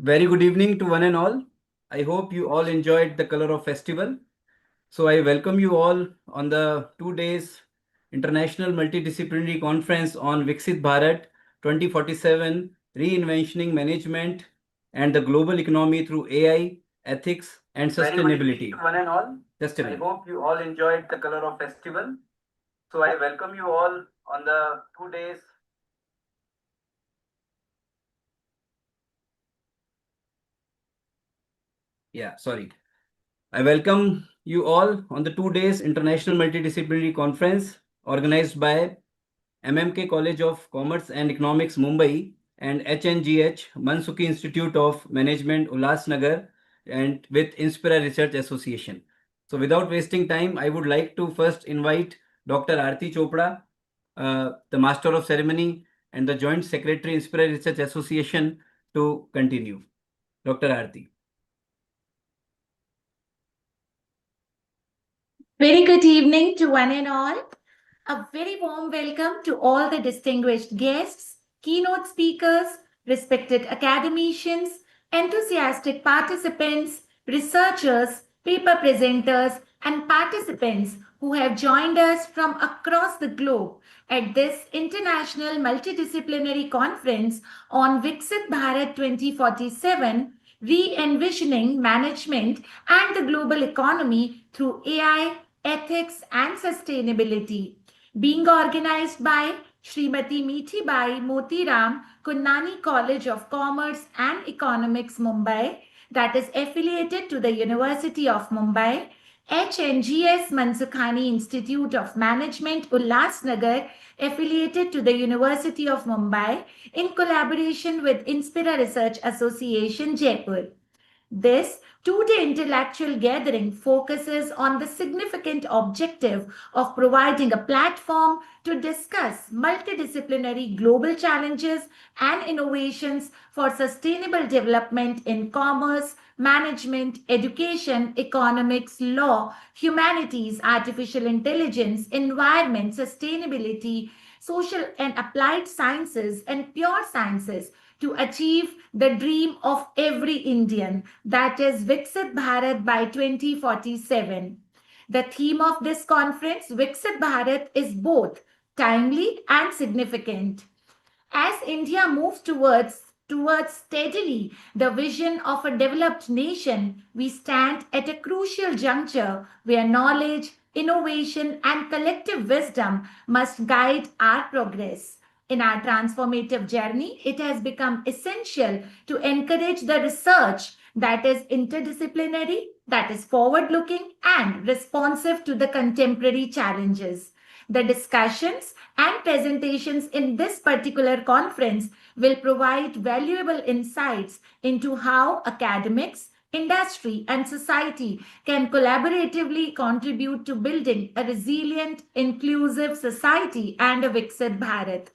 Very good evening to one and all. I hope you all enjoyed the Color of Festival. So I welcome you all on the 2 days International Multidisciplinary Conference on Viksit Bharat 2047, Re-Envisioning Management and the Global Economy through AI, Ethics and Very good evening Sustainability. to one and all. Just a I minute. hope you all enjoyed the Color of Festival. So I welcome you all on the 2 days. Yeah, sorry. I welcome you all on the 2 days International Multidisciplinary Conference organized by MMK College of Commerce and Economics, Mumbai, and HNGH, Mansuki Institute of Management, Ulhasnagar, and with Inspira Research Association. So without wasting time, I would like to first invite Dr. Aarti Chopra, the Master of Ceremony and the Joint Secretary, Inspira Research Association, to continue. Dr. Aarti. Very good evening to one and all. A very warm welcome to all the distinguished guests, keynote speakers, respected academicians, enthusiastic participants, researchers, paper presenters, and participants who have joined us from across the globe at this International Multidisciplinary Conference on Viksit Bharat 2047, Re-Envisioning Management and the Global Economy through AI, Ethics and Sustainability, being organized by Srimati Mithibai Motiram, Kunnani College of Commerce and Economics, Mumbai, that is affiliated to the University of Mumbai, HNGS Mansukhani Institute of Management, Ulhasnagar, affiliated to the University of Mumbai, in collaboration with Inspira Research Association, Jaipur. This two-day intellectual gathering focuses on the significant objective of providing a platform to discuss multidisciplinary global challenges and innovations for sustainable development in commerce, management, education, economics, law, humanities, artificial intelligence, environment, sustainability, social and applied sciences, and pure sciences to achieve the dream of every Indian, that is Viksit Bharat by 2047. The theme of this conference, Viksit Bharat, is both timely and significant. As India moves towards steadily the vision of a developed nation, we stand at a crucial juncture where knowledge, innovation, and collective wisdom must guide our progress. In our transformative journey, it has become essential to encourage the research that is interdisciplinary, that is forward looking, and responsive to the contemporary challenges. The discussions and presentations in this particular conference will provide valuable insights into how academics, industry, and society can collaboratively contribute to building a resilient, inclusive society and a Viksit Bharat.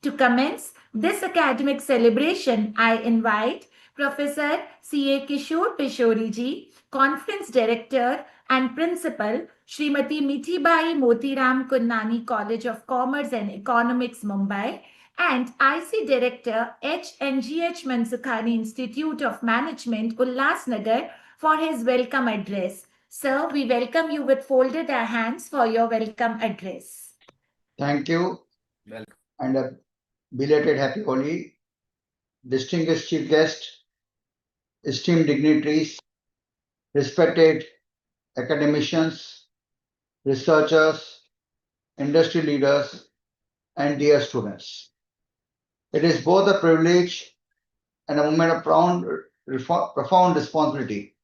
To commence this academic celebration, I invite Professor C.A. Kishore Pishori ji, Conference Director and Principal, Srimati Mithibai Motiram Kunnani College of Commerce and Economics, Mumbai, and IC Director, HNGH Mansukhani Institute of Management, Ulhasnagar, for his welcome address. Sir, we welcome you with folded our hands for your welcome address. Thank you. Welcome. And a belated happy Holi. Distinguished chief guest, esteemed dignitaries, respected academicians, researchers, industry leaders, and dear students. It is both a privilege and a moment of profound responsibility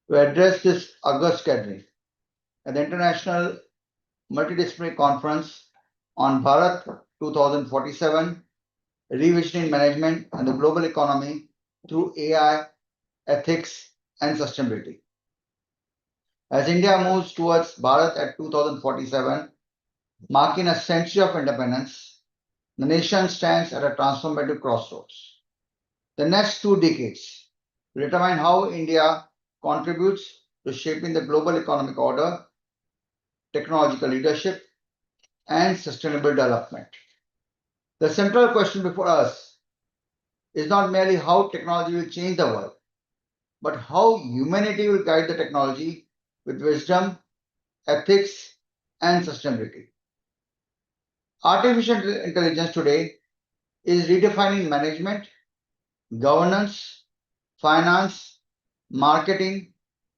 to address this august gathering at the International Multidisciplinary Conference on Bharat 2047, Revisioning Management and the Global Economy through AI, Ethics and Sustainability. As India moves towards Bharat at 2047, marking a century of independence, the nation stands at a transformative crossroads. The next 2 decades will determine how India contributes to shaping the global economic order, technological leadership, and sustainable development. The central question before us is not merely how technology will change the world, but how humanity will guide the technology with wisdom, ethics, and sustainability. Artificial intelligence today is redefining management, governance, finance, marketing,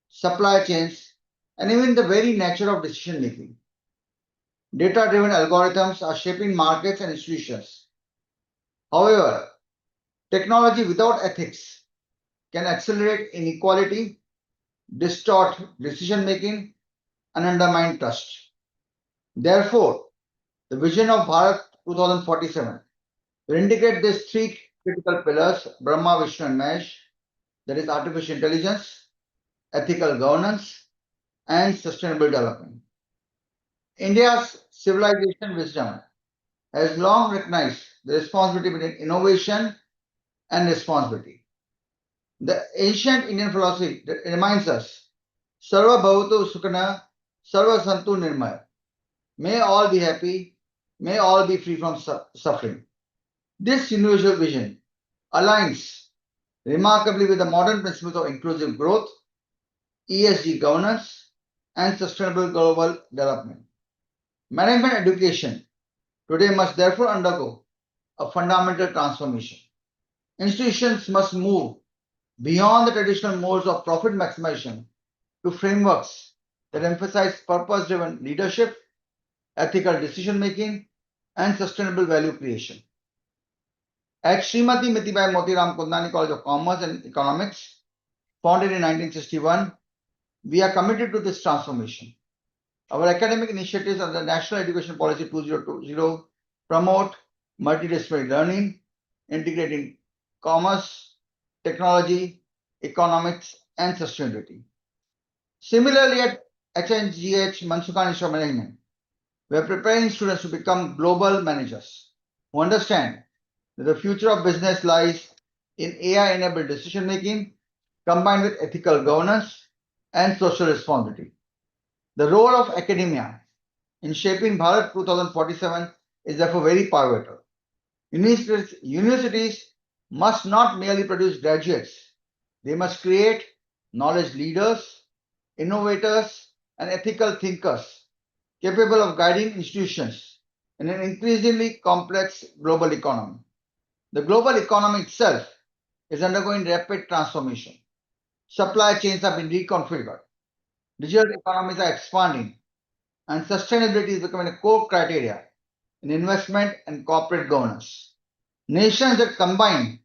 supply chains, and even the very nature of decision making. Data driven algorithms are shaping markets and institutions. However, technology without ethics can accelerate inequality, distort decision making, and undermine trust. Therefore, the vision of Bharat 2047 will integrate these three critical pillars Brahma, Vishnu, and Mahesh, that is, artificial intelligence, ethical governance, and sustainable development. India's civilization wisdom has long recognized the responsibility between innovation and responsibility. The ancient Indian philosophy that reminds us Sarva Bhavatu Sukhana, Sarva Santu Nirmaya. May all be happy, may all be free from suffering. This universal vision aligns remarkably with the modern principles of inclusive growth, ESG governance, and sustainable global development. Management education today must therefore undergo a fundamental transformation. Institutions must move beyond the traditional modes of profit maximization to frameworks that emphasize purpose driven leadership, ethical decision making, and sustainable value creation. At Srimati Mithibai Motiram Kundani College of Commerce and Economics, founded in 1961, we are committed to this transformation. Our academic initiatives under National Education Policy 2020 promote multidisciplinary learning, integrating commerce, technology, economics, and sustainability. Similarly, at HNGH Mansukan Institute of Management, we are preparing students to become global managers who understand that the future of business lies in AI-enabled decision-making combined with ethical governance and social responsibility. The role of academia in shaping Bharat 2047 is therefore very pivotal. Universities must not merely produce graduates, they must create knowledge leaders, innovators, and ethical thinkers capable of guiding institutions in an increasingly complex global economy. The global economy itself is undergoing rapid transformation. Supply chains have been reconfigured, digital economies are expanding, and sustainability is becoming a core criteria in investment and corporate governance. Nations that combine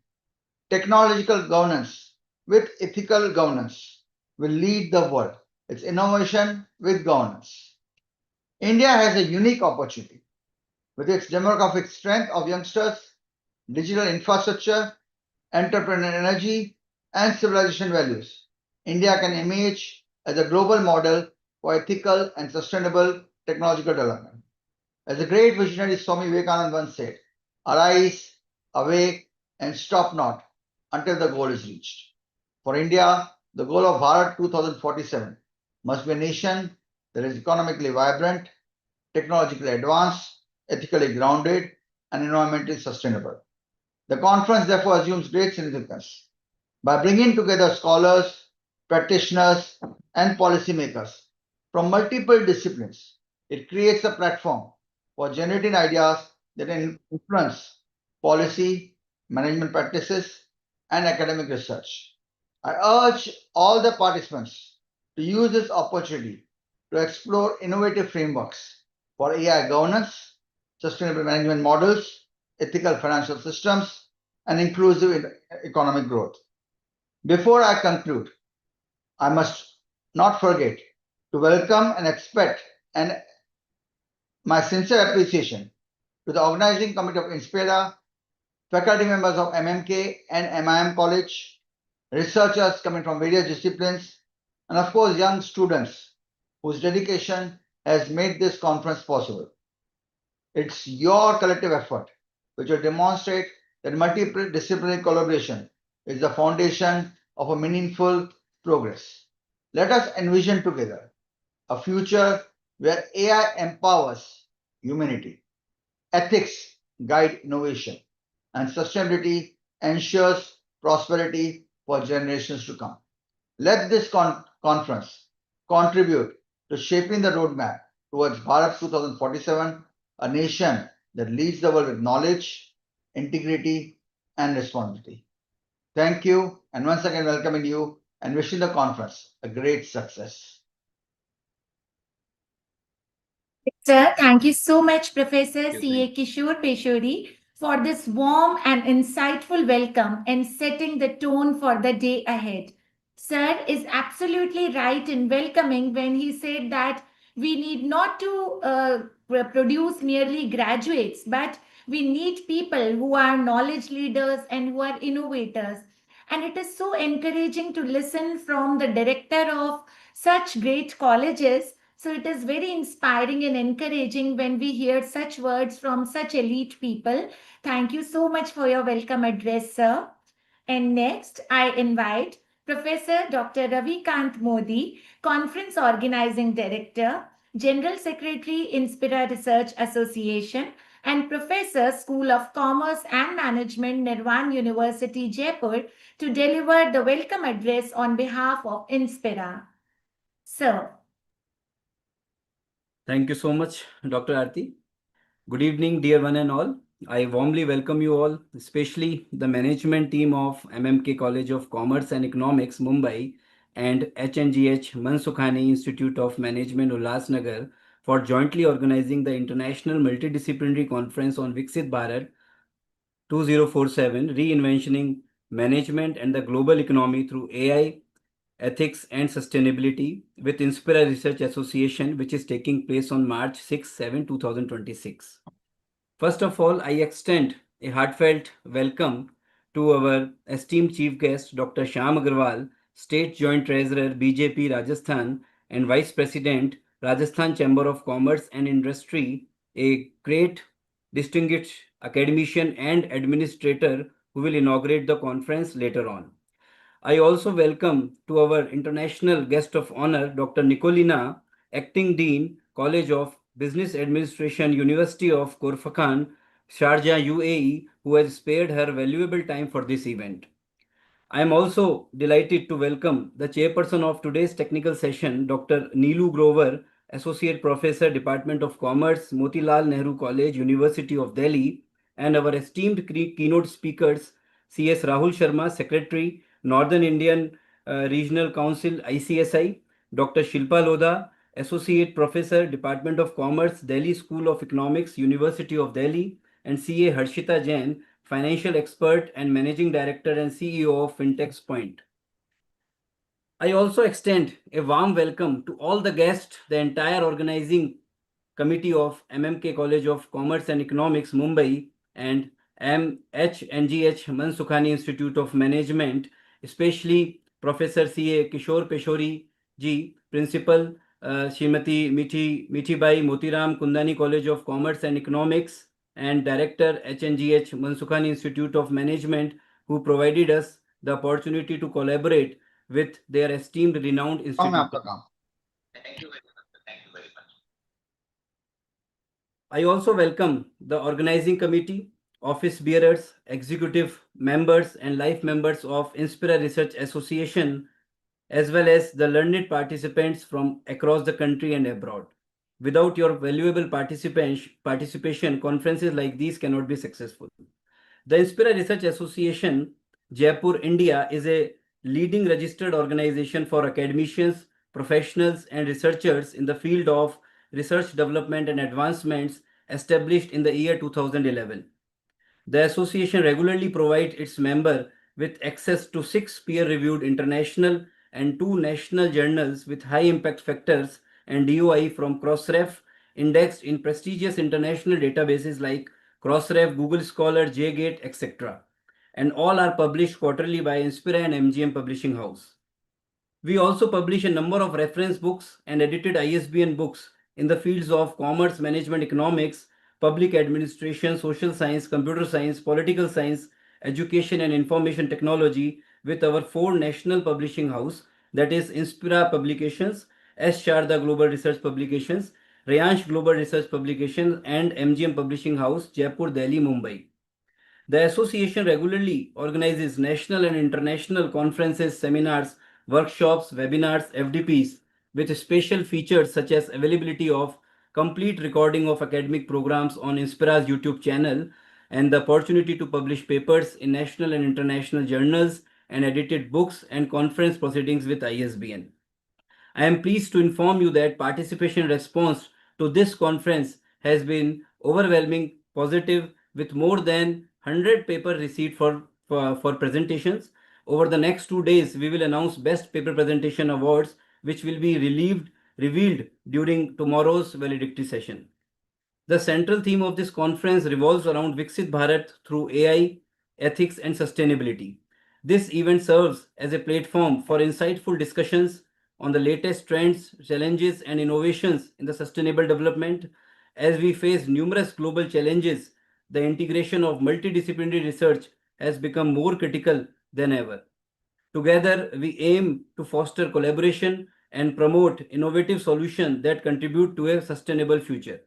technological governance with ethical governance will lead the world. It's innovation with governance. India has a unique opportunity with its demographic strength of youngsters, digital infrastructure, entrepreneurial energy, and civilization values. India can emerge as a global model for ethical and sustainable technological development. As the great visionary Swami Vivekananda once said, arise, awake, and stop not until the goal is reached. For India, the goal of Bharat 2047 must be a nation that is economically vibrant, technologically advanced, ethically grounded, and environmentally sustainable. The conference therefore assumes great significance by bringing together scholars, practitioners, and policymakers from multiple disciplines. It creates a platform for generating ideas that influence policy, management practices, and academic research. I urge all the participants to use this opportunity to explore innovative frameworks for AI governance, sustainable management models, ethical financial systems, and inclusive economic growth. Before I conclude, I must not forget to welcome and expect my sincere appreciation to the organizing committee of Inspira, faculty members of MMK and MIM College, researchers coming from various disciplines, and of course young students whose dedication has made this conference possible. It's your collective effort which will demonstrate that multidisciplinary collaboration is the foundation of a meaningful progress. Let us envision together a future where AI empowers humanity, ethics guide innovation, and sustainability ensures prosperity for generations to come. Let this conference contribute to shaping the roadmap towards Bharat 2047, a nation that leads the world with knowledge, integrity, and responsibility. Thank you, and once again welcoming you and wishing the conference a great success. Sir, thank you so much, Professor Thank you, C.A. Kishore Peshori, for this warm and insightful welcome and setting the tone for the day ahead. Sir is absolutely right in welcoming when he said that we need not to produce merely graduates, but we need people who are knowledge leaders and who are innovators. And it is so encouraging to listen from the director of such great colleges. So it is very inspiring and encouraging when we hear such words from such elite people. Thank you so much for your welcome address, sir. And next, I invite Professor Dr. Ravikant Modi, Conference Organizing Director, General Secretary, Inspira Research Association, and Professor, School of Commerce and Management, Nirvan University, Jaipur, to deliver the welcome address on behalf of Inspira. Sir. Thank you so much, Dr. Aarti. Good evening, dear one and all. I warmly welcome you all, especially the management team of MMK College of Commerce and Economics, Mumbai, and HNGH Mansukhani Institute of Management, Ulhasnagar, for jointly organizing the International Multidisciplinary Conference on Viksit Bharat 2047, Re-Envisioning Management and the Global Economy through AI, Ethics and Sustainability with Inspira Research Association, which is taking place on March 6-7, 2026. First of all, I extend a heartfelt welcome to our esteemed chief guest, Dr. Shyam Agarwal, State Joint Treasurer, BJP Rajasthan, and Vice President, Rajasthan Chamber of Commerce and Industry, a great distinguished academician and administrator who will inaugurate the conference later on. I also welcome to our international guest of honor, Dr. Nicolina, Acting Dean, College of Business Administration, University of Corfakan, Sharjah, UAE, who has spared her valuable time for this event. I am also delighted to welcome the chairperson of today's technical session, Dr. Neelu Grover, Associate Professor, Department of Commerce, Motilal Nehru College, University of Delhi, and our esteemed keynote speakers, C.S. Rahul Sharma, Secretary, Northern Indian Regional Council, ICSI, Dr. Shilpa Lodha, Associate Professor, Department of Commerce, Delhi School of Economics, University of Delhi, and C.A. Harshita Jain, Financial Expert and Managing Director and CEO of Fintech's Point. I also extend a warm welcome to all the guests, the entire organizing committee of MMK College of Commerce and Economics, Mumbai, and HNGH Mansukhani Institute of Management, especially Professor C.A. Kishore Peshori ji, Principal, Srimati Mithibai Motiram Kundani College of Commerce and Economics, and Director, HNGH Mansukhani Institute of Management, who provided us the opportunity to collaborate with their esteemed renowned institute. Thank you very much. Thank you very much. I also welcome the organizing committee, office bearers, executive members, and life members of Inspira Research Association, as well as the learned participants from across the country and abroad. Without your valuable participation, conferences like these cannot be successful. The Inspira Research Association, Jaipur, India, is a leading registered organization for academicians, professionals, and researchers in the field of research development and advancements, established in the year 2011. The association regularly provides its members with access to 6 peer-reviewed international and 2 national journals with high impact factors and DOI from Crossref, indexed in prestigious international databases like Crossref, Google Scholar, JGate, etc. And all are published quarterly by Inspira and MGM Publishing House. We also publish a number of reference books and edited ISBN books in the fields of commerce, management, economics, public administration, social science, computer science, political science, education and information technology with our 4 national publishing house, that is Inspira Publications, S. Sharda Global Research Publications, Rayansh Global Research Publications, and MGM Publishing House, Jaipur, Delhi, Mumbai. The association regularly organizes national and international conferences, seminars, workshops, webinars, FDPs, with special features such as availability of complete recording of academic programs on Inspira's YouTube channel and the opportunity to publish papers in national and international journals and edited books and conference proceedings with ISBN. I am pleased to inform you that participation response to this conference has been overwhelming positive with more than 100 papers received for presentations. Over the next 2 days, we will announce Best Paper Presentation Awards, which will be revealed during tomorrow's valedictory session. The central theme of this conference revolves around Viksit Bharat through AI, ethics, and sustainability. This event serves as a platform for insightful discussions on the latest trends, challenges, and innovations in the sustainable development. As we face numerous global challenges, the integration of multidisciplinary research has become more critical than ever. Together, we aim to foster collaboration and promote innovative solutions that contribute to a sustainable future.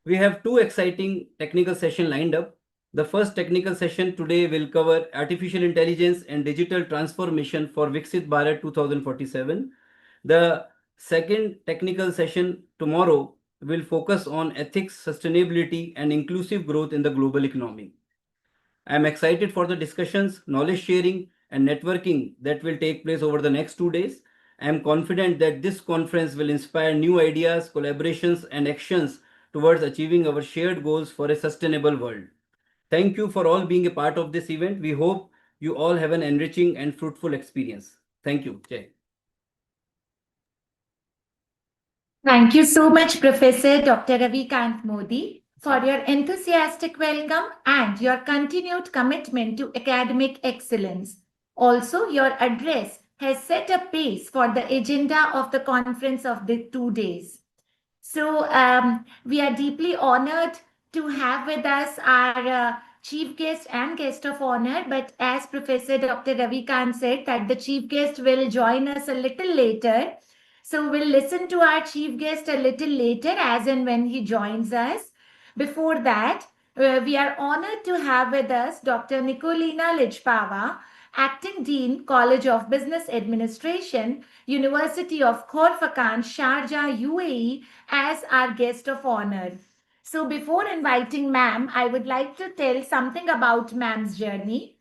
We have two exciting technical sessions lined up. The first technical session today will cover artificial intelligence and digital transformation for Viksit Bharat 2047. The second technical session tomorrow will focus on ethics, sustainability, and inclusive growth in the global economy. I am excited for the discussions, knowledge sharing, and networking that will take place over the next 2 days. I am confident that this conference will inspire new ideas, collaborations, and actions towards achieving our shared goals for a sustainable world. Thank you for all being a part of this event. We hope you all have an enriching and fruitful experience. Thank you. Jai. Thank you so much, Professor Dr. Ravikant Modi, for your enthusiastic welcome and your continued commitment to academic excellence. Also, your address has set a pace for the agenda of the conference of the 2 days. So we are deeply honored to have with us our chief guest and guest of honor. But as Professor Dr. Ravikant said, that the chief guest will join us a little later. So we'll listen to our chief guest a little later as and when he joins us. Before that, we are honored to have with us Dr. Nikolina Lichpava, Acting Dean, College of Business Administration, University of Khorfakan, Sharjah, UAE, as our guest of honor. So before inviting ma'am, I would like to tell something about ma'am's journey.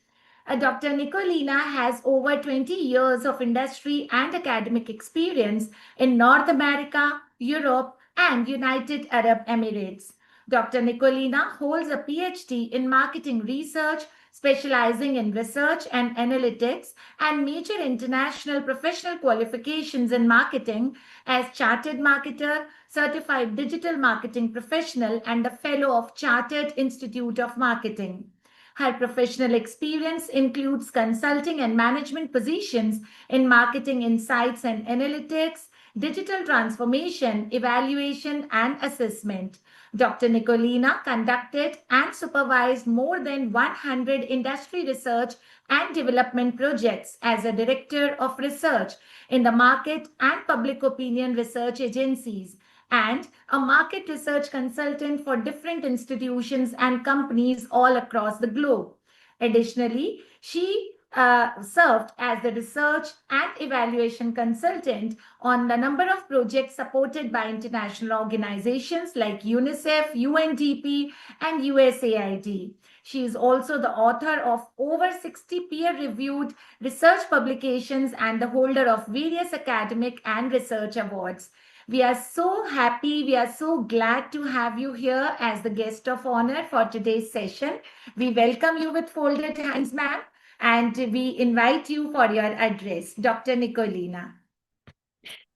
Dr. Nikolina has over 20 years of industry and academic experience in North America, Europe, and United Arab Emirates. Dr. Nikolina holds a PhD in marketing research, specializing in research and analytics, and major international professional qualifications in marketing as Chartered Marketer, Certified Digital Marketing Professional, and a Fellow of Chartered Institute of Marketing. Her professional experience includes consulting and management positions in marketing insights and analytics, digital transformation, evaluation, and assessment. Dr. Nikolina conducted and supervised more than 100 industry research and development projects as a director of research in the market and public opinion research agencies, and a market research consultant for different institutions and companies all across the globe. Additionally, she served as the research and evaluation consultant on a number of projects supported by international organizations like UNICEF, UNDP, and USAID. She is also the author of over 60 peer-reviewed research publications and the holder of various academic and research awards. We are so happy, we are so glad to have you here as the guest of honor for today's session. We welcome you with folded hands, ma'am, and we invite you for your address. Dr. Nikolina.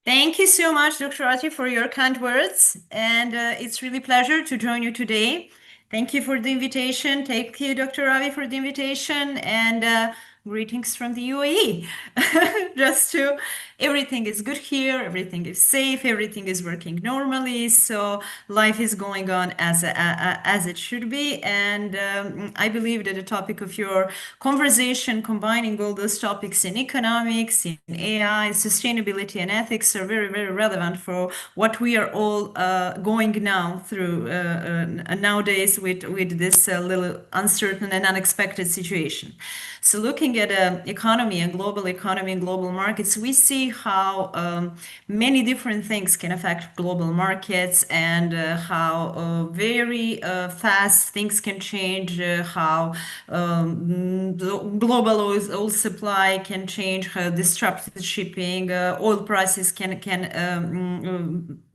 Thank you so much, Dr. Rathi, for your kind words. And it's really a pleasure to join you today. Thank you for the invitation. Thank you, Dr. Ravi, for the invitation. And greetings from the UAE. Everything is good here, everything is safe, everything is working normally. So life is going on as it should be. And I believe that the topic of your conversation, combining all those topics in economics, in AI, sustainability, and ethics, are very, very relevant for what we are all going now through nowadays with this little uncertain and unexpected situation. So looking at economy and global markets, we see how many different things can affect global markets, and how very fast things can change, how the global oil supply can change, how disrupted shipping, oil prices can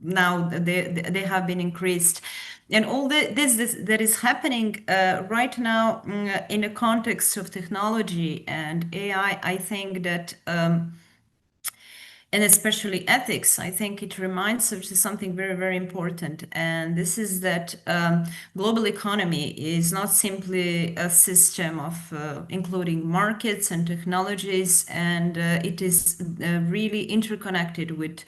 now they have been increased. And all this that is happening right now in the context of technology and AI, I think that, and especially ethics, I think it reminds us of something very, very important. And this is that global economy is not simply a system of including markets and technologies, and it is really interconnected with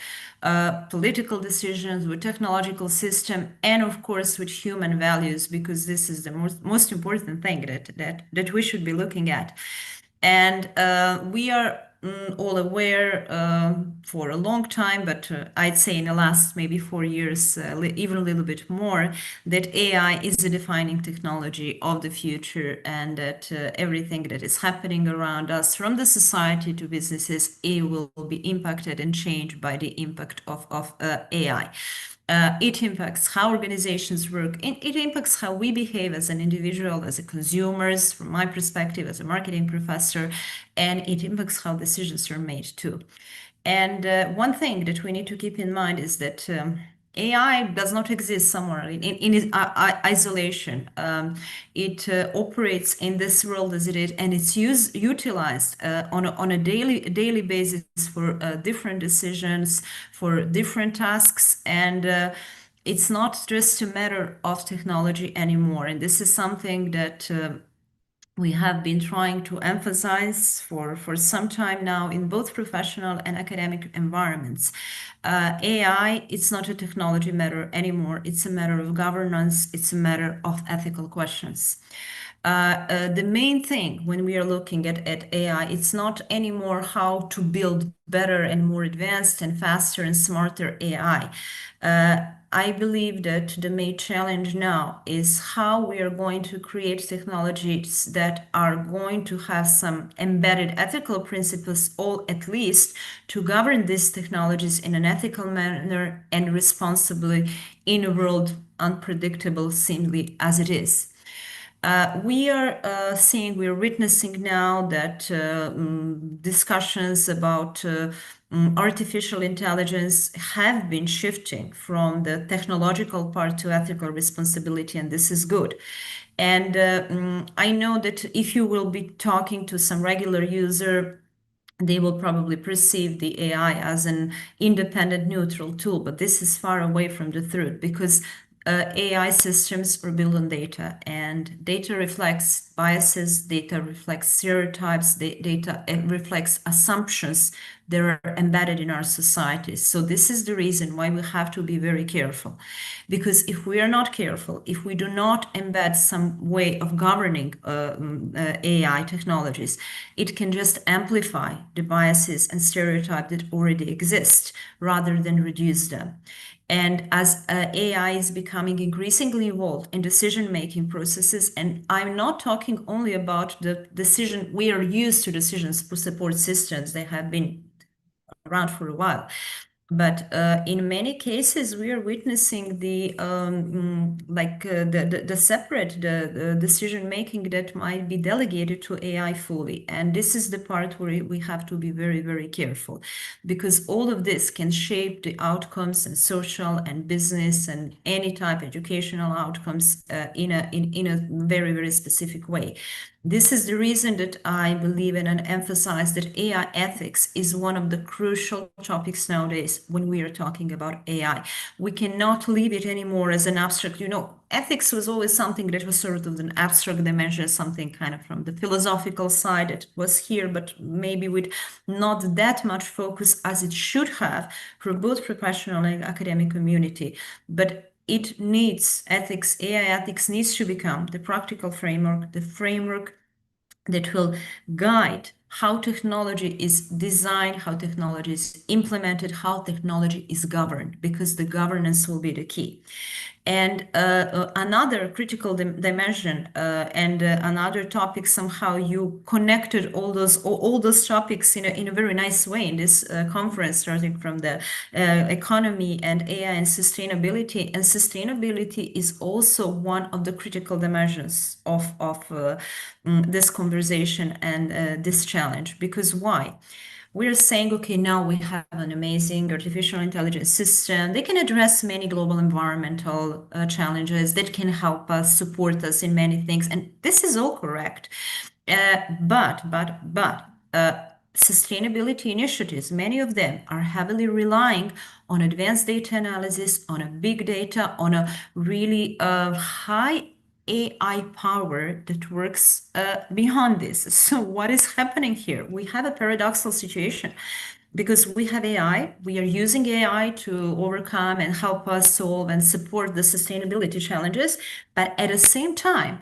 political decisions, with technological system, and of course with human values, because this is the most important thing that we should be looking at. And we are all aware for a long time, but I'd say in the last maybe 4 years, even a little bit more, that AI is the defining technology of the future, and that everything that is happening around us, from the society to businesses, it will be impacted and changed by the impact of AI. It impacts how organizations work. It impacts how we behave as an individual, as a consumers, from my perspective, as a marketing professor, and it impacts how decisions are made too. And one thing that we need to keep in mind is that AI does not exist somewhere in isolation. It operates in this world as it is, and it's utilized on a daily basis for different decisions, for different tasks, and it's not just a matter of technology anymore. And this is something that we have been trying to emphasize for some time now in both professional and academic environments. AI, it's not a technology matter anymore. It's a matter of governance. It's a matter of ethical questions. The main thing when we are looking at AI, it's not anymore how to build better and more advanced and faster and smarter AI. I believe that the main challenge now is how we are going to create technologies that are going to have some embedded ethical principles, or at least to govern these technologies in an ethical manner and responsibly in a world unpredictable simply as it is. We're witnessing now that discussions about artificial intelligence have been shifting from the technological part to ethical responsibility, and this is good. And I know that if you will be talking to some regular user, they will probably perceive the AI as an independent, neutral tool, but this is far away from the truth, because AI systems are built on data, and data reflects biases, data reflects stereotypes, data reflects assumptions that are embedded in our society. So this is the reason why we have to be very careful, because if we are not careful, if we do not embed some way of governing AI technologies, it can just amplify the biases and stereotypes that already exist rather than reduce them. And as AI is becoming increasingly involved in decision-making processes, and I'm not talking only about the decision, we are used to decisions for support systems, they have been around for a while. But in many cases, we are witnessing the separate decision making that might be delegated to AI fully, and this is the part where we have to be very, very careful, because all of this can shape the outcomes and social and business and any type of educational outcomes in a very, very specific way. This is the reason that I believe in and emphasize that AI ethics is one of the crucial topics nowadays when we are talking about AI. We cannot leave it anymore as an abstract, ethics was always something that was sort of an abstract dimension, something kind of from the philosophical side that was here, but maybe with not that much focus as it should have for both professional and academic community. But it needs ethics, AI ethics needs to become the practical framework, the framework that will guide how technology is designed, how technology is implemented, how technology is governed, because the governance will be the key. And another critical dimension and another topic, somehow you connected all those topics in a very nice way in this conference, starting from the economy and AI and sustainability. And sustainability is also one of the critical dimensions of this conversation and this challenge. Because why? We're saying, okay, now we have an amazing artificial intelligence system. They can address many global environmental challenges that can help us, support us in many things. And this is all correct. But sustainability initiatives, many of them are heavily relying on advanced data analysis, on a big data, on a really high AI power that works beyond this. So what is happening here? We have a paradoxical situation because we have AI, we are using AI to overcome and help us solve and support the sustainability challenges, but at the same time,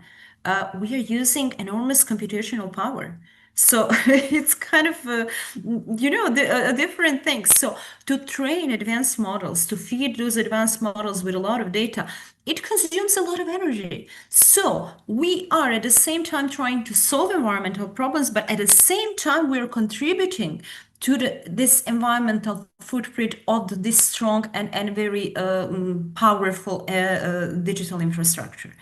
we are using enormous computational power. So it's kind of, a different thing. So to train advanced models, to feed those advanced models with a lot of data, it consumes a lot of energy. So we are at the same time trying to solve environmental problems, but at the same time, we are contributing to this environmental footprint of this strong and very powerful digital infrastructure.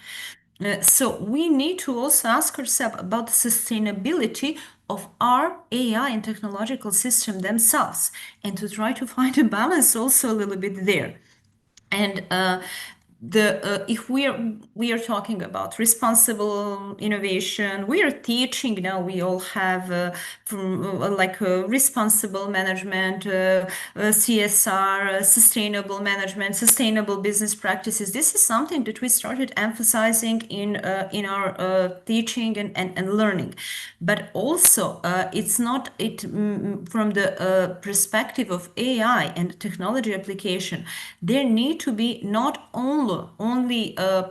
So we need to also ask ourselves about the sustainability of our AI and technological system themselves, and to try to find a balance also a little bit there. And if we are talking about responsible innovation, we are teaching now. We all have responsible management, CSR, sustainable management, sustainable business practices. This is something that we started emphasizing in our teaching and learning. But also, it's not from the perspective of AI and technology application. There need to be not only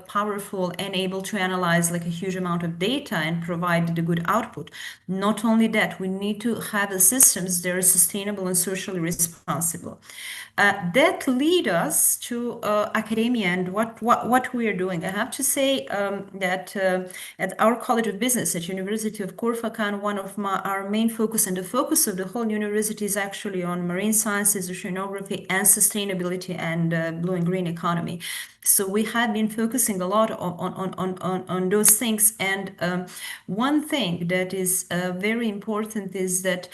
powerful and able to analyze like a huge amount of data and provide the good output. Not only that, we need to have the systems that are sustainable and socially responsible. That lead us to academia and what we are doing. I have to say that at our College of Business at University of Corfacan, one of our main focus and the focus of the whole university is actually on marine sciences, oceanography, and sustainability and blue and green economy. So we have been focusing a lot on those things. And one thing that is very important is that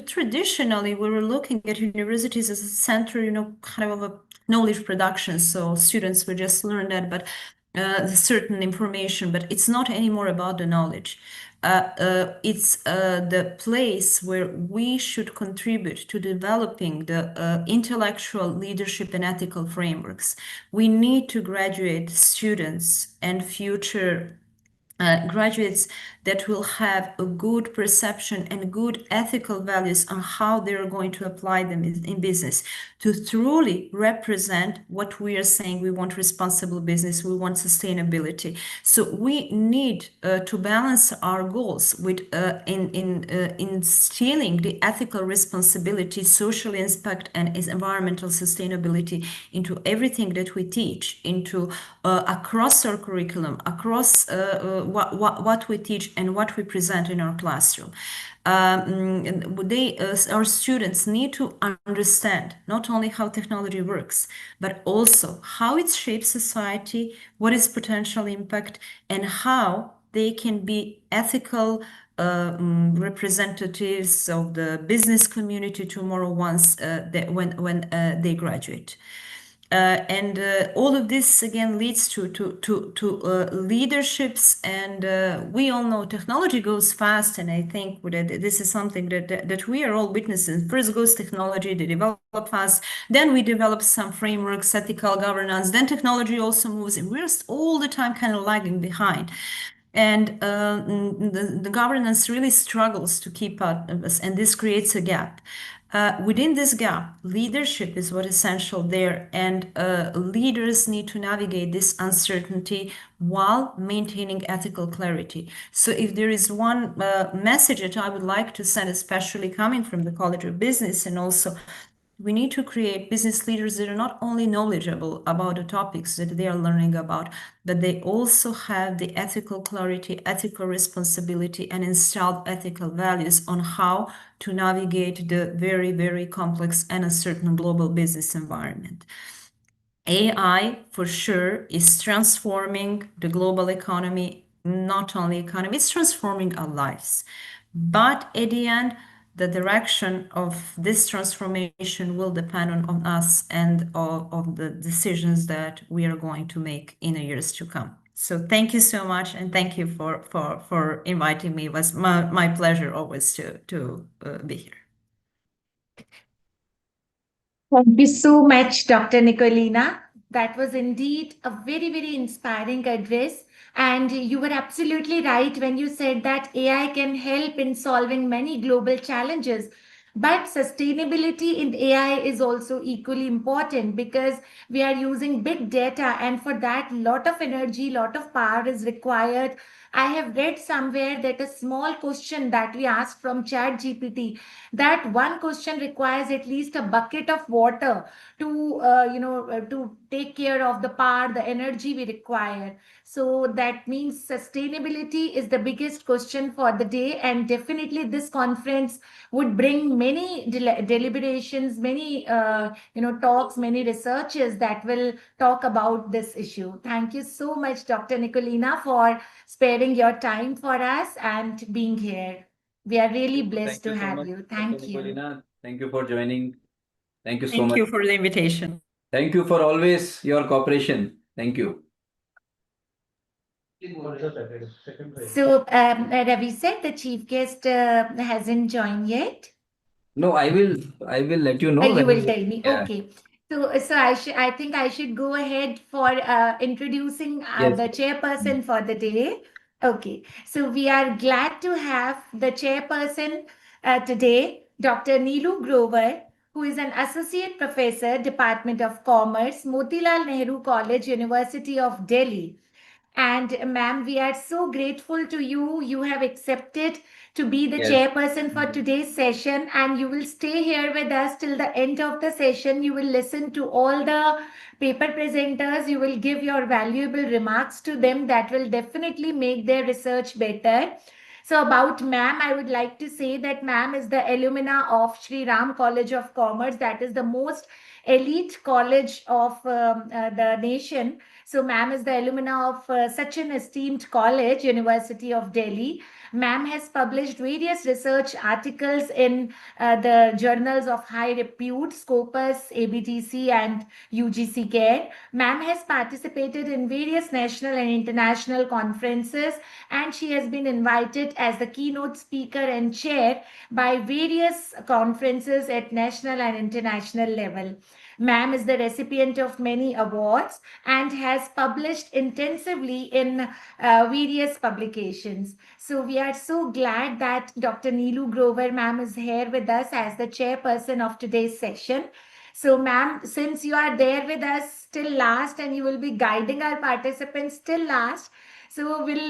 traditionally we were looking at universities as a center, kind of a knowledge production. So students would just learn that, but certain information, but it's not anymore about the knowledge. It's the place where we should contribute to developing the intellectual leadership and ethical frameworks. We need to graduate students and future graduates that will have a good perception and good ethical values on how they're going to apply them in business to truly represent what we are saying. We want responsible business, we want sustainability. So we need to balance our goals with instilling the ethical responsibility, social impact, and environmental sustainability into everything that we teach, into across our curriculum, across what we teach and what we present in our classroom. Our students need to understand not only how technology works, but also how it shapes society, what is potential impact, and how they can be ethical representatives of the business community tomorrow when they graduate. And all of this again leads to leaderships, and we all know technology goes fast, and I think that this is something that we are all witnessing. First goes technology, they develop fast, then we develop some frameworks, ethical governance, then technology also moves, and we're all the time kind of lagging behind. And the governance really struggles to keep up, and this creates a gap. Within this gap, leadership is what is essential there, and leaders need to navigate this uncertainty while maintaining ethical clarity. So if there is one message that I would like to send, especially coming from the College of Business, and also we need to create business leaders that are not only knowledgeable about the topics that they are learning about, but they also have the ethical clarity, ethical responsibility, and installed ethical values on how to navigate the very, very complex and uncertain global business environment. AI, for sure, is transforming the global economy, not only economy, it's transforming our lives. But at the end, the direction of this transformation will depend on us and of the decisions that we are going to make in the years to come. So thank you so much, and thank you for inviting me. It was my pleasure always to be here. Thank you so much, Dr. Nicolina. That was indeed a very, very inspiring address. And you were absolutely right when you said that AI can help in solving many global challenges. But sustainability in AI is also equally important because we are using big data, and for that, lot of energy, lot of power is required. I have read somewhere that a small question that we asked from ChatGPT, that one question requires at least a bucket of water to to take care of the power, the energy we require. So that means sustainability is the biggest question for the day, and definitely this conference would bring many deliberations, many talks, many researches that will talk about this issue. Thank you so much, Dr. Nicolina, for sparing your time for us and being here. We are really blessed to have you. Thank you. Nicolina. Thank you for joining. Thank you so Thank much. you for the invitation. Thank you for always your cooperation. Thank you. So, Ravi said the chief guest hasn't joined yet. No, I will let you know. You when will he- tell me. Yeah. Okay. So I think I should go ahead for introducing Yes. the chairperson for the day. Okay. So we are glad to have the chairperson today, Dr. Neelu Grover, who is an associate professor, Department of Commerce, Motilal Nehru College, University of Delhi. And ma'am, we are so grateful to you. You have accepted to be the Yes. chairperson for today's session, and you will stay here with us till the end of the session. You will listen to all the paper presenters. You will give your valuable remarks to them that will definitely make their research better. So about ma'am, I would like to say that ma'am is the alumna of Sri Ram College of Commerce. That is the most elite college of the nation. So ma'am is the alumna of such an esteemed college, University of Delhi. Ma'am has published various research articles in the journals of high repute, Scopus, ABTC, and UGC Care. Ma'am has participated in various national and international conferences, and she has been invited as the keynote speaker and chair by various conferences at national and international level. Ma'am is the recipient of many awards and has published intensively in various publications. So we are so glad that Dr. Neelu Grover ma'am is here with us as the chairperson of today's session. So ma'am, since you are there with us till last and you will be guiding our participants till last, so we'll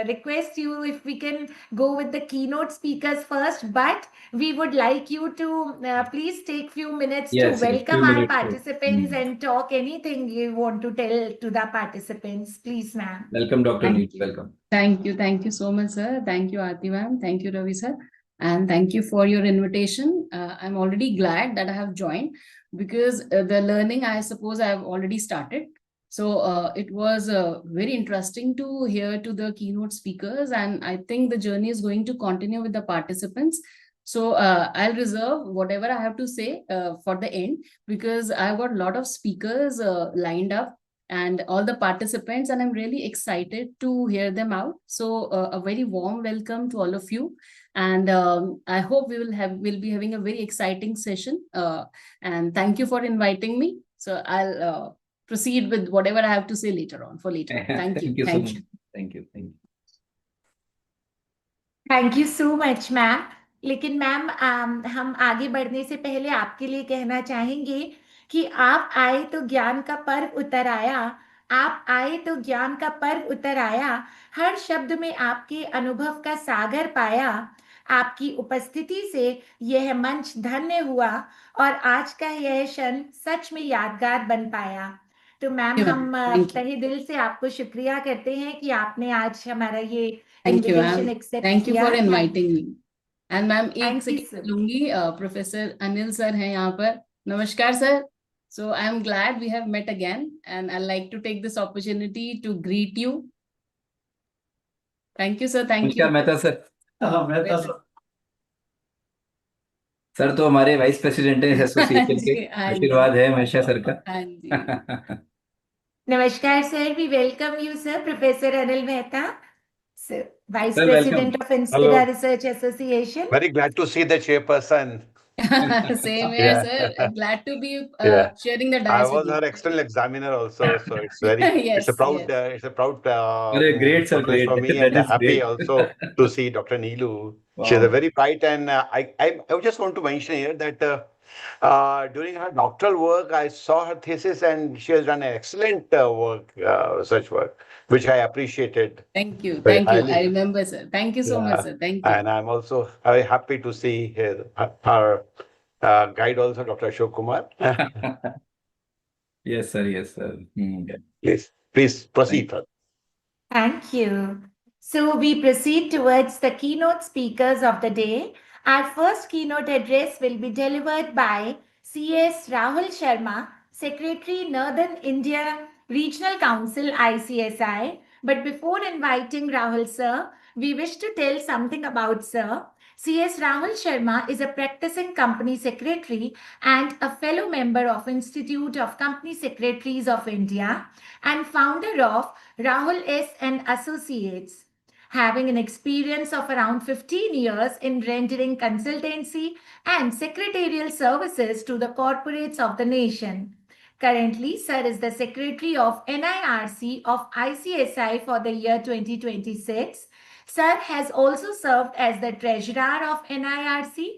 request you if we can go with the keynote speakers first, but we would like you to please take few minutes to Yes, welcome few our minutes. participants and talk anything you want to tell to the participants. Please, ma'am. Welcome, Dr. Thank Neelu. Welcome. Thank you so much, sir. Thank you, Aarti ma'am. Thank you, Ravi sir. And thank you for your invitation. I'm already glad that I have joined because the learning, I suppose, I have already started. So it was very interesting to hear to the keynote speakers, and I think the journey is going to continue with the participants. So I'll reserve whatever I have to say for the end, because I've got a lot of speakers lined up and all the participants, and I'm really excited to hear them out. So a very warm welcome to all of you. And I hope we'll be having a very exciting session. And thank you for inviting me. So I'll proceed with whatever I have to say later on. Thank you. Thank you so much. Thank you. Thank you so much ma'am. लेकिन ma'am हम आगे बढ़ने से पहले आपके लिए कहना चाहेंगे कि आप आए तो ज्ञान का पर्व उतर आया, आप आए तो ज्ञान का पर्व उतर आया, हर शब्द में आपके अनुभव का सागर पाया, आपकी उपस्थिति से यह मंच धन्य हुआ और आज का यह क्षण सच में यादगार बन पाया। तो मैम हम तहे दिल से आपको शुक्रिया करते हैं कि आपने आज हमारा ये invitation accept Thank you किया। for inviting me. And ma'am एक Thank you, सेकंड लूंगी, प्रोफेसर अनिल सर हैं यहाँ पर। नमस्कार sir. So I am glad we have met again, and I'd like to take this opportunity to greet you. Thank you sir, thank you. नमस्कार Mehta sir. Mehta sir. Sir तो हमारे vice president हैं association के, आशीर्वाद है हमेशा सर का। हाँ जी। नमस्कार sir, we welcome you sir, Professor Anil Mehta, sir, Vice Sir, President welcome. of Inspira Research Association. Very glad to see the chairperson. Same here, Yeah. sir. Glad to be Yeah. sharing the I dais was with you. her external examiner also, so it's very Yes, it's a proud Great sir, privilege great. for me, That and is happy great. also to see Dr. Neelu. She's a very bright, and I just want to mention here that during her doctoral work, I saw her thesis, and she has done an excellent research work, which I appreciated. Thank you. Very Thank you. highly. I remember, sir. Thank you so much, sir. Thank you. And I'm also very happy to see her guide also, Dr. Ashok Kumar. Yes sir, yes sir. Please proceed. Thank you. So we proceed towards the keynote speakers of the day. Our first keynote address will be delivered by C.S. Rahul Sharma, Secretary, Northern India Regional Council, ICSI. But before inviting Rahul sir, we wish to tell something about sir. C.S. Rahul Sharma is a practicing company secretary and a fellow member of Institute of Company Secretaries of India and founder of Rahul S. and Associates, having an experience of around 15 years in rendering consultancy and secretarial services to the corporates of the nation. Currently, Sir is the Secretary of NIRC of ICSI for the year 2026. Sir has also served as the Treasurer of NIRC,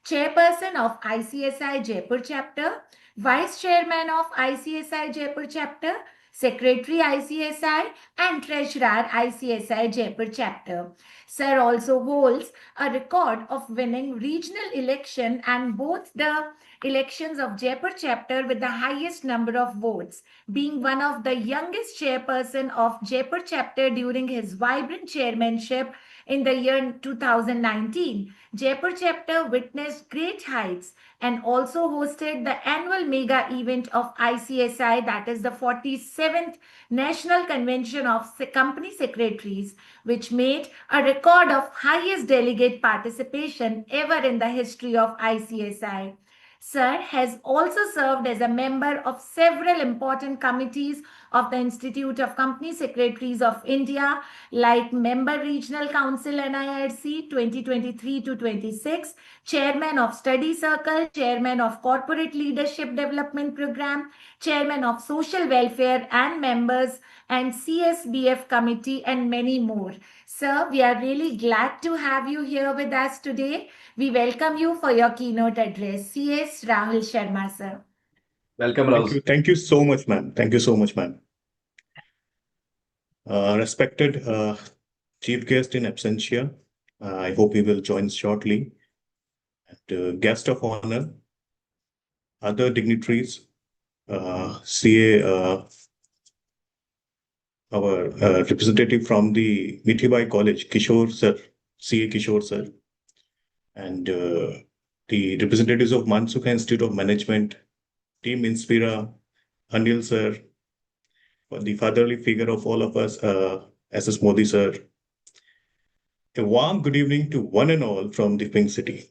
Chairperson of ICSI Jaipur Chapter, Vice Chairman of ICSI Jaipur Chapter, Secretary ICSI and Treasurer ICSI Jaipur Chapter. Sir also holds a record of winning regional election and both the elections of Jaipur Chapter with the highest number of votes, being one of the youngest chairperson of Jaipur Chapter during his vibrant chairmanship in the year 2019. Jaipur Chapter witnessed great heights and also hosted the annual mega event of ICSI, that is the 47th National Convention of Company Secretaries, which made a record of highest delegate participation ever in the history of ICSI. Sir has also served as a member of several important committees of the Institute of Company Secretaries of India, like Member Regional Council NIRC 2023 to 26, Chairman of Study Circle, Chairman of Corporate Leadership Development Program, Chairman of Social Welfare and Members, and CSBF Committee, and many more. Sir, we are really glad to have you here with us today. We welcome you for your keynote address. C.S. Rahul Sharma, sir. Welcome, Rahul. Thank you so much, ma'am. Thank you so much, ma'am. Respected chief guest in absentia, I hope he will join shortly. And guest of honor, other dignitaries, CA, our representative from the Mithibai College, Kishore sir, CA Kishore sir, and the representatives of Mansukh Institute of Management, Team Inspira, Anil sir, the fatherly figure of all of us, SS Modi sir. A warm good evening to one and all from the Pink City.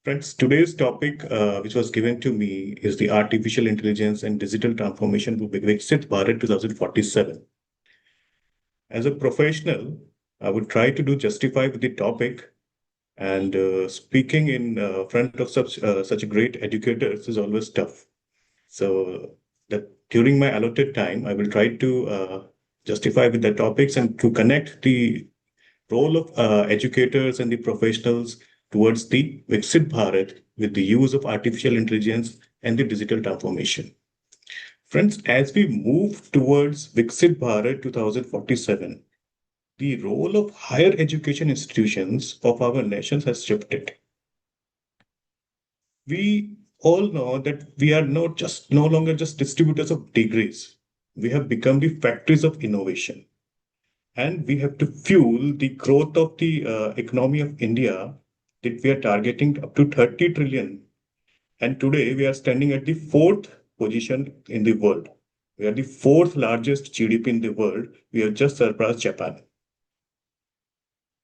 Friends, today's topic, which was given to me, is the artificial intelligence and digital transformation of Viksit Bharat 2047. As a professional, I would try to do justify with the topic, and speaking in front of such great educators is always tough. So that during my allotted time, I will try to justify with the topics and to connect the role of educators and the professionals towards the Viksit Bharat with the use of artificial intelligence and the digital transformation. Friends, as we move towards Viksit Bharat 2047, the role of higher education institutions of our nations has shifted. We all know that we are no longer just distributors of degrees. We have become the factories of innovation. And we have to fuel the growth of the economy of India that we are targeting up to 30 trillion. And today we are standing at the fourth position in the world. We are the fourth largest GDP in the world. We have just surpassed Japan.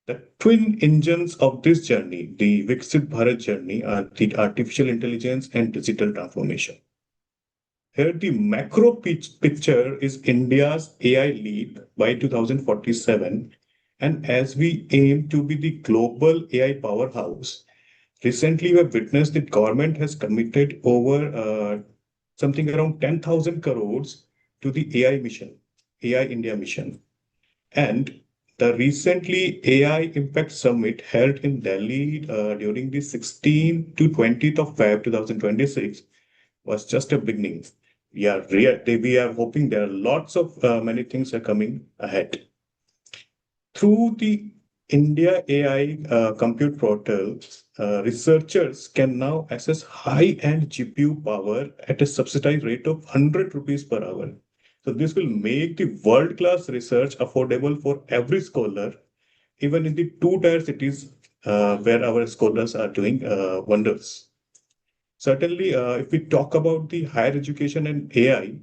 The twin engines of this journey, the Viksit Bharat journey, are the artificial intelligence and digital transformation. Here, the macro picture is India's AI leap by 2047. And as we aim to be the global AI powerhouse, recently we have witnessed that government has committed over something around 10,000 crores to the AI mission, AI India mission. And the recently AI Impact Summit held in Delhi during the 16th to 20th of Feb 2026 was just a beginning. We are hoping there are lots of many things are coming ahead. Through the India AI compute portal, researchers can now access high-end GPU power at a subsidized rate of 100 rupees per hour. So this will make the world-class research affordable for every scholar, even in the two-tier cities where our scholars are doing wonders. Certainly, if we talk about the higher education and AI,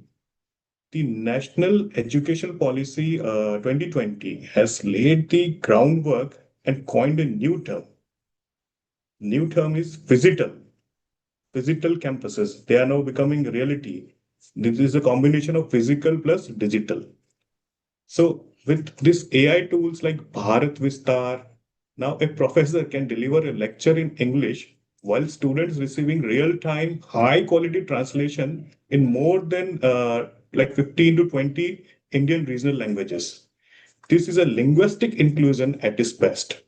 the National Education Policy 2020 has laid the groundwork and coined a new term. New term is physical. Physical campuses, they are now becoming reality. This is a combination of physical plus digital. So with this AI tools like Bharat Vistar, now a professor can deliver a lecture in English while students receiving real-time, high-quality translation in more than like 15 to 20 Indian regional languages. This is a linguistic inclusion at its best.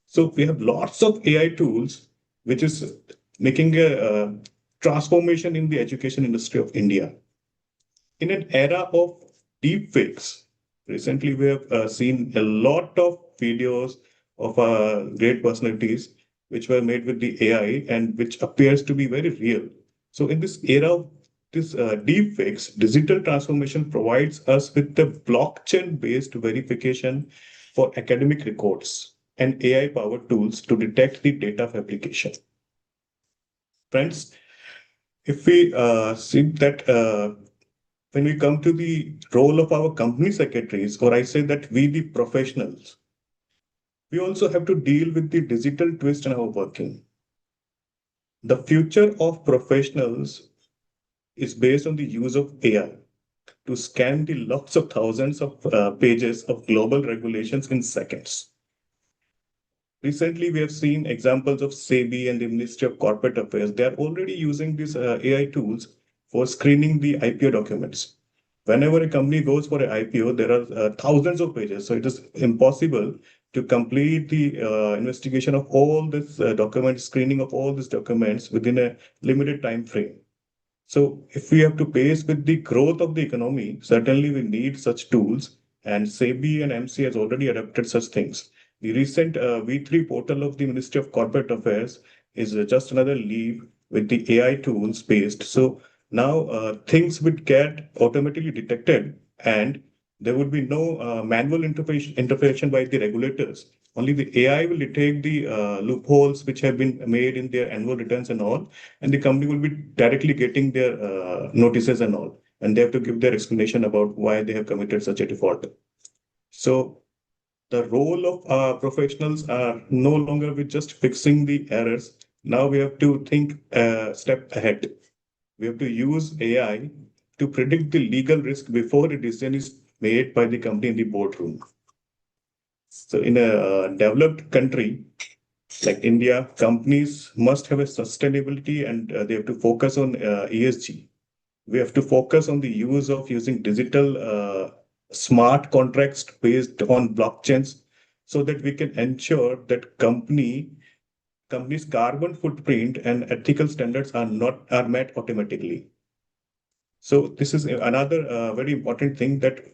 So we have lots of AI tools, which is making a transformation in the education industry of India. In an era of deepfakes, recently we have seen a lot of videos of great personalities which were made with the AI and which appears to be very real. So in this era of this deepfakes, digital transformation provides us with the blockchain-based verification for academic records and AI-powered tools to detect the data fabrication. Friends, if we see that when we come to the role of our company secretaries, or I say that we the professionals, we also have to deal with the digital twist in our working. The future of professionals is based on the use of AI to scan the lots of thousands of pages of global regulations in seconds. Recently, we have seen examples of SEBI and the Ministry of Corporate Affairs. They are already using these AI tools for screening the IPO documents. Whenever a company goes for an IPO, there are thousands of pages. So it is impossible to complete the investigation of all this document, screening of all these documents within a limited time frame. So if we have to pace with the growth of the economy, certainly we need such tools, and SEBI and MC has already adopted such things. The recent V3 portal of the Ministry of Corporate Affairs is just another leap with the AI tools based. So now things would get automatically detected and there would be no manual intervention by the regulators. Only the AI will detect the loopholes which have been made in their annual returns and all, and the company will be directly getting their notices and all, and they have to give their explanation about why they have committed such a default. So the role of professionals are no longer with just fixing the errors, Now we have to think a step ahead. We have to use AI to predict the legal risk before a decision is made by the company in the boardroom. So in a developed country like India, companies must have a sustainability and they have to focus on ESG. We have to focus on the use of using digital smart contracts based on blockchains so that we can ensure that companies' carbon footprint and ethical standards are met automatically. So this is another very important thing, that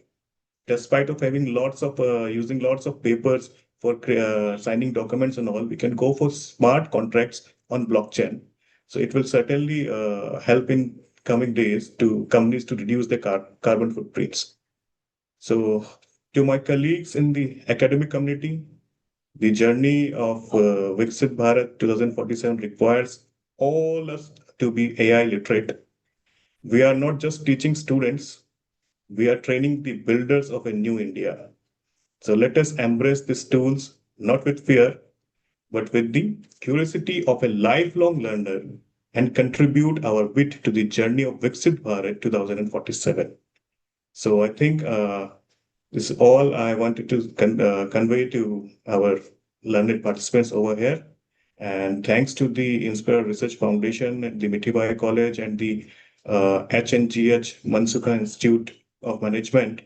despite of having using lots of papers for signing documents and all, we can go for smart contracts on blockchain. So it will certainly help in coming days to companies to reduce their carbon footprints. So to my colleagues in the academic community, the journey of Viksit Bharat 2047 requires all us to be AI literate. We are not just teaching students, we are training the builders of a new India. So let us embrace these tools, not with fear, but with the curiosity of a lifelong learner, and contribute our bit to the journey of Viksit Bharat 2047. So I think this is all I wanted to convey to our learned participants over here. And thanks to the Inspire Research Foundation, the Mithibai College, and the HNGH Mansukha Institute of Management,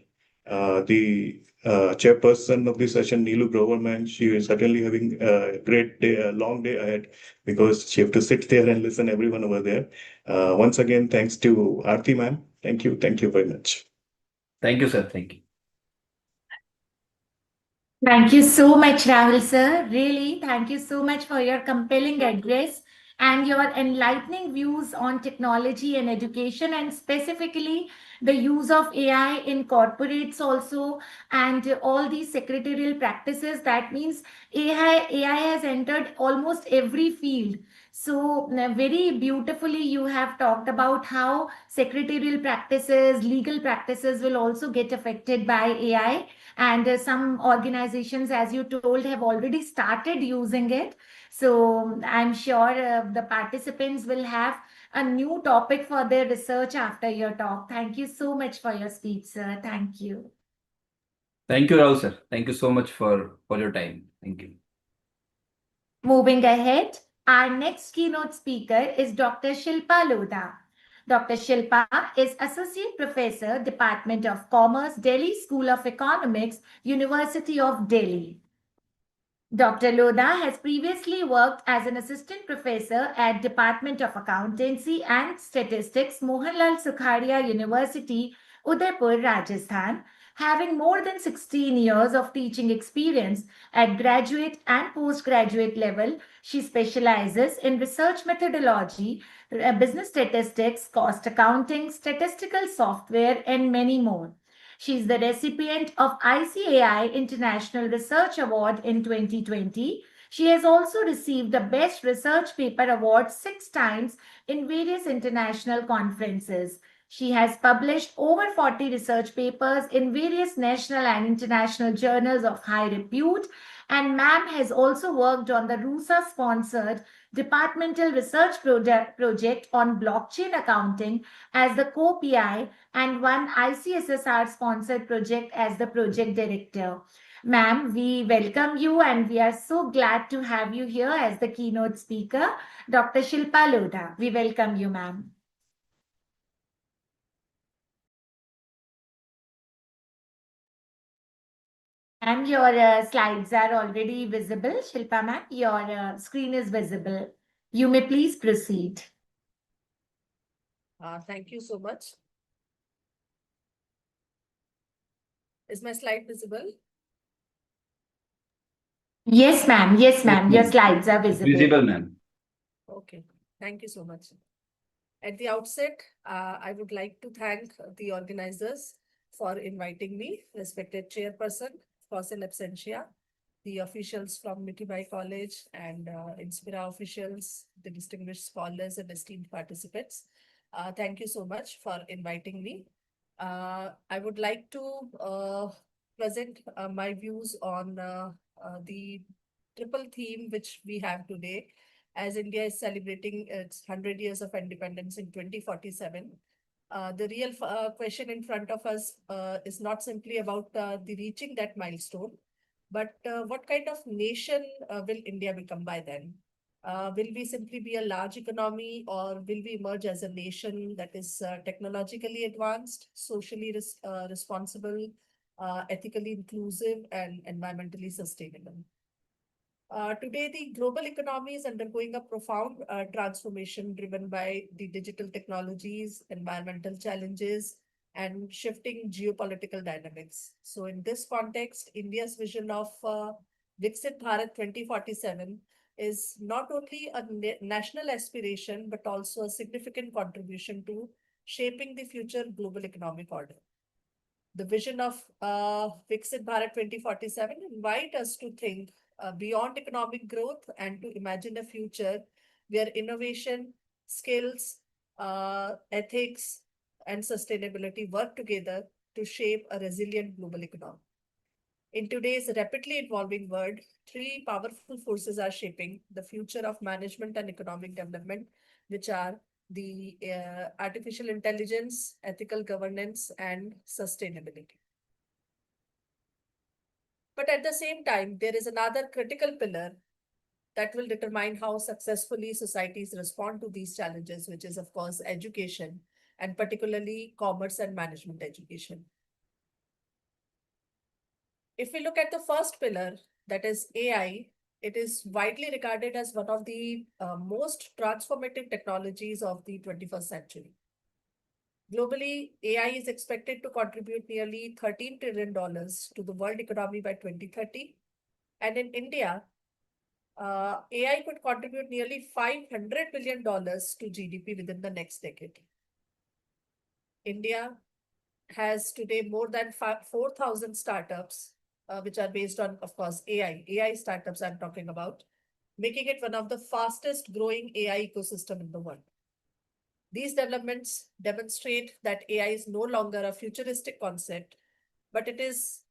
the chairperson of this session, Neelu Groverman, she is certainly having a great day, a long day ahead, because she have to sit there and listen everyone over there. Once again, thanks to Aarti ma'am. Thank you. Thank you very much. Thank you, sir. Thank you. Thank you so much, Rahul sir. Really, thank you so much for your compelling address and your enlightening views on technology and education, and specifically the use of AI in corporates also, and all these secretarial practices. That means AI has entered almost every field. So very beautifully you have talked about how secretarial practices, legal practices will also get affected by AI. And some organizations, as you told, have already started using it. So I'm sure the participants will have a new topic for their research after your talk. Thank you so much for your speech, sir. Thank you. Thank you, Rahul sir. Thank you so much for your time. Thank you. Moving ahead, our next keynote speaker is Dr. Shilpa Lodha. Dr. Shilpa is Associate Professor, Department of Commerce, Delhi School of Economics, University of Delhi. Dr. Lodha has previously worked as an assistant professor at Department of Accountancy and Statistics, Mohanlal Sukhadia University, Udaipur, Rajasthan, having more than 16 years of teaching experience at graduate and postgraduate level. She specializes in research methodology, business statistics, cost accounting, statistical software, and many more. She is the recipient of ICAI International Research Award in 2020. She has also received the Best Research Paper Award 6 times in various international conferences. She has published over 40 research papers in various national and international journals of high repute. And ma'am has also worked on the RUSA-sponsored departmental research project on blockchain accounting as the co-PI, and one ICSSR-sponsored project as the project director. Ma'am, we welcome you and we are so glad to have you here as the keynote speaker. Dr. Shilpa Lodha, we welcome you, ma'am. And your slides are already visible, Shilpa ma'am. Your screen is visible. You may please proceed. Thank you so much. Is my slide visible? Yes, ma'am. Yes, ma'am. Your ma'am. slides are visible. Visible, ma'am. Okay, thank you so much. At the outset, I would like to thank the organizers for inviting me, respected chairperson, in absentia, the officials from Mithibai College and Inspira officials, the distinguished scholars and esteemed participants. Thank you so much for inviting me. I would like to present my views on the triple theme which we have today, as India is celebrating its 100 years of independence in 2047. The real question in front of us is not simply about the reaching that milestone, but what kind of nation will India become by then? Will we simply be a large economy, or will we emerge as a nation that is technologically advanced, socially responsible, ethically inclusive, and environmentally sustainable? Today, the global economy is undergoing a profound transformation driven by the digital technologies, environmental challenges, and shifting geopolitical dynamics. So, in this context, India's vision of Viksit Bharat 2047 is not only a national aspiration, but also a significant contribution to shaping the future global economic order. The vision of Viksit Bharat 2047 invite us to think beyond economic growth and to imagine a future where innovation, skills, ethics, and sustainability work together to shape a resilient global economy. In today's rapidly evolving world, three powerful forces are shaping the future of management and economic development, which are the artificial intelligence, ethical governance, and sustainability. But at the same time, there is another critical pillar that will determine how successfully societies respond to these challenges, which is, of course, education, and particularly commerce and management education. If we look at the first pillar, that is AI, it is widely regarded as one of the most transformative technologies of the 21st century. Globally, AI is expected to contribute nearly $13 trillion to the world economy by 2030. And in India, AI could contribute nearly $500 billion to GDP within the next decade. India has today more than 4,000 startups, which are based on, of course, AI startups I'm talking about, making it one of the fastest growing AI ecosystem in the world. These developments demonstrate that AI is no longer a futuristic concept, but it is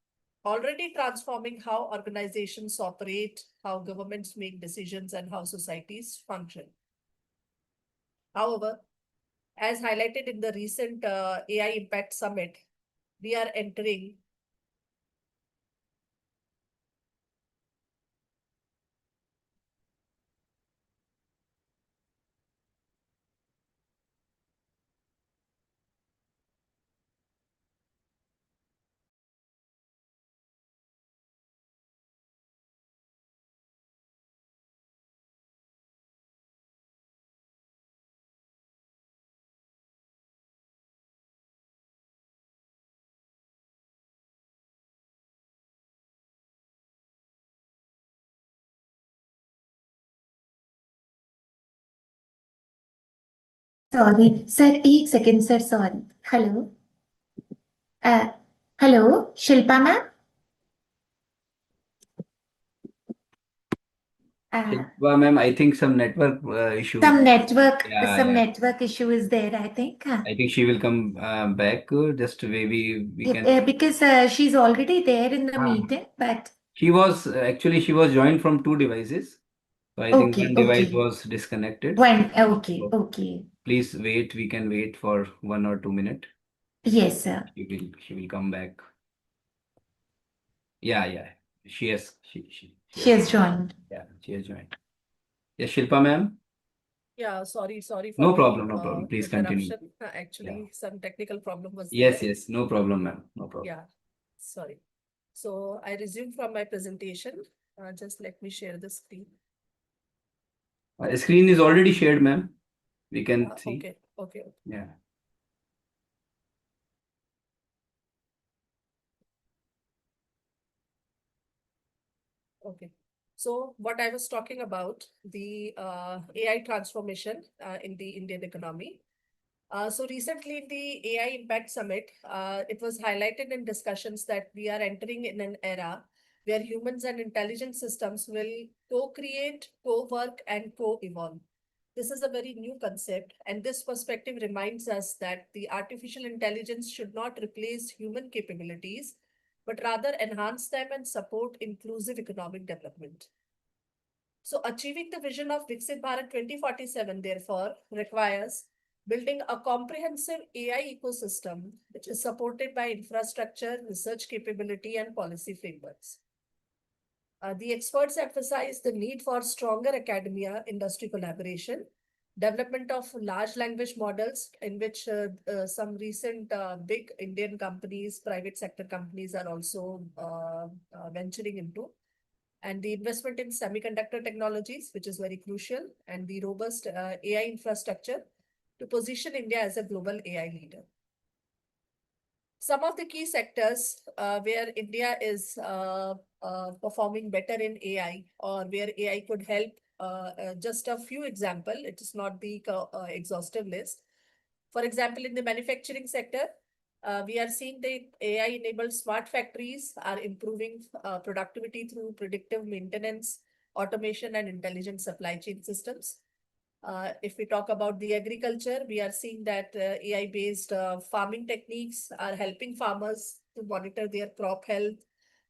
already transforming how organizations operate, how governments make decisions, and how societies function. However, as highlighted in the recent AI Impact Summit, we are entering Sorry, sir, एक second, sir, sorry. Hello. Hello, Shilpa ma'am. Shilpa ma'am, I think some network issue. Some network issue is there, I think. I think she will come back. Just maybe we can. Because she's already there in the meeting, but She was joined from two devices. So I think Okay, one device okay. was disconnected. Okay, So okay. please wait. We can wait for 1 or 2 minutes. Yes, sir. She will come back. Yeah. She has She has joined. Yeah, she has joined. Yes, Shilpa ma'am. Yeah, sorry for No the problem. Please continue. interruption. Actually, some technical problem was Yes, there. no problem, ma'am. No problem. Yeah, sorry. So I resume from my presentation. Just let me share the screen. The screen is already shared, ma'am. We can see. Okay. Yeah. Okay. So what I was talking about, the AI transformation in the Indian economy. So recently in the AI Impact Summit, it was highlighted in discussions that we are entering in an era where humans and intelligent systems will co-create, co-work, and co-evolve. This is a very new concept, and this perspective reminds us that the artificial intelligence should not replace human capabilities, but rather enhance them and support inclusive economic development. So achieving the vision of Viksit Bharat 2047, therefore, requires building a comprehensive AI ecosystem, which is supported by infrastructure, research capability, and policy frameworks. The experts emphasize the need for stronger academia-industry collaboration, development of large language models, in which some recent big Indian companies, private sector companies are also venturing into, and the investment in semiconductor technologies, which is very crucial, and the robust AI infrastructure to position India as a global AI leader. Some of the key sectors where India is performing better in AI, or where AI could help, just a few examples, it is not the exhaustive list. For example, in the manufacturing sector, we are seeing the AI-enabled smart factories are improving productivity through predictive maintenance, automation, and intelligent supply chain systems. If we talk about the agriculture, we are seeing that AI-based farming techniques are helping farmers to monitor their crop health,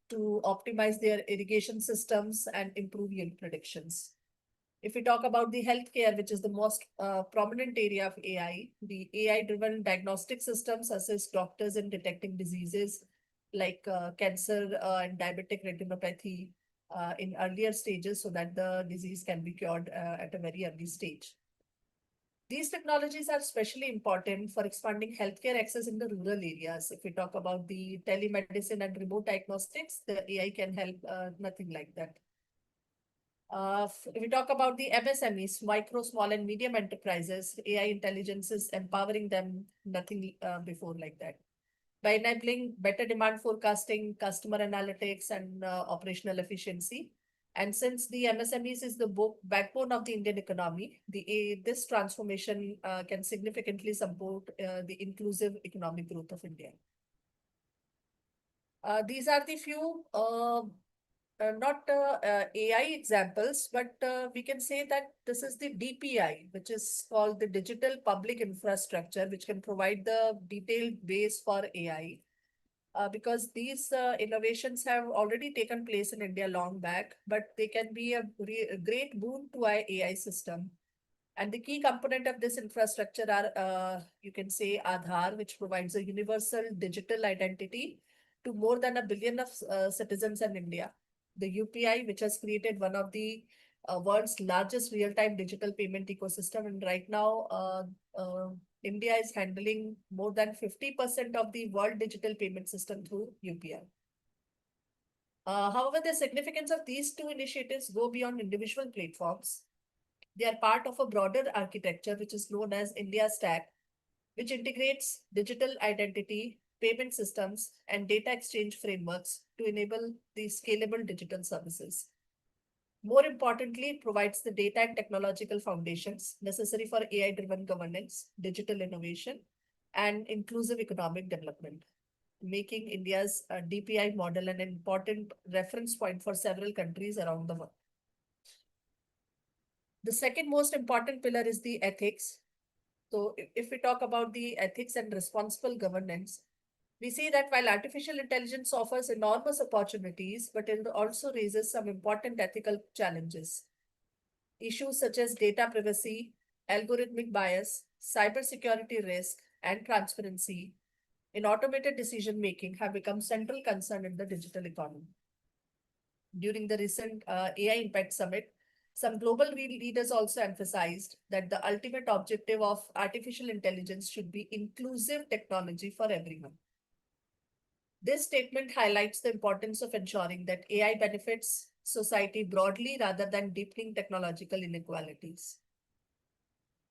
to optimize their irrigation systems, and improve yield predictions. If we talk about the healthcare, which is the most prominent area of AI, the AI-driven diagnostic systems assist doctors in detecting diseases like cancer and diabetic retinopathy in earlier stages, so that the disease can be cured at a very early stage. These technologies are especially important for expanding healthcare access in the rural areas. If we talk about the telemedicine and remote diagnostics, the AI can help, nothing like that. If we talk about the MSMEs, micro, small, and medium enterprises, AI intelligence is empowering them, nothing before like that. By enabling better demand forecasting, customer analytics, and operational efficiency. And since the MSMEs is the backbone of the Indian economy, this transformation can significantly support the inclusive economic growth of India. These are the few not AI examples, but we can say that this is the DPI, which is called the Digital Public Infrastructure, which can provide the detailed base for AI. Because these innovations have already taken place in India long back, but they can be a great boon to our AI system. And the key component of this infrastructure are, you can say, Aadhaar, which provides a universal digital identity to more than 1 billion of citizens in India. The UPI, which has created one of the world's largest real-time digital payment ecosystem. And right now, India is handling more than 50% of the world digital payment system through UPI. However, the significance of these two initiatives go beyond individual platforms. They are part of a broader architecture, which is known as India Stack, which integrates digital identity, payment systems, and data exchange frameworks to enable these scalable digital services. More importantly, it provides the data and technological foundations necessary for AI-driven governance, digital innovation, and inclusive economic development, making India's DPI model an important reference point for several countries around the world. The second most important pillar is the ethics. So if we talk about the ethics and responsible governance, we see that while artificial intelligence offers enormous opportunities, but it also raises some important ethical challenges. Issues such as data privacy, algorithmic bias, cybersecurity risk, and transparency in automated decision-making have become central concern in the digital economy. During the recent AI Impact Summit, some global leaders also emphasized that the ultimate objective of artificial intelligence should be inclusive technology for everyone. This statement highlights the importance of ensuring that AI benefits society broadly rather than deepening technological inequalities.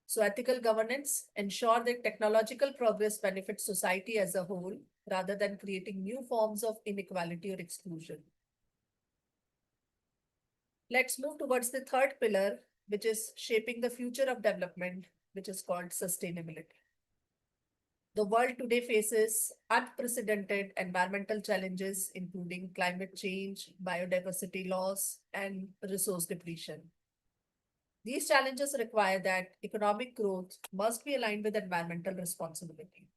So ethical governance ensure that technological progress benefits society as a whole rather than creating new forms of inequality or exclusion. Let's move towards the third pillar, which is shaping the future of development, which is called sustainability. The world today faces unprecedented environmental challenges, including climate change, biodiversity loss, and resource depletion. These challenges require that economic growth must be aligned with environmental responsibility.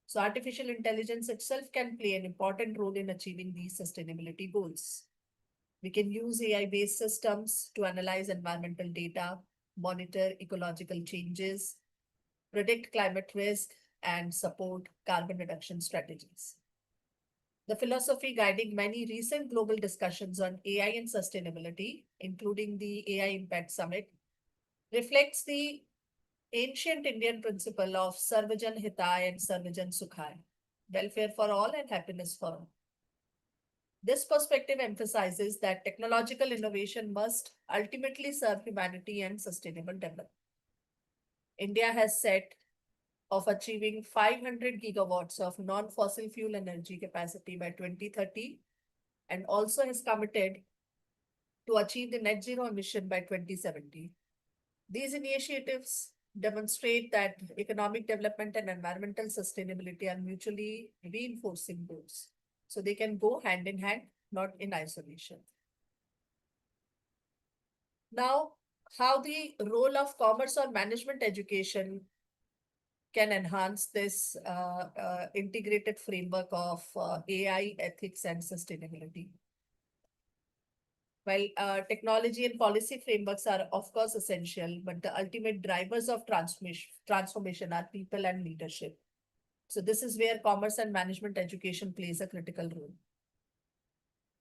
So artificial intelligence itself can play an important role in achieving these sustainability goals. We can use AI-based systems to analyze environmental data, monitor ecological changes, predict climate risk, and support carbon reduction strategies. The philosophy guiding many recent global discussions on AI and sustainability, including the AI Impact Summit, reflects the ancient Indian principle of Sarvajan Hitai and Sarvajan Sukhai, welfare for all and happiness for all. This perspective emphasizes that technological innovation must ultimately serve humanity and sustainable development. India has set of achieving 500 gigawatts of non-fossil fuel energy capacity by 2030 and also has committed to achieve the net zero emission by 2070. These initiatives demonstrate that economic development and environmental sustainability are mutually reinforcing goals. So they can go hand in hand, not in isolation. Now, how the role of commerce or management education can enhance this integrated framework of AI, ethics, and sustainability. While technology and policy frameworks are of course essential, but the ultimate drivers of transformation are people and leadership. So this is where commerce and management education plays a critical role.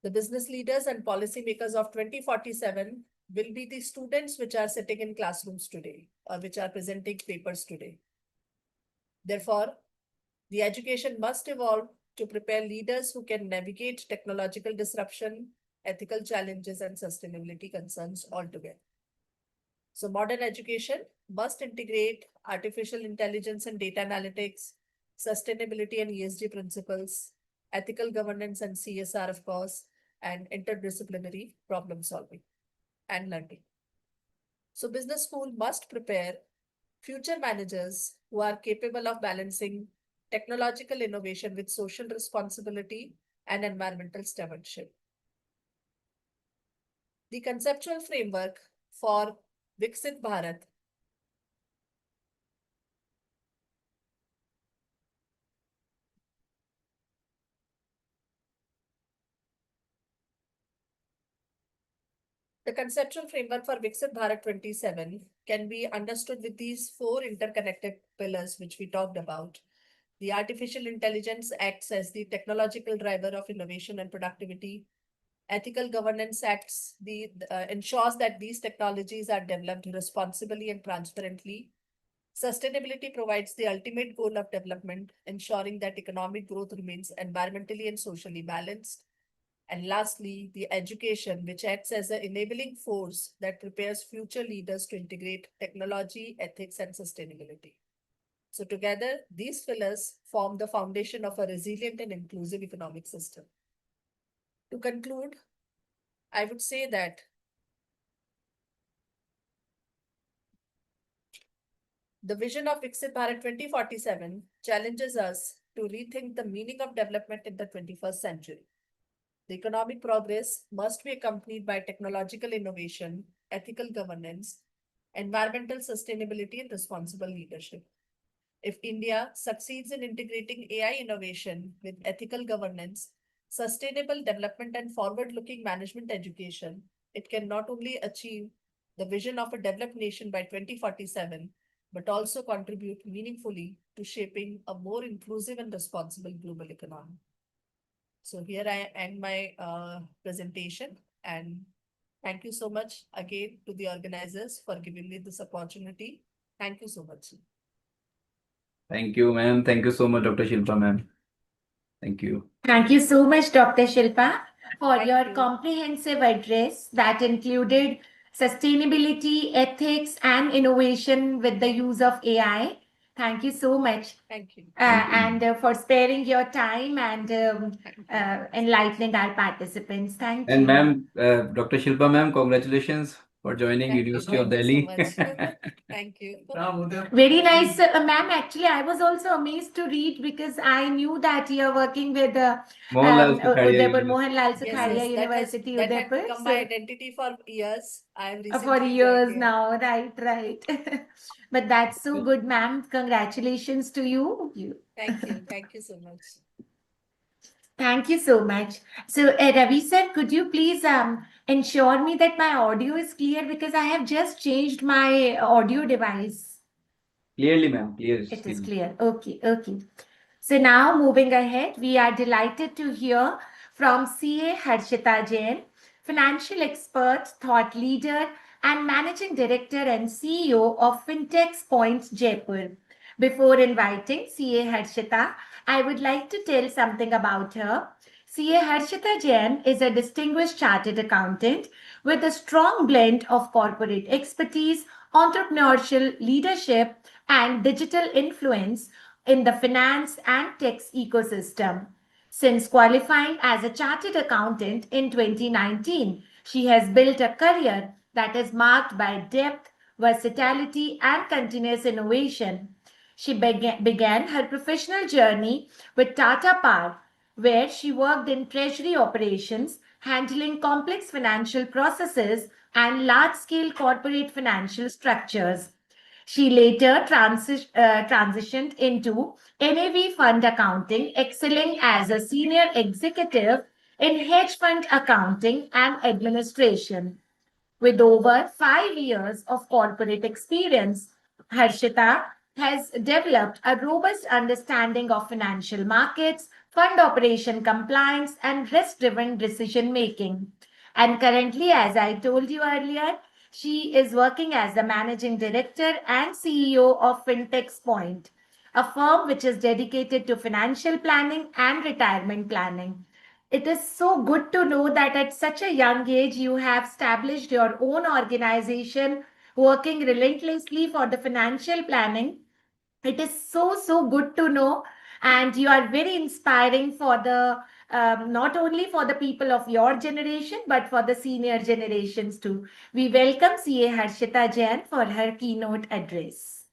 The business leaders and policymakers of 2047 will be the students which are sitting in classrooms today, or which are presenting papers today. Therefore, the education must evolve to prepare leaders who can navigate technological disruption, ethical challenges, and sustainability concerns altogether. So modern education must integrate artificial intelligence and data analytics, sustainability and ESG principles, ethical governance and CSR, of course, and interdisciplinary problem solving and learning. So business school must prepare future managers who are capable of balancing technological innovation with social responsibility and environmental stewardship. The conceptual framework for Viksit Bharat The conceptual framework for Viksit Bharat 27 can be understood with these four interconnected pillars which we talked about. The artificial intelligence acts as the technological driver of innovation and productivity. Ethical governance ensures that these technologies are developed responsibly and transparently. Sustainability provides the ultimate goal of development, ensuring that economic growth remains environmentally and socially balanced. And lastly, the education, which acts as an enabling force that prepares future leaders to integrate technology, ethics, and sustainability. So together, these pillars form the foundation of a resilient and inclusive economic system. To conclude, I would say that the vision of Viksit Bharat 2047 challenges us to rethink the meaning of development in the 21st century. The economic progress must be accompanied by technological innovation, ethical governance, environmental sustainability, and responsible leadership. If India succeeds in integrating AI innovation with ethical governance, sustainable development, and forward-looking management education, it can not only achieve the vision of a developed nation by 2047, but also contribute meaningfully to shaping a more inclusive and responsible global economy. So here I end my presentation, and thank you so much again to the organizers for giving me this opportunity. Thank you so much. Thank you, ma'am. Thank you so much, Dr. Shilpa, ma'am. Thank you. Thank you so much, Dr. Shilpa, for Thank your you. comprehensive address that included sustainability, ethics, and innovation with the use of AI. Thank you so much. Thank you. Thank you. And for sparing your time and enlightening our participants. Thank And you. ma'am, Dr. Shilpa, ma'am, congratulations for joining Thank you. University of Thank you so Delhi. much. Thank you. Very nice, ma'am. Actually, I was also amazed to read because I knew that you're working with Mohanlal Sukhadia Udaipur University. Mohanlal Yes, Sukhadia yes, University, that had Udaipur. become my identity for years. I am For recently years joined here. now, right. But that's so good, ma'am. Congratulations to you. Thank you so much. Thank you so much. So, Ravi sir, could you please ensure me that my audio is clear because I have just changed my audio device. Clearly, ma'am. Clear. It is clear. Okay, okay. So now moving ahead, we are delighted to hear from CA Harshita Jain, financial expert, thought leader, and managing director and CEO of Fintechs Point Jaipur. Before inviting CA Harshita, I would like to tell something about her. CA Harshita Jain is a distinguished chartered accountant with a strong blend of corporate expertise, entrepreneurial leadership, and digital influence in the finance and tech ecosystem. Since qualifying as a chartered accountant in 2019, she has built a career that is marked by depth, versatility, and continuous innovation. She began her professional journey with Tata Power, where she worked in treasury operations, handling complex financial processes and large scale corporate financial structures. She later transitioned into NAV fund accounting, excelling as a senior executive in hedge fund accounting and administration. With over 5 years of corporate experience, Harshita has developed a robust understanding of financial markets, fund operation compliance, and risk driven decision making. And currently, as I told you earlier, she is working as the managing director and CEO of Fintechs Point, a firm which is dedicated to financial planning and retirement planning. It is so good to know that at such a young age you have established your own organization working relentlessly for the financial planning. It is so good to know, and you are very inspiring for the not only for the people of your generation but for the senior generations too. We welcome CA Harshita Jain for her keynote address.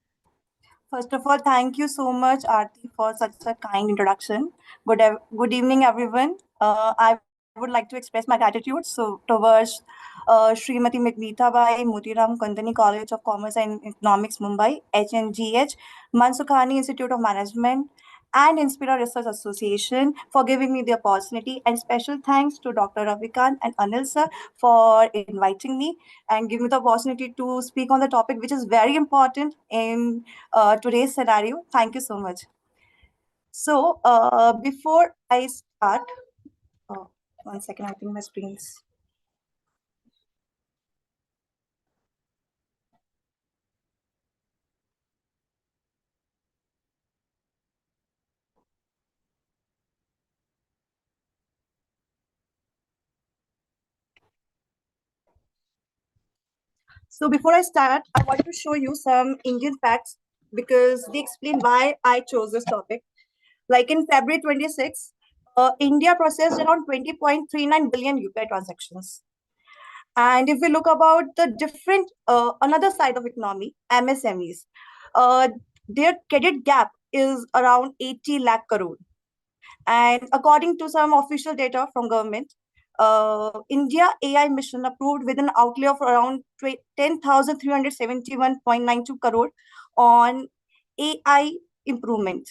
First of all, thank you so much, Aarti, for such a kind introduction. Good evening, everyone. I would like to express my gratitude towards Srimati Meghneeta Bai, Motiram Kandani College of Commerce and Economics, Mumbai, HNGH, Mansukhani Institute of Management, and Inspira Research Association for giving me the opportunity. And special thanks to Dr. Ravikant and Anil sir for inviting me and giving me the opportunity to speak on the topic, which is very important in today's scenario. Thank you so much. So before I start, 1 second, I think my screen's. So before I start, I want to show you some Indian facts because they explain why I chose this topic. Like in February 26, India processed around 20.39 billion UPI transactions. And if we look about the different, another side of economy, MSMEs, their credit gap is around 80 lakh crore. And according to some official data from government, India AI mission approved with an outlay of around 10,371.92 crore on AI improvement.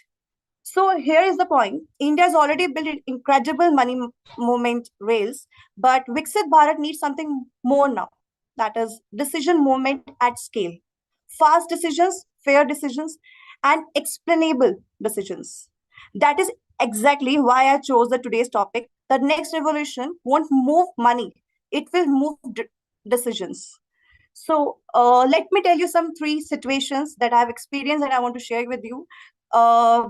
So here is the point. India has already built incredible money movement rails, but Viksit Bharat needs something more now. That is decision movement at scale. Fast decisions, fair decisions, and explainable decisions. That is exactly why I chose the today's topic. The next revolution won't move money. It will move decisions. So let me tell you some 3 situations that I've experienced and I want to share with you.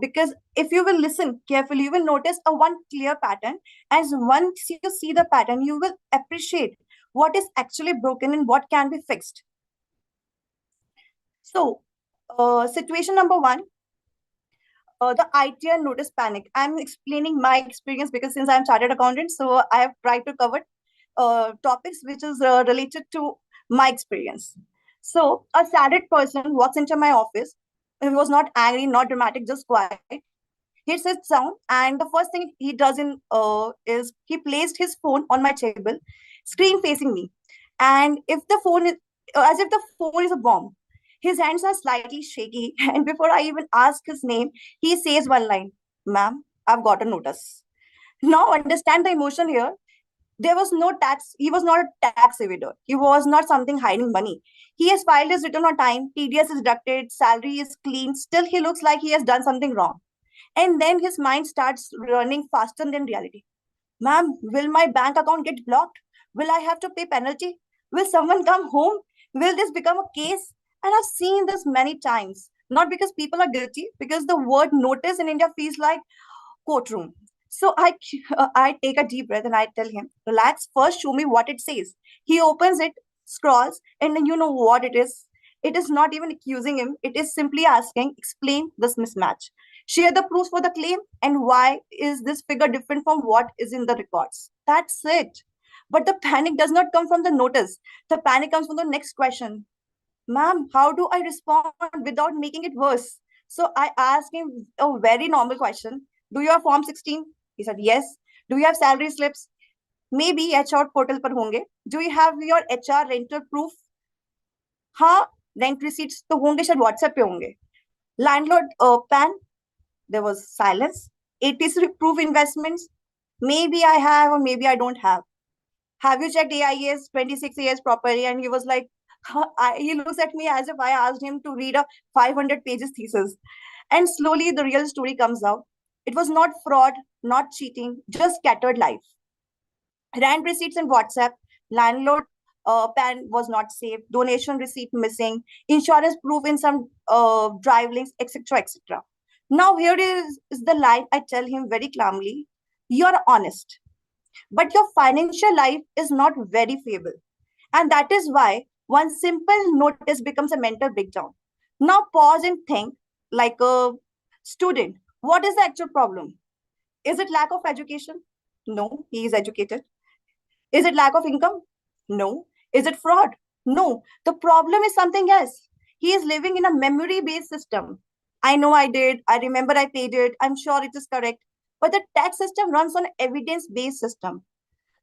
Because if you will listen carefully, you will notice a one clear pattern. And once you see the pattern, you will appreciate what is actually broken and what can be fixed. So situation number 1, the ITR notice panic. I'm explaining my experience because since I'm chartered accountant, so I have tried to cover topics which is related to my experience. So a saddened person walks into my office. He was not angry, not dramatic, just quiet. He sits down, and the first thing he does is he placed his phone on my table, screen facing me, and if the phone is as if the phone is a bomb. His hands are slightly shaky, and before I even ask his name, he says one line, "Ma'am, I've got a notice." Now understand the emotion here. There was no tax. He was not a tax evader. He was not something hiding money. He has filed his return on time. TDS is deducted. Salary is clean. Still, he looks like he has done something wrong. And then his mind starts running faster than reality. Ma'am, will my bank account get blocked? Will I have to pay penalty? Will someone come home? Will this become a case? And I've seen this many times. Not because people are guilty, because the word notice in India feels like courtroom. So I take a deep breath and I tell him, relax, first show me what it says. He opens it, scrolls, and then you know what it is. It is not even accusing him. It is simply asking, explain this mismatch. Share the proofs for the claim and why is this figure different from what is in the records. That's it. But the panic does not come from the notice. The panic comes from the next question. Ma'am, how do I respond without making it worse? So I asked him a very normal question. Do you have Form 16? He said, yes. Do you have salary slips? Maybe HR portal par honge. Do you have your HR rental proof? हाँ, rent receipts तो होंगे शायद WhatsApp पे होंगे. Landlord PAN? There was silence. 80 proof investments? Maybe I have or maybe I don't have. Have you checked AIS 26 years properly? And he was like, he looks at me as if I asked him to read a 500 pages thesis. And slowly the real story comes out. It was not fraud, not cheating, just scattered life. Rent receipts in WhatsApp, landlord PAN was not saved, donation receipt missing, insurance proof in some drive links, etc., etc. Now here is the line I tell him very calmly. You're honest, but your financial life is not verifiable. And that is why one simple notice becomes a mental breakdown. Now pause and think like a student. What is the actual problem? Is it lack of education? No, he is educated. Is it lack of income? No. Is it fraud? No. The problem is something else. He is living in a memory-based system. I know I did. I remember I paid it. I'm sure it is correct. But the tax system runs on an evidence-based system.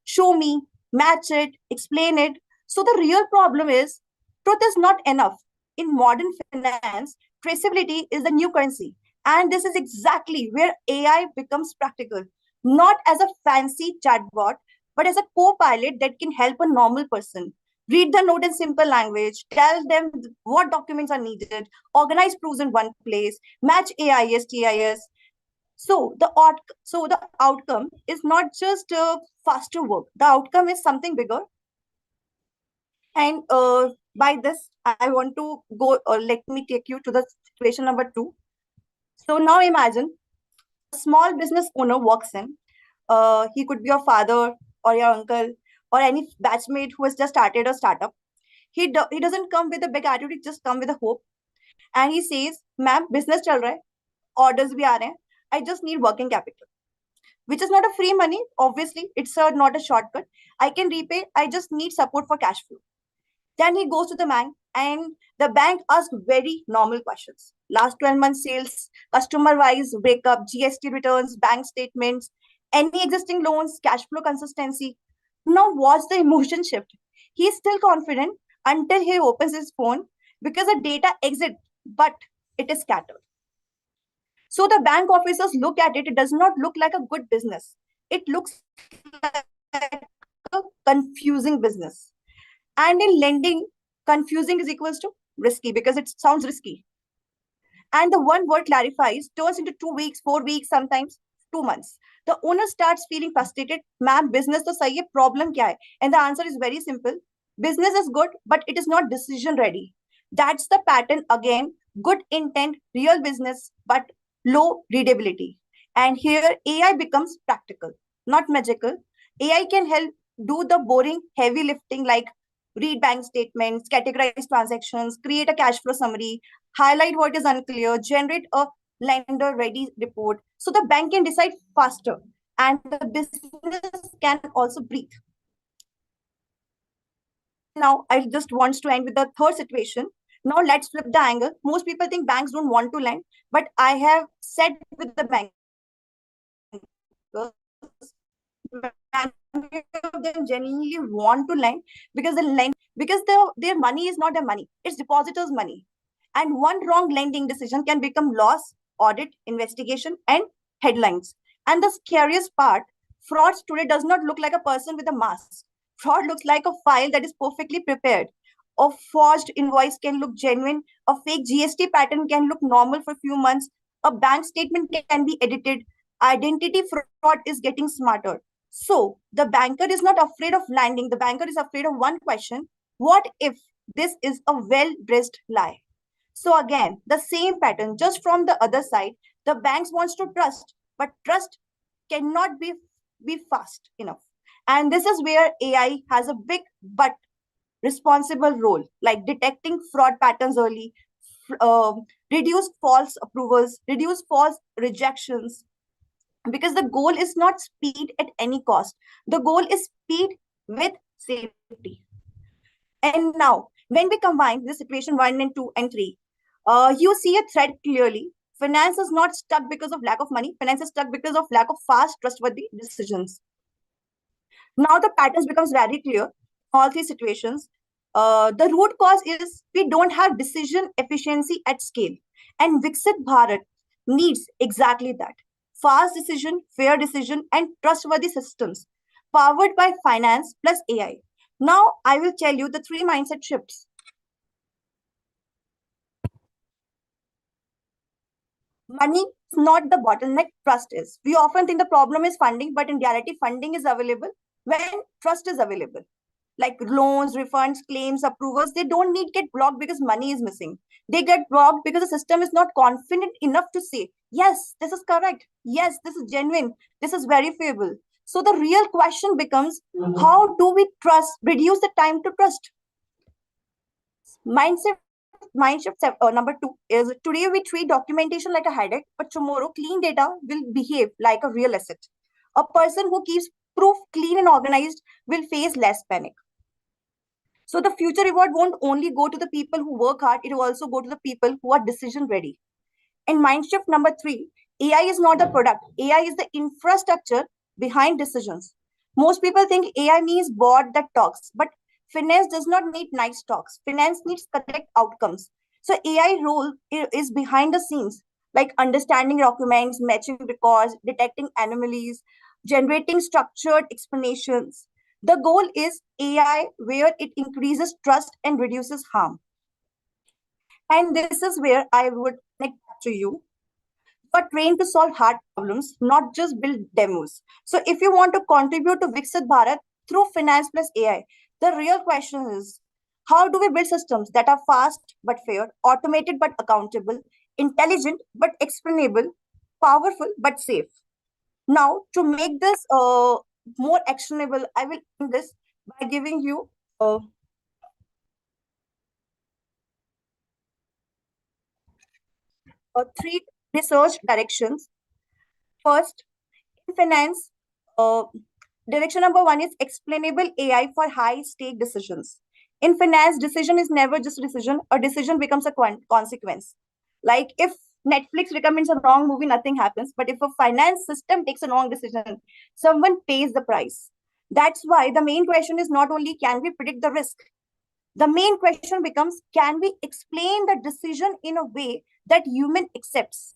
Show me, match it, explain it. So the real problem is truth is not enough. In modern finance, traceability is the new currency. And this is exactly where AI becomes practical, not as a fancy chatbot, but as a co-pilot that can help a normal person. Read the note in simple language, tell them what documents are needed, organize proofs in one place, match AIS, TIS. So the outcome is not just faster work. The outcome is something bigger. And by this, I want to go, let me take you to the situation number 2. So now imagine a small business owner walks in. He could be your father or your uncle or any batchmate who has just started a startup. He doesn't come with a big attitude, he just come with a hope. And he says, ma'am, business chal raha hai, orders bhi aa rahe hain, I just need working capital. Which is not a free money, obviously, it's not a shortcut. I can repay, I just need support for cash flow. Then he goes to the bank and the bank asks very normal questions. Last 12 months sales, customer-wise breakup, GST returns, bank statements, any existing loans, cash flow consistency. Now what's the emotion shift? He's still confident until he opens his phone because the data exits, but it is scattered. So the bank officers look at it, it does not look like a good business. It looks like a confusing business. And in lending, confusing is equals to risky because it sounds risky. And the one word clarifies turns into 2 weeks, 4 weeks, sometimes 2 months. The owner starts feeling frustrated. Ma'am, business to sahi hai, problem kya hai? And the answer is very simple. Business is good, but it is not decision ready. That's the pattern again. Good intent, real business, but low readability. And here AI becomes practical, not magical. AI can help do the boring, heavy lifting like read bank statements, categorize transactions, create a cash flow summary, highlight what is unclear, generate a lender ready report. So the bank can decide faster and the business can also breathe. Now, I just want to end with the third situation. Now, let's flip the angle. Most people think banks don't want to lend, but I have said with the bank, many of them genuinely want to lend because their money is not their money, it's depositors' money. And one wrong lending decision can become loss, audit, investigation, and headlines. And the scariest part, Frauds today does not look like a person with a mask. Fraud looks like a file that is perfectly prepared. A forged invoice can look genuine. A fake GST pattern can look normal for a few months. A bank statement can be edited. Identity fraud is getting smarter. So the banker is not afraid of landing. The banker is afraid of one question: what if this is a well-dressed lie? So again, the same pattern, just from the other side. The banks wants to trust, but trust cannot be fast enough. And this is where AI has a big but responsible role, like detecting fraud patterns early, reduce false approvals, reduce false rejections, because the goal is not speed at any cost. The goal is speed with safety. And now, when we combine this equation 1 and 2 and 3, you see a thread clearly. Finance is not stuck because of lack of money. Finance is stuck because of lack of fast, trustworthy decisions. Now the patterns becomes very clear. All three situations. The root cause is we don't have decision efficiency at scale. And Viksit Bharat needs exactly that. Fast decision, fair decision, and trustworthy systems powered by finance plus AI. Now I will tell you the 3 mindset shifts. Money is not the bottleneck, trust is. We often think the problem is funding, but in reality, funding is available when trust is available. Like loans, refunds, claims, approvals, they don't need get blocked because money is missing. They get blocked because the system is not confident enough to say, yes, this is correct. Yes, this is genuine. This is verifiable. So the real question becomes, how do we reduce the time to trust? Mindset number 2 is, today we treat documentation like a headache, but tomorrow clean data will behave like a real asset. A person who keeps proof clean and organized will face less panic. So the future reward won't only go to the people who work hard, it will also go to the people who are decision ready. And mind shift number 3, AI is not the product. AI is the infrastructure behind decisions. Most people think AI means bot that talks, but finance does not need nice talks. Finance needs correct outcomes. So AI role is behind the scenes, like understanding documents, matching records, detecting anomalies, generating structured explanations. The goal is AI where it increases trust and reduces harm. And this is where I would connect to you. You are trained to solve hard problems, not just build demos. So if you want to contribute to Viksit Bharat through finance plus AI, the real question is, how do we build systems that are fast but fair, automated but accountable, intelligent but explainable, powerful but safe? Now, to make this more actionable, I will end this by giving you 3 research directions. First, in finance, direction number 1 is explainable AI for high-stake decisions. In finance, decision is never just a decision. A decision becomes a consequence. Like if Netflix recommends a wrong movie, nothing happens. But if a finance system takes a wrong decision, someone pays the price. That's why the main question is not only can we predict the risk, the main question becomes, can we explain the decision in a way that human accepts?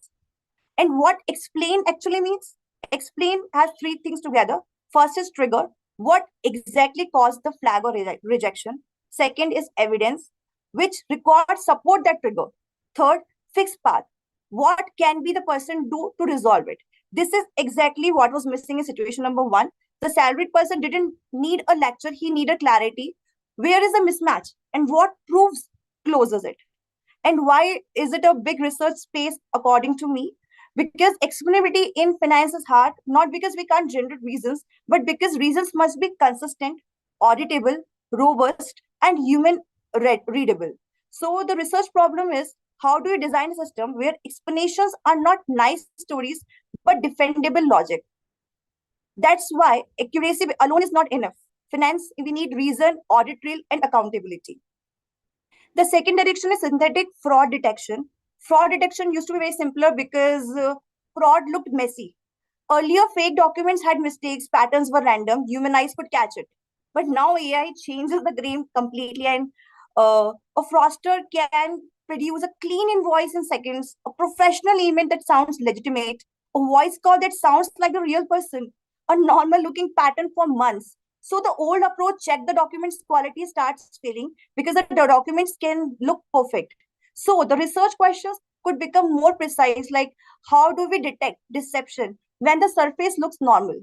And what explain actually means? Explain has 3 things together. First is trigger. What exactly caused the flag or rejection? Second is evidence, which records support that trigger. Third, fixed path. What can be the person do to resolve it? This is exactly what was missing in situation number 1. The salaried person didn't need a lecture. He needed clarity. Where is the mismatch? And what proves closes it? And why is it a big research space according to me? Because explainability in finance is hard, not because we can't generate reasons, but because reasons must be consistent, auditable, robust, and human readable. So the research problem is, how do we design a system where explanations are not nice stories, but defendable logic? That's why accuracy alone is not enough. Finance, we need reason, audit trail, and accountability. The second direction is synthetic fraud detection. Fraud detection used to be very simpler because fraud looked messy. Earlier, fake documents had mistakes, patterns were random, human eyes could catch it. But now AI changes the game completely, and a fraudster can produce a clean invoice in seconds, a professional email that sounds legitimate, a voice call that sounds like a real person, a normal looking pattern for months. So the old approach, check the documents quality, starts failing because the documents can look perfect. So the research questions could become more precise, like how do we detect deception when the surface looks normal?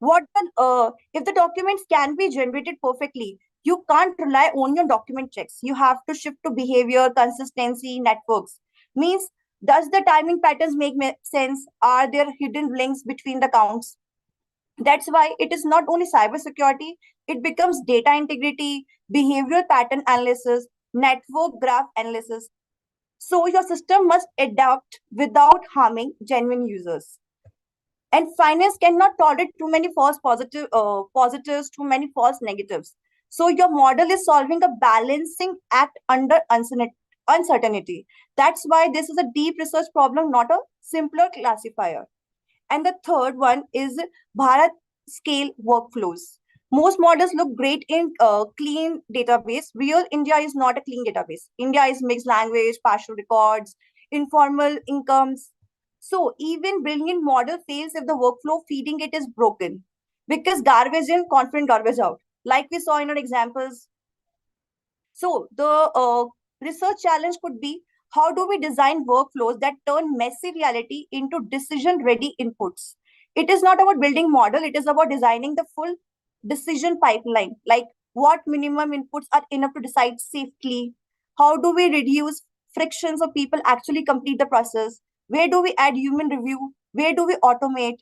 If the documents can be generated perfectly, you can't rely only on document checks. You have to shift to behavior, consistency, networks. Means, does the timing patterns make sense? Are there hidden links between the counts? That's why it is not only cybersecurity, it becomes data integrity, behavioral pattern analysis, network graph analysis. So your system must adapt without harming genuine users. And finance cannot tolerate too many positives, too many false negatives. So your model is solving a balancing act under uncertainty. That's why this is a deep research problem, not a simpler classifier. And the third one is Bharat scale workflows. Most models look great in clean database. Real India is not a clean database. India is mixed language, partial records, informal incomes. So even brilliant model fails if the workflow feeding it is broken, because garbage in, confident garbage out, like we saw in our examples. So the research challenge could be, how do we design workflows that turn messy reality into decision-ready inputs? It is not about building model, it is about designing the full decision pipeline, like what minimum inputs are enough to decide safely? How do we reduce friction so people actually complete the process? Where do we add human review? Where do we automate?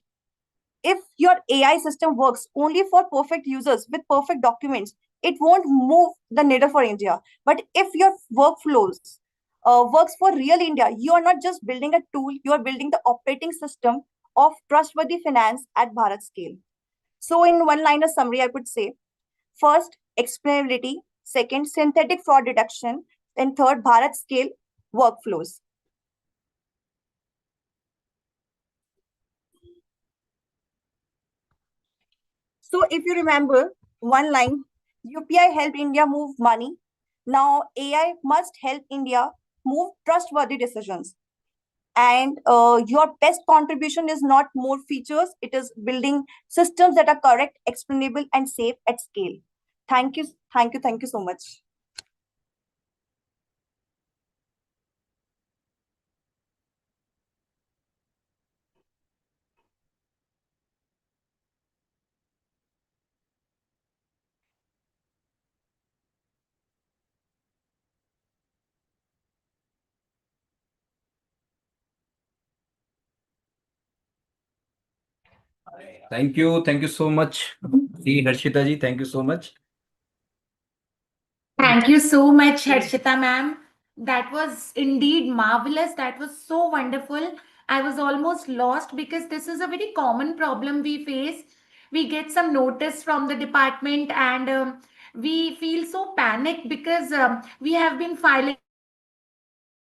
If your AI system works only for perfect users with perfect documents, it won't move the needle for India. But if your workflows works for real India, you are not just building a tool, you are building the operating system of trustworthy finance at Bharat scale. So in one liner summary, I could say, first, explainability, second, synthetic fraud detection, and third, Bharat scale workflows. So if you remember one line, UPI helped India move money. Now AI must help India move trustworthy decisions. And your best contribution is not more features, it is building systems that are correct, explainable, and safe at scale. Thank you, thank you, thank you so much. Thank you so much, Harshita ji. Thank you so much. Thank you so much, Harshita ma'am. That was indeed marvelous. That was so wonderful. I was almost lost because this is a very common problem we face. We get some notice from the department and we feel so panicked because we have been filing.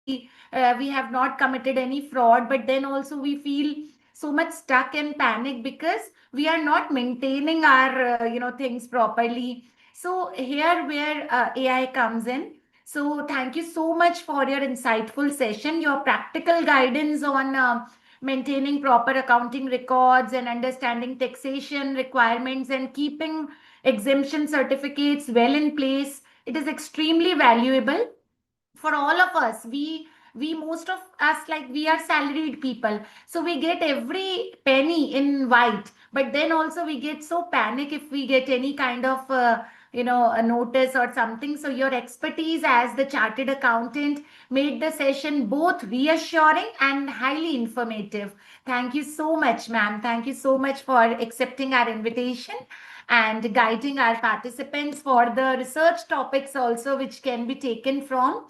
We have not committed any fraud, but then also we feel so much stuck and panic because we are not maintaining our things properly. So here where AI comes in. So thank you so much for your insightful session, your practical guidance on maintaining proper accounting records and understanding taxation requirements and keeping exemption certificates well in place. It is extremely valuable for all of us. We most of us, like, we are salaried people, so we get every penny in white, but then also we get so panic if we get any kind of a notice or something. So your expertise as the chartered accountant made the session both reassuring and highly informative. Thank you so much, ma'am. Thank you so much for accepting our invitation and guiding our participants for the research topics also, which can be taken from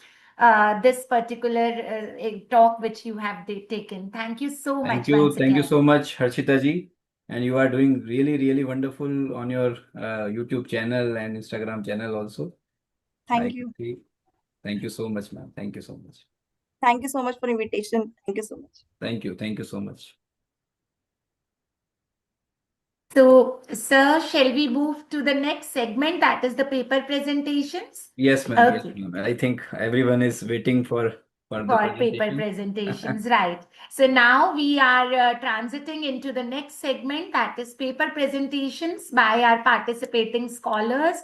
this particular talk which you have taken. Thank you so much once Thank you again. so much, Harshita ji. And you are doing really wonderful on your YouTube channel and Instagram channel also. Thank you. Thank you so much, ma'am. Thank you so much. Thank you so much for invitation. Thank you so much. Thank you so much. So, sir, shall we move to the next segment, that is the paper presentations? Yes, ma'am. Yes, Okay. ma'am. I think everyone is waiting for for the for paper presentation. presentations, right. So now we are transiting into the next segment, that is paper presentations by our participating scholars.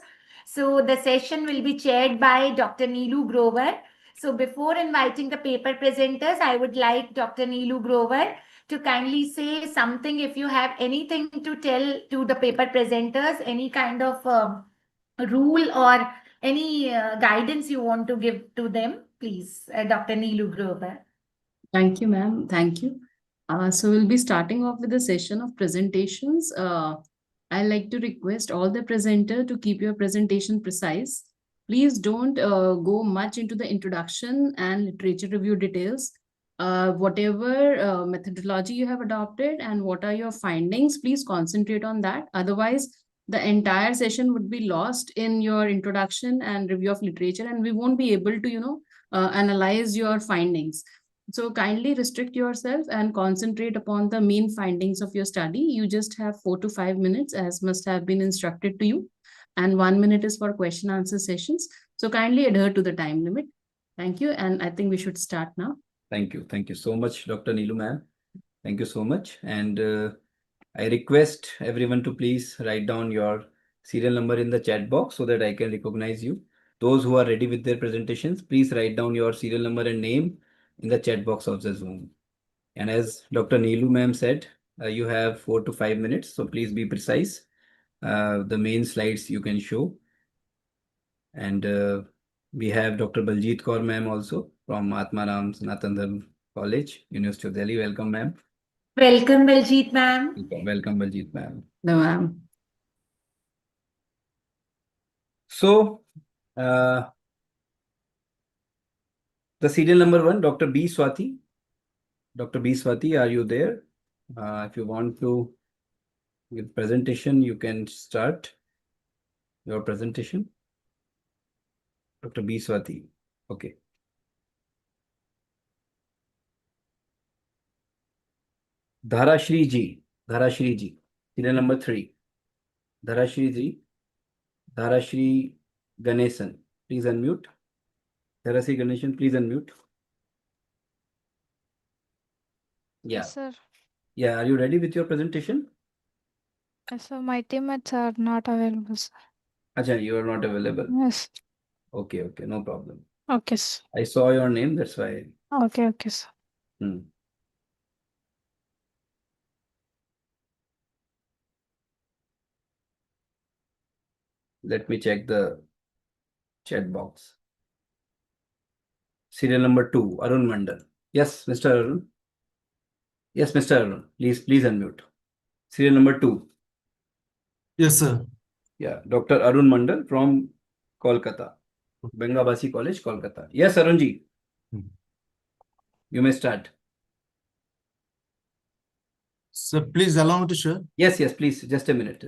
So the session will be chaired by Dr. Neelu Grover. So before inviting the paper presenters, I would like Dr. Neelu Grover to kindly say something, if you have anything to tell to the paper presenters, any kind of rule or any guidance you want to give to them, please, Dr. Neelu Grover. Thank you, ma'am. Thank you. So we'll be starting off with a session of presentations. I'd like to request all the presenter to keep your presentation precise. Please don't go much into the introduction and literature review details. Whatever methodology you have adopted and what are your findings, please concentrate on that. Otherwise, the entire session would be lost in your introduction and review of literature, and we won't be able to, analyze your findings. So kindly restrict yourself and concentrate upon the main findings of your study. You just have 4 to 5 minutes, as must have been instructed to you. And 1 minute is for question answer sessions. So kindly adhere to the time limit. Thank you. And I think we should start now. Thank you. Thank you so much, Dr. Neelu ma'am. Thank you so much. And I request everyone to please write down your serial number in the chat box so that I can recognize you. Those who are ready with their presentations, please write down your serial number and name in the chat box of the Zoom. And as Dr. Neelu ma'am said, you have 4 to 5 minutes, so please be precise. The main slides you can show. And we have Dr. Baljit Kaur ma'am also from Atmaram Sanatan Dharma College, University of Delhi. Welcome, ma'am. Welcome, Baljit ma'am. Welcome, Baljit ma'am. No, ma'am. So, the serial number 1, Dr. B. Swati. Dr. B. Swati, are you there? If you want to give presentation, you can start your presentation. Dr. B. Swati. Okay. Dharashri ji. Dharashri ji. Serial number 3. Dharashri ji. Dharashri Ganesan. Please unmute. Dharashri Ganesan, please unmute. Yeah. Yes, sir. Yeah. Are you ready with your presentation? Yes, sir. My teammates are not available, sir. Acha, you are not available. Yes. Okay, okay, no problem. Okay, sir. I saw your name, that's why. Okay, sir. Let me check the chat box. Serial number 2, Arun Mandal. Yes, Mr. Arun. Yes, Mr. Arun. Please unmute. Serial number 2. Yes, sir. Yeah, Dr. Arun Mandal from Kolkata. Bangabasi College, Kolkata. Yes, Arunji. You may start. Sir, please allow me to share. Yes, please. Just a minute.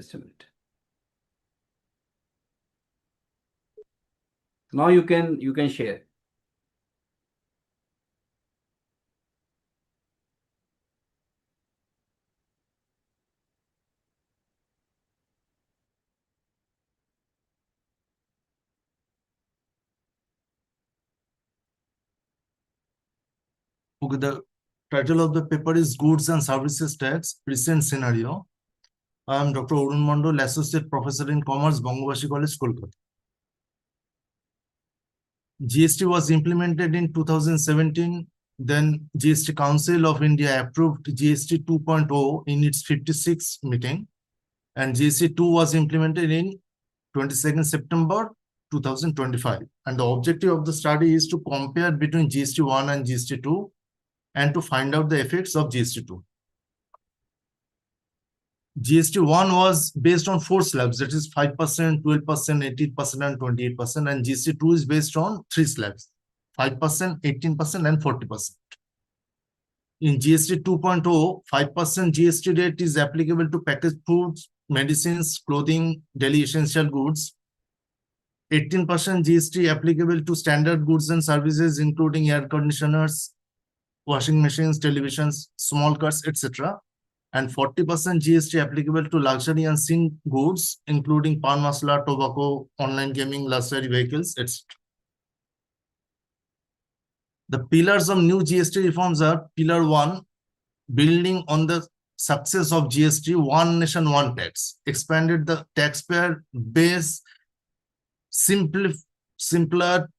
Now you can share. Okay, the title of the paper is Goods and Services Tax, Present Scenario. I am Dr. Arun Mandal, Associate Professor in Commerce, Bangabasi College, Kolkata. GST was implemented in 2017. Then GST Council of India approved GST 2.0 in its 56th meeting. And GST 2 was implemented in 22nd September 2025. And the objective of the study is to compare between GST 1 and GST 2 and to find out the effects of GST 2. GST 1 was based on 4 slabs, that is 5%, 12%, 18%, and 28%. And GST 2 is based on 3 slabs, 5%, 18%, and 40%. In GST 2.0, 5% GST rate is applicable to packaged foods, medicines, clothing, daily essential goods. 18% GST applicable to standard goods and services, including air conditioners, washing machines, televisions, small cars, etc. And 40% GST applicable to luxury and sin goods, including pan masala, tobacco, online gaming, luxury vehicles, etc. The pillars of new GST reforms are Pillar 1, building on the success of GST, one nation, one tax, expanded the taxpayer base, simpler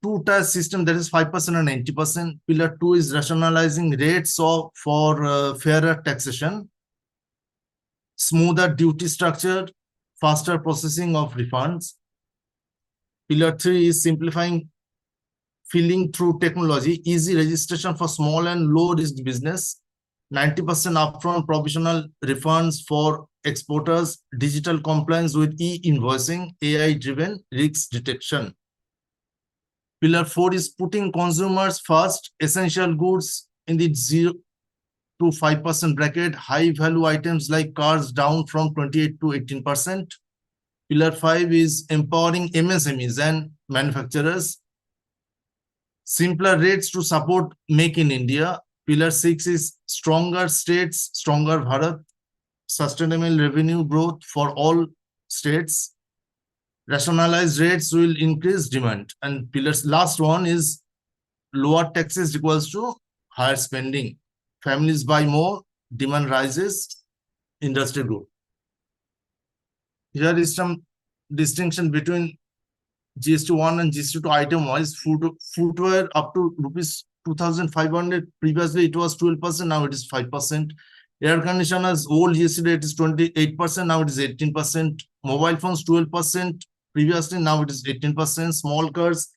two-tier system, that is 5% and 90%. Pillar 2 is rationalizing rates for fairer taxation, smoother duty structure, faster processing of refunds. Pillar 3 is simplifying filling through technology, easy registration for small and low-risk business, 90% upfront provisional refunds for exporters, digital compliance with e-invoicing, AI-driven risk detection. Pillar 4 is putting consumers first, essential goods in the 0 to 5% bracket, high-value items like cars down from 28 to 18%. Pillar 5 is empowering MSMEs and manufacturers, simpler rates to support Make in India. Pillar 6 is stronger states, stronger Bharat, sustainable revenue growth for all states. Rationalized rates will increase demand. And pillars last one is lower taxes equals to higher spending. Families buy more, demand rises, industry growth. Here is some distinction between GST 1 and GST 2 item wise. Footwear up to rupees 2,500. Previously it was 12%, now it is 5%. Air conditioners, old GST rate is 28%, now it is 18%. Mobile phones 12%, previously now it is 18%. Small cars,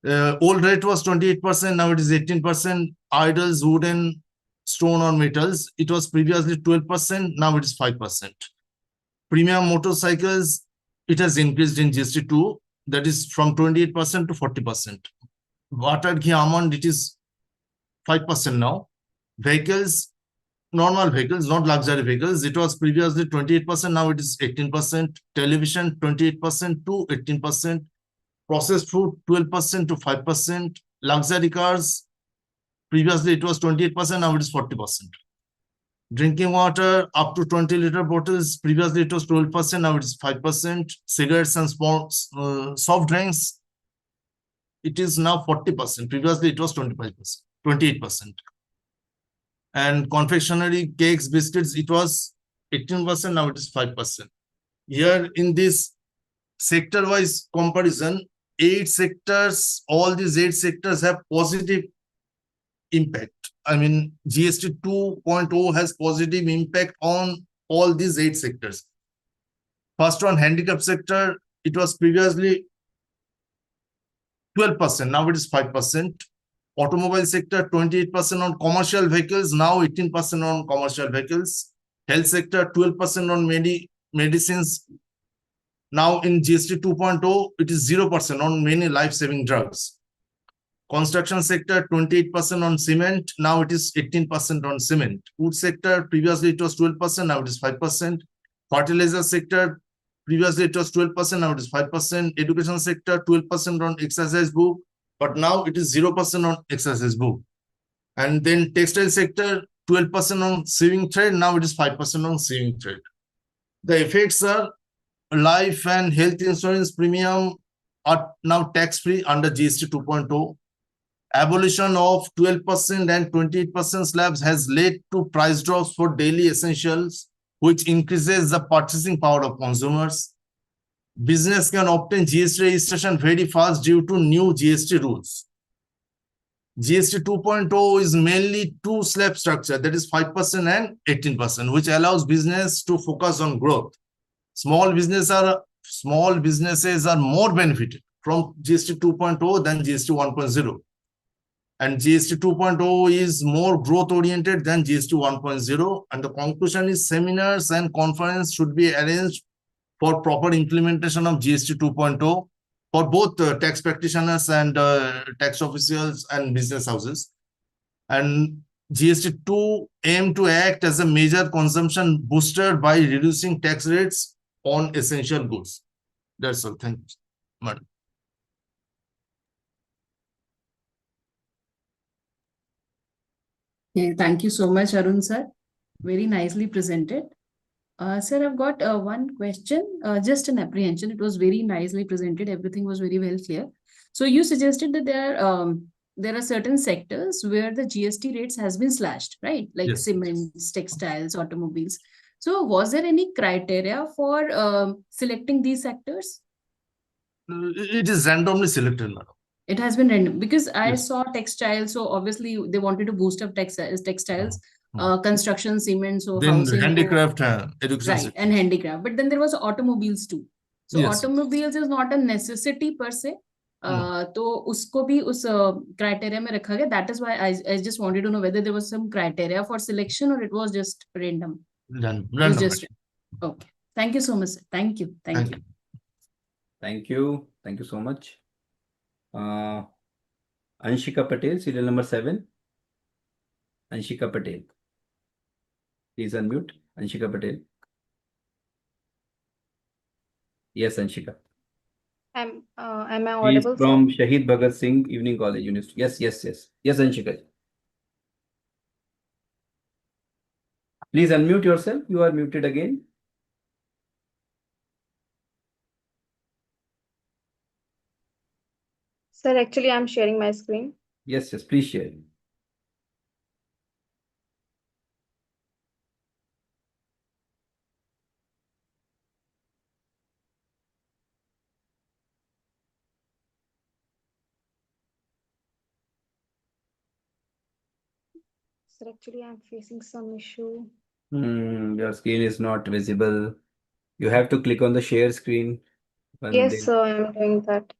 old rate was 28%, now it is 18%. Idols, wooden, stone or metals, it was previously 12%, now it is 5%. Premium motorcycles, it has increased in GST 2, that is from 28% to 40%. Butter, ghee, almond, it is 5% now. Vehicles, normal vehicles, not luxury vehicles, it was previously 28%, now it is 18%. Television, 28% to 18%. Processed food, 12% to 5%. Luxury cars, previously it was 28%, now it is 40%. Drinking water, up to 20-liter bottles, previously it was 12%, now it is 5%. Cigarettes and soft drinks, it is now 40%. Previously it was 28%. And confectionery, cakes, biscuits, it was 18%, now it is 5%. Here in this sector-wise comparison, 8 sectors, all these 8 sectors have positive impact. I mean, GST 2.0 has positive impact on all these 8 sectors. First one, handicap sector, it was previously 12%, now it is 5%. Automobile sector, 28% on commercial vehicles, now 18% on commercial vehicles. Health sector, 12% on medicines. Now in GST 2.0, it is 0% on many life-saving drugs. Construction sector, 28% on cement, now it is 18% on cement. Food sector, previously it was 12%, now it is 5%. Fertilizer sector, previously it was 12%, now it is 5%. Education sector, 12% on exercise book, but now it is 0% on exercise book. And then textile sector, 12% on sewing thread, now it is 5% on sewing thread. The effects are life and health insurance premium are now tax-free under GST 2.0. Abolition of 12% and 28% slabs has led to price drops for daily essentials, which increases the purchasing power of consumers. Business can obtain GST registration very fast due to new GST rules. GST 2.0 is mainly 2 slab structure, that is 5% and 18%, which allows business to focus on growth. Small businesses are more benefited from GST 2.0 than GST 1.0. And GST 2.0 is more growth oriented than GST 1.0. And the conclusion is seminars and conferences should be arranged for proper implementation of GST 2.0 for both tax practitioners and tax officials and business houses. And GST 2 aim to act as a major consumption booster by reducing tax rates on essential goods. That's all. Thank you, madam. Okay, thank you so much, Arun sir. Very nicely presented. Sir, I've got one question, just an apprehension. It was very nicely presented. Everything was very well clear. So you suggested that there are there are certain sectors where the GST rates has been slashed, right? Like Yes. cements, textiles, automobiles. So was there any criteria for selecting these sectors? It is randomly selected, madam. It has been random because I Yes. saw textiles. So obviously they wanted to boost up textiles, Hmm. construction, cement, so Then housing. handicraft, education Right, sector. and handicraft. But then there was automobiles too. So Yes. automobiles is not a necessity per se. तो उसको भी उस criteria में रखा गया. That is why I just wanted to know whether there was some criteria for selection or it was just random. Random. It was just okay. Thank you so much, sir. Thank you. Thank you. Thank you. Thank you so much. Anshika Patel, serial number 7. Anshika Patel. Please unmute. Anshika Patel. Yes, Anshika. Am I She is audible, sir? from Shahid Bhagat Singh Evening College University. Yes, Anshika. Please unmute yourself. You are muted again. Sir, actually, I'm sharing my screen. Yes, please share. Sir, actually, I'm facing some issue. Your screen is not visible. You have to click on the share screen. Yes, sir, I'm doing that.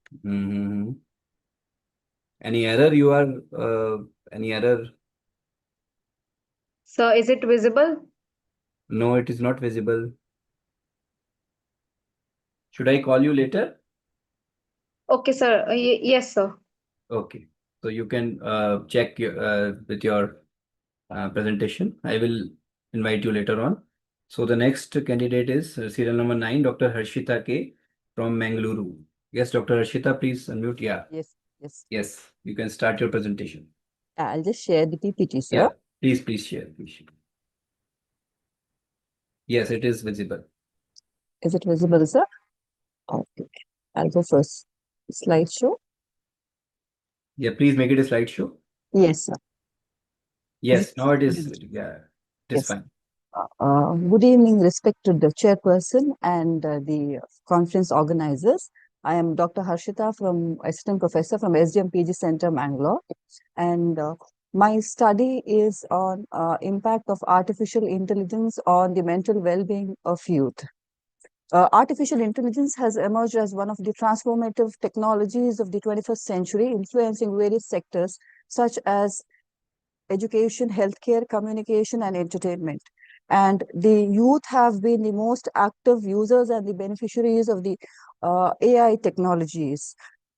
Any error you are, any error? Sir, is it visible? No, it is not visible. Should I call you later? Okay, sir. Yes, sir. Okay. So you can check with your presentation. I will invite you later on. So the next candidate is serial number 9, Dr. Harshita K from Mangaluru. Yes, Dr. Harshita, please unmute. Yeah. Yes. You can start your presentation. I'll just share the PPT, sir. Yeah, please share. Yes, it is visible. Is it visible, sir? Okay. I'll go first. Slideshow. Yeah, please make it a slideshow. Yes, sir. Yes, now it is. Yeah, it is Yes. fine. Good evening, respected the chairperson and the conference organizers. I am Dr. Harshita, from assistant professor from SDM PG Center, Mangalore, and my study is on impact of artificial intelligence on the mental well-being of youth. Artificial intelligence has emerged as one of the transformative technologies of the 21st century, influencing various sectors such as education, healthcare, communication, and entertainment. And the youth have been the most active users and the beneficiaries of the AI technologies.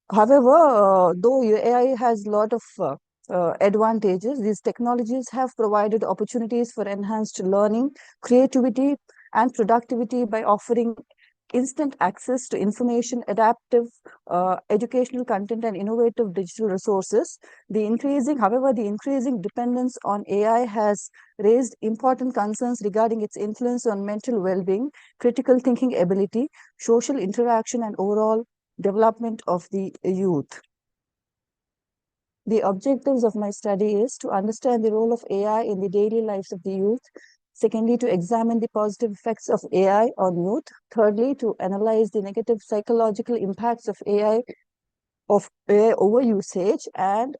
However, though AI has a lot of advantages, these technologies have provided opportunities for enhanced learning, creativity, and productivity by offering instant access to information, adaptive educational content, and innovative digital resources. However, the increasing dependence on AI has raised important concerns regarding its influence on mental well-being, critical thinking ability, social interaction, and overall development of the youth. The objectives of my study is to understand the role of AI in the daily lives of the youth. Secondly, to examine the positive effects of AI on youth. Thirdly, to analyze the negative psychological impacts of AI overusage, and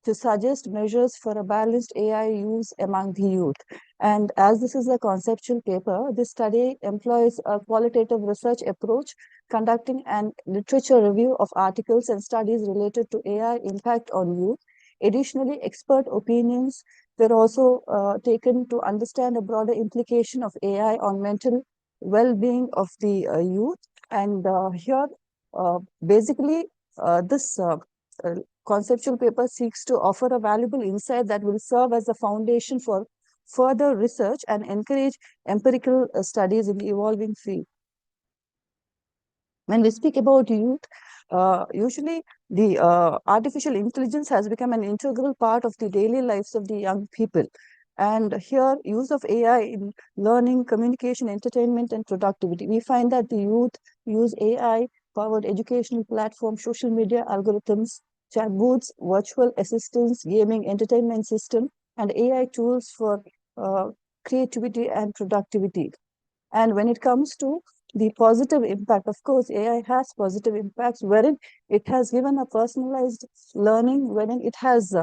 to suggest measures for a balanced AI use among the youth. And as this is a conceptual paper, this study employs a qualitative research approach, conducting an literature review of articles and studies related to AI impact on youth. Additionally, expert opinions were also taken to understand a broader implication of AI on mental well-being of the youth. And here, basically, this conceptual paper seeks to offer a valuable insight that will serve as a foundation for further research and encourage empirical studies in the evolving field. When we speak about youth, usually the artificial intelligence has become an integral part of the daily lives of the young people. And here, use of AI in learning, communication, entertainment, and productivity. We find that the youth use AI-powered educational platforms, social media algorithms, chatbots, virtual assistants, gaming entertainment system, and AI tools for creativity and productivity. And when it comes to the positive impact, of course, AI has positive impacts wherein it has given a personalized learning, wherein it has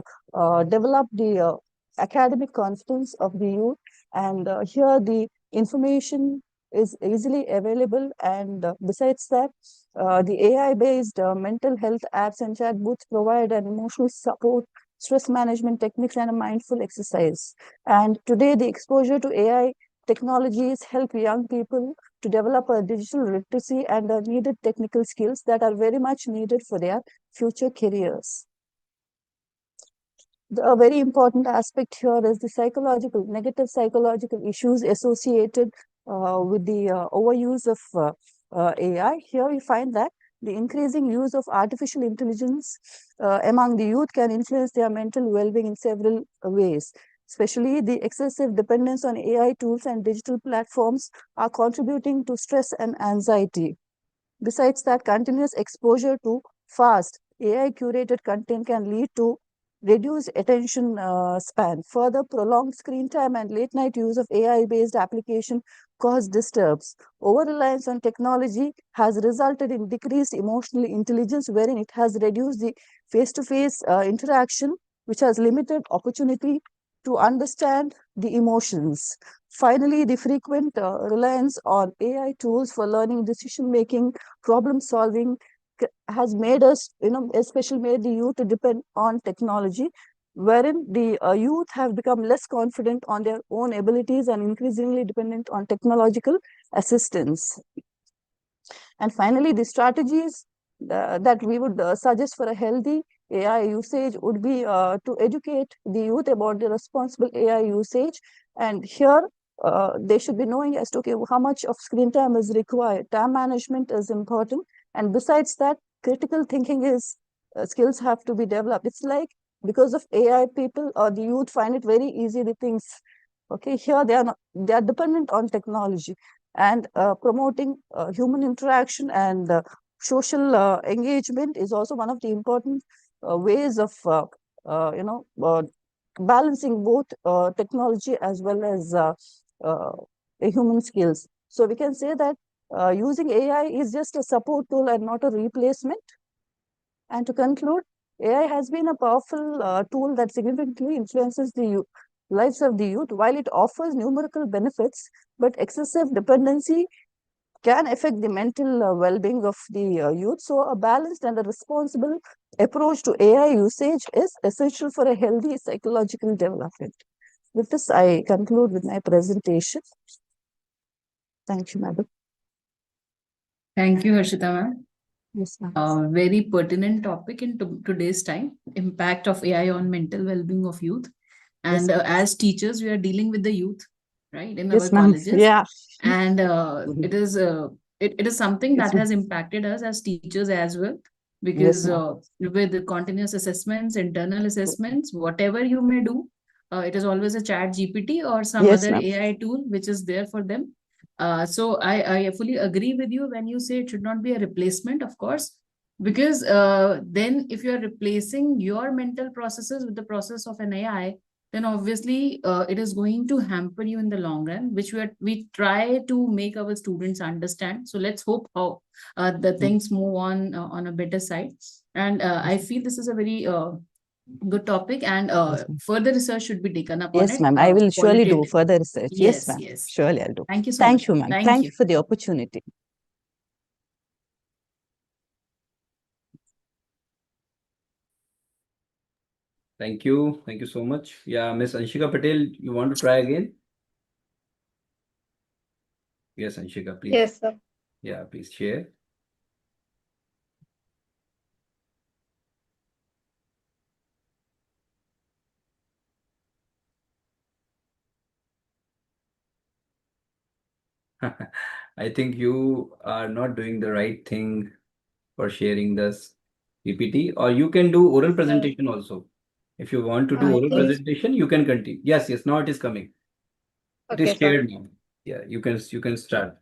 developed the academic confidence of the youth. And here the information is easily available. And besides that, the AI-based mental health apps and chatbots provide an emotional support, stress management techniques, and a mindful exercise. And today, the exposure to AI technologies help young people to develop a digital literacy and needed technical skills that are very much needed for their future careers. A very important aspect here is the negative psychological issues associated with the overuse of AI. Here we find that the increasing use of artificial intelligence among the youth can influence their mental well-being in several ways. Especially the excessive dependence on AI tools and digital platforms are contributing to stress and anxiety. Besides that, continuous exposure to fast AI-curated content can lead to reduced attention span. Further, prolonged screen time and late-night use of AI-based application cause disturbs. Over-reliance on technology has resulted in decreased emotional intelligence, wherein it has reduced the face-to-face interaction, which has limited opportunity to understand the emotions. Finally, the frequent reliance on AI tools for learning, decision-making, problem-solving has made us, especially made the youth to depend on technology, wherein the youth have become less confident on their own abilities and increasingly dependent on technological assistance. And finally, the strategies that we would suggest for a healthy AI usage would be to educate the youth about the responsible AI usage. And here, they should be knowing as to how much of screen time is required. Time management is important. And besides that, critical thinking skills have to be developed. It's like because of AI, people or the youth find it very easy, the things. Okay, here they are dependent on technology, and promoting human interaction and social engagement is also one of the important ways of balancing both technology as well as human skills. So we can say that using AI is just a support tool and not a replacement. And to conclude, AI has been a powerful tool that significantly influences the lives of the youth. While it offers numerical benefits, but excessive dependency can affect the mental well-being of the youth. So a balanced and a responsible approach to AI usage is essential for a healthy psychological development. With this, I conclude with my presentation. Thank you, madam. Thank you, Harshita ma'am. Yes, ma'am. Very pertinent topic in today's time, impact of AI on mental well-being of youth. And Yes. As teachers, we are dealing with the youth, right, in Yes, our ma'am. colleges. Yeah. And it is something Yes, that has impacted us as teachers as well, Yes, because ma'am. with the continuous assessments, internal assessments, whatever you may do, it is always a chat GPT or some Yes, other ma'am. AI tool which is there for them. So I fully agree with you when you say it should not be a replacement, of course, because then if you are replacing your mental processes with the process of an AI, then obviously it is going to hamper you in the long run, which we try to make our students understand. So let's hope how the things move on a better side. And I feel this is a very good topic, and further research should be taken up on Yes, it. ma'am. I will surely do Qualitative. further research. Yes, Yes, ma'am. yes. Surely I'll do. Thank you so much. Thank you, ma'am. Thank Thank you. you for the opportunity. Thank you. Thank you so much. Yeah, Miss Anshika Patel, you want to try again? Yes, Anshika, please. Yes, sir. Yeah, please share. I think you are not doing the right thing for sharing this PPT, or you can do oral presentation also. If you want to do oral Yes. presentation, you can continue. Yes, yes, now it is coming. It is Okay, sir. shared now. Yeah, you can start.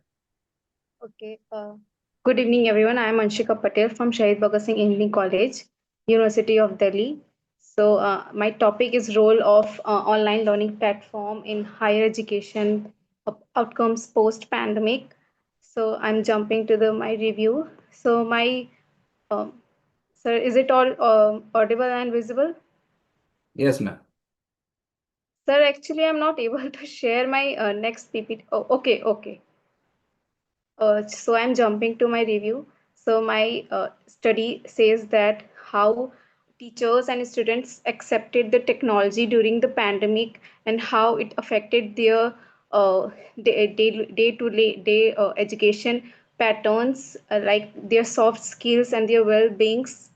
Okay. Good evening, everyone. I am Anshika Patel from Shahid Bhagat Singh Engineering College. University of Delhi. So my topic is role of online learning platform in higher education outcomes post pandemic. So I'm jumping to my review. So my sir, is it all audible and visible? Yes, ma'am. Sir, actually, I'm not able to share my next PPT. Oh, okay. So I'm jumping to my review. So my study says that how teachers and students accepted the technology during the pandemic and how it affected their day-to-day education patterns, like their soft skills and their well-beings.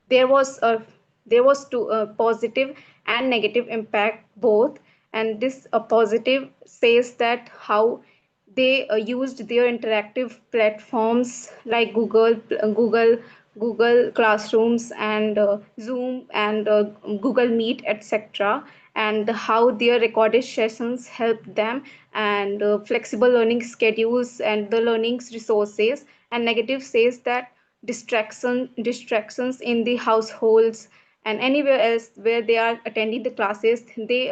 There was positive and negative impact both, and this positive says that how they used their interactive platforms like Google Classrooms and Zoom and Google Meet, etc., and how their recorded sessions helped them, and flexible learning schedules and the learning resources. And negative says that distractions in the households and anywhere else where they are attending the classes, they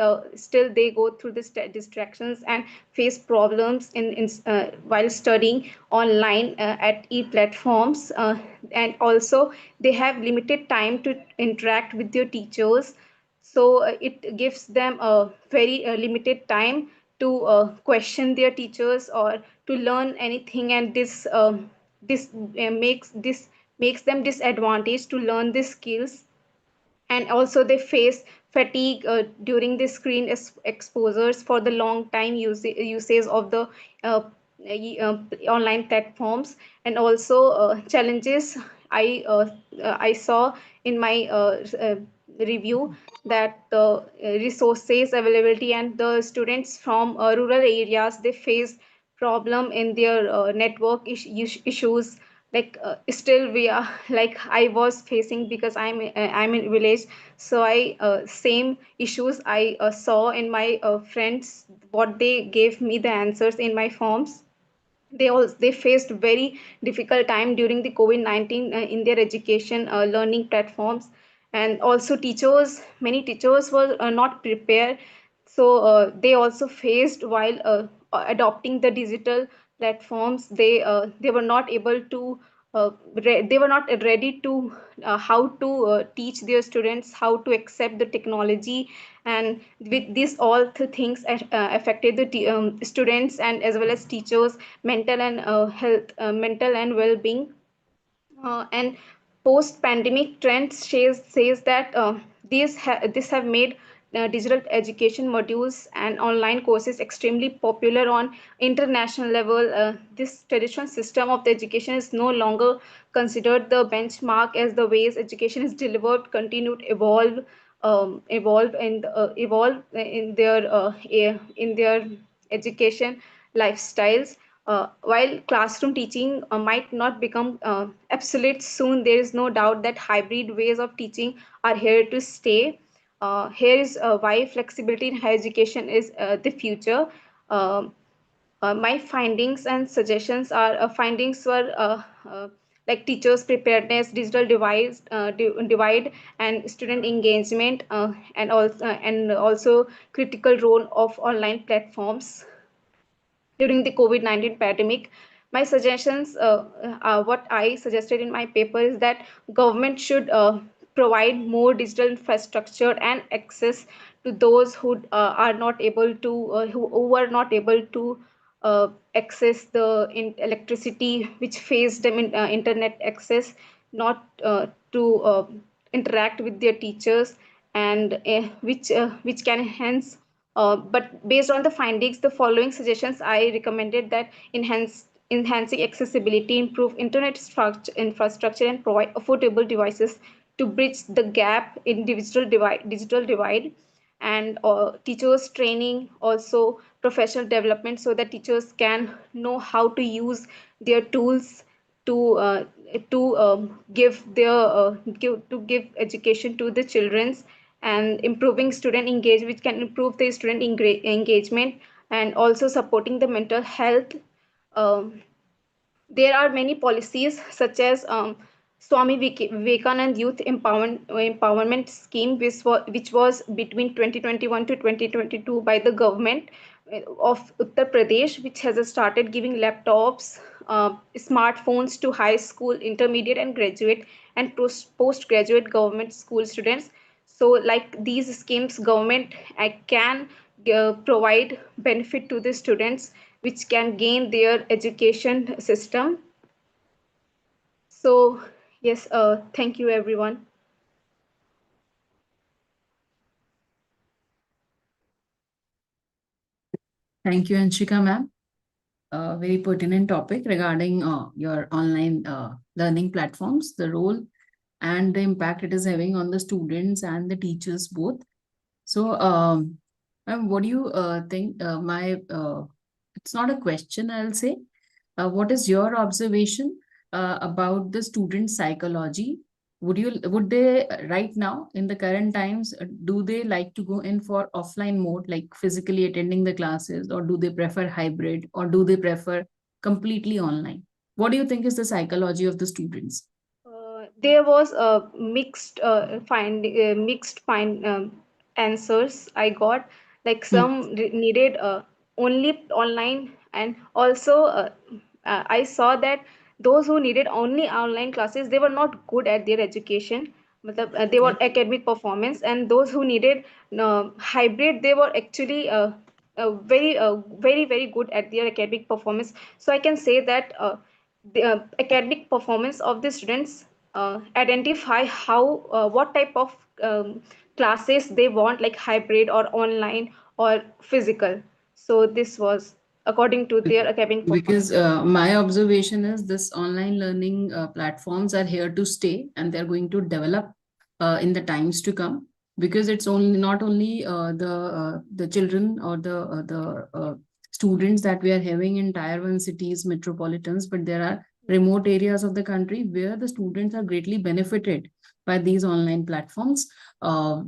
go through the distractions and face problems while studying online at e-platforms, and also they have limited time to interact with their teachers. So it gives them a very limited time to question their teachers or to learn anything, and this makes them disadvantaged to learn these skills. And also they face fatigue during the screen exposures for the long time usage of the uh, online platforms. And also challenges I saw in my review, that the resources availability and the students from rural areas, they face problem in their network issues, like still we are like I was facing, because I'm in village. So I same issues I saw in my friends, what they gave me the answers in my forms. They faced very difficult time during the COVID-19 in their education learning platforms. And also teachers, many teachers were not prepared. So they also faced while adopting the digital platforms. They were not able to they were not ready to how to teach their students how to accept the technology. And with these all the things affected the students and as well as teachers mental and health mental and well-being. And post-pandemic trends says that this have made digital education modules and online courses extremely popular on international level. This traditional system of the education is no longer considered the benchmark, as the ways education is delivered continue to evolve in their education lifestyles. While classroom teaching might not become obsolete soon, there is no doubt that hybrid ways of teaching are here to stay. Here is why flexibility in higher education is the future. Um my findings and suggestions are findings were like teachers preparedness, digital divide, and student engagement, and also critical role of online platforms during the COVID-19 pandemic. My suggestions, what I suggested in my paper is that government should provide more digital infrastructure and access to those who are not able to, who are not able to access the electricity, which face them in internet access, not to interact with their teachers, and which can enhance but based on the findings, the following suggestions I recommended: that enhancing accessibility, improve internet infrastructure, and provide affordable devices to bridge the gap in digital divide. And teachers training, also professional development, so that teachers can know how to use their tools to give education to the childrens. And improving student engagement, which can improve the student engagement, and also supporting the mental health. um, there are many policies such as Swami Vivekanand Youth Empowerment Scheme, which was between 2021 to 2022 by the government of Uttar Pradesh, which has started giving laptops, smartphones to high school, intermediate and graduate and postgraduate government school students. So like these schemes, government can provide benefit to the students which can gain their education system. So yes, thank you everyone. Thank you, Anshika ma'am. A very pertinent topic regarding your online learning platforms, the role and the impact it is having on the students and the teachers both. So, ma'am, what do you think? It's not a question, I'll say. What is your observation about the student psychology? Would they right now in the current times, do they like to go in for offline mode, like physically attending the classes, or do they prefer hybrid, or do they prefer completely online? What do you think is the psychology of the students? There was a mixed answers I got. Like some needed only online, and also I saw that those who needed only online classes, they were not good at their education. They were academic performance, and those who needed hybrid, they were actually very good at their academic performance. So I can say that the academic performance of the students identify how what type of classes they want, like hybrid or online or physical. So this was according to their academic performance. Because my observation is this online learning platforms are here to stay, and they're going to develop in the times to come, because it's only not only the children or the students that we are having in tier 1 cities, metropolitans, but there are remote areas of the country where the students are greatly benefited by these online platforms,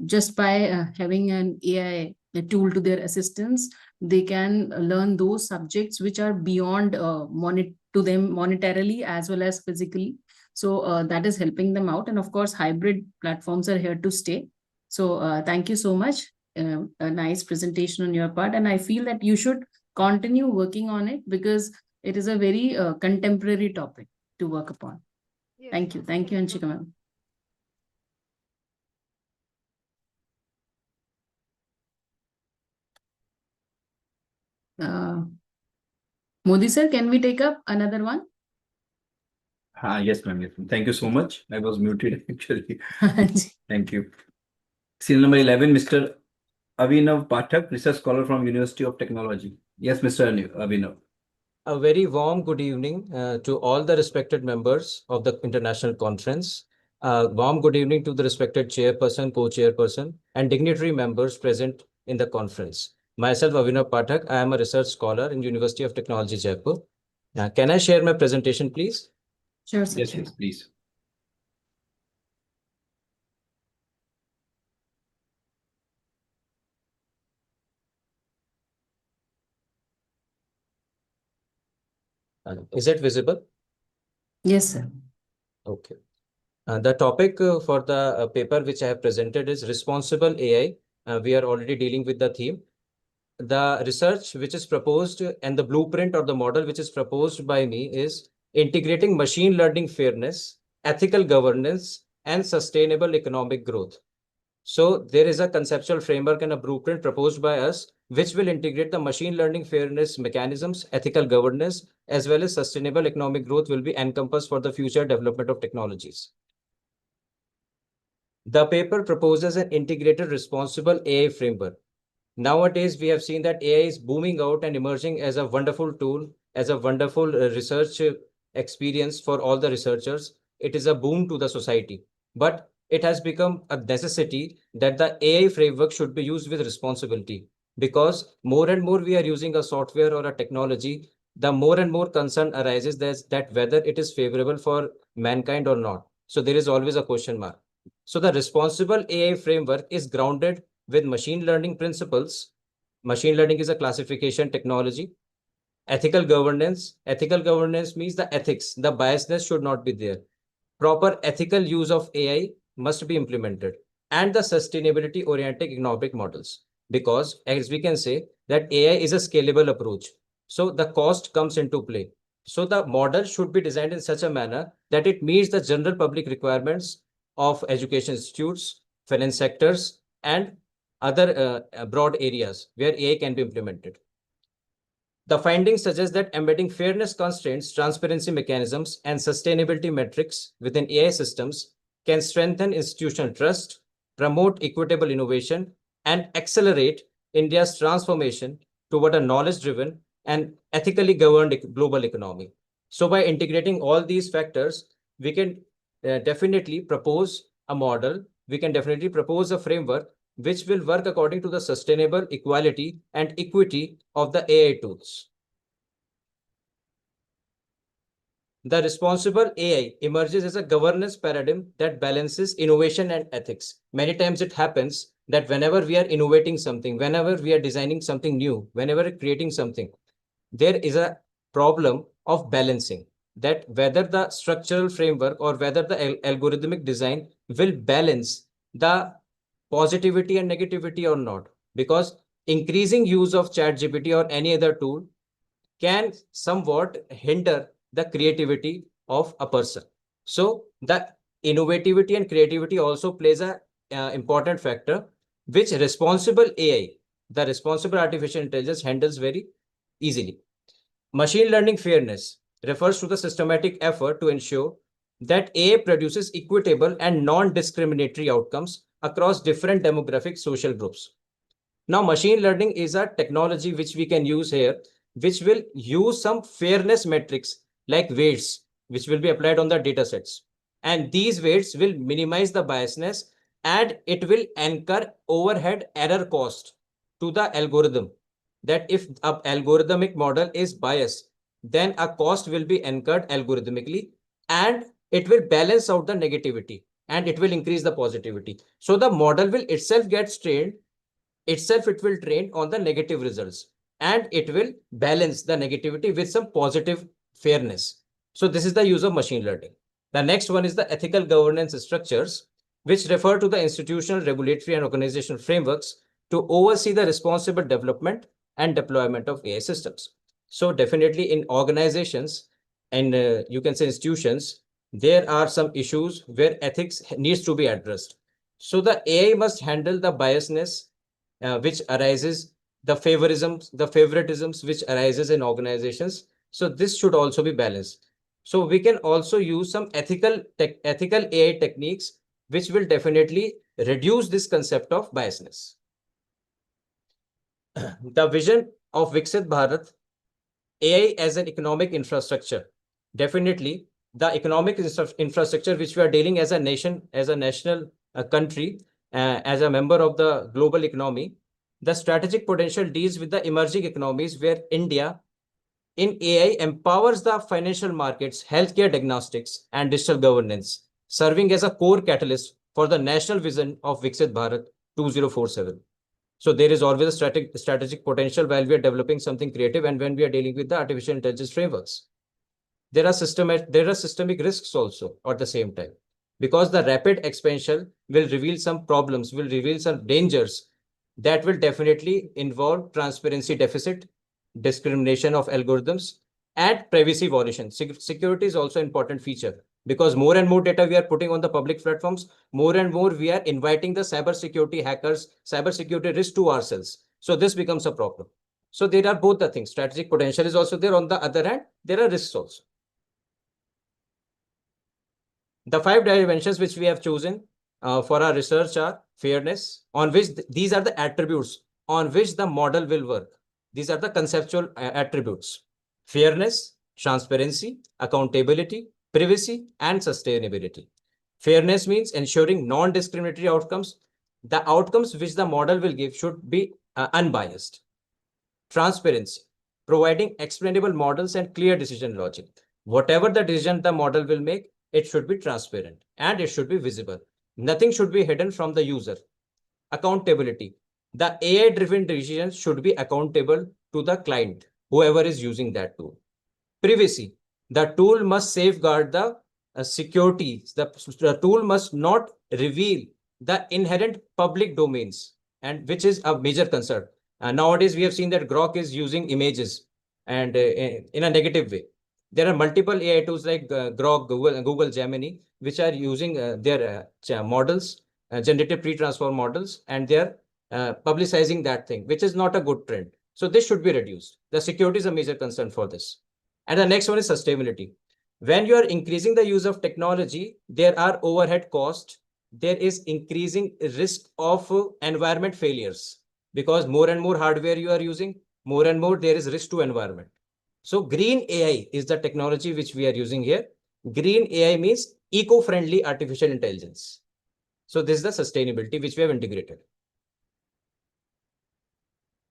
just by having an AI a tool to their assistance. They can learn those subjects which are beyond to them monetarily as well as physically. So that is helping them out, and of course hybrid platforms are here to stay. So thank you so much. A nice presentation on your part, and I feel that you should continue working on it, because it is a very contemporary topic to work upon. Yes. Thank you Anshika ma'am. Modi sir, can we take up another one? Yes, ma'am. Yes, thank you so much. I was muted actually. Thank you. Serial number 11, Mr. Avinav Pathak, research scholar from University of Technology. Yes, Mr. Avinav. A very warm good evening to all the respected members of the international conference. Warm good evening to the respected chairperson, co-chairperson, and dignitary members present in the conference. Myself, Avinav Pathak, I am a research scholar in University of Technology, Jaipur. Can I share my presentation, please? Sure, sir. Yes, yes, please. Is it visible? Yes, sir. Okay. The topic for the paper which I have presented is responsible AI. We are already dealing with the theme. The research which is proposed and the blueprint or the model which is proposed by me is integrating machine learning fairness, ethical governance, and sustainable economic growth. So there is a conceptual framework and a blueprint proposed by us, which will integrate the machine learning fairness mechanisms, ethical governance, as well as sustainable economic growth will be encompassed for the future development of technologies. The paper proposes an integrated responsible AI framework. Nowadays, we have seen that AI is booming out and emerging as a wonderful tool, as a wonderful research experience for all the researchers. It is a boom to the society, but it has become a necessity that the AI framework should be used with responsibility, because more and more we are using a software or a technology, the more and more concern arises that whether it is favorable for mankind or not. So there is always a question mark. So the responsible AI framework is grounded with machine learning principles. Machine learning is a classification technology. Ethical governance means the ethics, the biasness should not be there. proper ethical use of AI must be implemented, and the sustainability oriented economic models. Because as we can say that AI is a scalable approach. So the cost comes into play. So the model should be designed in such a manner that it meets the general public requirements of education institutes, finance sectors, and other broad areas where AI can be implemented. The findings suggest that embedding fairness constraints, transparency mechanisms, and sustainability metrics within AI systems can strengthen institutional trust, promote equitable innovation, and accelerate India's transformation toward a knowledge-driven and ethically governed global economy. So by integrating all these factors, we can definitely propose a model, we can definitely propose a framework which will work according to the sustainable equality and equity of the AI tools. The responsible AI emerges as a governance paradigm that balances innovation and ethics. Many times it happens that whenever we are innovating something, whenever we are designing something new, whenever we're creating something, there is a problem of balancing that whether the structural framework or whether the algorithmic design will balance the positivity and negativity or not. Because increasing use of ChatGPT or any other tool can somewhat hinder the creativity of a person. So the innovativity and creativity also plays a important factor, which responsible AI, the responsible artificial intelligence, handles very easily. Machine learning fairness refers to the systematic effort to ensure that AI produces equitable and non-discriminatory outcomes across different demographic social groups. Now, machine learning is a technology which we can use here, which will use some fairness metrics like weights, which will be applied on the data sets. And these weights will minimize the biasness and it will anchor overhead error cost to the algorithm. That if an algorithmic model is biased, then a cost will be incurred algorithmically and it will balance out the negativity and it will increase the positivity. So the model will itself get trained, it will train on the negative results and it will balance the negativity with some positive fairness. So this is the use of machine learning. The next one is the ethical governance structures, which refer to the institutional, regulatory, and organizational frameworks to oversee the responsible development and deployment of AI systems. So definitely in organizations and you can say institutions, there are some issues where ethics needs to be addressed. So the AI must handle the biasness which arises, the favoritisms which arises in organizations. So this should also be balanced. So we can also use some ethical AI techniques, which will definitely reduce this concept of biasness. The vision of Viksit Bharat, AI as an economic infrastructure. Definitely, the economic infrastructure which we are dealing as a nation, as a national country, as a member of the global economy, the strategic potential deals with the emerging economies where India in AI empowers the financial markets, healthcare diagnostics, and digital governance, serving as a core catalyst for the national vision of Viksit Bharat 2047. So there is always a strategic potential while we are developing something creative and when we are dealing with the artificial intelligence frameworks. There are systemic risks also at the same time, because the rapid expansion will reveal some problems, will reveal some dangers that will definitely involve transparency deficit, discrimination of algorithms, and privacy violation. Security is also an important feature because more and more data we are putting on the public platforms, more and more we are inviting the cybersecurity hackers, cybersecurity risk to ourselves. So this becomes a problem. So there are both the things. Strategic potential is also there. On the other hand, there are risks also. The 5 dimensions which we have chosen for our research are fairness, on which these are the attributes on which the model will work. These are the conceptual attributes: fairness, transparency, accountability, privacy, and sustainability. Fairness means ensuring non-discriminatory outcomes. The outcomes which the model will give should be unbiased. Transparency, providing explainable models and clear decision logic. Whatever the decision the model will make, it should be transparent and it should be visible. Nothing should be hidden from the user. Accountability. The AI-driven decisions should be accountable to the client, whoever is using that tool. Privacy. The tool must safeguard the security. The tool must not reveal the inherent public domains, and which is a major concern. Nowadays, we have seen that Grok is using images and in a negative way. There are multiple AI tools like Grok, Google Gemini, which are using their models, generative pre-transform models, and they are publicizing that thing, which is not a good trend. So this should be reduced. The security is a major concern for this. And the next one is sustainability. When you are increasing the use of technology, there are overhead costs. There is increasing risk of environment failures, because more and more hardware you are using, more and more there is risk to environment. So green AI is the technology which we are using here. Green AI means eco-friendly artificial intelligence. So this is the sustainability which we have integrated.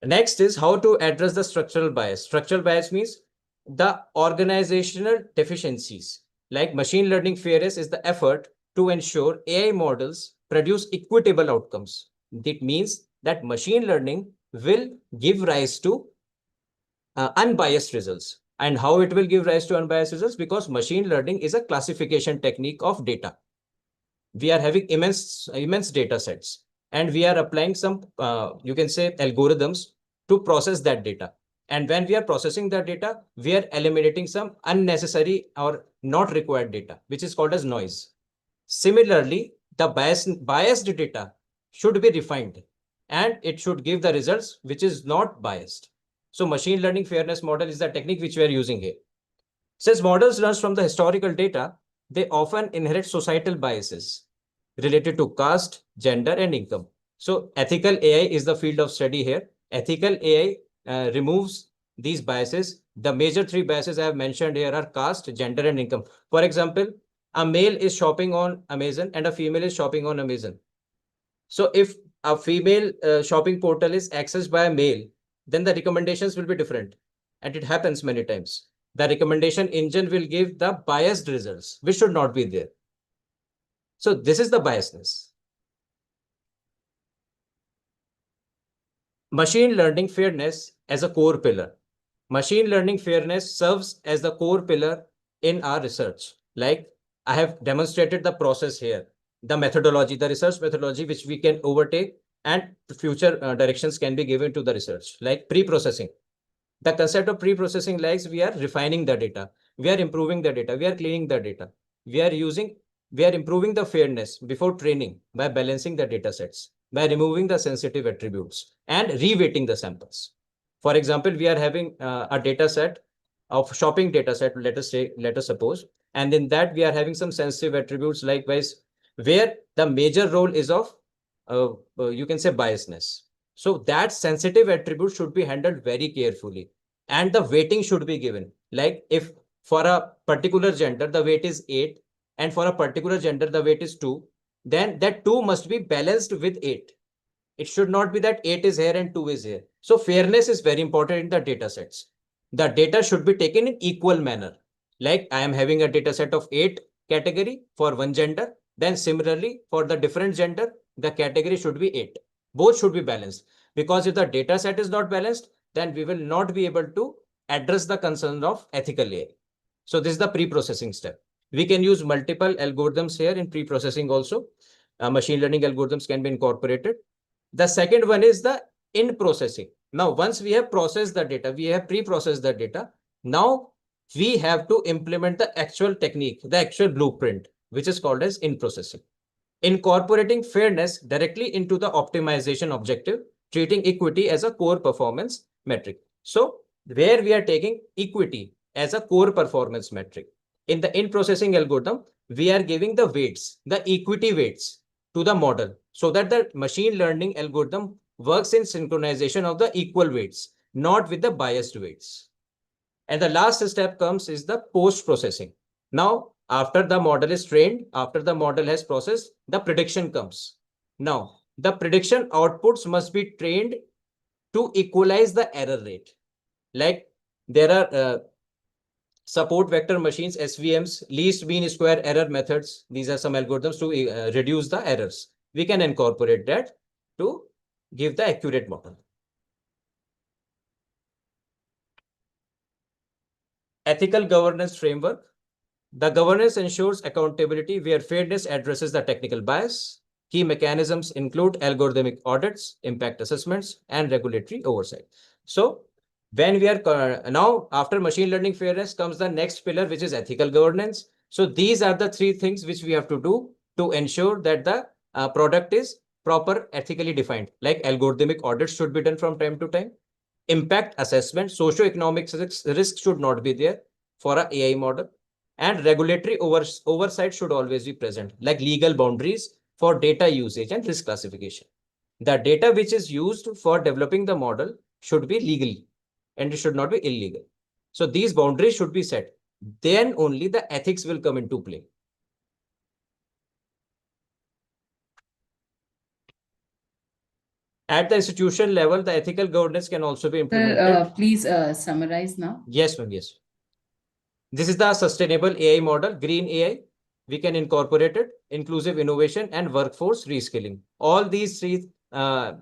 Next is how to address the structural bias. Structural bias means the organizational deficiencies. Like machine learning fairness is the effort to ensure AI models produce equitable outcomes. That means that machine learning will give rise to unbiased results. And how it will give rise to unbiased results? Because machine learning is a classification technique of data. We are having immense data sets, and we are applying some, you can say, algorithms to process that data. And when we are processing that data, we are eliminating some unnecessary or not required data, which is called as noise. Similarly, the biased data should be refined, and it should give the results which is not biased. So machine learning fairness model is the technique which we are using here. Since models learn from the historical data, they often inherit societal biases related to caste, gender, and income. So ethical AI is the field of study here. Ethical AI removes these biases. The major three biases I have mentioned here are caste, gender, and income. For example, a male is shopping on Amazon and a female is shopping on Amazon. So if a female shopping portal is accessed by a male, then the recommendations will be different. And it happens many times. The recommendation engine will give the biased results, which should not be there. So this is the biasness. Machine learning fairness as a core pillar. Machine learning fairness serves as the core pillar in our research. Like I have demonstrated the process here, the methodology, the research methodology, which we can overtake, and future directions can be given to the research, like pre-processing. The concept of pre-processing lies, we are refining the data, we are improving the data, we are cleaning the data, we are improving the fairness before training by balancing the data sets, by removing the sensitive attributes and reweighting the samples. For example, we are having a data set of shopping data set, let us suppose, and in that we are having some sensitive attributes likewise, where the major role is of, you can say, biasness. So that sensitive attribute should be handled very carefully, and the weighting should be given. Like if for a particular gender, the weight is 8, and for a particular gender, the weight is 2, then that 2 must be balanced with 8. It should not be that 8 is here and 2 is here. So fairness is very important in the data sets. The data should be taken in equal manner. Like I am having a data set of 8 category for one gender. Then similarly, for the different gender, the category should be 8. Both should be balanced. Because if the data set is not balanced, then we will not be able to address the concern of ethical AI. So this is the pre-processing step. We can use multiple algorithms here in pre-processing also. Machine learning algorithms can be incorporated. The second one is the in-processing. Now, once we have processed the data, we have pre-processed the data. Now, we have to implement the actual technique, the actual blueprint, which is called as in-processing. Incorporating fairness directly into the optimization objective, treating equity as a core performance metric. So, where we are taking equity as a core performance metric. In the in-processing algorithm, we are giving the weights, the equity weights to the model, so that the machine learning algorithm works in synchronization of the equal weights, not with the biased weights. And the last step comes is the post-processing. Now, after the model is trained, after the model has processed, the prediction comes. Now, the prediction outputs must be trained to equalize the error rate. Like there are support vector machines, SVMs, least mean square error methods. These are some algorithms to reduce the errors. We can incorporate that to give the accurate model. Ethical governance framework. The governance ensures accountability where fairness addresses the technical bias. Key mechanisms include algorithmic audits, impact assessments, and regulatory oversight. So when we are now after machine learning fairness comes the next pillar, which is ethical governance. So these are the three things which we have to do to ensure that the product is proper ethically defined. Like algorithmic audits should be done from time to time. Impact assessment, socio-economic risk should not be there for an AI model. And regulatory oversight should always be present, like legal boundaries for data usage and risk classification. The data which is used for developing the model should be legal and it should not be illegal. So these boundaries should be set. Then only the ethics will come into play. At the institution level, the ethical governance can also be implemented. Please summarize now. Yes, ma'am. Yes. This is the sustainable AI model, green AI. We can incorporate it, inclusive innovation and workforce reskilling. All these three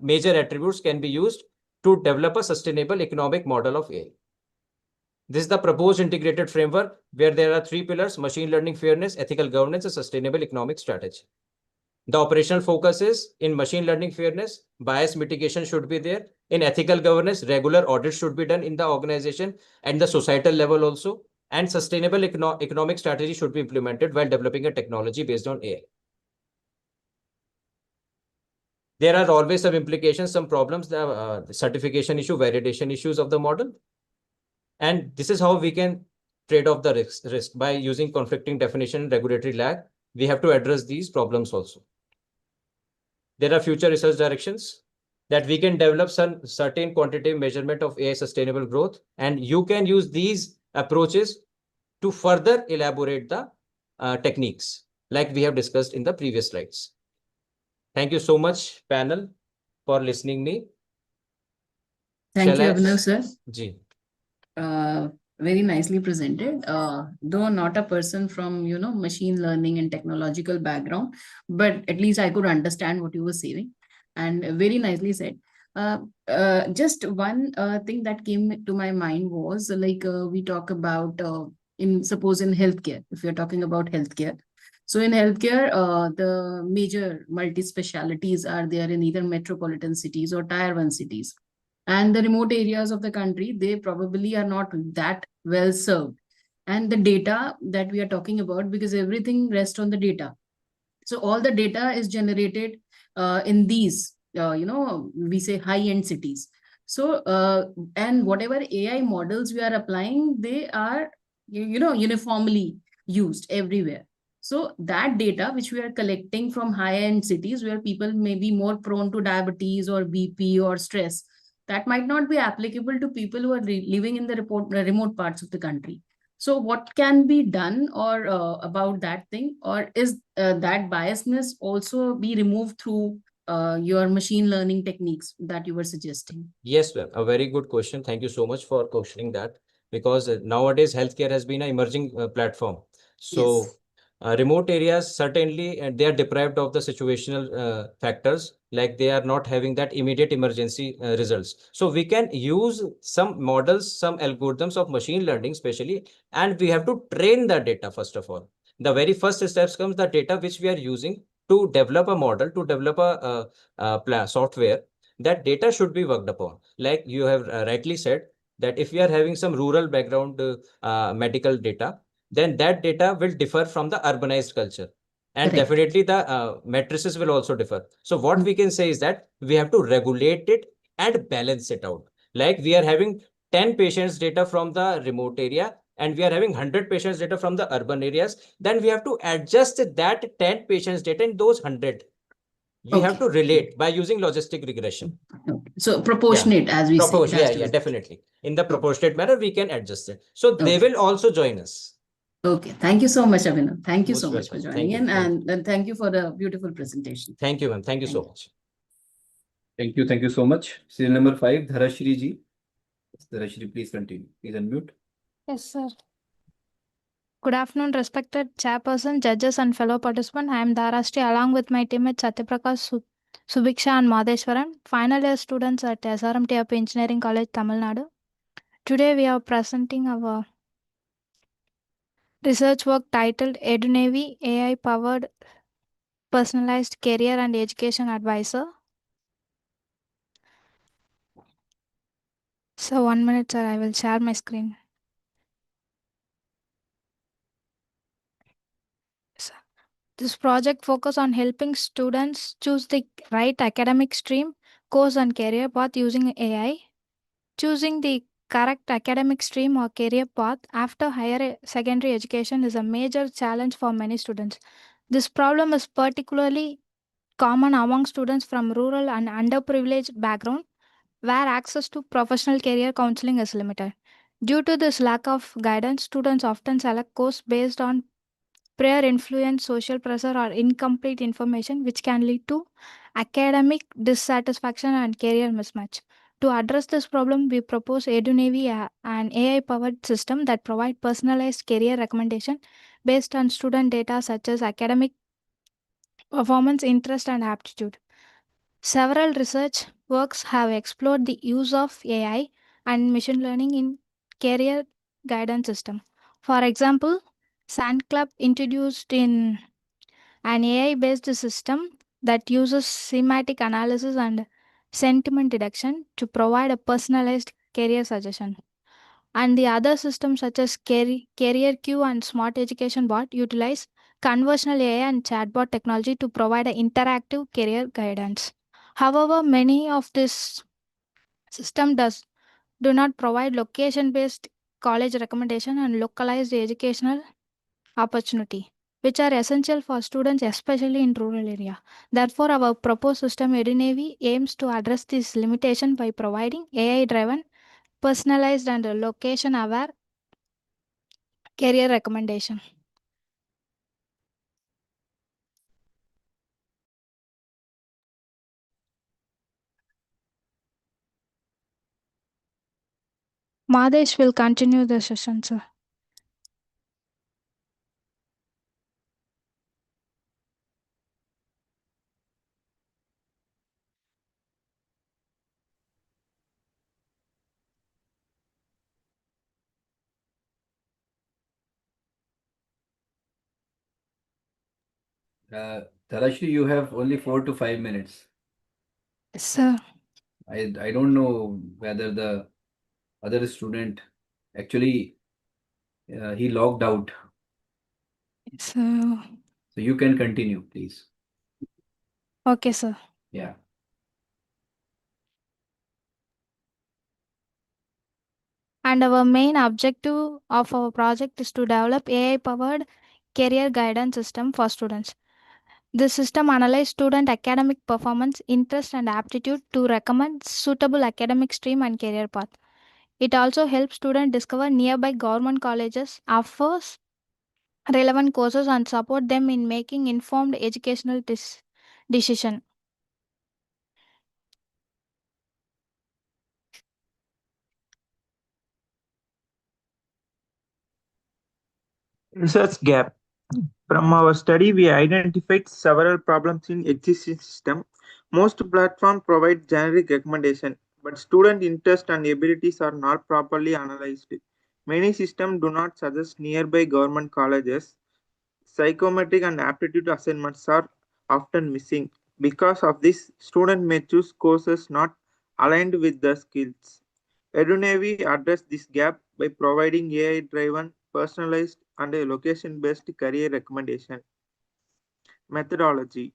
major attributes can be used to develop a sustainable economic model of AI. This is the proposed integrated framework where there are three pillars: machine learning fairness, ethical governance, and sustainable economic strategy. The operational focus is in machine learning fairness, bias mitigation should be there. In ethical governance, regular audits should be done in the organization and the societal level also. And sustainable economic strategy should be implemented while developing a technology based on AI. There are always some implications, some problems, the certification issue, validation issues of the model. And this is how we can trade off the risk by using conflicting definition, regulatory lag. We have to address these problems also. There are future research directions that we can develop some certain quantitative measurement of AI sustainable growth. And you can use these approaches to further elaborate the techniques like we have discussed in the previous slides. Thank you so much, panel, for listening me. Thank you, Abhinav, sir. Ji. Very nicely presented. Though not a person from, machine learning and technological background, but at least I could understand what you were saying, and very nicely said. Just one thing that came to my mind was like we talk about suppose in healthcare, if you're talking about healthcare. So in healthcare, the major multi-specialities are there in either metropolitan cities or tier 1 cities. And the remote areas of the country, they probably are not that well served. And the data that we are talking about, because everything rests on the data. So all the data is generated in these, we say high-end cities. So, and whatever AI models we are applying, they are, uniformly used everywhere. So that data which we are collecting from high-end cities where people may be more prone to diabetes or BP or stress, that might not be applicable to people who are living in the remote parts of the country. So what can be done or about that thing, or is that biasness also be removed through your machine learning techniques that you were suggesting? Yes, ma'am. A very good question. Thank you so much for questioning that, because nowadays healthcare has been an emerging platform. So Yes. Remote areas, certainly, and they are deprived of the situational factors, like they are not having that immediate emergency results. So we can use some models, some algorithms of machine learning, especially, and we have to train the data first of all. The very first steps comes the data which we are using to develop a model, to develop a software. That data should be worked upon. Like you have rightly said, that if we are having some rural background medical data, then that data will differ from the urbanized culture. And Correct. definitely the matrices will also differ. So what we can say is that we have to regulate it and balance it out. Like we are having 10 patients data from the remote area and we are having 100 patients data from the urban areas, then we have to adjust that 10 patients data in those 100. We have to relate by using logistic regression. Okay. So proportionate, as we say. Yeah, definitely. In the proportionate manner, we can adjust it. So they will also join us. Okay, thank you so much, Abhinav. Thank you Most so much for welcome. joining Thank you. in, and thank you for the beautiful presentation. Thank you, ma'am. Thank you so much. Thank you. Thank you so much. Serial number 5, Dharashri ji. Dharashri, please continue. Please unmute. Yes, sir. Good afternoon, respected chairperson, judges, and fellow participants. I am Dharashri along with my teammates Satyaprakash, Subiksha, and Madheshwaran, final year students at SRMTAP Engineering College, Tamil Nadu. Today we are presenting our research work titled EduNavy AI-powered personalized career and education advisor. So 1 minute, sir, I will share my screen. This project focuses on helping students choose the right academic stream, course and career path using AI. Choosing the correct academic stream or career path after higher secondary education is a major challenge for many students. This problem is particularly common among students from rural and underprivileged background where access to professional career counseling is limited. Due to this lack of guidance, students often select course based on prior influence, social pressure, or incomplete information, which can lead to academic dissatisfaction and career mismatch. To address this problem, we propose EduNavy, an AI-powered system that provides personalized career recommendation based on student data such as academic performance, interest, and aptitude. Several research works have explored the use of AI and machine learning in career guidance system. For example, Sand Club introduced in an AI-based system that uses semantic analysis and sentiment detection to provide a personalized career suggestion. And the other systems such as Career Q and Smart Education Bot utilize conversational AI and chatbot technology to provide an interactive career guidance. However, many of this system do not provide location-based college recommendation and localized educational opportunity, which are essential for students, especially in rural area. Therefore, our proposed system EduNavy aims to address this limitation by providing AI-driven, personalized, and location-aware career recommendation. Madesh will continue the session, sir. Talashri, you have only 4 to 5 minutes. Sir. I don't know whether the other student actually he logged out. So you can continue, please. okay, sir. Yeah. And our main objective of our project is to develop AI-powered career guidance system for students. This system analyzes student academic performance, interest, and aptitude to recommend suitable academic stream and career path. It also helps students discover nearby government colleges, offers relevant courses, and support them in making informed educational decision. Research gap. From our study, we identified several problems in existing system. Most platforms provide generic recommendation, but student interest and abilities are not properly analyzed. Many systems do not suggest nearby government colleges. Psychometric and aptitude assignments are often missing. Because of this, students may choose courses not aligned with their skills. EduNavy addressed this gap by providing AI-driven, personalized, and a location-based career recommendation. Methodology.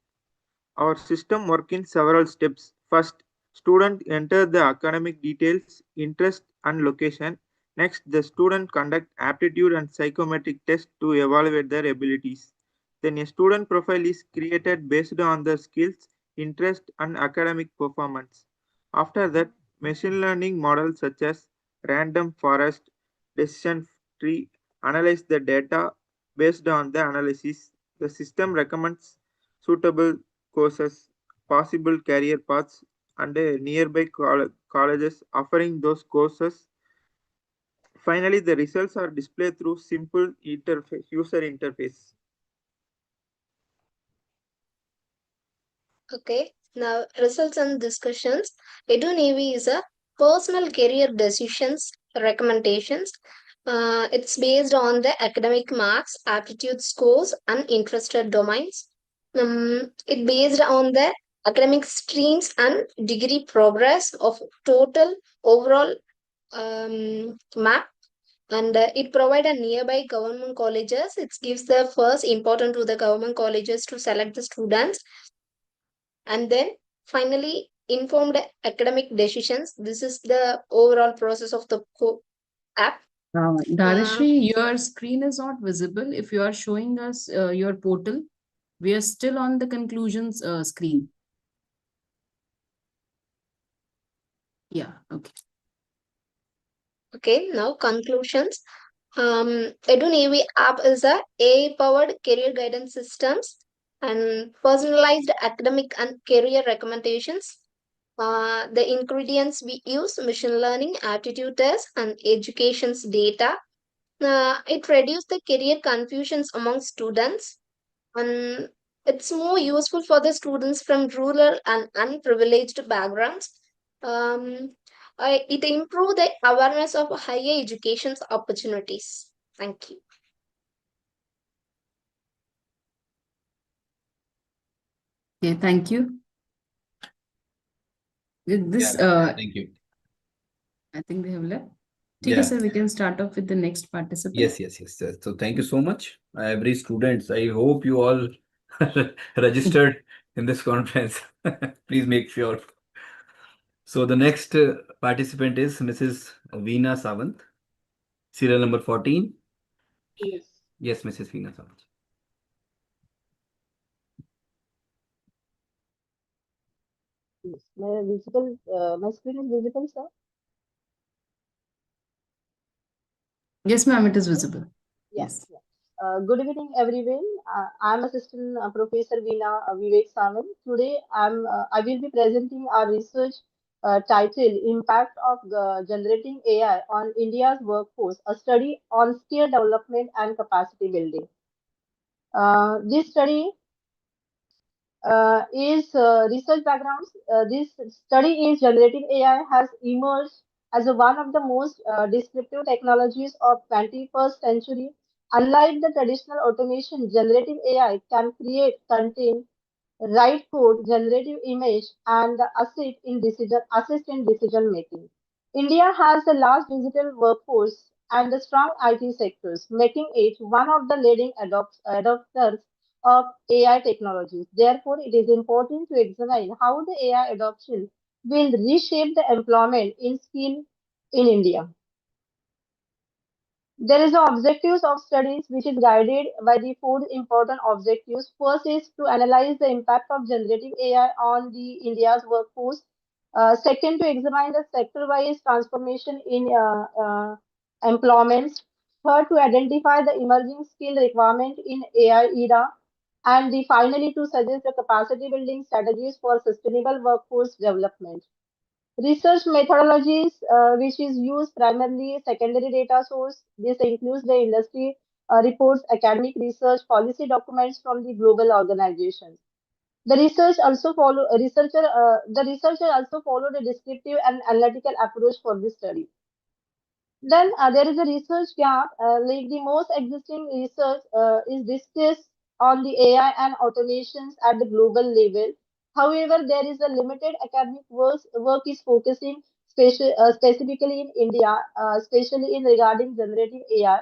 Our system works in several steps. First, student enter the academic details, interest, and location. Next, the student conduct aptitude and psychometric tests to evaluate their abilities. Then a student profile is created based on their skills, interest, and academic performance. After that, machine learning models such as random forest, decision tree analyze the data. Based on the analysis, the system recommends suitable courses, possible career paths, and nearby colleges offering those courses. Finally, the results are displayed through simple user interface. Okay, now results and discussions. EduNavy is a personal career decisions recommendations It's based on the academic marks, aptitude scores, and interested domains. It based on the academic streams and degree progress of total overall map, and it provide a nearby government colleges. It gives the first important to the government colleges to select the students, and then finally informed academic decisions. This is the overall process of the app. Darashri, your screen is not visible. If you are showing us your portal, we are still on the conclusions screen. Yeah, okay. Okay, now conclusions. EduNavy app is a AI-powered career guidance systems and personalized academic and career recommendations. The ingredients we use: machine learning, aptitude tests, and education's data. It reduces the career confusions among students, and it's more useful for the students from rural and unprivileged backgrounds. Um, it improves the awareness of higher education opportunities. Thank you. Okay, thank you. With this, Thank you. I think they have left. Okay, Yeah. sir, we can start off with the next participant. Yes. So thank you so much. Every students, I hope you all registered in this conference. Please make sure. So the next participant is Mrs. Veena Sawant, serial number 14. Yes. Yes, Mrs. Veena Sawant. Yes. My screen is visible, sir? Yes, ma'am, it is visible. Yes. Good evening, everyone. I'm Assistant Professor Veena Vivek Samant. Today, I will be presenting our research titled "Impact of Generating AI on India's Workforce: A Study on Skill Development and Capacity Building." This study is research backgrounds. This study is generative AI has emerged as one of the most descriptive technologies of 21st century. Unlike the traditional automation, generative AI can create content, write code, generative image, and assist in decision making. India has a large digital workforce and a strong IT sectors, making it one of the leading adopters of AI technologies. Therefore, it is important to examine how the AI adoption will reshape the employment in skill in India. There is the objectives of studies which is guided by the four important objectives. First is to analyze the impact of generative AI on the India's workforce. Second, to examine the sector-wise transformation in employment. Third, to identify the emerging skill requirement in AI era. And finally, to suggest the capacity building strategies for sustainable workforce development. Research methodologies, which is used primarily secondary data source. This includes the industry reports, academic research, policy documents from the global organizations. The researcher also followed a descriptive and analytical approach for this study. Then there is a research gap, like the most existing research is discussed on the AI and automations at the global level. However, there is a limited academic work is focusing specifically in India, especially in regarding generative AI.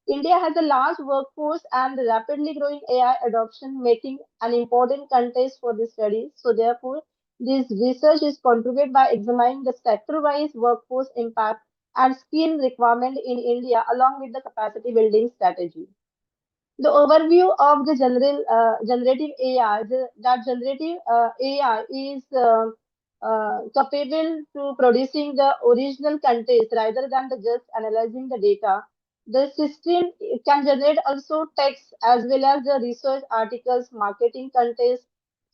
India has a large workforce and rapidly growing AI adoption, making an important context for this study. So, therefore, this research is contributed by examining the sector-wise workforce impact and skill requirement in India, along with the capacity building strategy. The overview of the generative AI, that generative AI is capable to producing the original content rather than just analyzing the data. The system can generate also text as well as the research articles, marketing contests,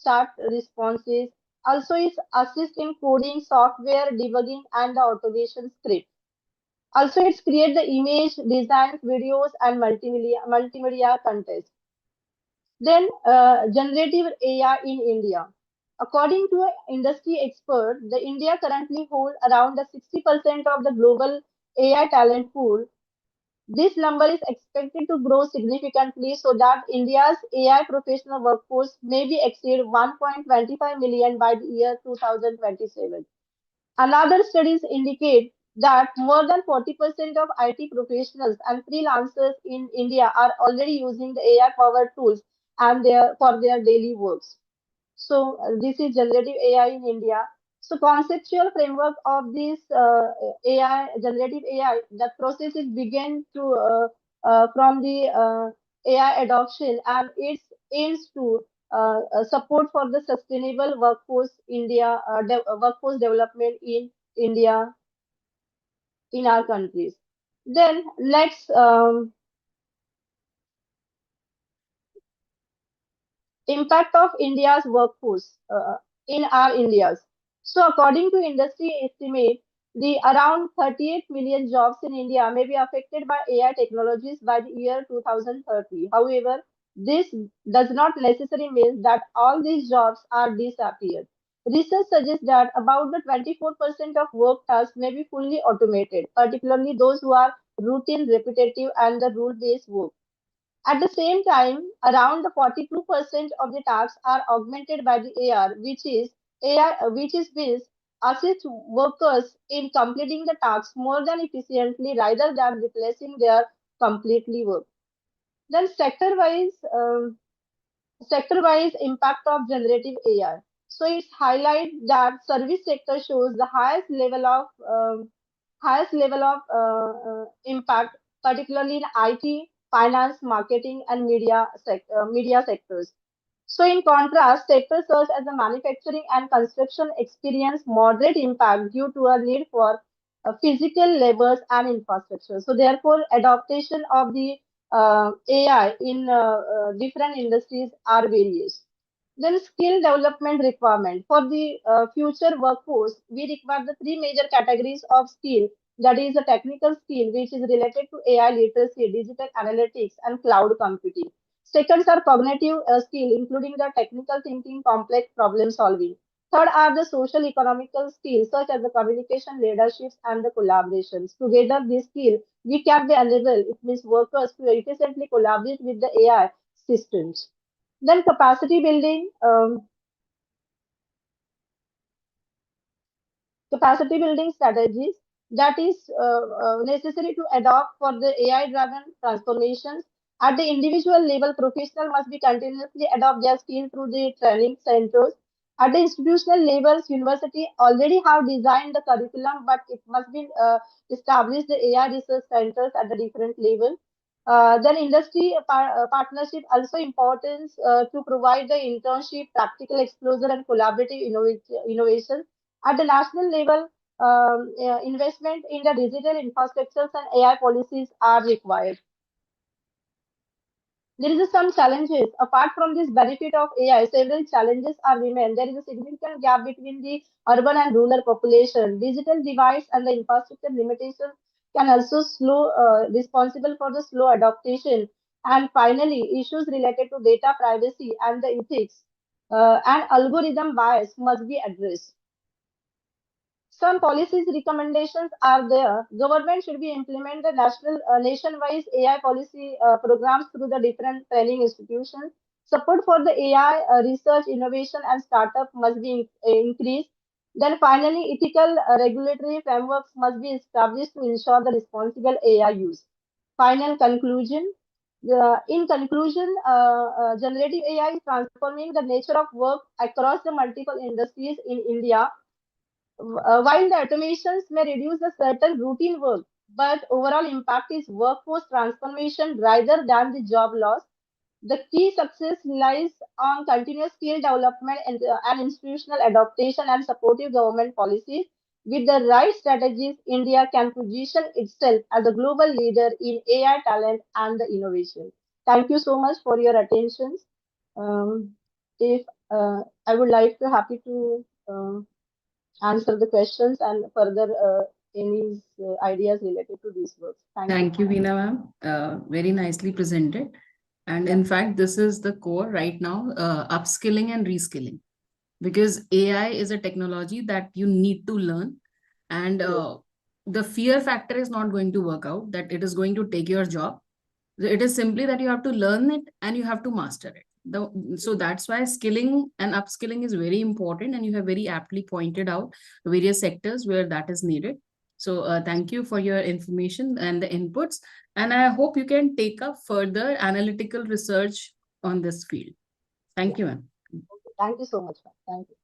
chat responses. Also, it assists in coding, software debugging, and the automation script. Also, it's create the image, designs, videos, and multimedia content. Then, generative AI in India. According to an industry expert, the India currently holds around the 60% of the global AI talent pool. This number is expected to grow significantly so that India's AI professional workforce may be exceed 1.25 million by the year 2027. Another studies indicate that more than 40% of IT professionals and freelancers in India are already using the AI-powered tools for their daily works. So this is generative AI in India. So conceptual framework of this AI, generative AI, that process is began to from the AI adoption, and it aims to support for the sustainable workforce development in India, in our countries. Then let's impact of India's workforce in our India's. So according to industry estimate, the around 38 million jobs in India may be affected by AI technologies by the year 2030. However, this does not necessarily mean that all these jobs are disappeared. Research suggests that about the 24% of work tasks may be fully automated, particularly those who are routine, repetitive, and the rule-based work. At the same time, around 42% of the tasks are augmented by the which is will assist workers in completing the tasks more than efficiently rather than replacing their completely work. Then sector-wise impact of generative AI. So it's highlight that service sector shows the highest level of impact, particularly in IT, finance, marketing, and media sectors. So in contrast, sectors such as the manufacturing and construction experience moderate impact due to a need for physical labors and infrastructure. So therefore, adaptation of the AI in different industries are various. Then skill development requirement. For the future workforce, we require the three major categories of skill. That is a technical skill, which is related to AI literacy, digital analytics, and cloud computing. Second are cognitive skill, including the technical thinking, complex problem solving. Third are the social economical skills, such as the communication, leadership, and the collaborations. Together, these skills we can be enable, it means workers to efficiently collaborate with the AI systems. Then capacity building, strategies that is necessary to adopt for the AI-driven transformations. At the individual level, professionals must be continuously adopt their skill through the training centers. At the institutional levels, university already have designed the curriculum, but it must be established the AI research centers at the different level. Then industry partnership also importance to provide the internship, practical exposure, and collaborative innovation. At the national level, investment in the digital infrastructures and AI policies are required. There is some challenges. Apart from this benefit of AI, several challenges are remain. There is a significant gap between the urban and rural population. Digital divides and the infrastructure limitations can also responsible for the slow adaptation. And finally, issues related to data privacy and the ethics and algorithm bias must be addressed. Some policies recommendations are there. Government should be implement the nationwide AI policy programs through the different training institutions. Support for the AI research, innovation, and startup must be increased. Then finally, ethical regulatory frameworks must be established to ensure the responsible AI use. Final conclusion. In conclusion, generative AI is transforming the nature of work across the multiple industries in India. While the automations may reduce the certain routine work, but overall impact is workforce transformation rather than the job loss. The key success lies on continuous skill development and institutional adaptation and supportive government policies. With the right strategies, India can position itself as a global leader in AI talent and the innovation. Thank you so much for your attention. If I would like to happy to answer the questions and further any ideas related to these works. Thank you, Veena ma'am. Very nicely presented. And in fact, this is the core right now, upskilling and reskilling, because AI is a technology that you need to learn. And the fear factor is not going to work out, that it is going to take your job. It is simply that you have to learn it and you have to master it. So that's why skilling and upskilling is very important, and you have very aptly pointed out various sectors where that is needed. So thank you for your information and the inputs, and I hope you can take up further analytical research on this field. Thank you, ma'am. Thank you so much, ma'am. Thank you.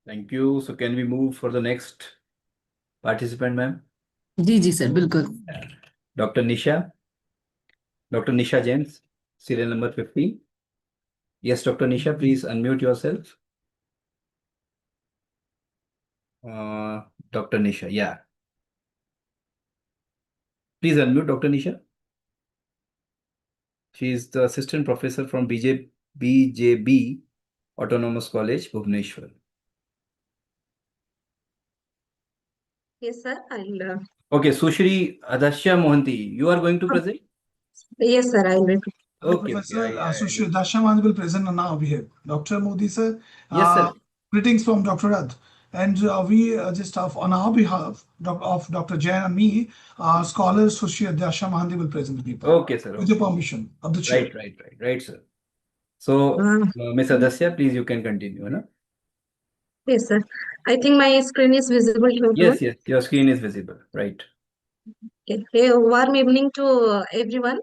Thank you. So can we move for the next participant, ma'am? Ji sir, बिल्कुल. Dr. Nisha James, serial number 15. Yes, Dr. Nisha, please unmute yourself. Dr. Nisha, yeah. Please unmute Dr. Nisha. She is the assistant professor from BJB Autonomous College, Bhubaneswar. Yes, sir. I'll. Okay, Sushri Adasya Mohanty, you are going to present? Yes, sir. I'll. Okay. Professor Sushri Adasya Mohanty will present now over here. Dr. Modi, sir. Yes, sir. Greetings from Dr. Rad. And we just have, on our behalf of Dr. Jain and me, scholar Sushri Adasya Mohanty will present the paper. Okay, sir. With the permission of the chair. Right, sir. So, Ms. Adasya, please, you can continue. No? Yes, sir. I think my screen is visible to everyone. Yes, your screen is visible. Right. Okay. Hey, warm evening to everyone.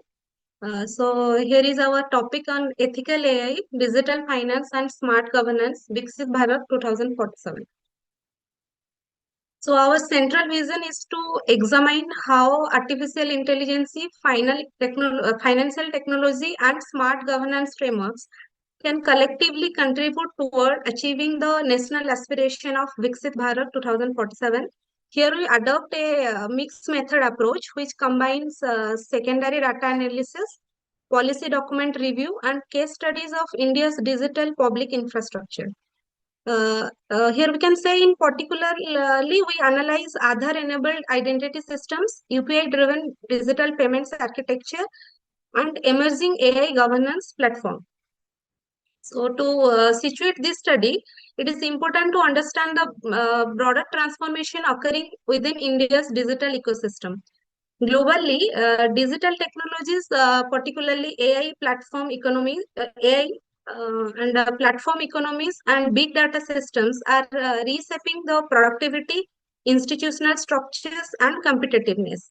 So here is our topic on ethical AI, digital finance and smart governance, Viksit Bharat 2047. So our central vision is to examine how artificial intelligence, financial technology and smart governance frameworks can collectively contribute toward achieving the national aspiration of Viksit Bharat 2047. Here we adopt a mixed method approach which combines secondary data analysis, policy document review, and case studies of India's digital public infrastructure. Here we can say in particularly we analyze Aadhaar-enabled identity systems, UPI-driven digital payments architecture, and emerging AI governance platform. So to situate this study, it is important to understand the broader transformation occurring within India's digital ecosystem. Globally, digital technologies, particularly AI platform economy, platform economies and big data systems are reshaping the productivity, institutional structures, and competitiveness.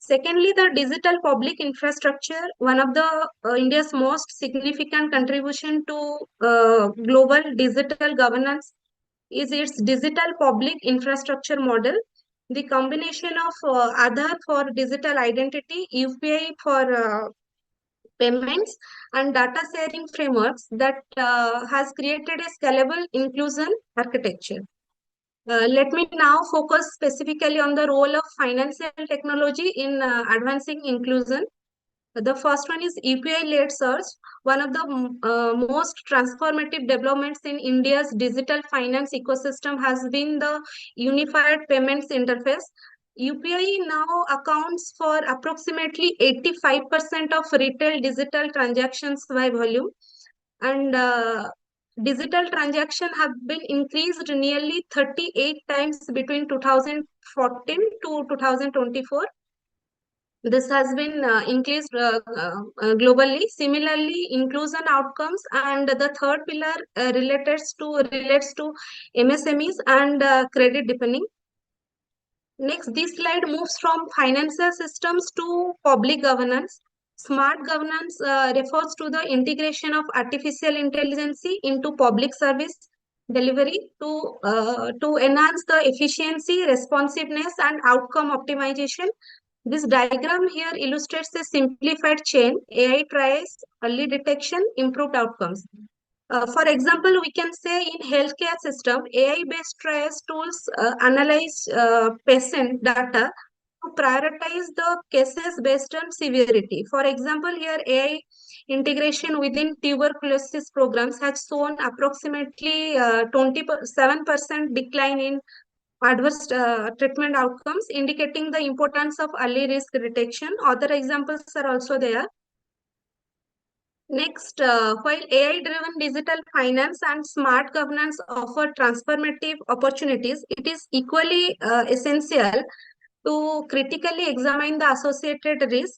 Secondly, the digital public infrastructure, one of the India's most significant contribution to global digital governance is its digital public infrastructure model. The combination of Aadhaar for digital identity, UPI for payments, and data sharing frameworks that has created a scalable inclusion architecture. Let me now focus specifically on the role of financial technology in advancing inclusion. The first one is UPI-led search. One of the most transformative developments in India's digital finance ecosystem has been the unified payments interface. UPI now accounts for approximately 85% of retail digital transactions by volume, and digital transactions have been increased nearly 38 times between 2014 to 2024. This has been increased globally. Similarly, inclusion outcomes and the third pillar relates to MSMEs and credit deepening. Next, this slide moves from financial systems to public governance. Smart governance refers to the integration of artificial intelligence into public service delivery to enhance the efficiency, responsiveness, and outcome optimization. This diagram here illustrates a simplified chain: AI trials, early detection, improved outcomes. For example, we can say in healthcare system, AI-based trials tools analyze patient data to prioritize the cases based on severity. For example, here AI integration within tuberculosis programs has shown approximately 27% decline in adverse treatment outcomes, indicating the importance of early risk detection. Other examples are also there. Next, while AI-driven digital finance and smart governance offer transformative opportunities, it is equally essential to critically examine the associated risk.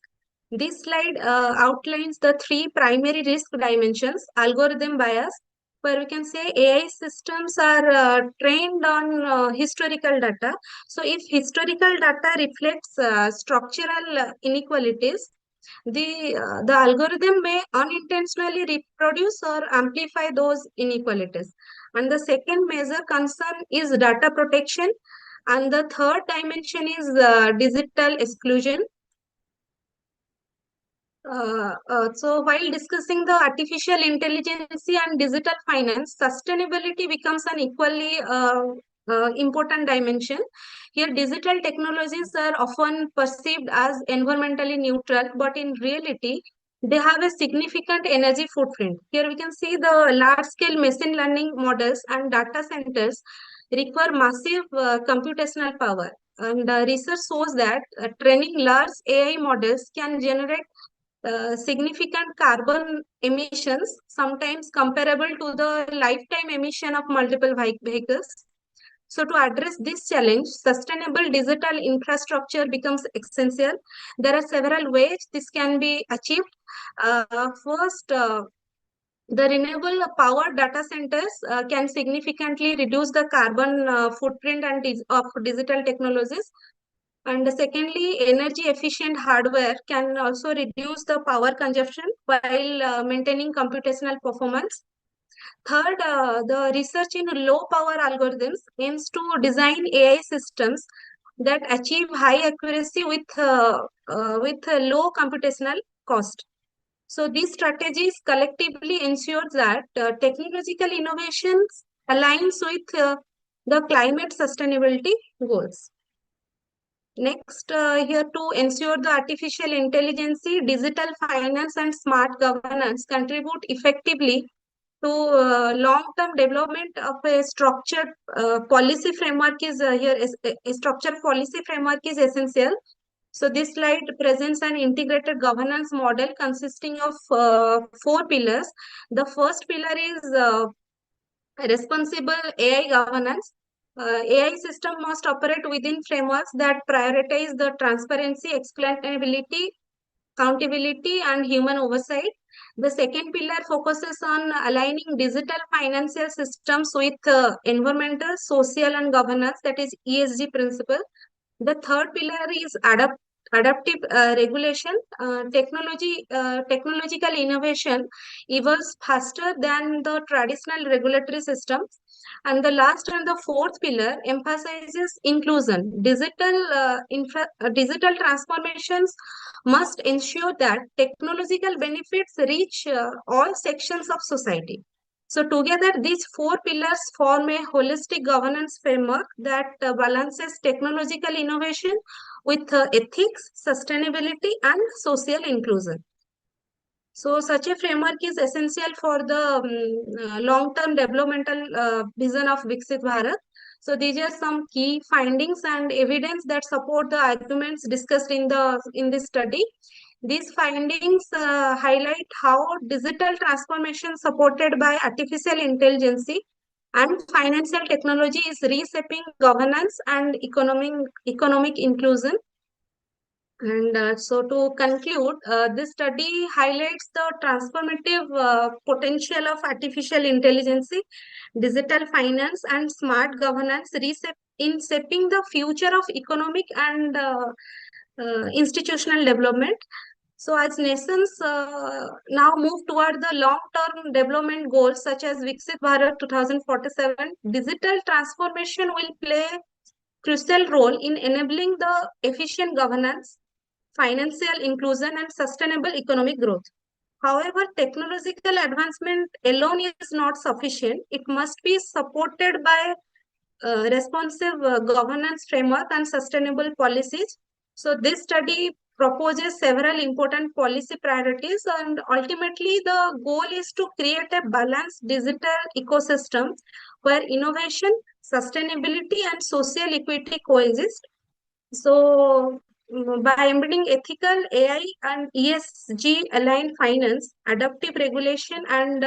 This slide outlines the three primary risk dimensions: algorithm bias, where we can say AI systems are trained on historical data. So if historical data reflects structural inequalities, the algorithm may unintentionally reproduce or amplify those inequalities. And the second major concern is data protection. And the third dimension is digital exclusion. So while discussing the artificial intelligence and digital finance, sustainability becomes an equally important dimension. Here, digital technologies are often perceived as environmentally neutral, but in reality, they have a significant energy footprint. Here we can see the large-scale machine learning models and data centers require massive computational power. And research shows that training large AI models can generate significant carbon emissions, sometimes comparable to the lifetime emission of multiple vehicles. So to address this challenge, sustainable digital infrastructure becomes essential. There are several ways this can be achieved. First, the renewable power data centers can significantly reduce the carbon footprint of digital technologies. And secondly, energy efficient hardware can also reduce the power consumption while maintaining computational performance. Third, the research in low power algorithms aims to design AI systems that achieve high accuracy with low computational cost. So these strategies collectively ensure that technological innovations aligns with the climate sustainability goals. Next, here to ensure the artificial intelligence, digital finance and smart governance contribute effectively to long-term development of a structured policy framework is here. A structured policy framework is essential. So this slide presents an integrated governance model consisting of 4 pillars. The first pillar is responsible AI governance. AI system must operate within frameworks that prioritize the transparency, explainability, accountability, and human oversight. The second pillar focuses on aligning digital financial systems with environmental, social, and governance, that is ESG principle. The third pillar is adaptive regulation. Technological innovation evolves faster than the traditional regulatory systems. And the last and the fourth pillar emphasizes inclusion. Digital transformations must ensure that technological benefits reach all sections of society. So together, these 4 pillars form a holistic governance framework that balances technological innovation with ethics, sustainability, and social inclusion. So such a framework is essential for the long-term developmental vision of Viksit Bharat. So these are some key findings and evidence that support the arguments discussed in this study. These findings highlight how digital transformation supported by artificial intelligence and financial technology is reshaping governance and economic inclusion. And so to conclude, this study highlights the transformative potential of artificial intelligence, digital finance, and smart governance in shaping the future of economic and institutional development. So as nations now move toward the long-term development goals such as Viksit Bharat 2047, digital transformation will play a crucial role in enabling the efficient governance, financial inclusion, and sustainable economic growth. However, technological advancement alone is not sufficient. It must be supported by responsive governance framework and sustainable policies. So this study proposes several important policy priorities, and ultimately the goal is to create a balanced digital ecosystem where innovation, sustainability, and social equity coexist. So by embedding ethical AI and ESG aligned finance, adaptive regulation, and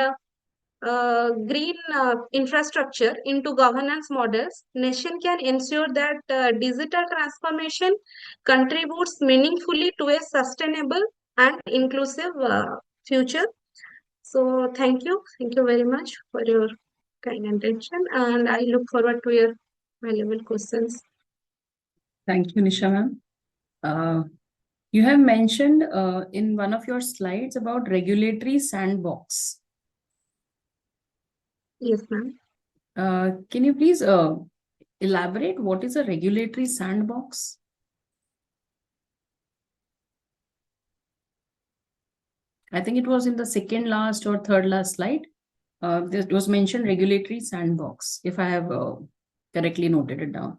green infrastructure into governance models, nation can ensure that digital transformation contributes meaningfully to a sustainable and inclusive future. So thank you very much for your kind attention, and I look forward to your valuable questions. Thank you, Nisha ma'am. You have mentioned in one of your slides about regulatory sandbox. Yes, ma'am. Can you please elaborate what is a regulatory sandbox? I think it was in the second last or third last slide. There was mentioned regulatory sandbox, if I have correctly noted it down.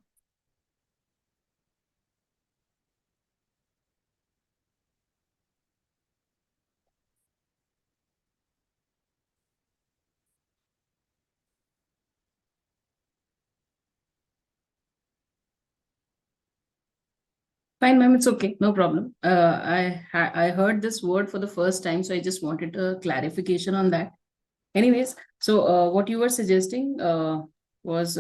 Fine, ma'am, it's okay, no problem. I heard this word for the first time, so I just wanted a clarification on that. Anyways, so what you were suggesting was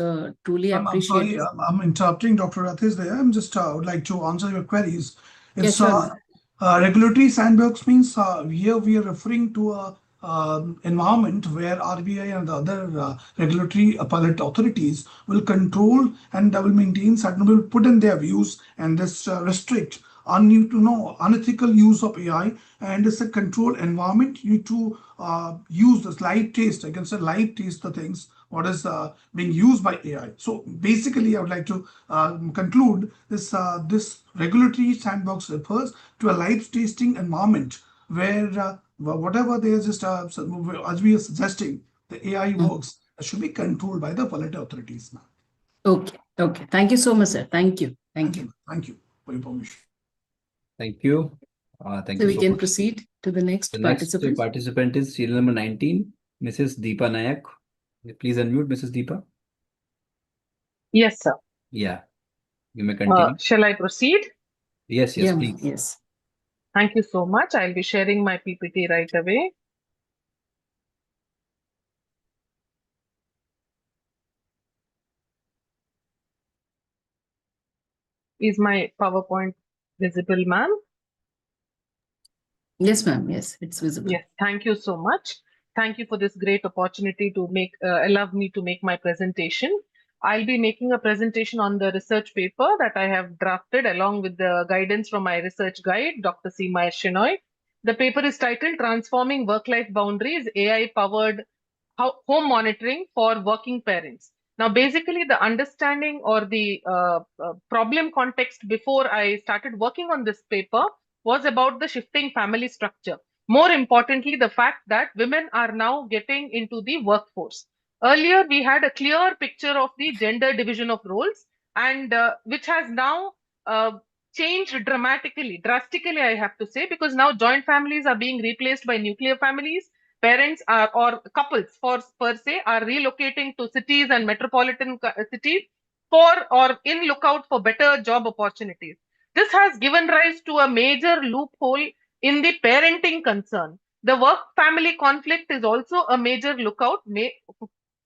truly appreciated. I'm sorry, I'm interrupting Dr. Rathesh there. I'm just would like to answer your queries. It's sure. regulatory sandbox means here we are referring to a environment where RBI and the other regulatory appellate authorities will control and will maintain certain, will put in their views and this restrict unethical use of AI, and it's a controlled environment. You to use this live taste, I can say live taste the things what is being used by AI. So basically, I would like to conclude this this regulatory sandbox refers to a live tasting environment where whatever they are just as we are suggesting, the AI works should be controlled by the appellate authorities now. Okay. Thank you so much, sir. Thank you Thank you for your permission. Thank you. Thank so you we so can much. proceed to the next The next participant. participant is serial number 19, Mrs. Deepa Nayak. Please unmute, Mrs. Deepa. Yes, sir. Yeah, you may continue. Shall I proceed? Yes, please. Yes. Thank you so much. I'll be sharing my PPT right away. Is my PowerPoint visible, ma'am? Yes, ma'am. Yes, it's visible. Yes, thank you so much. Thank you for this great opportunity to allow me to make my presentation. I'll be making a presentation on the research paper that I have drafted along with the guidance from my research guide, Dr. Seema Shenoy. The paper is titled Transforming Work-Life Boundaries, AI-Powered Home Monitoring for Working Parents. Now, basically, the understanding or the problem context before I started working on this paper was about the shifting family structure. More importantly, the fact that women are now getting into the workforce. Earlier, we had a clear picture of the gender division of roles, and which has now changed drastically, I have to say, because now joint families are being replaced by nuclear families. Parents are, or couples per se, are relocating to cities and metropolitan cities or in lookout for better job opportunities. This has given rise to a major loophole in the parenting concern. The work-family conflict is also a major lookout,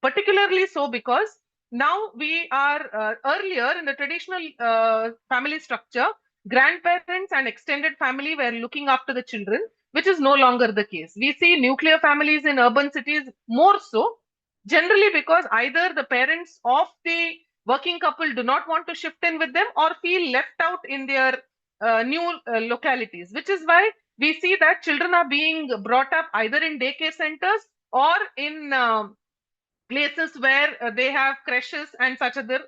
particularly so because now we are earlier in the traditional family structure, grandparents and extended family were looking after the children, which is no longer the case. We see nuclear families in urban cities more so, generally because either the parents of the working couple do not want to shift in with them or feel left out in their new localities, which is why we see that children are being brought up either in daycare centers or in places where they have creches and such other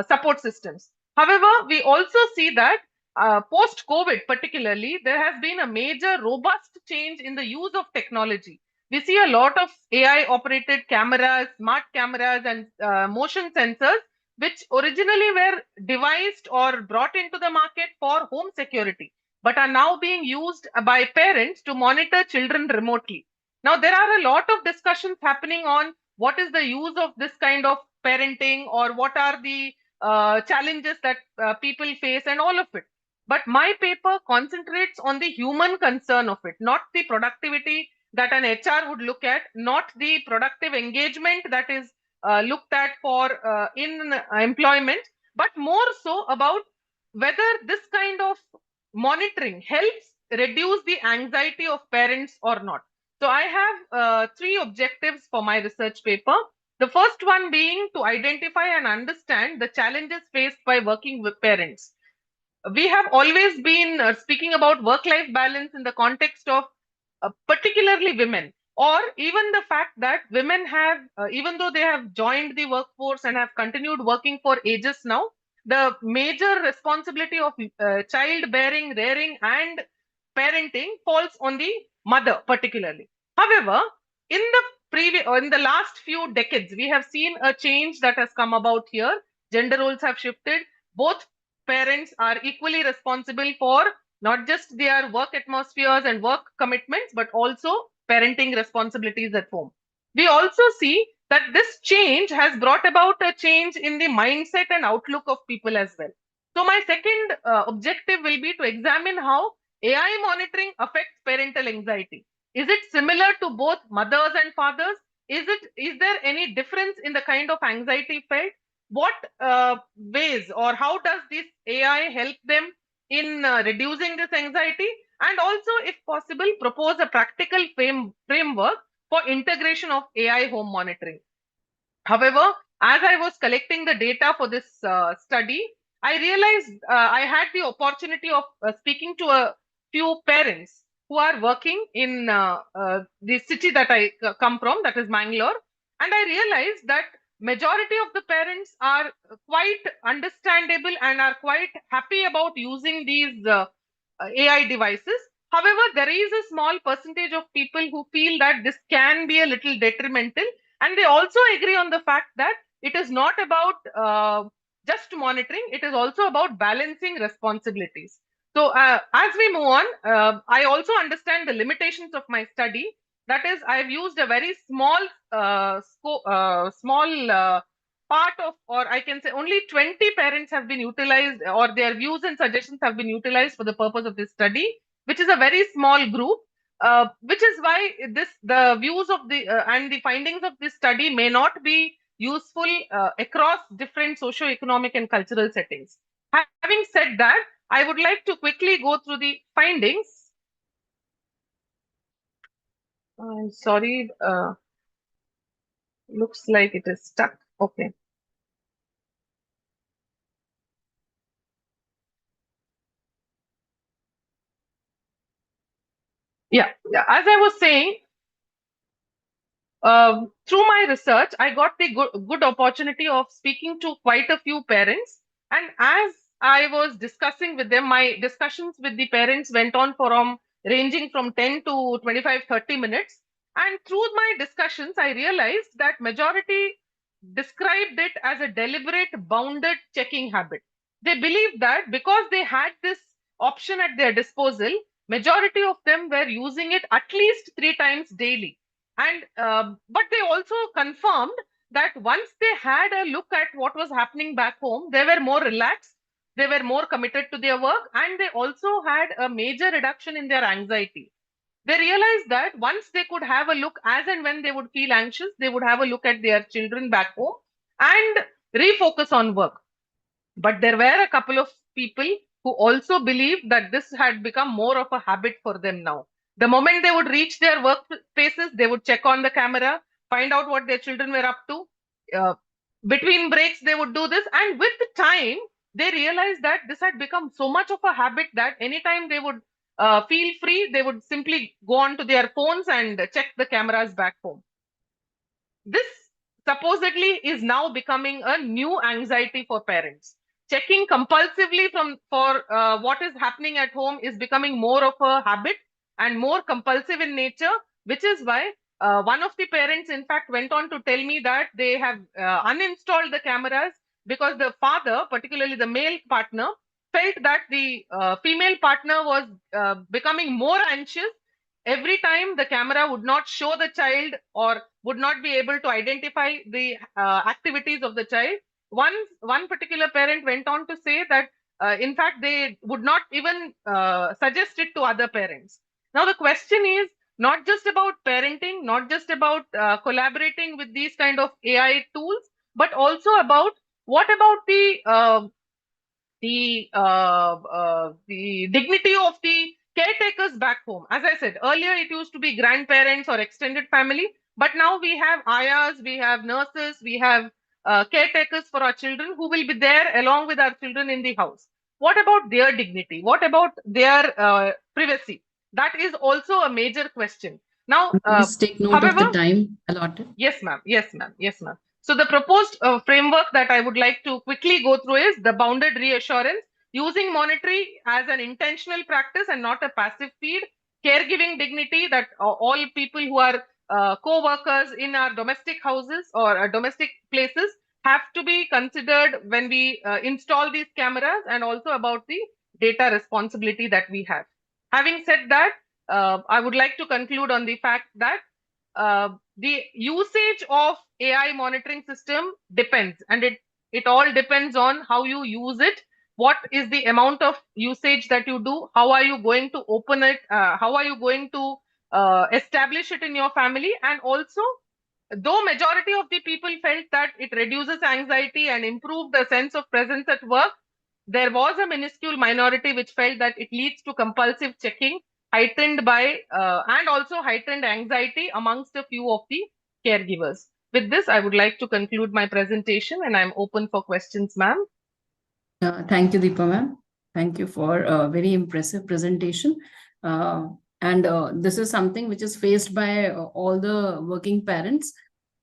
support systems. However, we also see that post-COVID particularly, there has been a major robust change in the use of technology. We see a lot of AI-operated cameras, smart cameras, and motion sensors, which originally were devised or brought into the market for home security, but are now being used by parents to monitor children remotely. Now, there are a lot of discussions happening on what is the use of this kind of parenting or what are the challenges that people face and all of it. but my paper concentrates on the human concern of it, not the productivity that an HR would look at, not the productive engagement that is looked at for in employment, but more so about whether this kind of monitoring helps reduce the anxiety of parents or not. So I have 3 objectives for my research paper. The first one being to identify and understand the challenges faced by working with parents. We have always been speaking about work-life balance in the context of particularly women, or even the fact that women have, even though they have joined the workforce and have continued working for ages now, the major responsibility of childbearing, rearing, and parenting falls on the mother particularly. However, in the last few decades, we have seen a change that has come about here. Gender roles have shifted. Both parents are equally responsible for not just their work atmospheres and work commitments, but also parenting responsibilities at home. We also see that this change has brought about a change in the mindset and outlook of people as well. So my second objective will be to examine how AI monitoring affects parental anxiety. Is it similar to both mothers and fathers? Is there any difference in the kind of anxiety felt? What ways or how does this AI help them in reducing this anxiety? And also, if possible, propose a practical framework for integration of AI home monitoring. However, as I was collecting the data for this study, I realized I had the opportunity of speaking to a few parents who are working in the city that I come from, that is Mangalore. And I realized that majority of the parents are quite understandable and are quite happy about using these AI devices. However, there is a small percentage of people who feel that this can be a little detrimental, and they also agree on the fact that it is not about just monitoring, it is also about balancing responsibilities. So as we move on, I also understand the limitations of my study. That is, I've used a very small part of, or I can say only 20 parents have been utilized, or their views and suggestions have been utilized for the purpose of this study, which is a very small group. Which is why the views of the and the findings of this study may not be useful across different socio-economic and cultural settings. Having said that, I would like to quickly go through the findings. I'm sorry, looks like it is stuck. Okay. Yeah, as I was saying, through my research, I got the good opportunity of speaking to quite a few parents. And as I was discussing with them, my discussions with the parents went on ranging from 10 to 25, 30 minutes. And through my discussions, I realized that majority described it as a deliberate, bounded checking habit. They believed that because they had this option at their disposal, majority of them were using it at least 3 times daily. And but they also confirmed that once they had a look at what was happening back home, they were more relaxed, they were more committed to their work, and they also had a major reduction in their anxiety. They realized that once they could have a look, as and when they would feel anxious, they would have a look at their children back home and refocus on work. But there were a couple of people who also believed that this had become more of a habit for them now. The moment they would reach their workspaces, they would check on the camera, find out what their children were up to. Between breaks, they would do this. And with time, they realized that this had become so much of a habit that anytime they would feel free, they would simply go on to their phones and check the cameras back home. This supposedly is now becoming a new anxiety for parents. Checking compulsively for what is happening at home is becoming more of a habit and more compulsive in nature, which is why one of the parents, in fact, went on to tell me that they have uninstalled the cameras because the father, particularly the male partner, felt that the female partner was becoming more anxious every time the camera would not show the child or would not be able to identify the activities of the child. One particular parent went on to say that In fact, they would not even suggest it to other parents. Now, the question is not just about parenting, not just about collaborating with these kind of AI tools, but also about what about the dignity of the caretakers back home. As I said earlier, it used to be grandparents or extended family, but now we have ayahs, we have nurses, we have caretakers for our children who will be there along with our children in the house. What about their dignity? What about their privacy? That is also a major question. Now, Please take note of the however, time allotted. yes, ma'am. Yes, ma'am. Yes, ma'am. So the proposed framework that I would like to quickly go through is the bounded reassurance, using monitoring as an intentional practice and not a passive feed, caregiving dignity that all people who are co-workers in our domestic houses or domestic places have to be considered when we install these cameras, and also about the data responsibility that we have. Having said that, I would like to conclude on the fact that the usage of AI monitoring system depends, and it all depends on how you use it. What is the amount of usage that you do? How are you going to open it? How are you going to establish it in your family? And also, though majority of the people felt that it reduces anxiety and improved the sense of presence at work, there was a minuscule minority which felt that it leads to compulsive checking, heightened by and also heightened anxiety amongst a few of the caregivers. With this, I would like to conclude my presentation, and I'm open for questions, ma'am. Thank you, Deepa ma'am. Thank you for a very impressive presentation. And this is something which is faced by all the working parents.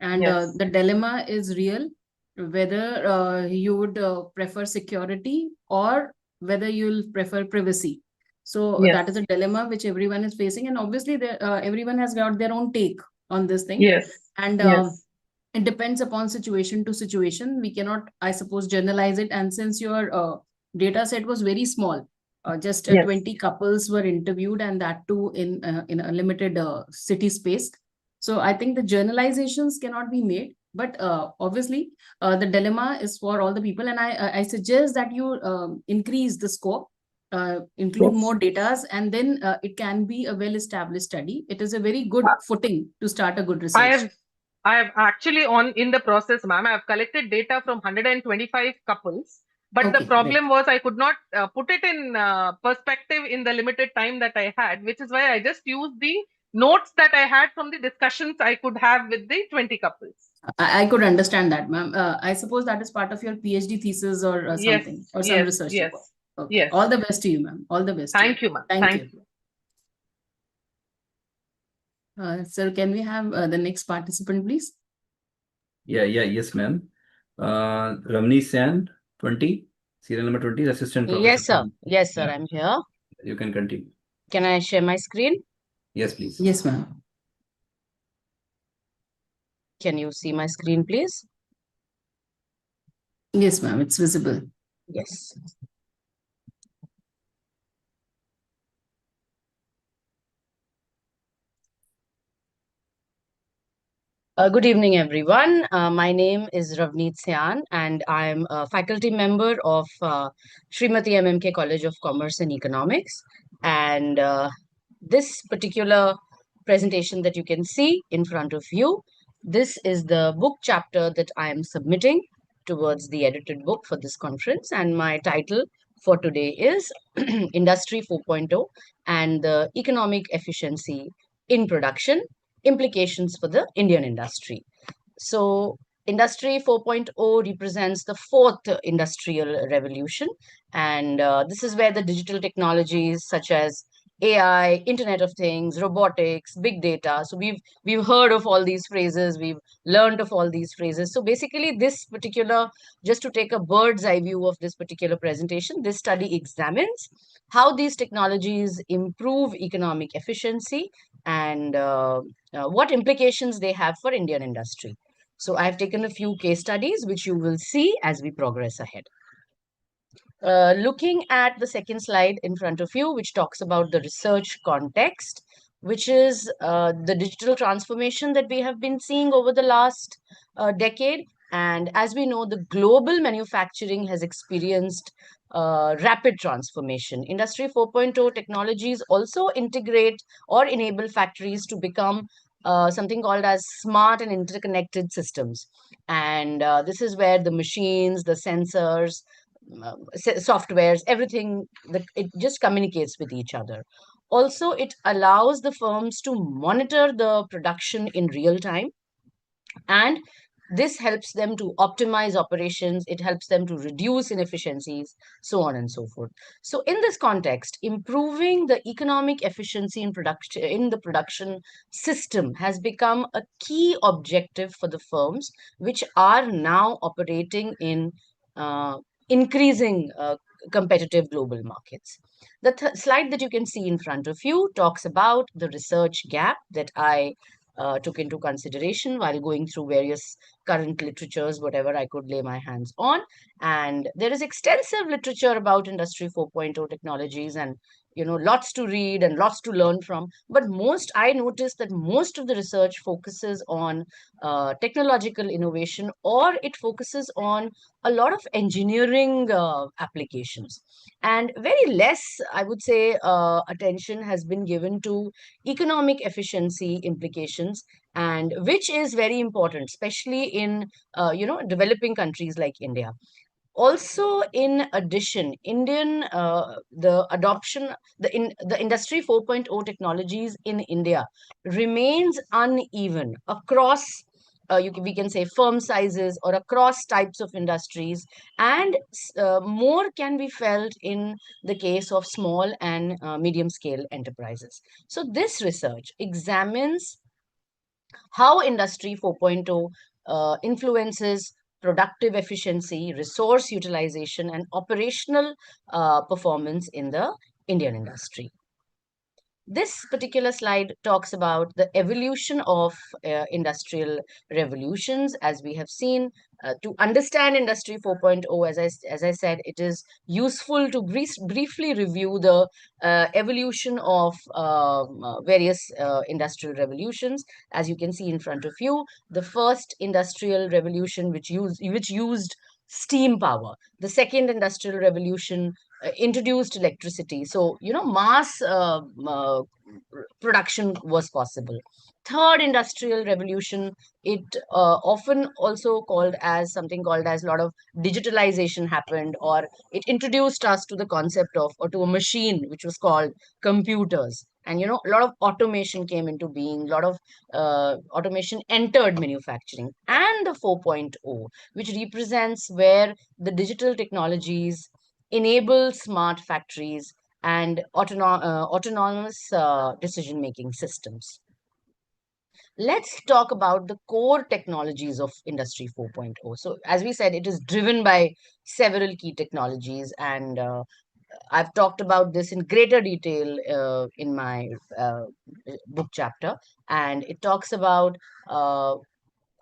And Yes. the dilemma is real, whether you would prefer security or whether you'll prefer privacy. So Yes. that is a dilemma which everyone is facing. And obviously, everyone has got their own take on this thing. Yes. And Yes. it depends upon situation to situation. We cannot, I suppose, generalize it. And since your data set was very small, just Yes. 20 couples were interviewed, and that too in a limited city space. So I think the generalizations cannot be made. But obviously, the dilemma is for all the people. And I suggest that you increase the scope, include more data, and then it can be a well-established study. It is a very good footing to start a good research. I have actually in the process, ma'am, I have collected data from 125 couples, but the Okay, problem was I could not put it in perspective in the limited time that I had, which is why I just used the notes that I had from the discussions I could have with the 20 couples. I could understand that, ma'am. I suppose that is part of your PhD thesis or Yes, something, or some yes, research yes, report. Okay. yes. All the best to you, ma'am. All the best to Thank you, ma'am. Thank Thank you. Sir, can we have the next participant, please? Yes, ma'am. Ramni San, 20, serial number 20, assistant professor. Yes, sir. Yes, sir. Yeah. I'm here. You can continue. Can I share my screen? Yes, please. Yes, ma'am. Can you see my screen, please? Yes, ma'am. It's visible. Yes. Good evening, everyone. My name is Ravneet Syan, and I'm a faculty member of Srimati MMK College of Commerce and Economics. And this particular presentation that you can see in front of you, this is the book chapter that I am submitting towards the edited book for this conference. And my title for today is Industry 4.0 and the Economic Efficiency in Production, Implications for the Indian Industry. So Industry 4.0 represents the fourth industrial revolution. And this is where the digital technologies such as AI, Internet of Things, robotics, big data. So we've heard of all these phrases, we've learned of all these phrases. So basically this particular, just to take a bird's eye view of this particular presentation, this study examines how these technologies improve economic efficiency and what implications they have for Indian industry. So I've taken a few case studies which you will see as we progress ahead. Looking at the second slide in front of you, which talks about the research context, which is the digital transformation that we have been seeing over the last decade. And as we know, the global manufacturing has experienced rapid transformation. Industry 4.0 technologies also integrate or enable factories to become something called as smart and interconnected systems. And this is where the machines, the sensors, softwares, everything, it just communicates with each other. Also, it allows the firms to monitor the production in real time, and this helps them to optimize operations, it helps them to reduce inefficiencies, so on and so forth. So in this context, improving the economic efficiency in the production system has become a key objective for the firms which are now operating in increasing competitive global markets. The slide that you can see in front of you talks about the research gap that I took into consideration while going through various current literatures, whatever I could lay my hands on. And there is extensive literature about Industry 4.0 technologies, and lots to read and lots to learn from. But I noticed that most of the research focuses on technological innovation, or it focuses on a lot of engineering applications. And very less, I would say, attention has been given to economic efficiency implications, and which is very important, especially in developing countries like India. Also, in addition, the Industry 4.0 technologies in India remains uneven across we can say firm sizes or across types of industries, and more can be felt in the case of small and medium scale enterprises. So this research examines how Industry 4.0 influences productive efficiency, resource utilization, and operational performance in the Indian industry. This particular slide talks about the evolution of industrial revolutions. As we have seen, to understand Industry 4.0, as I said, it is useful to briefly review the evolution of various industrial revolutions. As you can see in front of you, the first industrial revolution which used steam power. The second industrial revolution introduced electricity. So, mass production was possible. Third industrial revolution, it often also called as something called as a lot of digitalization happened, or it introduced us to the concept of, or to a machine which was called computers. And, a lot of automation came into being, a lot of automation entered manufacturing. And the 4.0, which represents where the digital technologies enable smart factories and autonomous decision-making systems. Let's talk about the core technologies of Industry 4.0. So as we said, it is driven by several key technologies, and I've talked about this in greater detail in my book chapter, and it talks about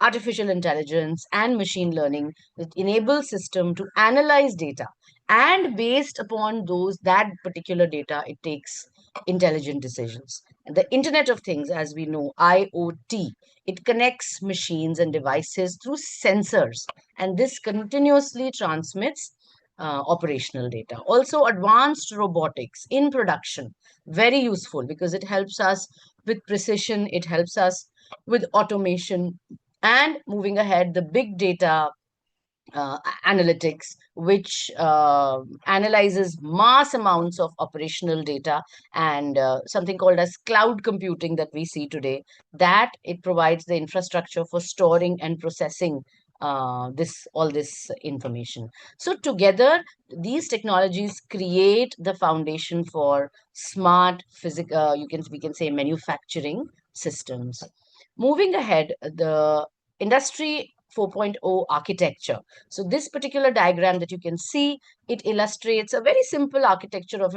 artificial intelligence and machine learning that enable system to analyze data, and based upon that particular data, it takes intelligent decisions. And the Internet of Things, as we know, IoT, it connects machines and devices through sensors, and this continuously transmits operational data. Also, advanced robotics in production, very useful because it helps us with precision, it helps us with automation. And moving ahead, the big data analytics, which analyzes mass amounts of operational data, and something called as cloud computing that we see today, that it provides the infrastructure for storing and processing all this information. So together, these technologies create the foundation for smart physical, we can say, manufacturing systems. Moving ahead, the Industry 4.0 architecture. So this particular diagram that you can see, it illustrates a very simple architecture of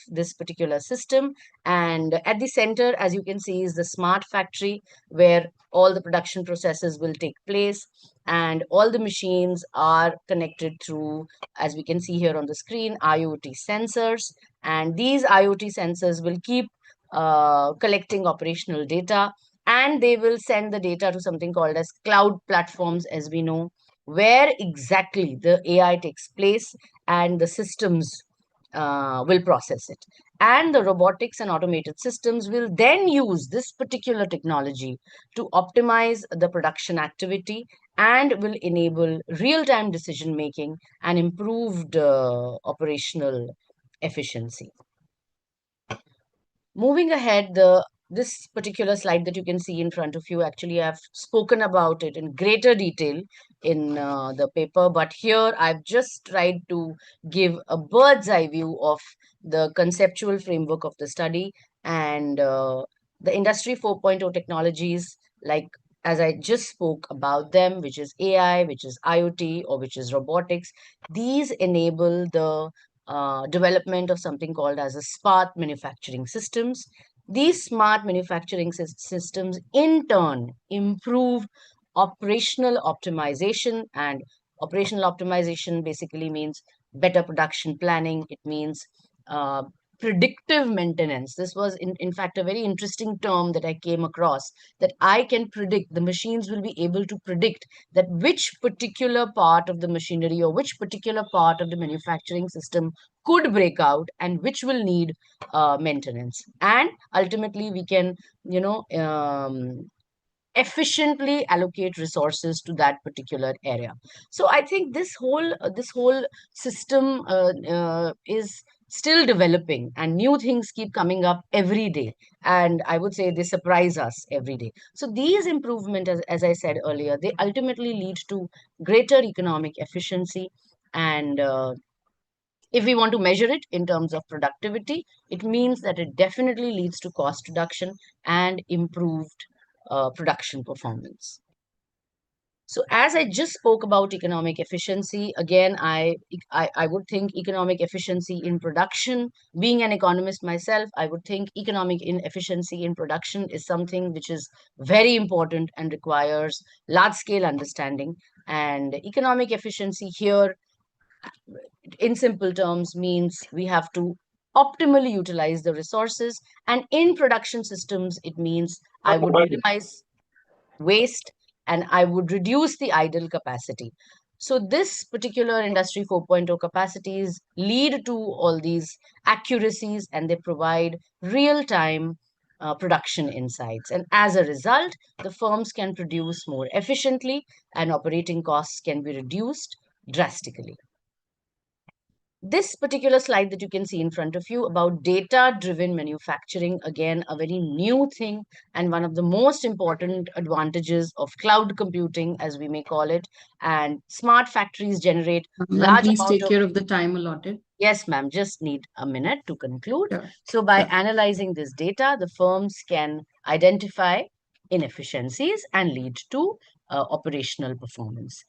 this particular system. And at the center, as you can see, is the smart factory where all the production processes will take place, and all the machines are connected through, as we can see here on the screen, IoT sensors. And these IoT sensors will keep collecting operational data, and they will send the data to something called as cloud platforms, as we know, where exactly the AI takes place and the systems will process it. And the robotics and automated systems will then use this particular technology to optimize the production activity and will enable real-time decision making and improved operational efficiency. Moving ahead, this particular slide that you can see in front of you, actually I've spoken about it in greater detail in the paper, but here I've just tried to give a bird's eye view of the conceptual framework of the study and the Industry 4.0 technologies, like as I just spoke about them, which is AI, which is IoT, or which is robotics. These enable the development of something called as a smart manufacturing systems. These smart manufacturing systems in turn improve operational optimization, and operational optimization basically means better production planning. It means predictive maintenance. This was in fact a very interesting term that I came across, that I can predict, the machines will be able to predict that which particular part of the machinery or which particular part of the manufacturing system could break out and which will need maintenance. And ultimately we can, efficiently allocate resources to that particular area. So I think this whole system is still developing, and new things keep coming up every day, and I would say they surprise us every day. So these improvements, as I said earlier, they ultimately lead to greater economic efficiency, and if we want to measure it in terms of productivity, it means that it definitely leads to cost reduction and improved production performance. So as I just spoke about economic efficiency, again, I would think economic efficiency in production, being an economist myself, I would think economic efficiency in production is something which is very important and requires large scale understanding. And economic efficiency here, in simple terms, means we have to optimally utilize the resources. And in production systems, it means I would minimize waste and I would reduce the idle capacity. So this particular Industry 4.0 capacities lead to all these accuracies, and they provide real-time production insights. And as a result, the firms can produce more efficiently and operating costs can be reduced drastically. This particular slide that you can see in front of you about data-driven manufacturing, again, a very new thing and one of the most important advantages of cloud computing, as we may call it. And smart factories generate large Please amount take care of the time allotted. Yes, ma'am, just need a minute to conclude. Sure. So by analyzing this data, the firms can identify inefficiencies and lead to operational performance.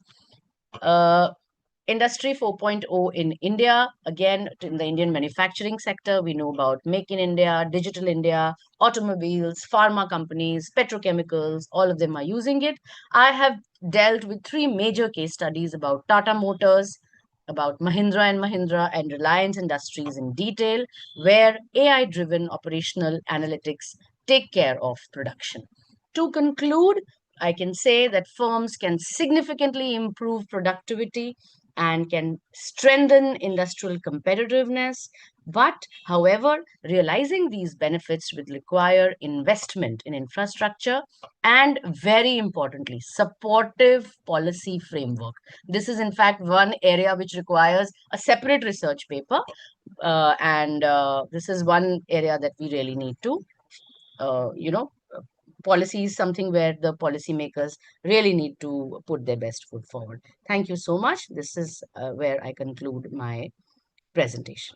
Industry 4.0 in India, again, in the Indian manufacturing sector, we know about Make in India, Digital India, automobiles, pharma companies, petrochemicals, all of them are using it. I have dealt with 3 major case studies about Tata Motors, about Mahindra and Mahindra, and Reliance Industries in detail, where AI-driven operational analytics take care of production. To conclude, I can say that firms can significantly improve productivity and can strengthen industrial competitiveness. But, however, realizing these benefits will require investment in infrastructure and, very importantly, supportive policy framework. This is, in fact, one area which requires a separate research paper. This is one area that we really need to, policy is something where the policymakers really need to put their best foot forward. Thank you so much. This is where I conclude my presentation.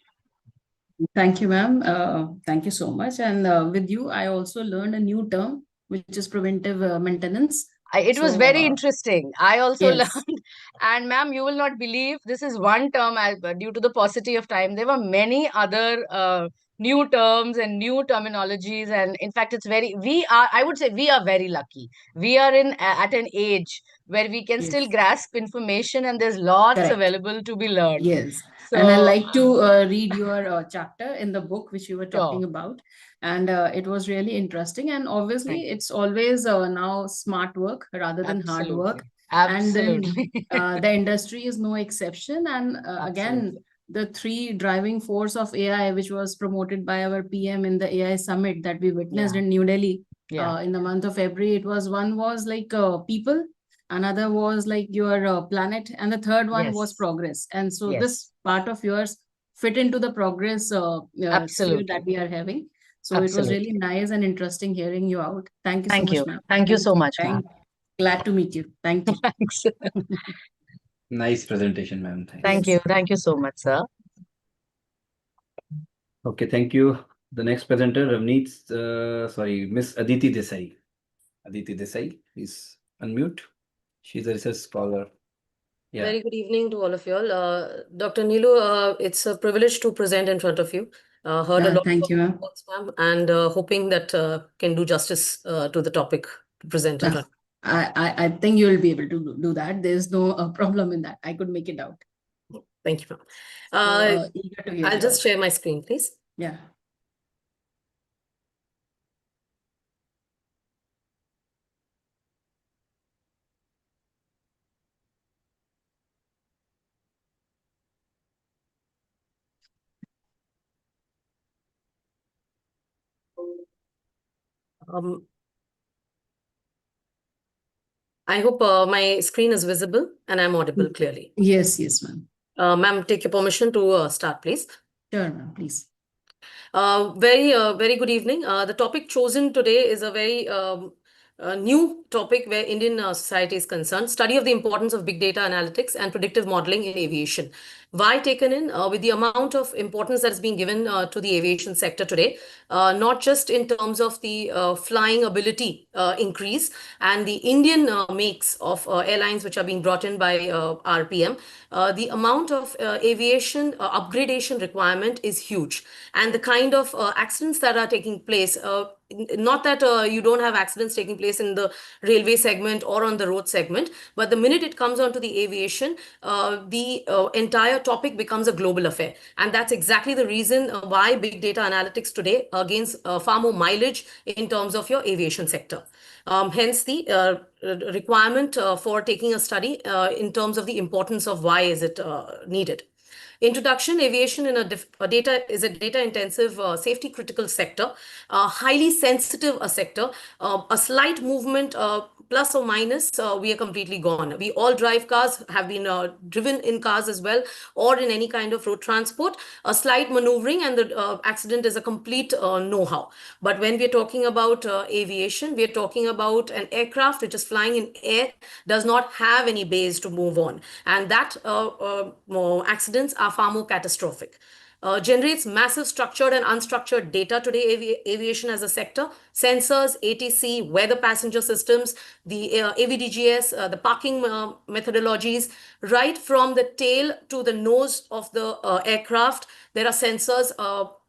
Thank you, ma'am. Thank you so much. And with you, I also learned a new term, which is preventive maintenance. It was very interesting. I also learned, and ma'am, you will not believe, this is one term, due to the paucity of time, there were many other new terms and new terminologies. And in fact, I would say we are very lucky. We are at an age where we can still grasp information and there's lots available to be learned. Yes. So, and I like to read your chapter in the book which you were talking about. And it was really interesting. And obviously, it's always now smart work rather than hard work. Absolutely. And then the industry is no exception. And again, the three driving force of AI, which was promoted by our PM in the AI summit that we witnessed in New Delhi in the month of February, it was one was like people, another was like your planet, and the third one was progress. And so this part of yours fit into the progress sphere that we are having. So it was really nice and interesting hearing you out. Thank you so much, ma'am. Thank you so much, ma'am. Glad to meet you. Thank you. Thanks. Nice presentation, ma'am. Thank you. Thank you so much, sir. Okay, thank you. The next presenter, Miss Aditi Desai. Aditi Desai, please unmute. She's a research scholar. Yeah. Very good evening to all of you all. Dr. Neelu, it's a privilege to present in front of you. Heard a lot Thank you, ma'am. ma'am, and hoping that can do justice to the topic to present in front. I think you will be able to do that. There's no problem in that. I could make it out. Thank you, ma'am. Eager to hear I'll you just out. share my screen, please. Yeah. I hope my screen is visible and I'm audible clearly. Yes, ma'am. Ma'am, take your permission to start, please. Sure, ma'am, please. Very good evening. The topic chosen today is a very new topic where Indian society is concerned. Study of the importance of big data analytics and predictive modeling in aviation. Why taken in? With the amount of importance that is being given to the aviation sector today, not just in terms of the flying ability increase and the Indian makes of airlines which are being brought in by RPM, the amount of aviation upgradation requirement is huge. And the kind of accidents that are taking place, not that you don't have accidents taking place in the railway segment or on the road segment, but the minute it comes onto the aviation, the entire topic becomes a global affair. And that's exactly the reason why big data analytics today gains far more mileage in terms of your aviation sector. Hence the requirement for taking a study in terms of the importance of why is it needed. Introduction: aviation in a data intensive safety critical sector, highly sensitive a sector. A slight movement plus or minus, we are completely gone. We all drive cars, have been driven in cars as well, or in any kind of road transport. A slight maneuvering and the accident is a complete know-how. But when we're talking about aviation, we're talking about an aircraft which is flying in air, does not have any base to move on. And that accidents are far more catastrophic. Generates massive structured and unstructured data today, aviation as a sector. Sensors, ATC, weather passenger systems, the AVDGS, the parking methodologies, right from the tail to the nose of the aircraft, there are sensors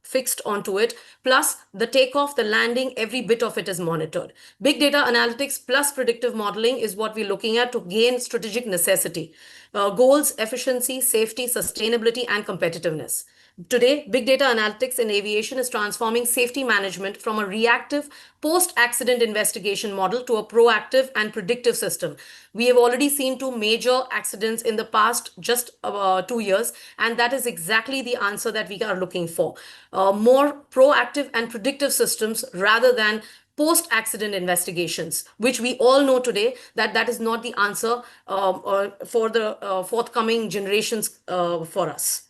fixed onto it, plus the takeoff, the landing, every bit of it is monitored. Big data analytics plus predictive modeling is what we're looking at to gain strategic necessity. Goals, efficiency, safety, sustainability, and competitiveness. Today, big data analytics in aviation is transforming safety management from a reactive post-accident investigation model to a proactive and predictive system. We have already seen 2 major accidents in the past just 2 years, and that is exactly the answer that we are looking for. More proactive and predictive systems rather than post-accident investigations, which we all know today that that is not the answer for the forthcoming generations for us.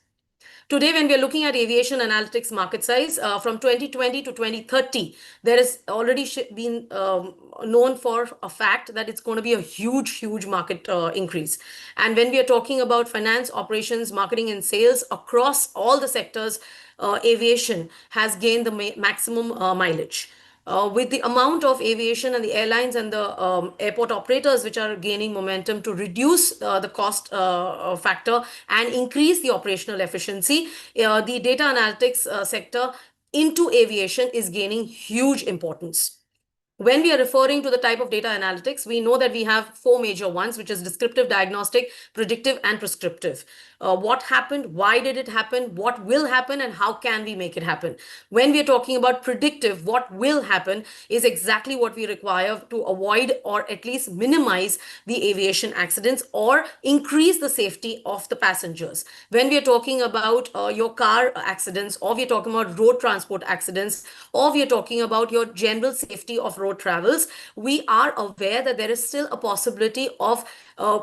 Today, when we are looking at aviation analytics market size, from 2020 to 2030, there has already been known for a fact that it's going to be a huge market increase. And when we are talking about finance, operations, marketing, and sales across all the sectors, aviation has gained the maximum mileage. With the amount of aviation and the airlines and the airport operators which are gaining momentum to reduce the cost factor and increase the operational efficiency, the data analytics sector into aviation is gaining huge importance. When we are referring to the type of data analytics, we know that we have 4 major ones, which is descriptive, diagnostic, predictive, and prescriptive. what happened, why did it happen, what will happen, and how can we make it happen. When we are talking about predictive, what will happen is exactly what we require to avoid or at least minimize the aviation accidents or increase the safety of the passengers. When we are talking about your car accidents, or we are talking about road transport accidents, or we are talking about your general safety of road travels, we are aware that there is still a possibility of uh,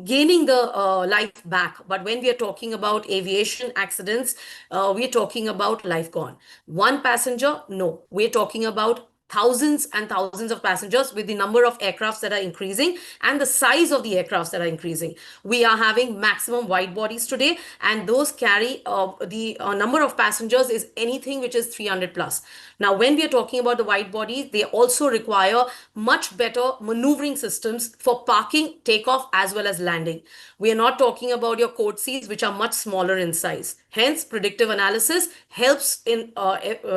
gaining the life back. But when we are talking about aviation accidents, we are talking about life gone. One passenger? No. We're talking about thousands and thousands of passengers with the number of aircrafts that are increasing and the size of the aircrafts that are increasing. We are having maximum wide bodies today, and those carry the number of passengers is anything which is 300 plus. Now, when we are talking about the wide bodies, they also require much better maneuvering systems for parking, takeoff, as well as landing. We are not talking about your coach seats, which are much smaller in size. Hence, predictive analysis helps in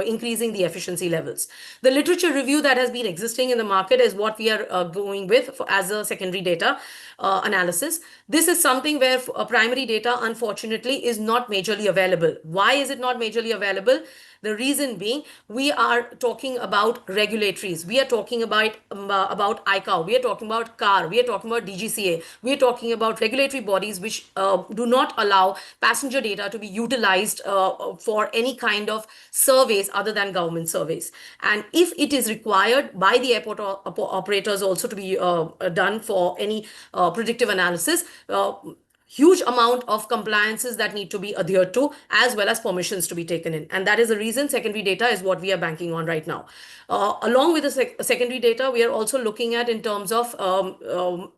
increasing the efficiency levels. The literature review that has been existing in the market is what we are going with as a secondary data analysis. This is something where primary data, unfortunately, is not majorly available. Why is it not majorly available? The reason being, we are talking about regulatories. We are talking about ICAO. We are talking about CAR. We are talking about DGCA. We are talking about regulatory bodies which do not allow passenger data to be utilized for any kind of surveys other than government surveys. And if it is required by the airport operators also to be done for any predictive analysis, huge amount of compliances that need to be adhered to, as well as permissions to be taken in. And that is the reason secondary data is what we are banking on right now. Along with the secondary data, we are also looking at in terms of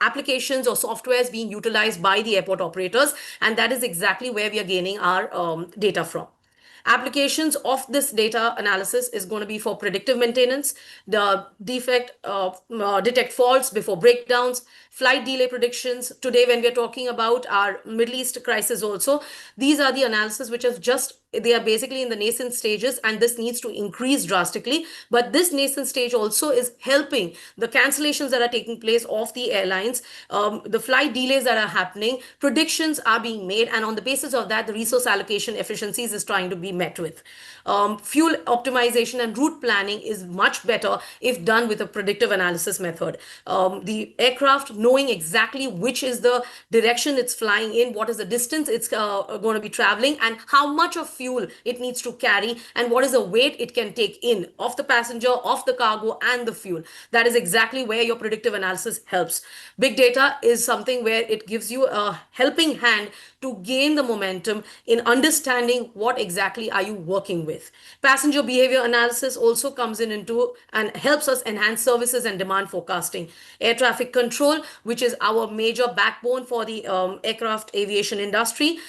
applications or softwares being utilized by the airport operators. And that is exactly where we are gaining our data from. Applications of this data analysis is going to be for predictive maintenance, the detect faults before breakdowns, flight delay predictions. Today, when we're talking about our Middle East crisis also, these are the analysis which have they are basically in the nascent stages, and this needs to increase drastically. But this nascent stage also is helping the cancellations that are taking place of the airlines, the flight delays that are happening, predictions are being made, and on the basis of that, the resource allocation efficiencies is trying to be met with. Fuel optimization and route planning is much better if done with a predictive analysis method. The aircraft knowing exactly which is the direction it's flying in, what is the distance it's going to be traveling, and how much of fuel it needs to carry, and what is the weight it can take in of the passenger, of the cargo, and the fuel. That is exactly where your predictive analysis helps. Big data is something where it gives you a helping hand to gain the momentum in understanding what exactly are you working with. Passenger behavior analysis also comes into and helps us enhance services and demand forecasting. Air traffic control, which is our major backbone for the aircraft aviation industry,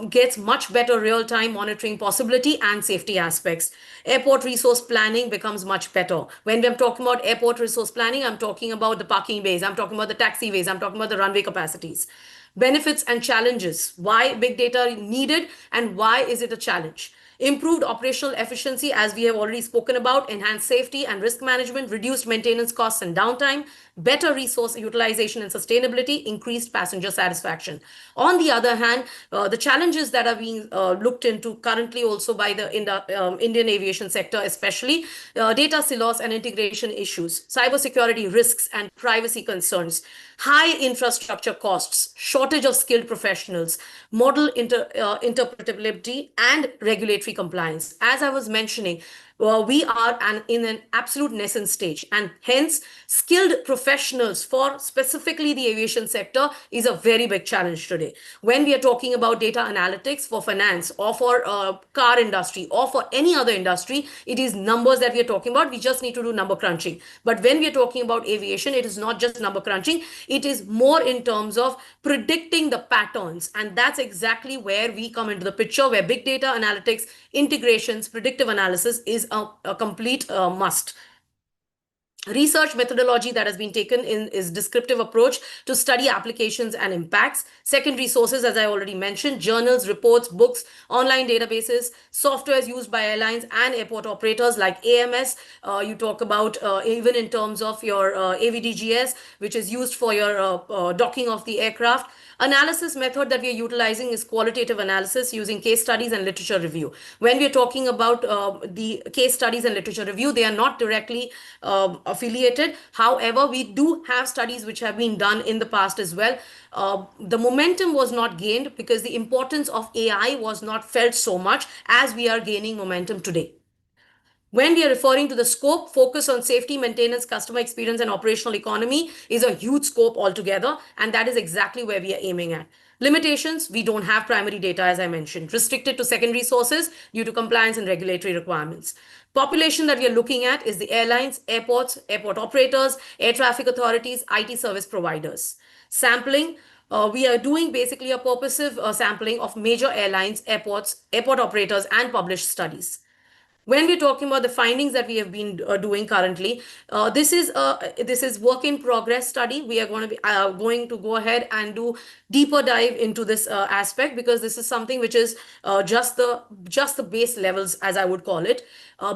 gets much better real-time monitoring possibility and safety aspects. Airport resource planning becomes much better. When I'm talking about airport resource planning, I'm talking about the parking bays, I'm talking about the taxiways, I'm talking about the runway capacities. Benefits and challenges. Why big data needed and why is it a challenge? Improved operational efficiency, as we have already spoken about, enhanced safety and risk management, reduced maintenance costs and downtime, better resource utilization and sustainability, increased passenger satisfaction. On the other hand, the challenges that are being looked into currently also by the Indian aviation sector, especially data silos and integration issues, cybersecurity risks and privacy concerns, high infrastructure costs, shortage of skilled professionals, model interpretability, and regulatory compliance. As I was mentioning, we are in an absolute nascent stage, and hence skilled professionals for specifically the aviation sector is a very big challenge today. When we are talking about data analytics for finance or for car industry or for any other industry, it is numbers that we are talking about. We just need to do number crunching. But when we are talking about aviation, it is not just number crunching. It is more in terms of predicting the patterns, and that's exactly where we come into the picture, where big data analytics, integrations, predictive analysis is a complete must. Research methodology that has been taken in is descriptive approach to study applications and impacts. Secondary sources, as I already mentioned, journals, reports, books, online databases, softwares used by airlines and airport operators like AMS. You talk about even in terms of your AVDGS, which is used for your docking of the aircraft. Analysis method that we are utilizing is qualitative analysis using case studies and literature review. When we are talking about the case studies and literature review, they are not directly affiliated. However, we do have studies which have been done in the past as well. The momentum was not gained because the importance of AI was not felt so much as we are gaining momentum today. When we are referring to the scope, focus on safety, maintenance, customer experience, and operational economy is a huge scope altogether, and that is exactly where we are aiming at. Limitations, we don't have primary data, as I mentioned, restricted to secondary sources due to compliance and regulatory requirements. Population that we are looking at is the airlines, airports, airport operators, air traffic authorities, IT service providers. Sampling, we are doing basically a purposive sampling of major airlines, airports, airport operators, and published studies. When we're talking about the findings that we have been doing currently, this is work in progress study. We are going to go ahead and do deeper dive into this aspect, because this is something which is just the base levels, as I would call it.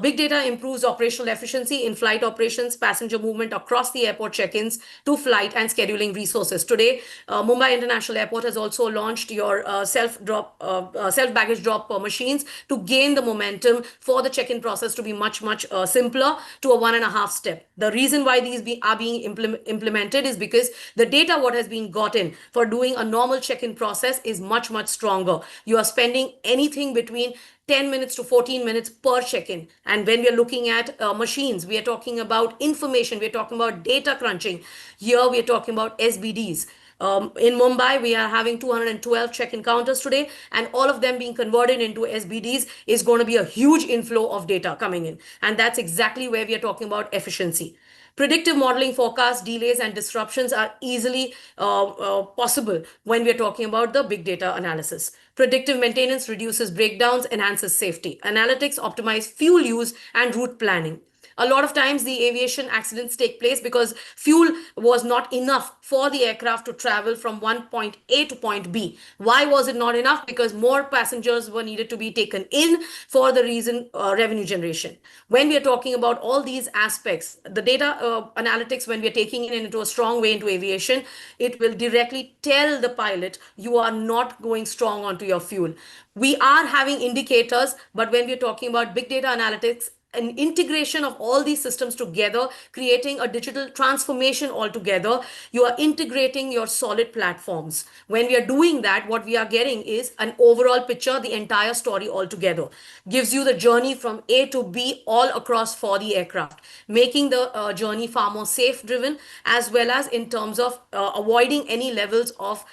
Big data improves operational efficiency in flight operations, passenger movement across the airport check-ins to flight and scheduling resources. Today, Mumbai International Airport has also launched your self-baggage drop machines to gain the momentum for the check-in process to be much simpler to a 1.5 step. The reason why these are being implemented is because the data what has been gotten for doing a normal check-in process is much stronger. You are spending anything between 10 minutes to 14 minutes per check-in. And when we are looking at machines, we are talking about information, we are talking about data crunching. Here we are talking about SBDs. In Mumbai, we are having 212 check-in counters today, and all of them being converted into SBDs is going to be a huge inflow of data coming in. And that's exactly where we are talking about efficiency. Predictive modeling, forecasts, delays, and disruptions are easily possible when we are talking about the big data analysis. Predictive maintenance reduces breakdowns, enhances safety. Analytics optimize fuel use and route planning. A lot of times the aviation accidents take place because fuel was not enough for the aircraft to travel from one point A to point B. Why was it not enough? Because more passengers were needed to be taken in for the reason revenue generation. When we are talking about all these aspects, the data analytics, when we are taking it into a strong way into aviation, it will directly tell the pilot, you are not going strong onto your fuel. We are having indicators, but when we're talking about big data analytics, an integration of all these systems together, creating a digital transformation altogether, you are integrating your solid platforms. When we are doing that, what we are getting is an overall picture, the entire story altogether. Gives you the journey from A to B all across for the aircraft, making the journey far more safe driven, as well as in terms of avoiding any levels of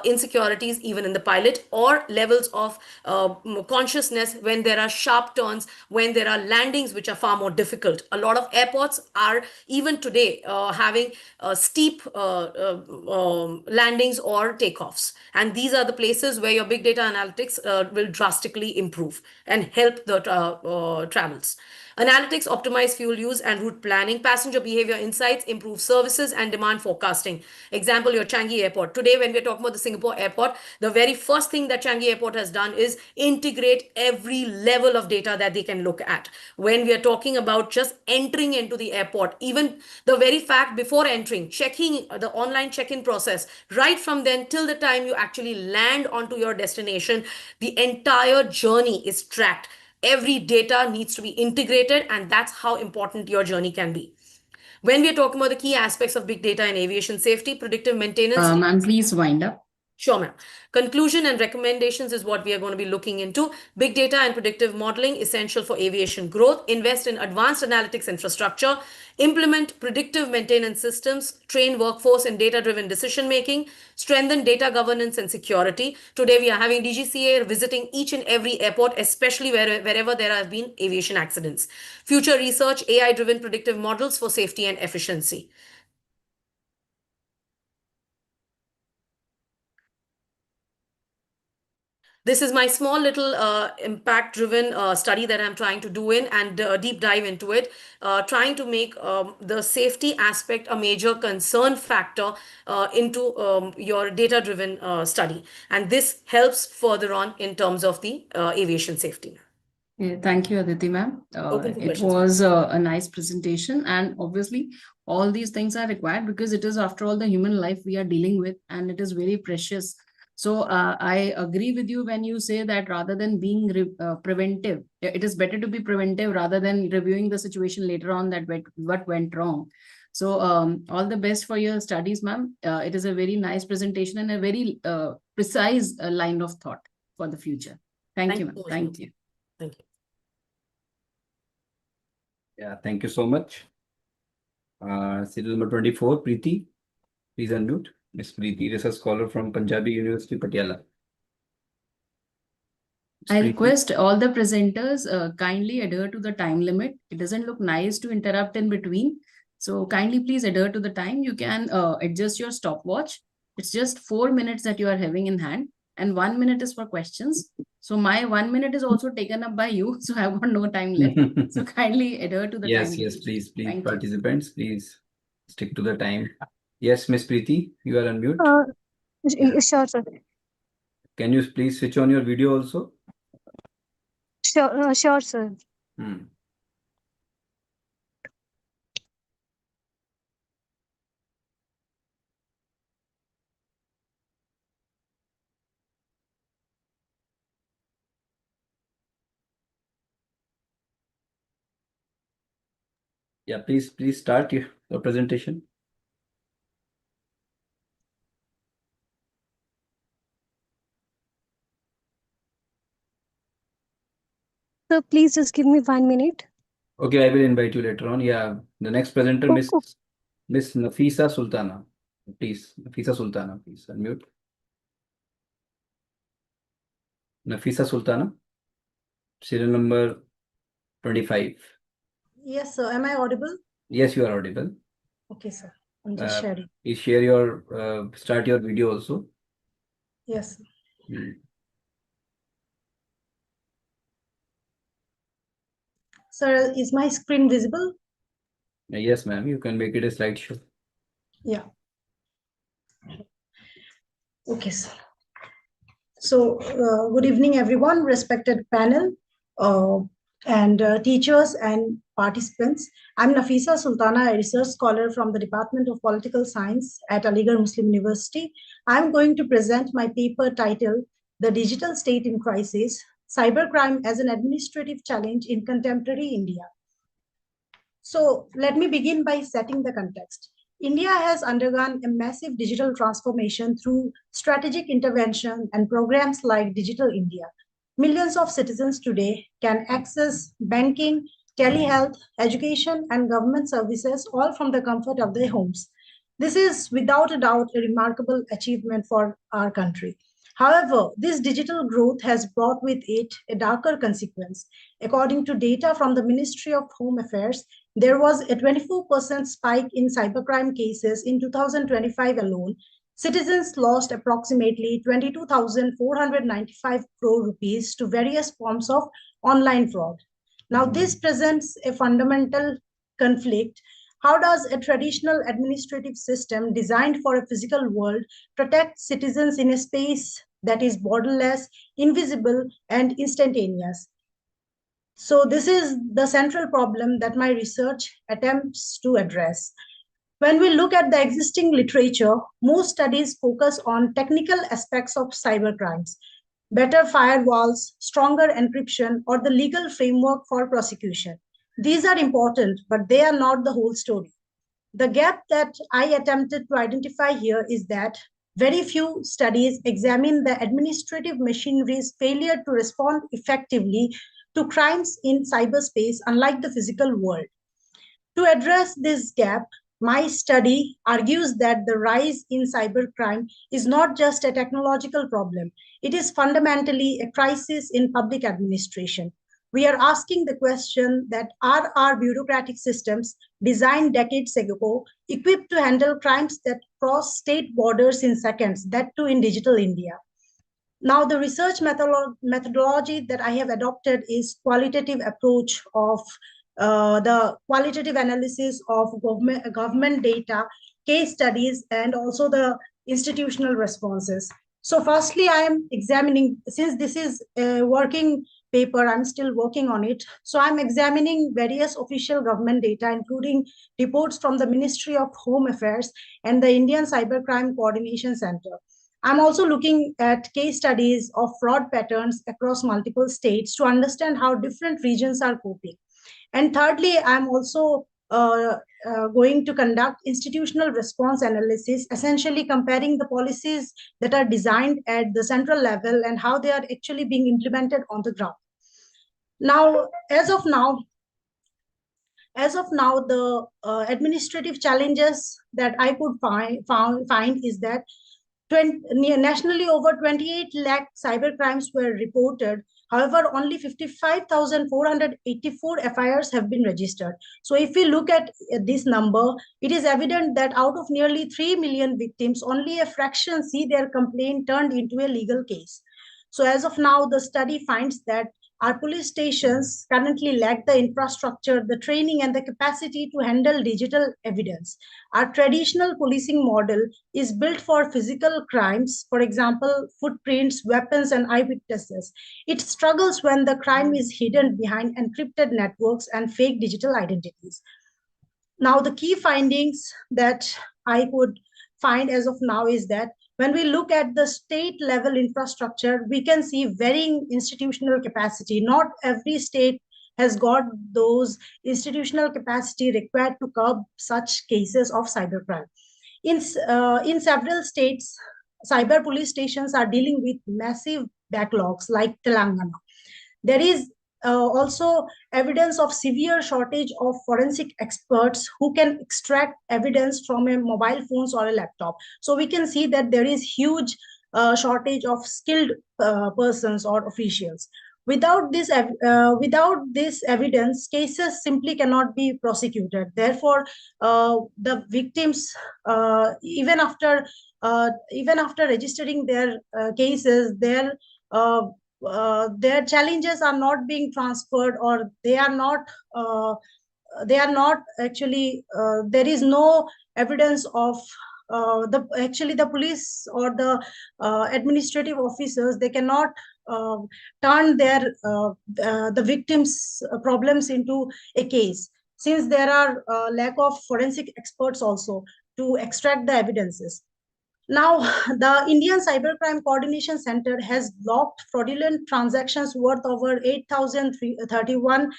insecurities even in the pilot, or levels of consciousness when there are sharp turns, when there are landings which are far more difficult. A lot of airports are even today having steep landings or takeoffs. And these are the places where your big data analytics will drastically improve and help the travels. Analytics optimize fuel use and route planning. Passenger behavior insights improve services and demand forecasting. Example, your Changi Airport. Today, when we're talking about the Singapore airport, the very first thing that Changi Airport has done is integrate every level of data that they can look at. When we are talking about just entering into the airport, even the very fact before entering, checking the online check-in process, right from then till the time you actually land onto your destination, the entire journey is tracked. Every data needs to be integrated, and that's how important your journey can be. When we are talking about the key aspects of big data and aviation safety, predictive maintenance. Ma'am, please wind up. Sure, ma'am. Conclusion and recommendations is what we are going to be looking into. Big data and predictive modeling essential for aviation growth. Invest in advanced analytics infrastructure. Implement predictive maintenance systems. Train workforce in data-driven decision making. Strengthen data governance and security. Today we are having DGCA visiting each and every airport, especially wherever there have been aviation accidents. Future research, AI-driven predictive models for safety and efficiency. This is my small little impact-driven study that I'm trying to do and deep dive into it, trying to make the safety aspect a major concern factor into your data-driven study. And this helps further on in terms of the aviation safety. Yeah, thank you, Aditi ma'am. Open for It questions. was a nice presentation, and obviously all these things are required because it is, after all, the human life we are dealing with, and it is very precious. So I agree with you when you say that rather than being preventive, it is better to be preventive rather than reviewing the situation later on that what went wrong. So all the best for your studies, ma'am. It is a very nice presentation and a very precise line of thought for the future. Thank you, ma'am. Thank you. Thank you. Yeah, thank you so much. Serial number 24, Preeti. Please unmute. Miss Preeti, research scholar from Punjabi University, Patiala. I request all the presenters kindly adhere to the time limit. It doesn't look nice to interrupt in between. So kindly please adhere to the time. You can adjust your stopwatch. It's just 4 minutes that you are having in hand, and 1 minute is for questions. So my 1 minute is also taken up by you. So I've got no time left. So kindly adhere to the time. Yes, please, Thank you. participants, please stick to the time. Yes, Miss Preeti, you are on mute. Sure, sir. Can you please switch on your video also? Sure, sir. Yeah, please start your presentation. So please just give me 1 minute. Okay, I will invite you later on. Yeah, the next presenter, Miss Nafisa Sultana. Please, Nafisa Sultana, please unmute. Nafisa Sultana, serial number 25. Yes, sir. Am I audible? Yes, you are audible. Okay, sir. I'm just sharing. Please share your, start your video also. Yes. Sir, is my screen visible? Yes, ma'am, you can make it a slideshow. Yeah. Okay, sir. So, good evening, everyone, respected panel and teachers and participants. I'm Nafisa Sultana, a research scholar from the Department of Political Science at Aligarh Muslim University. I'm going to present my paper titled The Digital State in Crisis, Cybercrime as an Administrative Challenge in Contemporary India. So let me begin by setting the context. India has undergone a massive digital transformation through strategic intervention and programs like Digital India. Millions of citizens today can access banking, telehealth, education, and government services all from the comfort of their homes. This is without a doubt a remarkable achievement for our country. However, this digital growth has brought with it a darker consequence. According to data from the Ministry of Home Affairs, there was a 24% spike in cybercrime cases in 2025 alone. Citizens lost approximately 22,495 crore rupees to various forms of online fraud. Now, this presents a fundamental conflict. How does a traditional administrative system designed for a physical world protect citizens in a space that is borderless, invisible, and instantaneous? So this is the central problem that my research attempts to address. When we look at the existing literature, most studies focus on technical aspects of cybercrimes, better firewalls, stronger encryption, or the legal framework for prosecution. These are important, but they are not the whole story. The gap that I attempted to identify here is that very few studies examine the administrative machinery's failure to respond effectively to crimes in cyberspace, unlike the physical world. To address this gap, my study argues that the rise in cybercrime is not just a technological problem. It is fundamentally a crisis in public administration. We are asking the question that are our bureaucratic systems designed decades ago equipped to handle crimes that cross state borders in seconds, that too in digital India? Now, the research methodology that I have adopted is qualitative approach of the qualitative analysis of government data, case studies, and also the institutional responses. So firstly, I am examining, since this is a working paper, I'm still working on it. So I'm examining various official government data, including reports from the Ministry of Home Affairs and the Indian Cybercrime Coordination Center. I'm also looking at case studies of fraud patterns across multiple states to understand how different regions are coping. And thirdly, I'm also going to conduct institutional response analysis, essentially comparing the policies that are designed at the central level and how they are actually being implemented on the ground. Now, as of now, the administrative challenges that I could find is that nationally over 28 lakh cyber crimes were reported. However, only 55,484 FIRs have been registered. So if we look at this number, it is evident that out of nearly 3 million victims, only a fraction see their complaint turned into a legal case. So as of now, the study finds that our police stations currently lack the infrastructure, the training, and the capacity to handle digital evidence. Our traditional policing model is built for physical crimes, for example, footprints, weapons, and eyewitnesses. It struggles when the crime is hidden behind encrypted networks and fake digital identities. Now, the key findings that I could find as of now is that when we look at the state level infrastructure, we can see varying institutional capacity. Not every state has got those institutional capacity required to curb such cases of cybercrime. In several states, cyber police stations are dealing with massive backlogs like Telangana. There is also evidence of severe shortage of forensic experts who can extract evidence from a mobile phones or a laptop. So we can see that there is huge shortage of skilled persons or officials. Without this evidence, cases simply cannot be prosecuted. Therefore, the victims, even after registering their cases, their challenges are not being transferred, or they are not actually there is no evidence of the police or the administrative officers. They cannot turn the victims' problems into a case, since there are lack of forensic experts also to extract the evidences. Now, the Indian Cybercrime Coordination Center has blocked fraudulent transactions worth over 8,031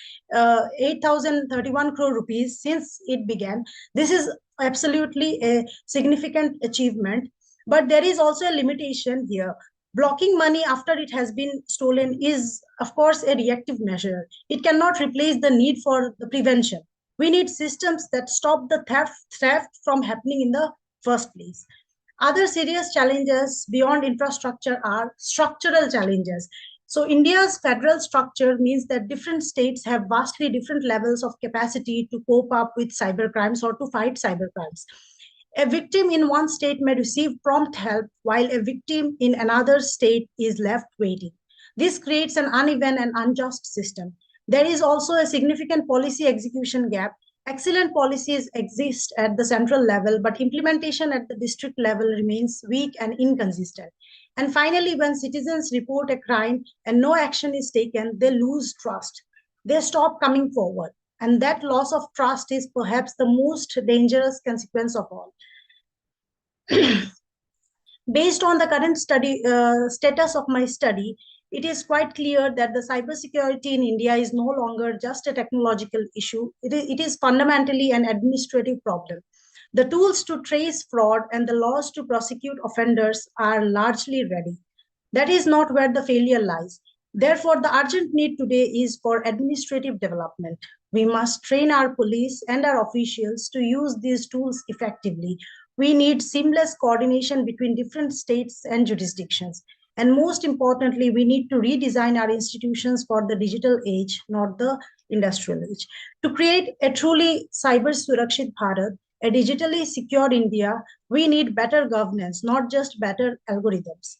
crore rupees since it began. This is absolutely a significant achievement, but there is also a limitation here. Blocking money after it has been stolen is, of course, a reactive measure. It cannot replace the need for the prevention. We need systems that stop the theft from happening in the first place. Other serious challenges beyond infrastructure are structural challenges. So India's federal structure means that different states have vastly different levels of capacity to cope up with cybercrimes or to fight cybercrimes. A victim in one state may receive prompt help while a victim in another state is left waiting. This creates an uneven and unjust system. There is also a significant policy execution gap. Excellent policies exist at the central level, but implementation at the district level remains weak and inconsistent. And finally, when citizens report a crime and no action is taken, they lose trust. They stop coming forward. And that loss of trust is perhaps the most dangerous consequence of all. Based on the current status of my study, it is quite clear that the cybersecurity in India is no longer just a technological issue. It is fundamentally an administrative problem. The tools to trace fraud and the laws to prosecute offenders are largely ready. That is not where the failure lies. Therefore, the urgent need today is for administrative development. We must train our police and our officials to use these tools effectively. We need seamless coordination between different states and jurisdictions. And most importantly, we need to redesign our institutions for the digital age, not the industrial age. To create a truly cyber Surakshit Bharat, a digitally secure India, we need better governance, not just better algorithms.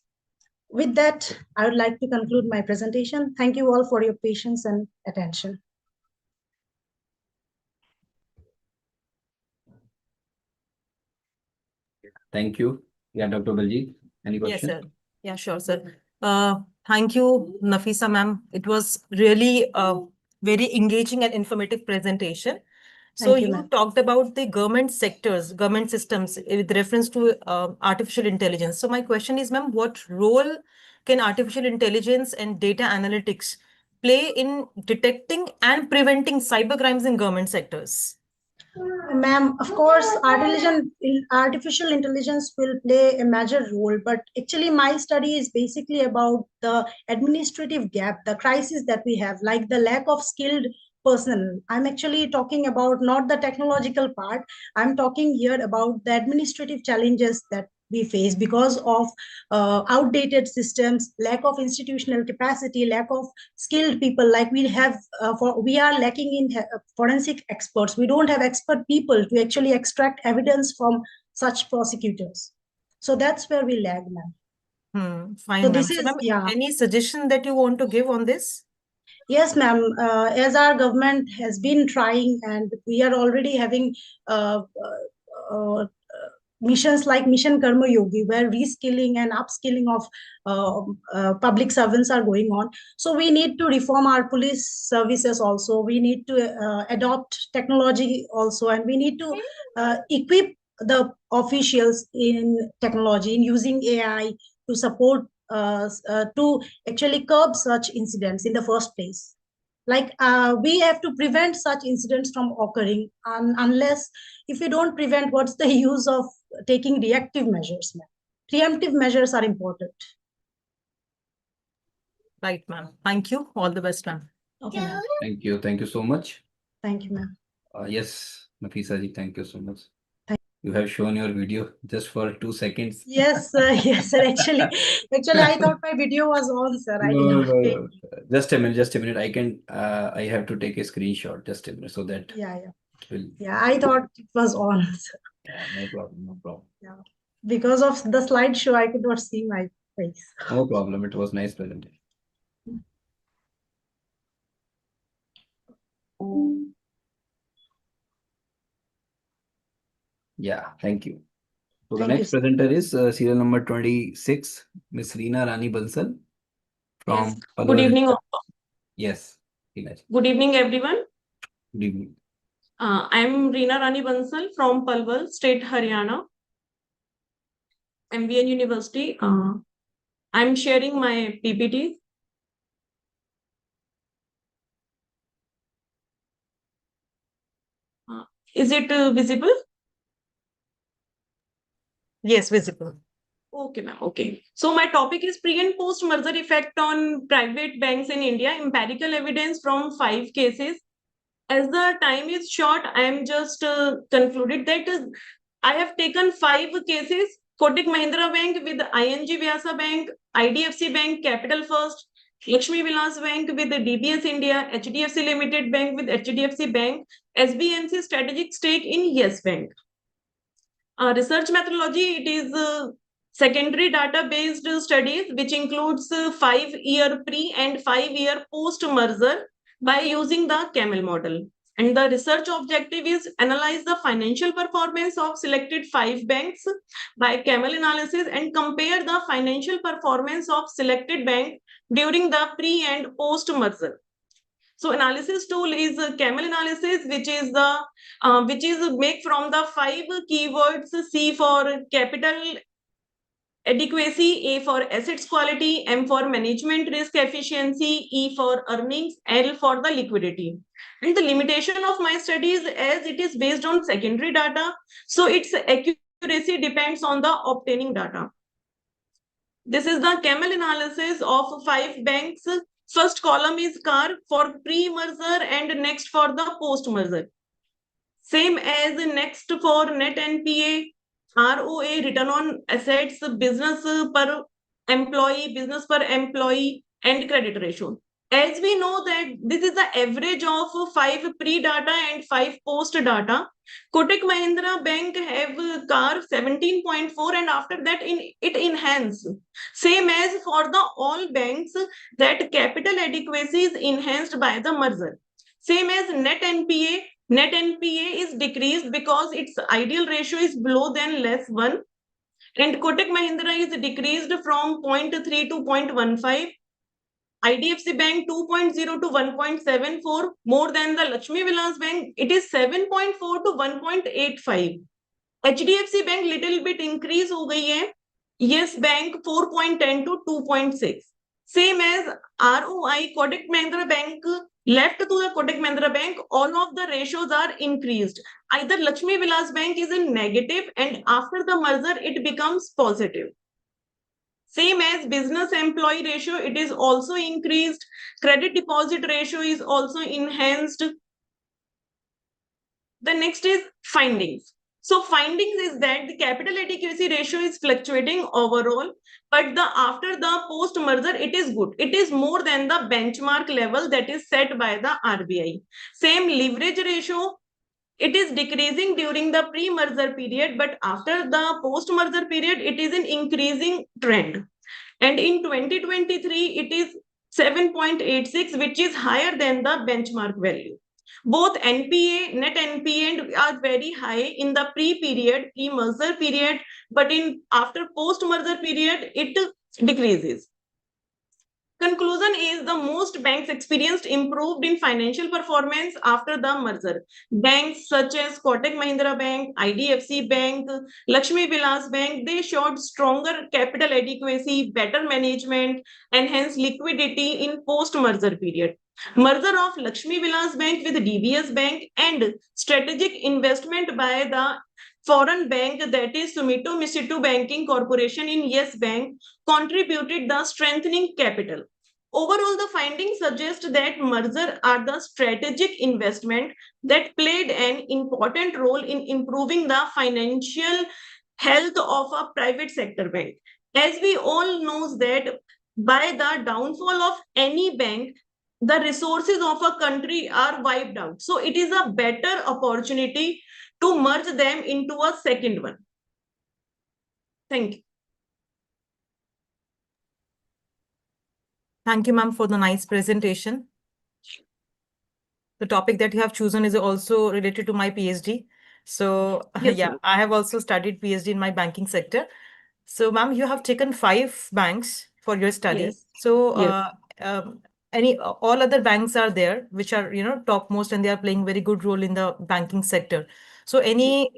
With that, I would like to conclude my presentation. Thank you all for your patience and attention. Thank you. Yeah, Dr. Baljeet, any Yes, question? sir. Yeah, sure, sir. Thank you, Nafisa ma'am. It was really a very engaging and informative presentation. So Thank you, you ma'am. talked about the government sectors, government systems with reference to artificial intelligence. So my question is, ma'am, what role can artificial intelligence and data analytics play in detecting and preventing cyber crimes in government sectors? Ma'am, of course, artificial intelligence will play a major role, but actually my study is basically about the administrative gap, the crisis that we have, like the lack of skilled personnel. I'm actually talking about not the technological part. I'm talking here about the administrative challenges that we face because of outdated systems, lack of institutional capacity, lack of skilled people. Like we are lacking in forensic experts. We don't have expert people to actually extract evidence from such prosecutors. So that's where we lag, ma'am. Fine, So ma'am. this So, is, ma'am, yeah. any suggestion that you want to give on this? Yes, ma'am. As our government has been trying, and we are already having missions like Mission Karma Yogi, where reskilling and upskilling of public servants are going on. So we need to reform our police services also. We need to adopt technology also, and we need to equip the officials in technology, in using AI to support to actually curb such incidents in the first place. Like we have to prevent such incidents from occurring, unless if we don't prevent, what's the use of taking reactive measures, ma'am? Preemptive measures are important. Right, ma'am. Thank you. All the best, ma'am. Okay, ma'am. Thank you. Thank you so much. Thank you, ma'am. Yes, Nafisa ji, thank you so much. You have shown your video just for 2 seconds. Yes, sir. Yes, sir. Actually, I thought my video was on, sir. I No, didn't. no. Just a minute. I can. I have to take a screenshot. Just a minute, so that. Yeah. Will. Yeah, I thought it was on, sir. Yeah, no problem. Yeah. Because of the slideshow, I could not see my face. No problem. It was nice presentation. Yeah, thank you. So the next presenter is serial number 26, Miss Reena Rani Bansal from. Yes. Good evening. Yes. Reena. Good evening, everyone. Good evening. I'm Reena Rani Bansal from Palwal, State Haryana, MVN University. I'm sharing my PPT. Is it visible? Yes, visible. Okay, ma'am. Okay. So my topic is pre and post merger effect on private banks in India, empirical evidence from 5 cases. As the time is short, I am just concluded that I have taken 5 cases: Kotak Mahindra Bank with ING Vyasa Bank, IDFC Bank, Capital First, Lakshmi Vilas Bank with the DBS India, HDFC Limited Bank with HDFC Bank, SBMC strategic stake in Yes Bank. Research methodology, it is secondary data-based studies, which includes 5-year pre and 5-year post-merger by using the Camel model. And the research objective is analyze the financial performance of selected 5 banks by Camel analysis and compare the financial performance of selected bank during the pre and post-merger. So analysis tool is Camel analysis, which is make from the 5 keywords: C for capital adequacy, A for assets quality, M for management risk efficiency, E for earnings, L for the liquidity. And the limitation of my study is, as it is based on secondary data, so its accuracy depends on the obtaining data. This is the Camel analysis of 5 banks. First column is CAR for pre-merger and next for the post-merger. Same as next for net NPA, ROA, return on assets, business per employee, and credit ratio. As we know that this is the average of 5 pre-data and 5 post-data. Kotak Mahindra Bank have CAR 17.4 and after that it enhanced. Same as for the all banks, that capital adequacy is enhanced by the merger. Same as net NPA is decreased because its ideal ratio is below than less 1. And Kotak Mahindra is decreased from 0.3 to 0.15. IDFC Bank 2.0 to 1.74, more than the Lakshmi Vilas Bank, it is 7.4 to 1.85. HDFC Bank little bit increase हो गई है. Yes Bank 4.10 to 2.6. Same as ROI, Kotak Mahindra Bank, left to the Kotak Mahindra Bank, all of the ratios are increased. Either Lakshmi Vilas Bank is in negative and after the merger it becomes positive. Same as business employee ratio, it is also increased. Credit deposit ratio is also enhanced. The next is findings. So findings is that the capital adequacy ratio is fluctuating overall, but after the post merger, it is good. It is more than the benchmark level that is set by the RBI. Same leverage ratio, it is decreasing during the pre-merger period, but after the post-merger period, it is an increasing trend. And in 2023, it is 7.86, which is higher than the benchmark value. Both NPA, net NPA are very high in the pre-merger period, but after post-merger period, it decreases. Conclusion is the most banks experienced improved in financial performance after the merger. Banks such as Kotak Mahindra Bank, IDFC Bank, Lakshmi Vilas Bank, they showed stronger capital adequacy, better management, enhanced liquidity in post-merger period. Merger of Lakshmi Vilas Bank with DBS Bank and strategic investment by the foreign bank, that is Sumitomo Mitsui Banking Corporation in Yes Bank, contributed the strengthening capital. Overall, the findings suggest that merger are the strategic investment that played an important role in improving the financial health of a private sector bank. As we all know that by the downfall of any bank, the resources of a country are wiped out. So it is a better opportunity to merge them into a second one. Thank you. Thank you, ma'am, for the nice presentation. The topic that you have chosen is also related to my PhD. So Yes, yeah, ma'am. I have also studied PhD in my banking sector. So ma'am, you have taken 5 banks for your study. Yes. So Yes. all other banks are there, which are, topmost and they are playing very good role in the banking sector. So any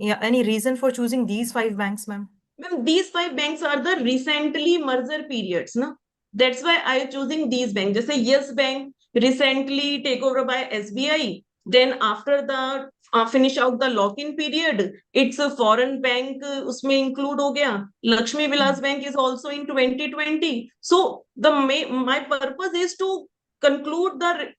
reason for choosing these 5 banks, ma'am? Ma'am, these 5 banks are the recently merger periods, no? That's why I am choosing these banks. Just say Yes Bank recently take over by SBI. Then after the finish out the lock-in period, it's a foreign bank usme include ho gaya. Lakshmi Vilas Bank is also in 2020. So my purpose is to conclude the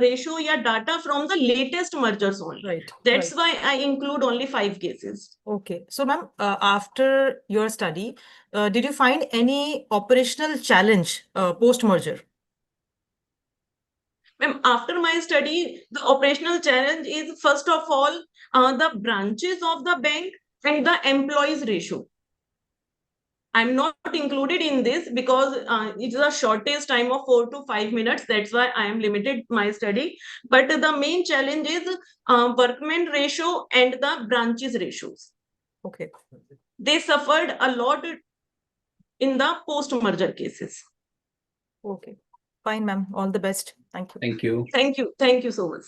ratio ya data from the latest mergers only. Right. That's why I include only 5 cases. Okay. So, ma'am, after your study, did you find any operational challenge post-merger? Ma'am, after my study, the operational challenge is first of all the branches of the bank and the employees ratio. I'm not included in this because it's the shortest time of 4 to 5 minutes. That's why I am limited my study. But the main challenge is workman ratio and the branches ratios. Okay. They suffered a lot in the post-merger cases. Okay. Fine, ma'am. All the best. Thank you. Thank you. Thank you. Thank you so much.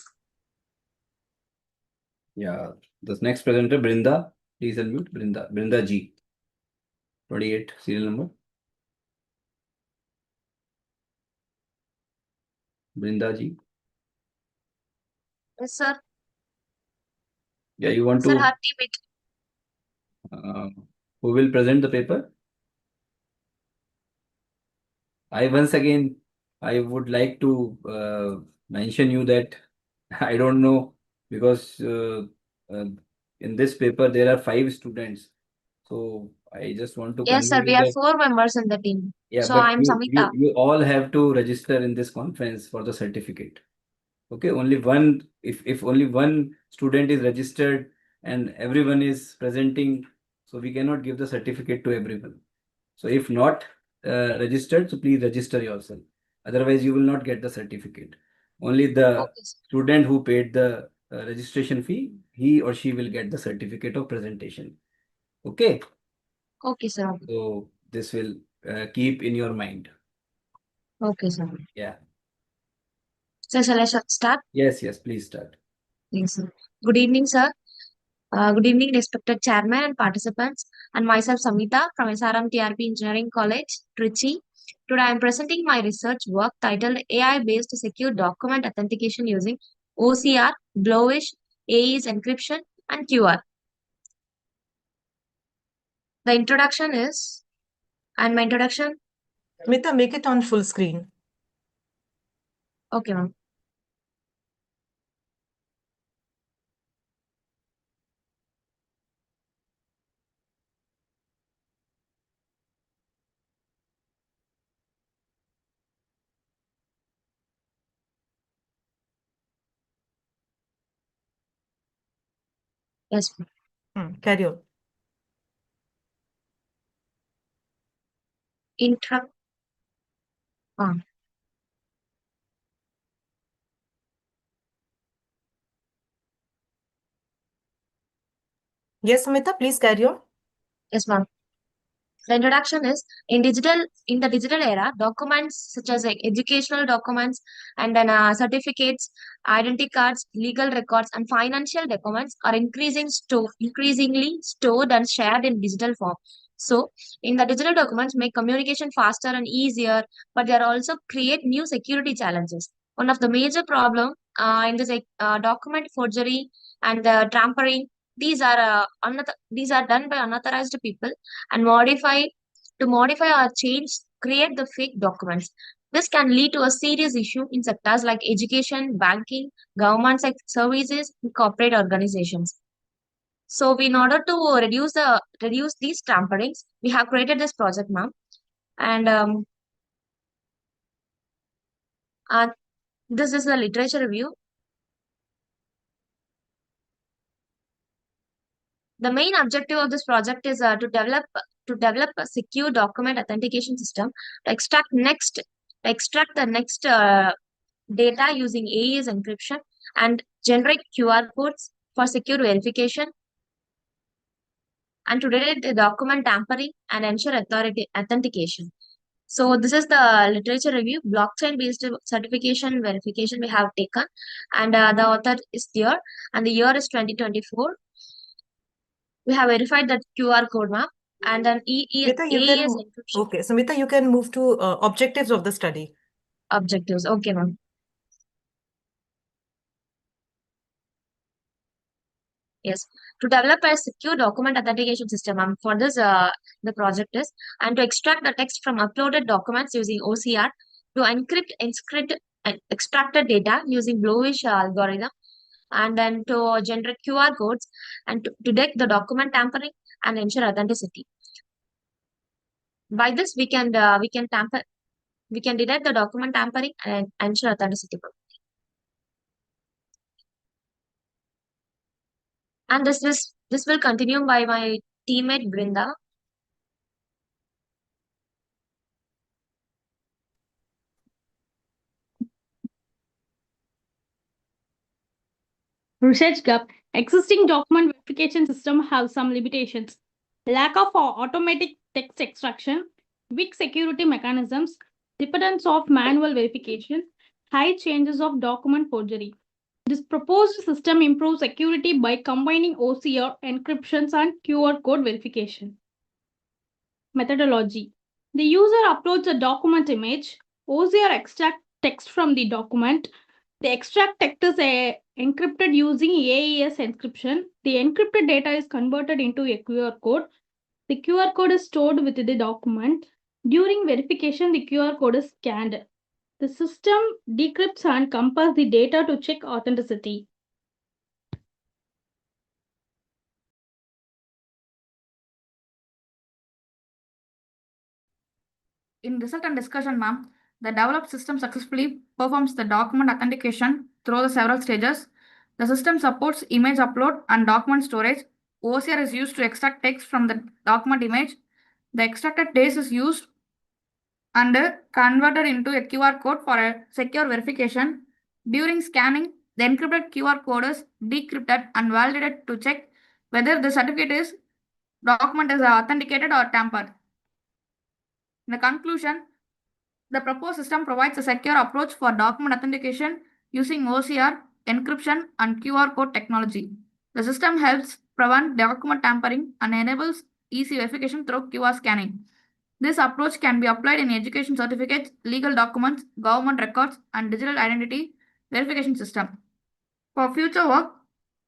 Yeah. The next presenter, Brinda. Please unmute. Brinda G. 28 serial number. Brinda Ji. Yes, sir. Yeah, you want Sir, to. happy meet. Who will present the paper? I would like to mention you that I don't know because in this paper there are 5 students. So I just want to Yes, sir. convey We are that. 4 members in the team. Yeah, So but I'm Samita. you all have to register in this conference for the certificate. Okay, only one, if only one student is registered and everyone is presenting, so we cannot give the certificate to everyone. So if not registered, so please register yourself. Otherwise, you will not get the certificate. Only the Okay, sir. student who paid the registration fee, he or she will get the certificate of presentation. Okay. Okay, sir. So this will keep in your mind. Okay, sir. Yeah. So shall I start? Yes, please start. Yes, sir. Good evening, sir. Good evening, respected chairman and participants, and myself, Samita, from SRM TRP Engineering College, Trichy. Today, I am presenting my research work titled AI-based secure document authentication using OCR, Blowish, AES encryption, and QR. The introduction is, and my introduction. Smita, make it on full screen. Okay, ma'am. Yes, ma'am. Carry on. Intro. Yes, Samita, please carry on. Yes, ma'am. The introduction is in the digital era, documents such as like educational documents and then certificates, identity cards, legal records, and financial documents are increasingly stored and shared in digital form. So, in the digital documents make communication faster and easier, but they are also create new security challenges. One of the major problem in this document forgery and tampering. These are done by unauthorized people and modify or change, create the fake documents. This can lead to a serious issue in sectors like education, banking, government services, and corporate organizations. So, in order to reduce these tamperings, we have created this project, ma'am. And this is the literature review. The main objective of this project is to develop a secure document authentication system to extract the next data using AES encryption and generate QR codes for secure verification and to detect the document tampering and ensure authentication. So this is the literature review, blockchain-based certification verification we have taken, and the author is there, and the year is 2024. We have verified that QR code, map, and then Smita, you can encryption. okay, Samita, you can move to objectives of the study. Objectives, okay, ma'am. Yes, to develop a secure document authentication system, ma'am. For this, the project is, and to extract the text from uploaded documents using OCR, to encrypt, and extract the data using Blowish algorithm, and then to generate QR codes and to detect the document tampering and ensure authenticity. By this, we can detect the document tampering and ensure authenticity. And this will continue by my teammate Brinda. Research gap. Existing document verification system have some limitations. Lack of automatic text extraction, weak security mechanisms, dependence of manual verification, high chances of document forgery. This proposed system improves security by combining OCR, encryptions, and QR code verification. Methodology. The user uploads a document image. OCR extracts text from the document. The extract text is encrypted using AES encryption. The encrypted data is converted into a QR code. The QR code is stored with the document. During verification, the QR code is scanned. The system decrypts and compares the data to check authenticity. In result and discussion, ma'am, the developed system successfully performs the document authentication through the several stages. The system supports image upload and document storage. OCR is used to extract text from the document image. The extracted text is used and converted into a QR code for a secure verification. During scanning, the encrypted QR code is decrypted and validated to check whether the document is authenticated or tampered. In the conclusion, the proposed system provides a secure approach for document authentication using OCR, encryption, and QR code technology. The system helps prevent document tampering and enables easy verification through QR scanning. This approach can be applied in education certificates, legal documents, government records, and digital identity verification system. For future work,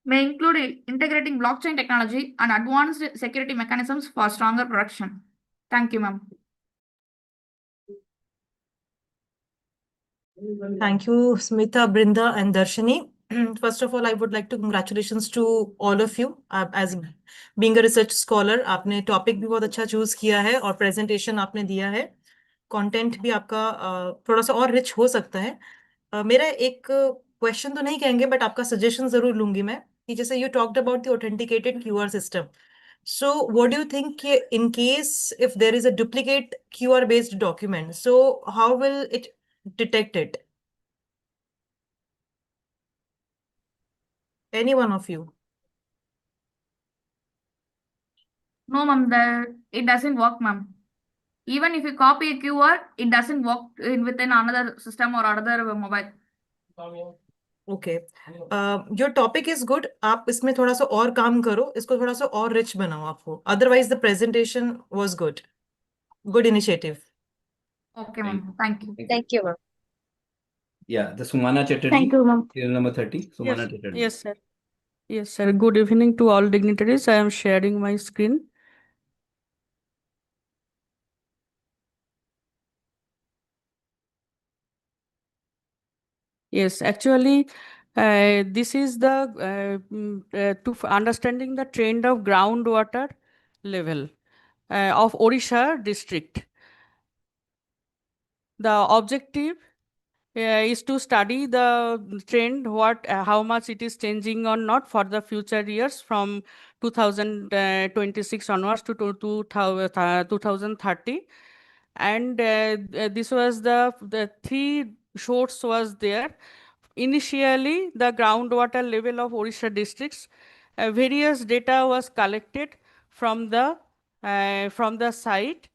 may include integrating blockchain technology and advanced security mechanisms for stronger protection. Thank you, ma'am. Thank you, Smita, Brinda, and Darshini. First of all, I would like to congratulations to all of you. As being a research scholar, आपने topic भी बहुत अच्छा choose किया है और presentation आपने दिया है. Content भी आपका थोड़ा सा और rich हो सकता है. मेरा एक question तो नहीं कहेंगे, but आपका suggestion जरूर लूंगी मैं कि जैसे you talked about the authenticated QR system. So what do you think in case if there is a duplicate QR based document, so how will it detect it? Any one of you? No, ma'am, it doesn't work, ma'am. Even if you copy a QR, it doesn't work within another system or another mobile. Okay. Your topic is good. आप इसमें थोड़ा सा और काम करो, इसको थोड़ा सा और rich बनाओ आपको. Otherwise, the presentation was good. Good initiative. Okay, ma'am. Thank you. Thank you, ma'am. Yeah, the Sumana Chatterjee. Thank you, ma'am. Serial number 30. Sumana Yes, Chatterjee. yes, sir. Yes, sir. Good evening to all dignitaries. I am sharing my screen. Yes, actually, this is the understanding the trend of groundwater level of Odisha district. The objective is to study the trend, how much it is changing or not for the future years from 2026 onwards to 2030. And this was the three shorts was there. Initially, the groundwater level of Odisha districts, various data was collected from the site.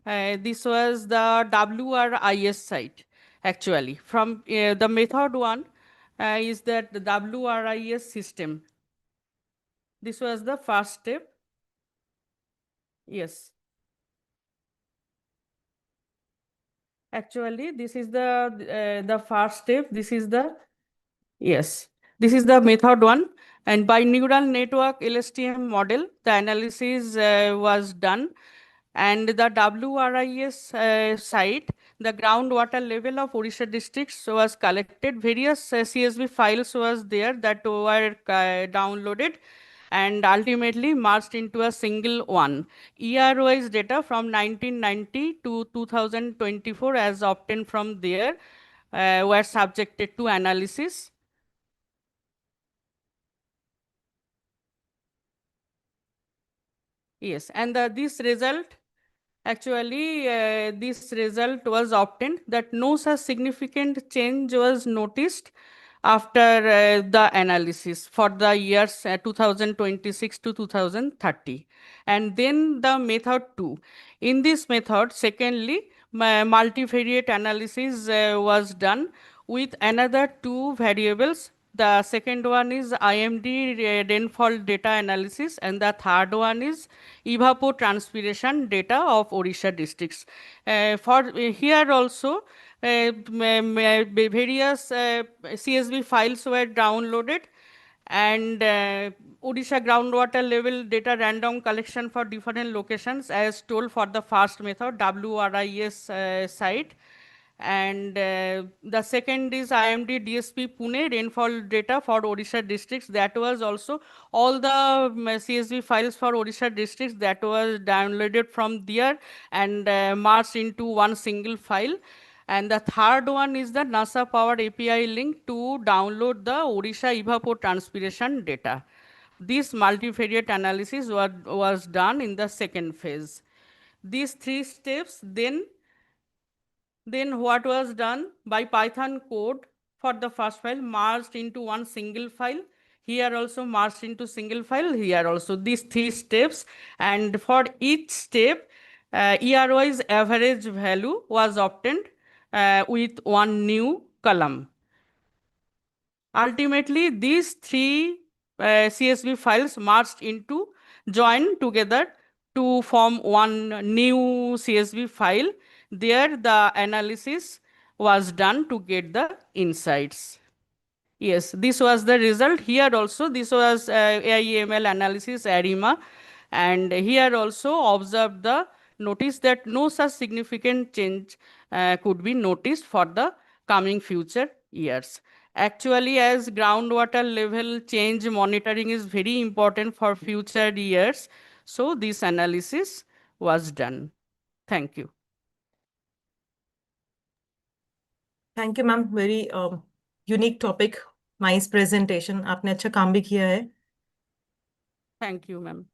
This was the WRIS site, actually. From the method one is that the WRIS system. This was the first step. Yes. Actually, this is the first step. This is the, yes, this is the method one. And by neural network LSTM model, the analysis was done. And the WRIS site, the groundwater level of Odisha districts was collected. Various CSV files was there that were downloaded and ultimately merged into a single one. Year-wise data from 1990 to 2024 as obtained from there were subjected to analysis. Yes, and this result, actually, this result was obtained that no such significant change was noticed after the analysis for the years 2026 to 2030. And then the method 2. In this method, secondly, multivariate analysis was done with another two variables. The second one is IMD rainfall data analysis, and the third one is evapotranspiration data of Odisha districts. Here also, various CSV files were downloaded, and Odisha groundwater level data random collection for different locations as told for the first method, WRIS site. And the second is IMD DSP Pune rainfall data for Odisha districts. That was also all the CSV files for Odisha districts that was downloaded from there and merged into one single file. And the third one is the NASA powered API link to download the Odisha evapotranspiration data. This multivariate analysis was done in the second phase. These three steps then what was done by Python code for the first file merged into one single file. Here also merged into single file. Here also these three steps. And for each step, year-wise average value was obtained with one new column. Ultimately, these three CSV files joined together to form one new CSV file. There, the analysis was done to get the insights. Yes, this was the result. Here also, this was AI/ML analysis, ARIMA. And here also observed notice that no such significant change could be noticed for the coming future years. Actually, as groundwater level change monitoring is very important for future years, so this analysis was done. Thank you. Thank you, ma'am. Very unique topic. Nice presentation. आपने अच्छा काम भी किया है. Thank you, ma'am.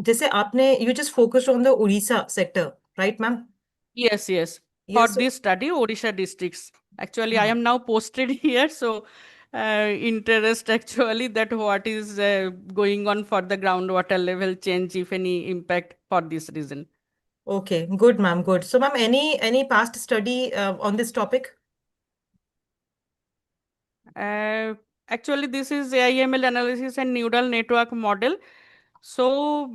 जैसे आपने you just focused on the Odisha sector, right, ma'am? Yes, yes. For Yes, so- this study, Odisha districts. Actually, I am now posted here, so interest actually that what is going on for the groundwater level change, if any impact for this reason. Okay, good, ma'am, good. So, ma'am, any past study on this topic? Actually, this is AI/ML analysis and neural network model. So,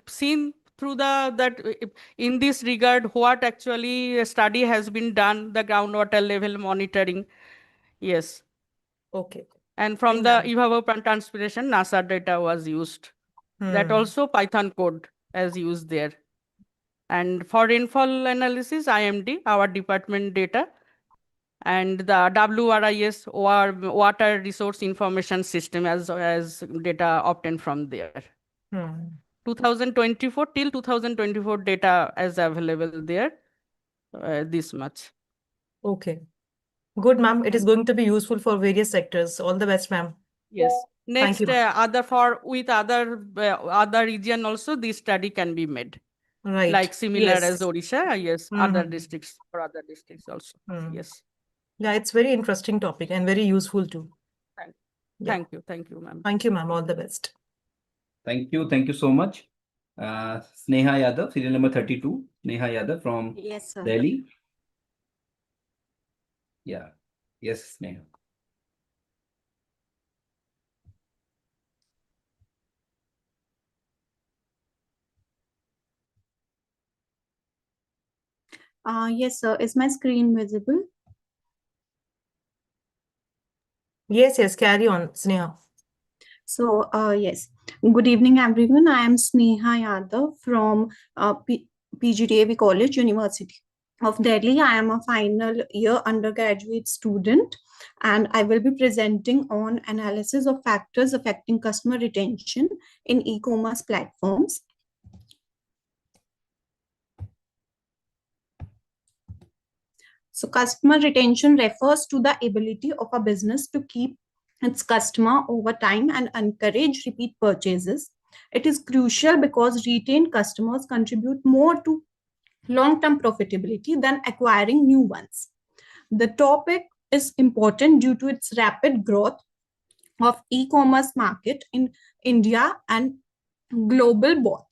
seen through that in this regard, what actually a study has been done, the groundwater level monitoring. Yes. Okay. And from the evapotranspiration, NASA data was used. That also Python code as used there. And for rainfall analysis, IMD, our department data, and the WRIS, or Water Resource Information System, as data obtained from there. 2024 till 2024 data is available there, this much. Okay. Good, ma'am. It is going to be useful for various sectors. All the best, ma'am. Yes. Next, you, ma'am. other region also, this study can be made. Right. Like similar Yes. as Odisha, yes, other districts also. Yes. Yeah, it's very interesting topic and very useful too. Thank you, ma'am. Thank you, ma'am. All the best. Thank you so much. Sneha Yadav, serial number 32. Sneha Yadav from Yes, sir. Delhi. Yeah. Yes, Sneha. Yes, sir. Is my screen visible? Yes, yes. Carry on, Sneha. So, yes. Good evening, everyone. I am Sneha Yadav from PGDAV College, University of Delhi. I am a final year undergraduate student, and I will be presenting on analysis of factors affecting customer retention in e-commerce platforms. So customer retention refers to the ability of a business to keep its customer over time and encourage repeat purchases. It is crucial because retained customers contribute more to long-term profitability than acquiring new ones. The topic is important due to its rapid growth of e-commerce market in India and global both.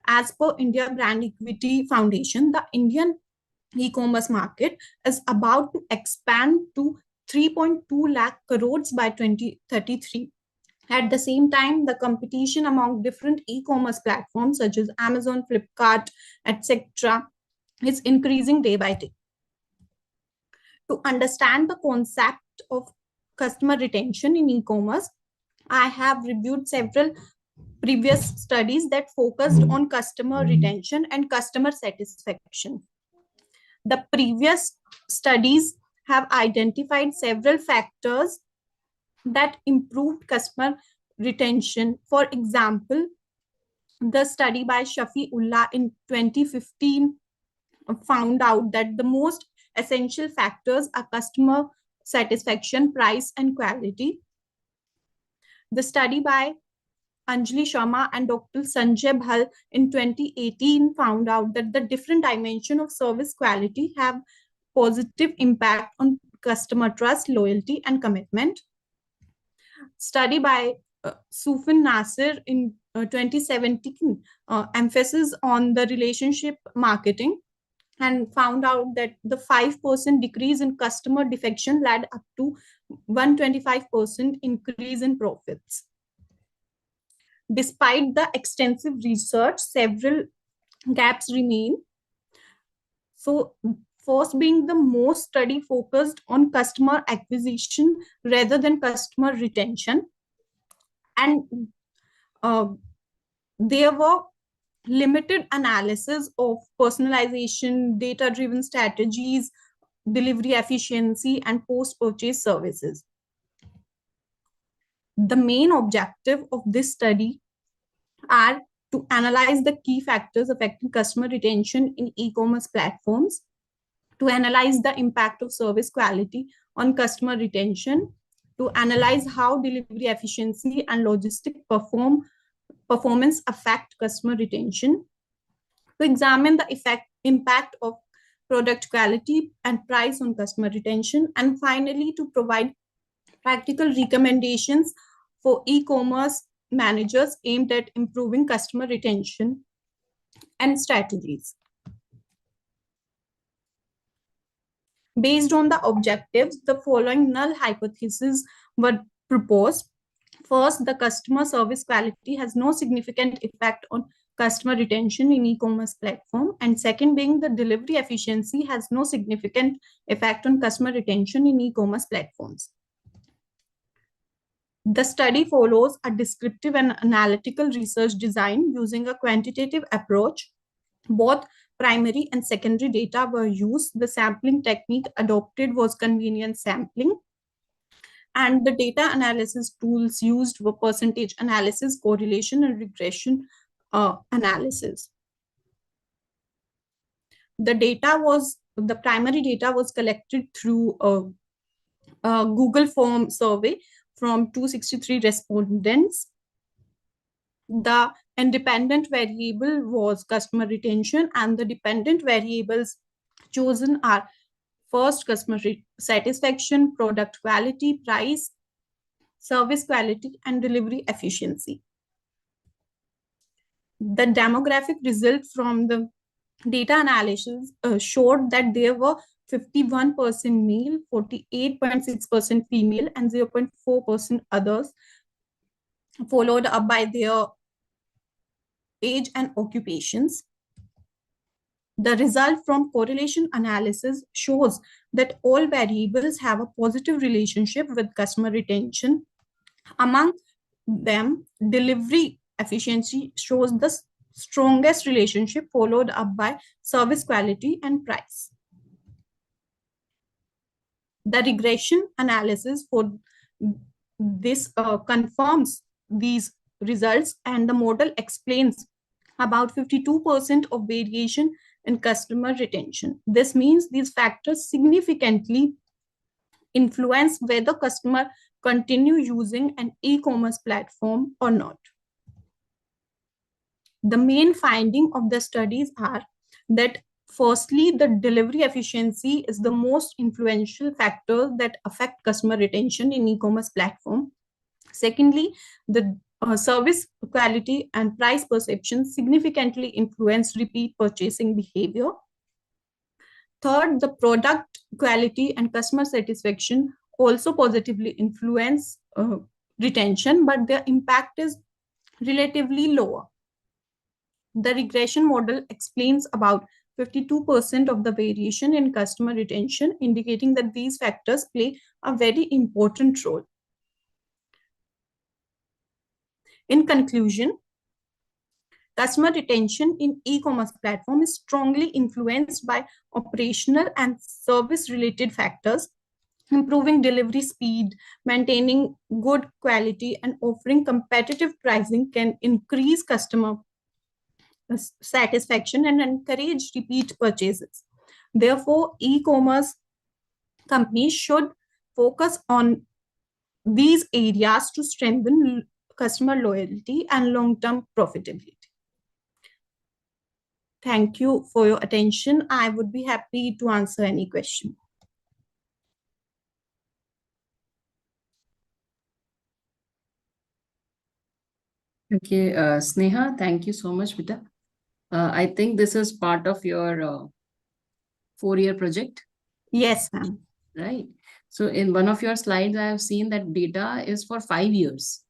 As per India Brand Equity Foundation, the Indian e-commerce market is about to expand to 3.2 lakh crores by 2033. At the same time, the competition among different e-commerce platforms such as Amazon, Flipkart, etc. is increasing day by day. To understand the concept of customer retention in e-commerce, I have reviewed several previous studies that focused on customer retention and customer satisfaction. The previous studies have identified several factors that improved customer retention. For example, the study by Shafiullah in 2015 found out that the most essential factors are customer satisfaction, price, and quality. The study by Anjali Sharma and Dr. Sanjay Bhal in 2018 found out that the different dimensions of service quality have positive impact on customer trust, loyalty, and commitment. Study by Sufyan Nasir in 2017 emphasis on the relationship marketing and found out that the 5% decrease in customer defection led up to 125% increase in profits. Despite the extensive research, several gaps remain. So, first being the most study focused on customer acquisition rather than customer retention. And there were limited analysis of personalization, data-driven strategies, delivery efficiency, and post-purchase services. The main objective of this study are to analyze the key factors affecting customer retention in e-commerce platforms, to analyze the impact of service quality on customer retention, to analyze how delivery efficiency and logistic performance affect customer retention, to examine the impact of product quality and price on customer retention, and finally to provide practical recommendations for e-commerce managers aimed at improving customer retention and strategies. Based on the objectives, the following null hypotheses were proposed. First, the customer service quality has no significant effect on customer retention in e-commerce platform. And second being the delivery efficiency has no significant effect on customer retention in e-commerce platforms. The study follows a descriptive and analytical research design using a quantitative approach. Both primary and secondary data were used. The sampling technique adopted was convenience sampling. And the data analysis tools used were percentage analysis, correlation, and regression analysis. The primary data was collected through a Google form survey from 263 respondents. The independent variable was customer retention, and the dependent variables chosen are first, customer satisfaction, product quality, price, service quality, and delivery efficiency. The demographic results from the data analysis showed that there were 51% male, 48.6% female, and 0.4% others, followed up by their age and occupations. The result from correlation analysis shows that all variables have a positive relationship with customer retention. Among them, delivery efficiency shows the strongest relationship, followed up by service quality and price. The regression analysis for this confirms these results, and the model explains about 52% of variation in customer retention. This means these factors significantly influence whether customers continue using an e-commerce platform or not. The main finding of the studies are that firstly, the delivery efficiency is the most influential factor that affect customer retention in e-commerce platform. Secondly, the service quality and price perception significantly influence repeat purchasing behavior. Third, the product quality and customer satisfaction also positively influence retention, but their impact is relatively lower. The regression model explains about 52% of the variation in customer retention, indicating that these factors play a very important role. In conclusion, Customer retention in e-commerce platform is strongly influenced by operational and service related factors. Improving delivery speed, maintaining good quality, and offering competitive pricing can increase customer satisfaction and encourage repeat purchases. Therefore, e-commerce companies should focus on these areas to strengthen customer loyalty and long-term profitability. Thank you for your attention. I would be happy to answer any question. Okay, Sneha, thank you so much, Vita. I think this is part of your 4-year project. Yes, ma'am. Right. So in one of your slides, I have seen that data is for 5 years.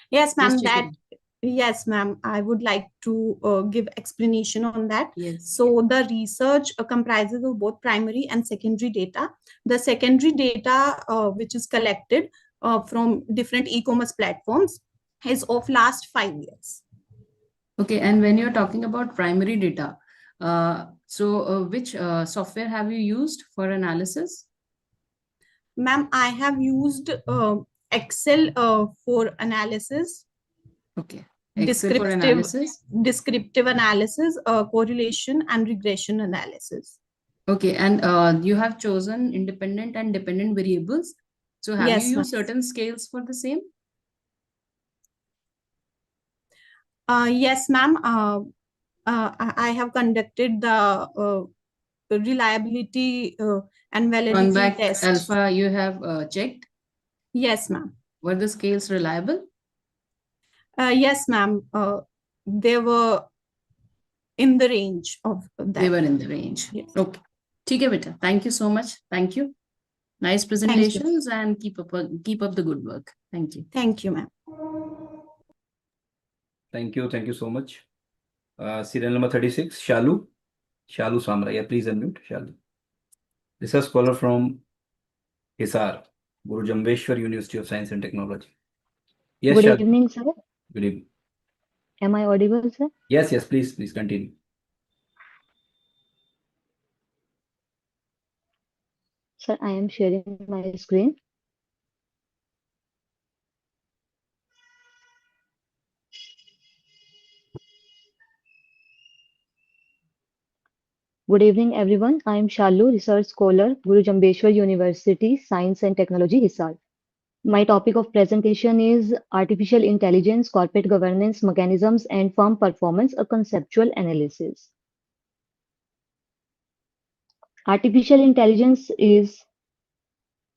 Yes, ma'am. Just check That yes, ma'am. I would like to give explanation on that. Yes. So the research comprises of both primary and secondary data. The secondary data, which is collected from different e-commerce platforms, is of last 5 years. Okay, and when you're talking about primary data, which software have you used for analysis? Ma'am, I have used Excel for analysis. Okay, Excel for analysis. Descriptive analysis, correlation and regression analysis. Okay, and you have chosen independent and dependent variables. So have Yes, you ma'am. used certain scales for the same? Yes, ma'am. I have conducted the reliability and validity Convac test. alpha you have checked? Yes, ma'am. Were the scales reliable? Yes, ma'am. They were in the range of that. They were in the range. Yes. Okay. ठीक है बेटा. Thank you so much. Thank you. Nice presentations and keep up the good work. Thank you. Thank you, ma'am. Thank you. Thank you so much. Serial number 36, Shalu. Shalu Samra. Yeah, please unmute, Shalu. Research scholar from Hisar, Guru Jambeshwar University of Science and Technology. Yes, Good Shalu. evening, sir. Good evening. Am I audible, sir? Yes, yes, please continue. Sir, I am sharing my screen. Good evening, everyone. I am Shalu, Research Scholar, Guru Jambeshwar University, Science and Technology, Hisar. My topic of presentation is Artificial Intelligence, Corporate Governance Mechanisms and Firm Performance, a Conceptual Analysis. Artificial intelligence is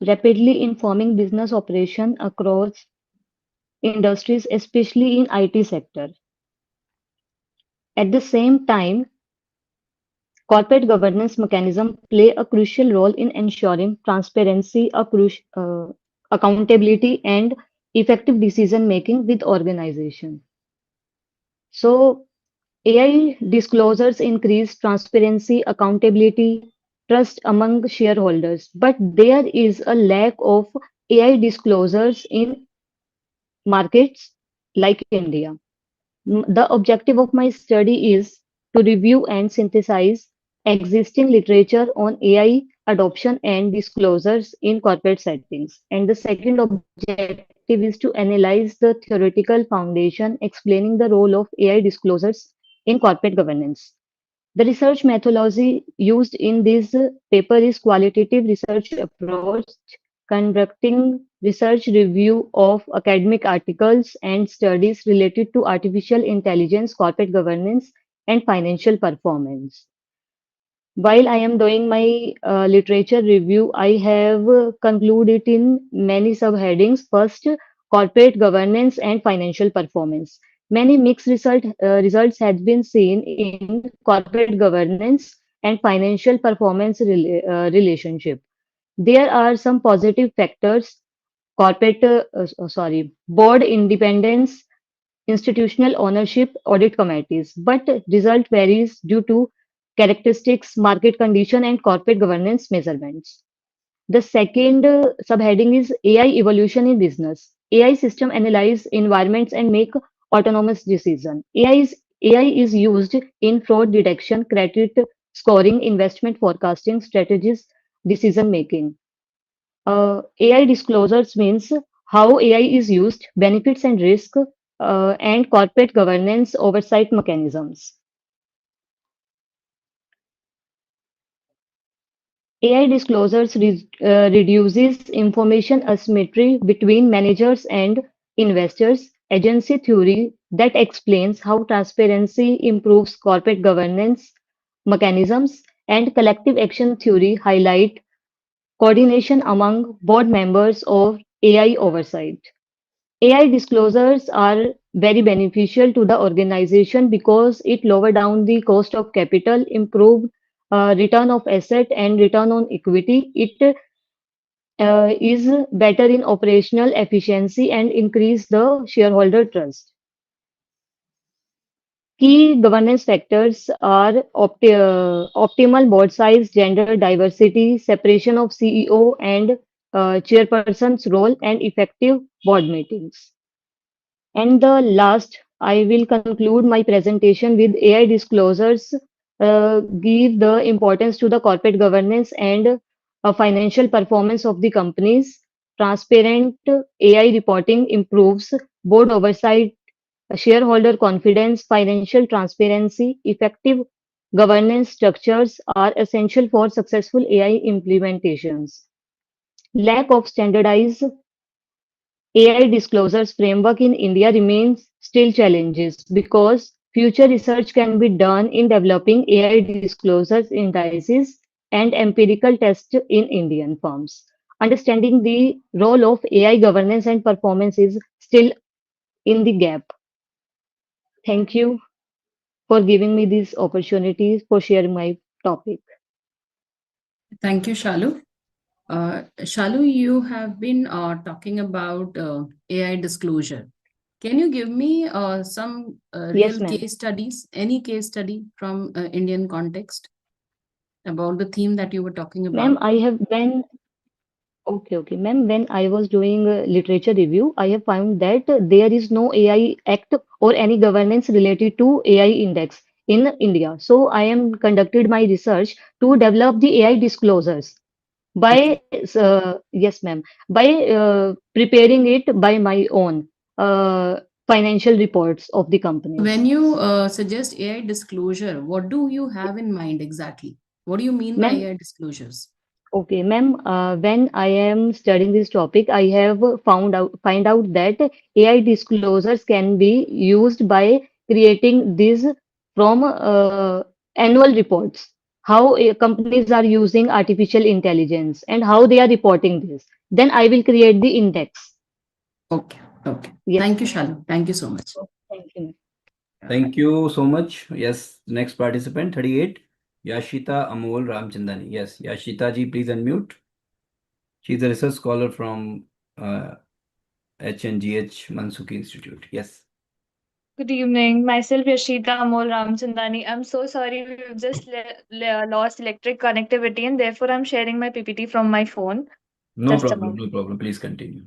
rapidly informing business operation across industries, especially in IT sector. At the same time, corporate governance mechanisms play a crucial role in ensuring transparency, accountability, and effective decision making with organization. So, AI disclosures increase transparency, accountability, trust among shareholders, but there is a lack of AI disclosures in markets like India. The objective of my study is to review and synthesize existing literature on AI adoption and disclosures in corporate settings. And the second objective is to analyze the theoretical foundation explaining the role of AI disclosures in corporate governance. The research methodology used in this paper is qualitative research approach, conducting research review of academic articles and studies related to artificial intelligence, corporate governance, and financial performance. While I am doing my literature review, I have concluded in many subheadings. First, corporate governance and financial performance. Many mixed results have been seen in corporate governance and financial performance relationship. There are some positive factors: board independence, institutional ownership, audit committees, but result varies due to characteristics, market condition, and corporate governance measurements. The second subheading is AI evolution in business. AI system analyze environments and make autonomous decision. AI is used in fraud detection, credit scoring, investment forecasting, strategies, decision making. AI disclosures means how AI is used, benefits and risk, and corporate governance oversight mechanisms. AI disclosures reduces information asymmetry between managers and investors. Agency theory that explains how transparency improves corporate governance mechanisms, and collective action theory highlight coordination among board members of AI oversight. AI disclosures are very beneficial to the organization because it lower down the cost of capital, improve return of asset and return on equity. It is better in operational efficiency and increase the shareholder trust. Key governance factors are optimal board size, gender diversity, separation of CEO and chairperson's role, and effective board meetings. And the last, I will conclude my presentation with AI disclosures give the importance to the corporate governance and financial performance of the companies. Transparent AI reporting improves board oversight, shareholder confidence, financial transparency, effective governance structures are essential for successful AI implementations. Lack of standardized AI disclosures framework in India remains still challenges because future research can be done in developing AI disclosures indices and empirical tests in Indian firms. Understanding the role of AI governance and performance is still in the gap. Thank you for giving me these opportunities for sharing my topic. Thank you, Shalu. Shalu, you have been talking about AI disclosure. Can you give me some Yes, real ma'am. case studies, any case study from Indian context about the theme that you were talking Ma'am, about? I have when okay, ma'am. When I was doing literature review, I have found that there is no AI act or any governance related to AI index in India. So I am conducted my research to develop the AI disclosures by yes, ma'am, by preparing it by my own financial reports of the companies. When you suggest AI disclosure, what do you have in mind exactly? What do you mean by Ma'am, AI disclosures? okay, ma'am. When I am studying this topic, I have find out that AI disclosures can be used by creating these from annual reports. How companies are using artificial intelligence and how they are reporting this. Then I will create the index. Okay, okay. Yes, Thank you, ma'am. Shalu. Thank you so much. Thank you. Thank you so much. Yes, next participant, 38, Yashita Amol Ramchandani. Yes, Yashita ji, please unmute. She's a research scholar from HNGH Mansuki Institute. Yes. Good evening. Myself, Yashita Amol Ramchandani. I'm so sorry we've just lost electric connectivity and therefore I'm sharing my PPT from my phone. No Just a problem, moment. no problem. Please continue.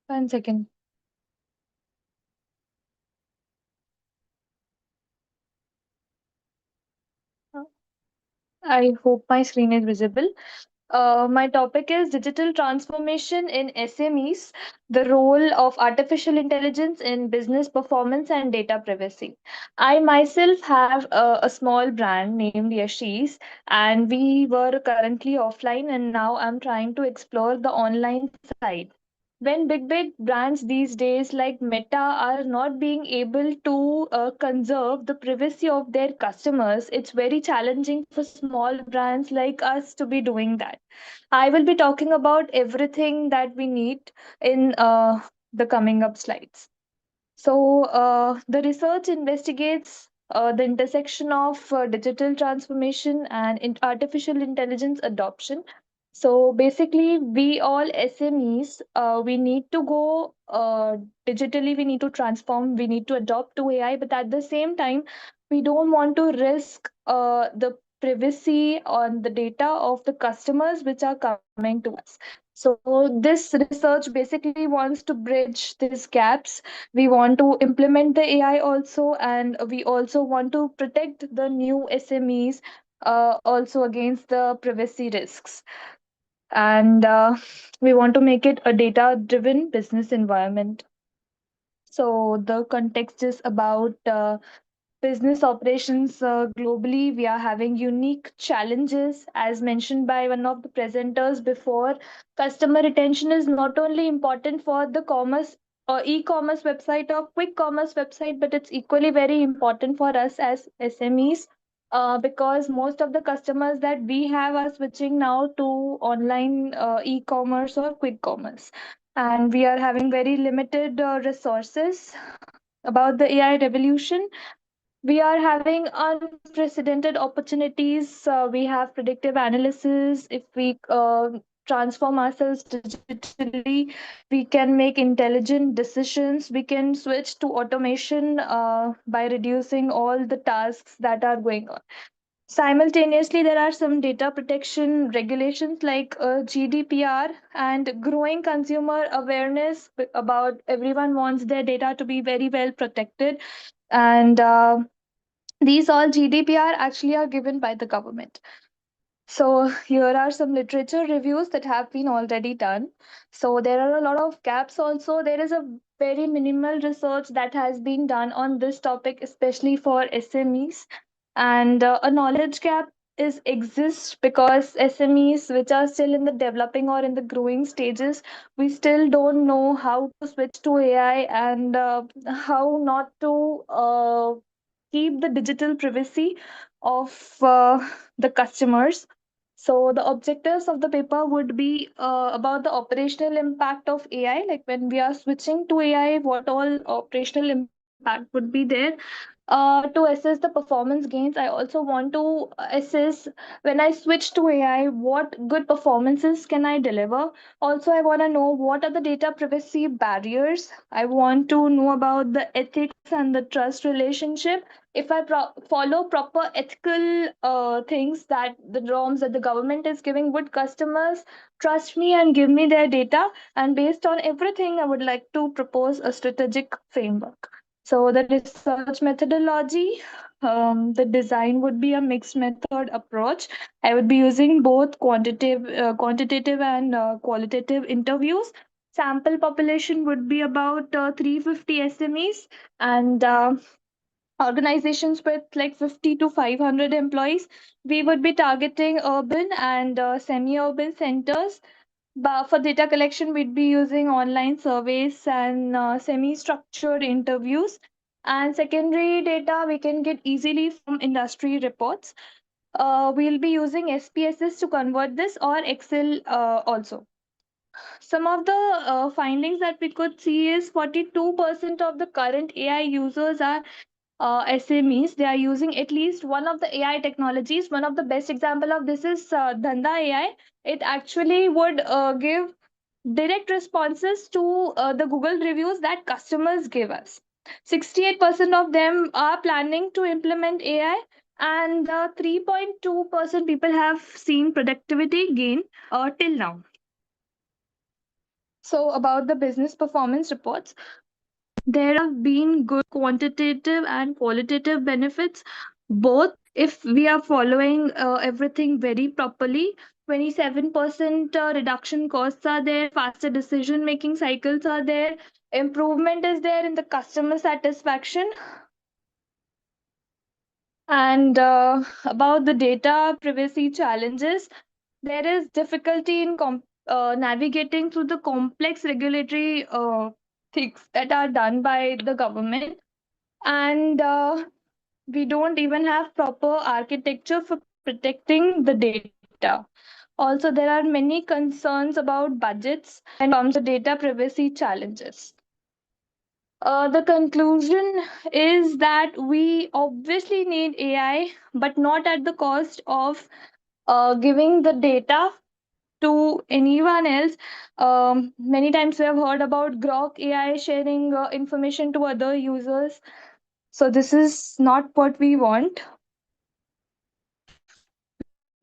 One second. I hope my screen is visible. My topic is digital transformation in SMEs, the role of artificial intelligence in business performance and data privacy. I myself have a small brand named Yashis, and we were currently offline, and now I'm trying to explore the online side. When big brands these days like Meta are not being able to conserve the privacy of their customers, it's very challenging for small brands like us to be doing that. I will be talking about everything that we need in the coming up slides. So, the research investigates the intersection of digital transformation and artificial intelligence adoption. So, basically, we all SMEs, we need to go digitally, we need to transform, we need to adopt to AI, but at the same time, we don't want to risk the privacy on the data of the customers which are coming to us. So this research basically wants to bridge these gaps. We want to implement the AI also, and we also want to protect the new SMEs also against the privacy risks. And we want to make it a data-driven business environment. So the context is about business operations globally. We are having unique challenges, as mentioned by one of the presenters before. Customer retention is not only important for the commerce or e-commerce website or quick commerce website, but it's equally very important for us as SMEs. Because most of the customers that we have are switching now to online e-commerce or quick commerce, and we are having very limited resources. About the AI revolution, we are having unprecedented opportunities. We have predictive analysis. If we transform ourselves digitally, we can make intelligent decisions. We can switch to automation by reducing all the tasks that are going on. Simultaneously, there are some data protection regulations like GDPR and growing consumer awareness about everyone wants their data to be very well protected. And these all GDPR actually are given by the government. So here are some literature reviews that have been already done. So there are a lot of gaps also. There is a very minimal research that has been done on this topic, especially for SMEs. And a knowledge gap is exists because SMEs which are still in the developing or in the growing stages, we still don't know how to switch to AI and how not to keep the digital privacy of the customers. So the objectives of the paper would be about the operational impact of AI, like when we are switching to AI, what all operational impact would be there. To assess the performance gains, I also want to assess when I switch to AI, what good performances can I deliver. Also, I want to know what are the data privacy barriers. I want to know about the ethics and the trust relationship. If I follow proper ethical things that the norms that the government is giving, would customers trust me and give me their data? And based on everything, I would like to propose a strategic framework. So the research methodology, the design would be a mixed method approach. I would be using both quantitative and qualitative interviews. Sample population would be about 350 SMEs, and organizations with like 50 to 500 employees. We would be targeting urban and semi-urban centers. But for data collection, we'd be using online surveys and semi-structured interviews. And secondary data we can get easily from industry reports. We'll be using SPSS to convert this, or Excel also. Some of the findings that we could see is 42% of the current AI users are SMEs. They are using at least one of the AI technologies. One of the best example of this is Dhanda AI. It actually would give direct responses to the Google reviews that customers give us. 68% of them are planning to implement AI, and 3.2% people have seen productivity gain till now. So about the business performance reports, there have been good quantitative and qualitative benefits, both if we are following everything very properly. 27% reduction costs are there, faster decision making cycles are there, improvement is there in the customer satisfaction. And about the data privacy challenges, there is difficulty in navigating through the complex regulatory things that are done by the government. And we don't even have proper architecture for protecting the data. Also, there are many concerns about budgets and terms of data privacy challenges. The conclusion is that we obviously need AI, but not at the cost of giving the data to anyone else. Many times we have heard about Grok AI sharing information to other users. So this is not what we want.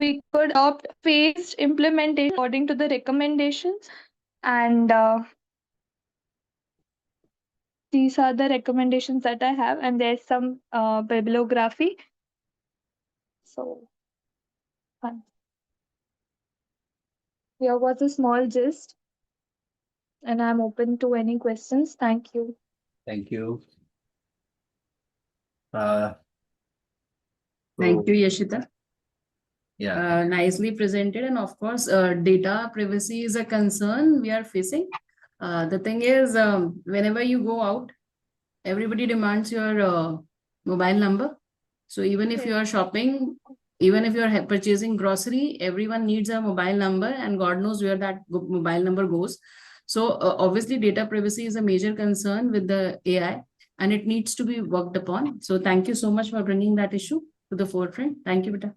we could adopt phased implementation according to the recommendations, and these are the recommendations that I have, and there's some bibliography. So, here was a small gist, and I'm open to any questions. Thank you. Thank you. Thank you, Yashita. Yeah. Nicely presented. And of course, data privacy is a concern we are facing. The thing is, whenever you go out, everybody demands your mobile number. So even if you are shopping, even if you are purchasing grocery, everyone needs a mobile number, and God knows where that mobile number goes. So obviously, data privacy is a major concern with the AI, and it needs to be worked upon. So thank you so much for bringing that issue to the forefront. Thank you, Beta.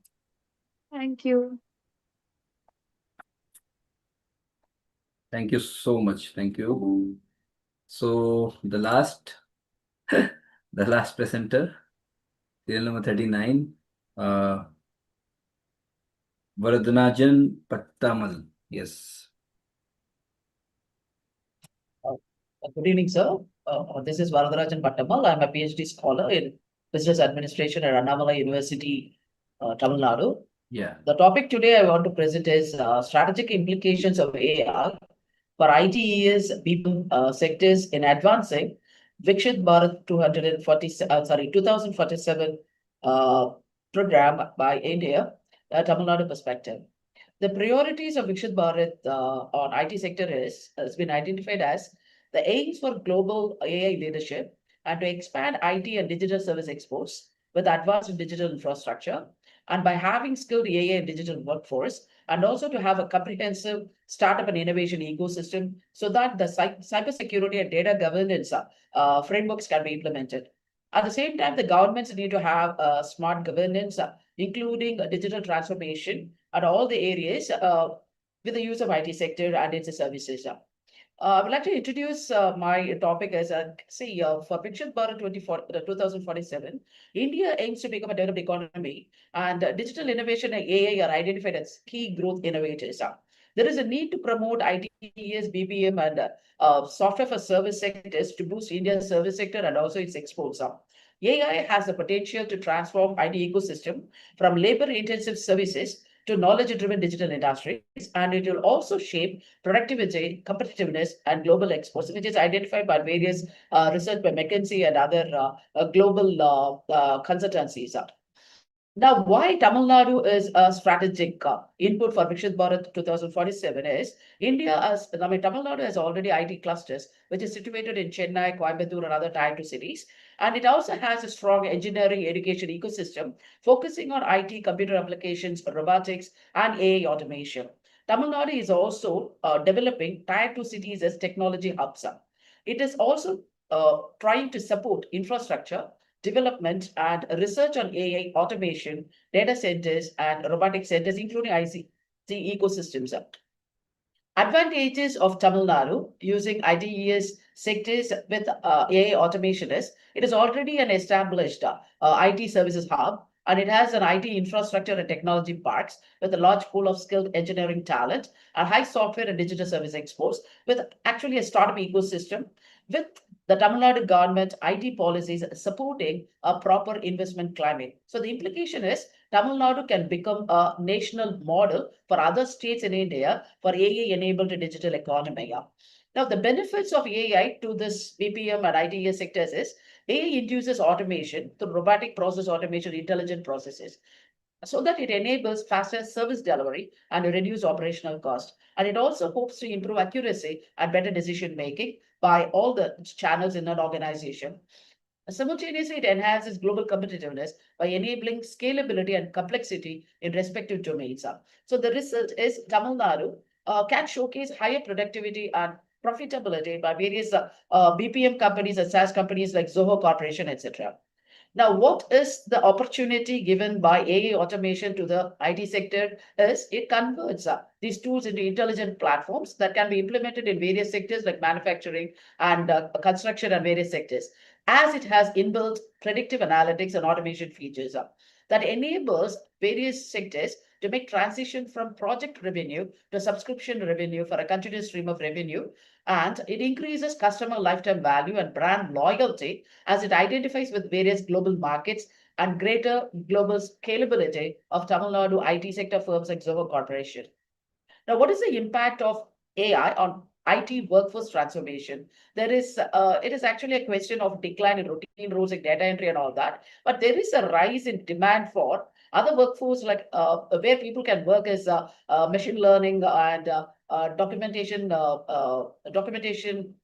Thank you. Thank you so much. Thank you. So the last presenter, serial number 39, Varadanajan Pattamal. Yes. Good evening, sir. This is Varadarajan Pattamal. I'm a PhD scholar in Business Administration at Annamalai University, Tamil Nadu. Yeah. The topic today I want to present is strategic implications of AI for ITES sectors in advancing Viksit Bharat 2047 program by India, Tamil Nadu perspective. The priorities of Viksit Bharat on IT sector has been identified as the aims for global AI leadership and to expand IT and digital service exports with advanced digital infrastructure, and by having skilled AI and digital workforce, and also to have a comprehensive startup and innovation ecosystem so that the cybersecurity and data governance frameworks can be implemented. At the same time, the governments need to have smart governance, including digital transformation at all the areas with the use of IT sector and its services. I would like to introduce my topic as for Viksit Bharat 2047, India aims to become a developed economy, and digital innovation and AI are identified as key growth innovators. There is a need to promote ITES, BPM, and software for service sectors to boost India's service sector and also its exports. AI has the potential to transform IT ecosystem from labor-intensive services to knowledge-driven digital industries, and it will also shape productivity, competitiveness, and global exports, which is identified by various research by McKinsey and other global consultancies. Now, why Tamil Nadu is a strategic input for Viksit Bharat 2047 is Tamil Nadu has already IT clusters, which is situated in Chennai, Coimbatore, and other tier 2 cities. And it also has a strong engineering education ecosystem focusing on IT, computer applications, robotics, and AI automation. Tamil Nadu is also developing tier 2 cities as technology hubs. It is also trying to support infrastructure development and research on AI, automation, data centers, and robotic centers, including ICT ecosystems. Advantages of Tamil Nadu using ITES sectors with AI automation is it is already an established IT services hub, and it has an IT infrastructure and technology parks with a large pool of skilled engineering talent and high software and digital service exports with actually a startup ecosystem with the Tamil Nadu government IT policies supporting a proper investment climate. So the implication is Tamil Nadu can become a national model for other states in India for AI-enabled digital economy. Now, the benefits of AI to this BPM and ITES sectors is AI induces automation through robotic process automation, intelligent processes, so that it enables faster service delivery and reduce operational cost. And it also hopes to improve accuracy and better decision making by all the channels in an organization. Simultaneously, it enhances global competitiveness by enabling scalability and complexity in respective domains. So the result is Tamil Nadu can showcase higher productivity and profitability by various BPM companies and SaaS companies like Zoho Corporation, etc. Now, what is the opportunity given by AI automation to the IT sector is it converts these tools into intelligent platforms that can be implemented in various sectors like manufacturing and construction and various sectors, as it has inbuilt predictive analytics and automation features. that enables various sectors to make transition from project revenue to subscription revenue for a continuous stream of revenue. And it increases customer lifetime value and brand loyalty as it identifies with various global markets and greater global scalability of Tamil Nadu IT sector firms like Zoho Corporation. Now, what is the impact of AI on IT workforce transformation? It is actually a question of decline in routine roles like data entry and all that, but there is a rise in demand for other workforce like where people can work as machine learning and documentation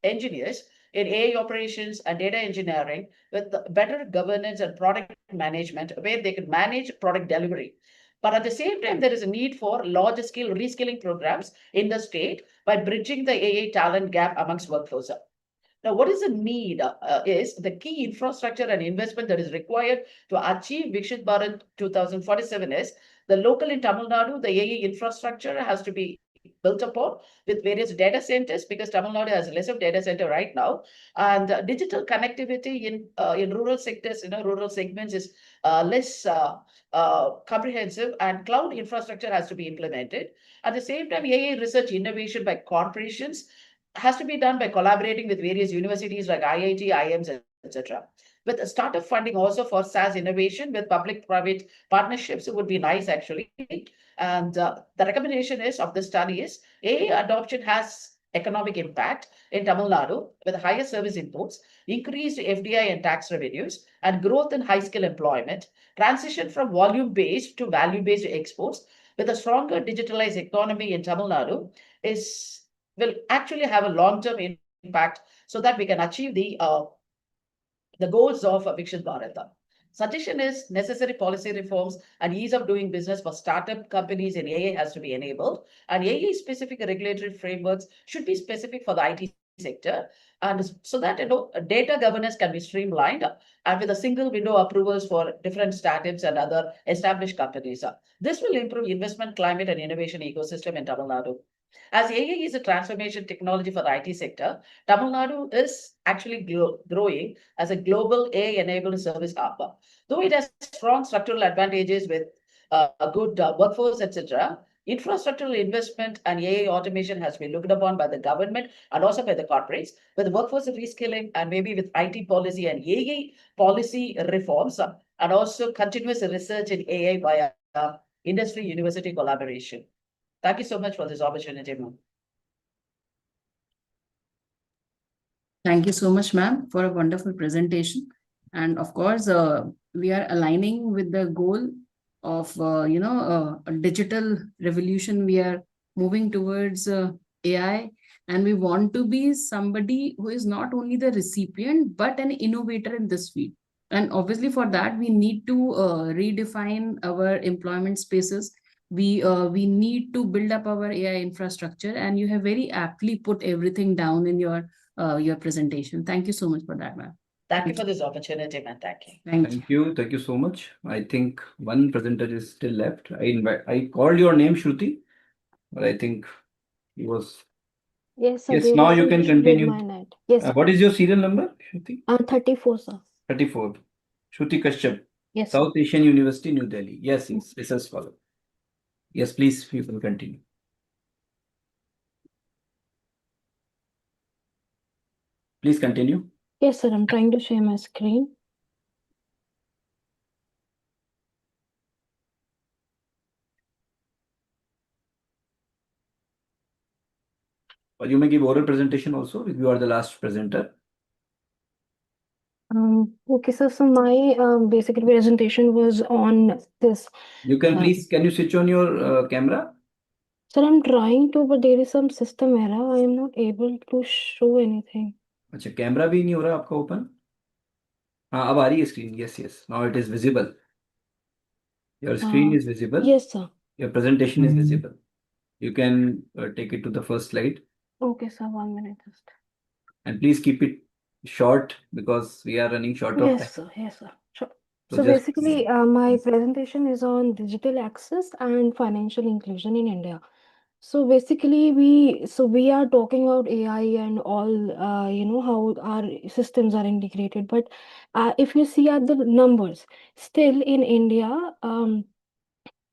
engineers in AI operations and data engineering with better governance and product management, where they can manage product delivery. But at the same time, there is a need for larger scale reskilling programs in the state by bridging the AA talent gap amongst workforce. Now, what is the need is the key infrastructure and investment that is required to achieve Viksit Bharat 2047 is the local in Tamil Nadu, the AA infrastructure has to be built upon with various data centers, because Tamil Nadu has less of data center right now. And digital connectivity in rural sectors, rural segments is less comprehensive, and cloud infrastructure has to be implemented. At the same time, AI research innovation by corporations has to be done by collaborating with various universities like IIT, IIMs, etc. With startup funding also for SaaS innovation with public-private partnerships, it would be nice actually. And the recommendation is of the study is AI adoption has economic impact in Tamil Nadu with higher service inputs, increased FDI and tax revenues, and growth in high-skill employment, transition from volume-based to value-based exports with a stronger digitalized economy in Tamil Nadu will actually have a long-term impact so that we can achieve the goals of Viksit Bharat. Suggestion is necessary policy reforms and ease of doing business for startup companies in AA has to be enabled, and AA specific regulatory frameworks should be specific for the IT sector, and so that data governance can be streamlined and with a single window approvals for different startups and other established companies. This will improve investment climate and innovation ecosystem in Tamil Nadu. As AI is a transformation technology for the IT sector, Tamil Nadu is actually growing as a global AI-enabled service hub. Though it has strong structural advantages with a good workforce, etc., infrastructural investment and AI automation has been looked upon by the government and also by the corporates, with workforce reskilling and maybe with IT policy and AI policy reforms, and also continuous research in AI via industry-university collaboration. Thank you so much for this opportunity, ma'am. Thank you so much, ma'am, for a wonderful presentation. And of course, we are aligning with the goal of, a digital revolution. We are moving towards AI, and we want to be somebody who is not only the recipient, but an innovator in this field. And obviously for that, we need to redefine our employment spaces. We need to build up our AI infrastructure, and you have very aptly put everything down in your presentation. Thank you so much for that, ma'am. Thank you for this opportunity, ma'am. Thank you. Thank you so much. I think one presenter is still left. I called your name, Shruti, but I think he was. Yes, sir. Yes, there now is you some can issue with continue. my net. Yes, What sir. is your serial number, Shruti? 34, sir. 34. Shruti Kashyap, Yes, sir. South Asian University, New Delhi. Yes, research scholar. Yes, please, you can continue. Please continue. Yes, sir. I'm trying to share my screen. Or you may give oral presentation also if you are the last presenter. Okay, sir. So my basic presentation was on this. You can please, can you switch on your camera? Sir, I'm trying to, but there is some system error. I am not able to show anything. अच्छा camera भी नहीं हो रहा आपका open हाँ अब आ रही है screen yes yes now it is visible your screen is visible Yes, sir. your presentation is visible you can take it to the first slide Okay, sir. 1 minute just. and please keep it short because we are running short of time. Yes, sir. Yes, sir. Sure. So So just basically, my presentation is on digital access and financial inclusion in India. So basically, we are talking about AI and all, how our systems are integrated. But if you see at the numbers, still in India,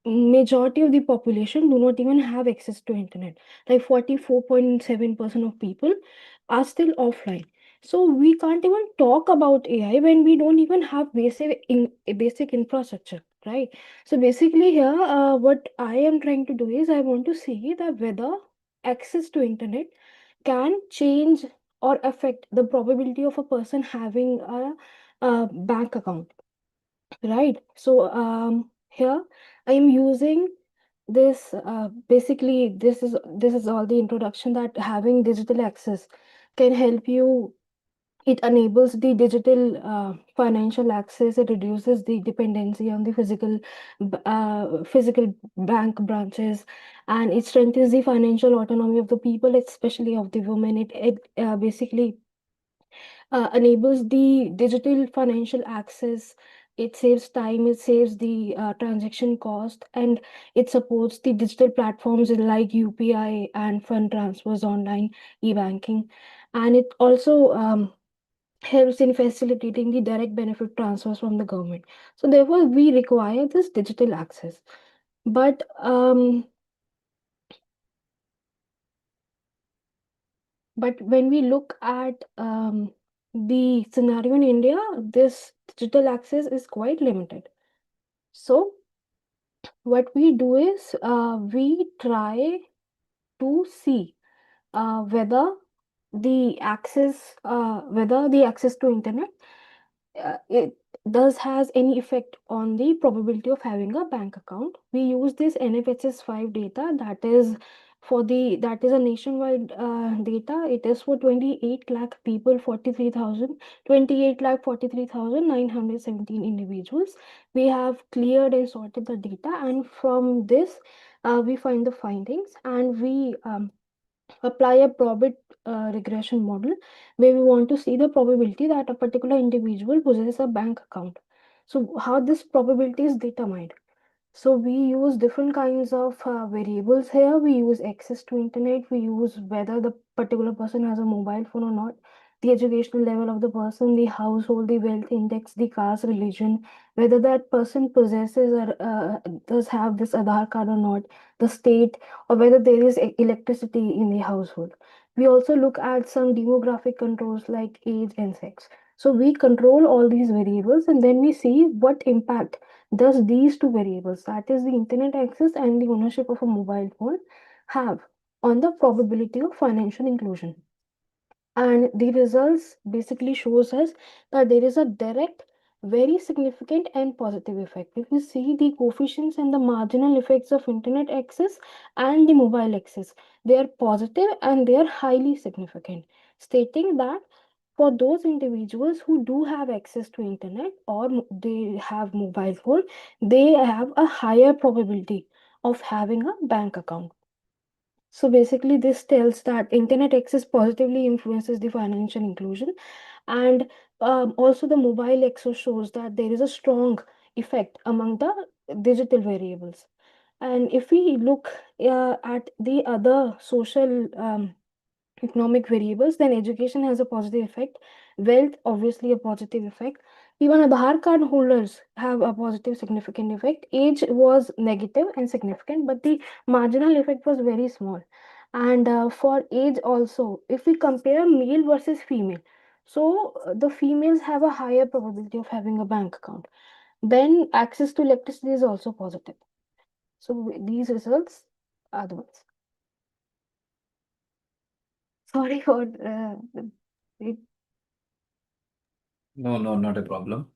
majority of the population do not even have access to internet. Like 44.7% of people are still offline. So we can't even talk about AI when we don't even have basic infrastructure, right? So basically here, what I am trying to do is I want to see that whether access to internet can change or affect the probability of a person having a bank account, right? So here I am using this basically this is all the introduction, that having digital access can help you. It enables the digital financial access. It reduces the dependency on the physical bank branches, and it strengthens the financial autonomy of the people, especially of the women. It basically enables the digital financial access. It saves time, it saves the transaction cost, and it supports the digital platforms like UPI and fund transfers, online e-banking. And it also helps in facilitating the direct benefit transfers from the government. So therefore, we require this digital access. But when we look at the scenario in India, this digital access is quite limited. So what we do is we try to see whether the access to internet it does has any effect on the probability of having a bank account. We use this NFHS 5 data, that is a nationwide data. It is for 28 lakh people, 28,43,917 individuals. We have cleared and sorted the data, and from this we find the findings, and we apply a probit regression model, where we want to see the probability that a particular individual possesses a bank account. So how this probability is determined? So we use different kinds of variables here. We use access to internet. We use whether the particular person has a mobile phone or not, the educational level of the person, the household, the wealth index, the caste, religion, whether that person possesses or does have this Aadhaar card or not, the state, or whether there is electricity in the household. We also look at some demographic controls like age and sex. So we control all these variables, and then we see what impact does these two variables, that is the internet access and the ownership of a mobile phone, have on the probability of financial inclusion. And the results basically shows us that there is a direct, very significant and positive effect. If you see the coefficients and the marginal effects of internet access and the mobile access, they are positive and they are highly significant, stating that for those individuals who do have access to internet or they have mobile phone, they have a higher probability of having a bank account. So basically, this tells that internet access positively influences the financial inclusion, and also the mobile access shows that there is a strong effect among the digital variables. And if we look at the other social economic variables, then education has a positive effect, wealth obviously a positive effect, even Aadhaar card holders have a positive significant effect. Age was negative and significant, but the marginal effect was very small. And for age also, if we compare male versus female, so the females have a higher probability of having a bank account. Then access to electricity is also positive. So these results are the ones. Sorry for it. No, not a problem.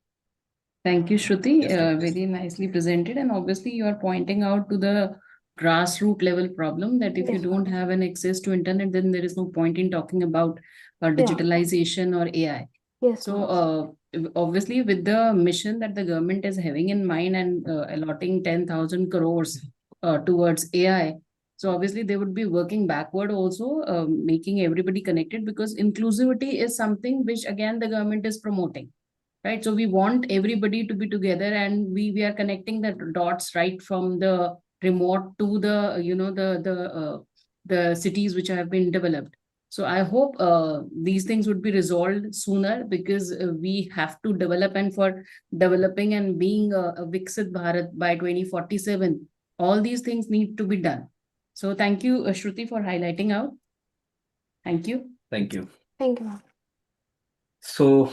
Thank you, Shruti. Just a- Very nicely presented. And obviously, you are pointing out to the grassroots level problem that if you Yes. don't have an access to internet, then there is no point in talking about digitalization or AI. Yes, So, ma'am. obviously, with the mission that the government is having in mind and allotting 10,000 crores towards AI, so obviously they would be working backward also, making everybody connected, because inclusivity is something which again the government is promoting. Right, so we want everybody to be together, and we are connecting the dots right from the remote to the, the cities which have been developed. So I hope these things would be resolved sooner, because we have to develop, and for developing and being a Viksit Bharat by 2047, all these things need to be done. So thank you, Shruti, for highlighting out. Thank you. Thank you. Thank you, ma'am. So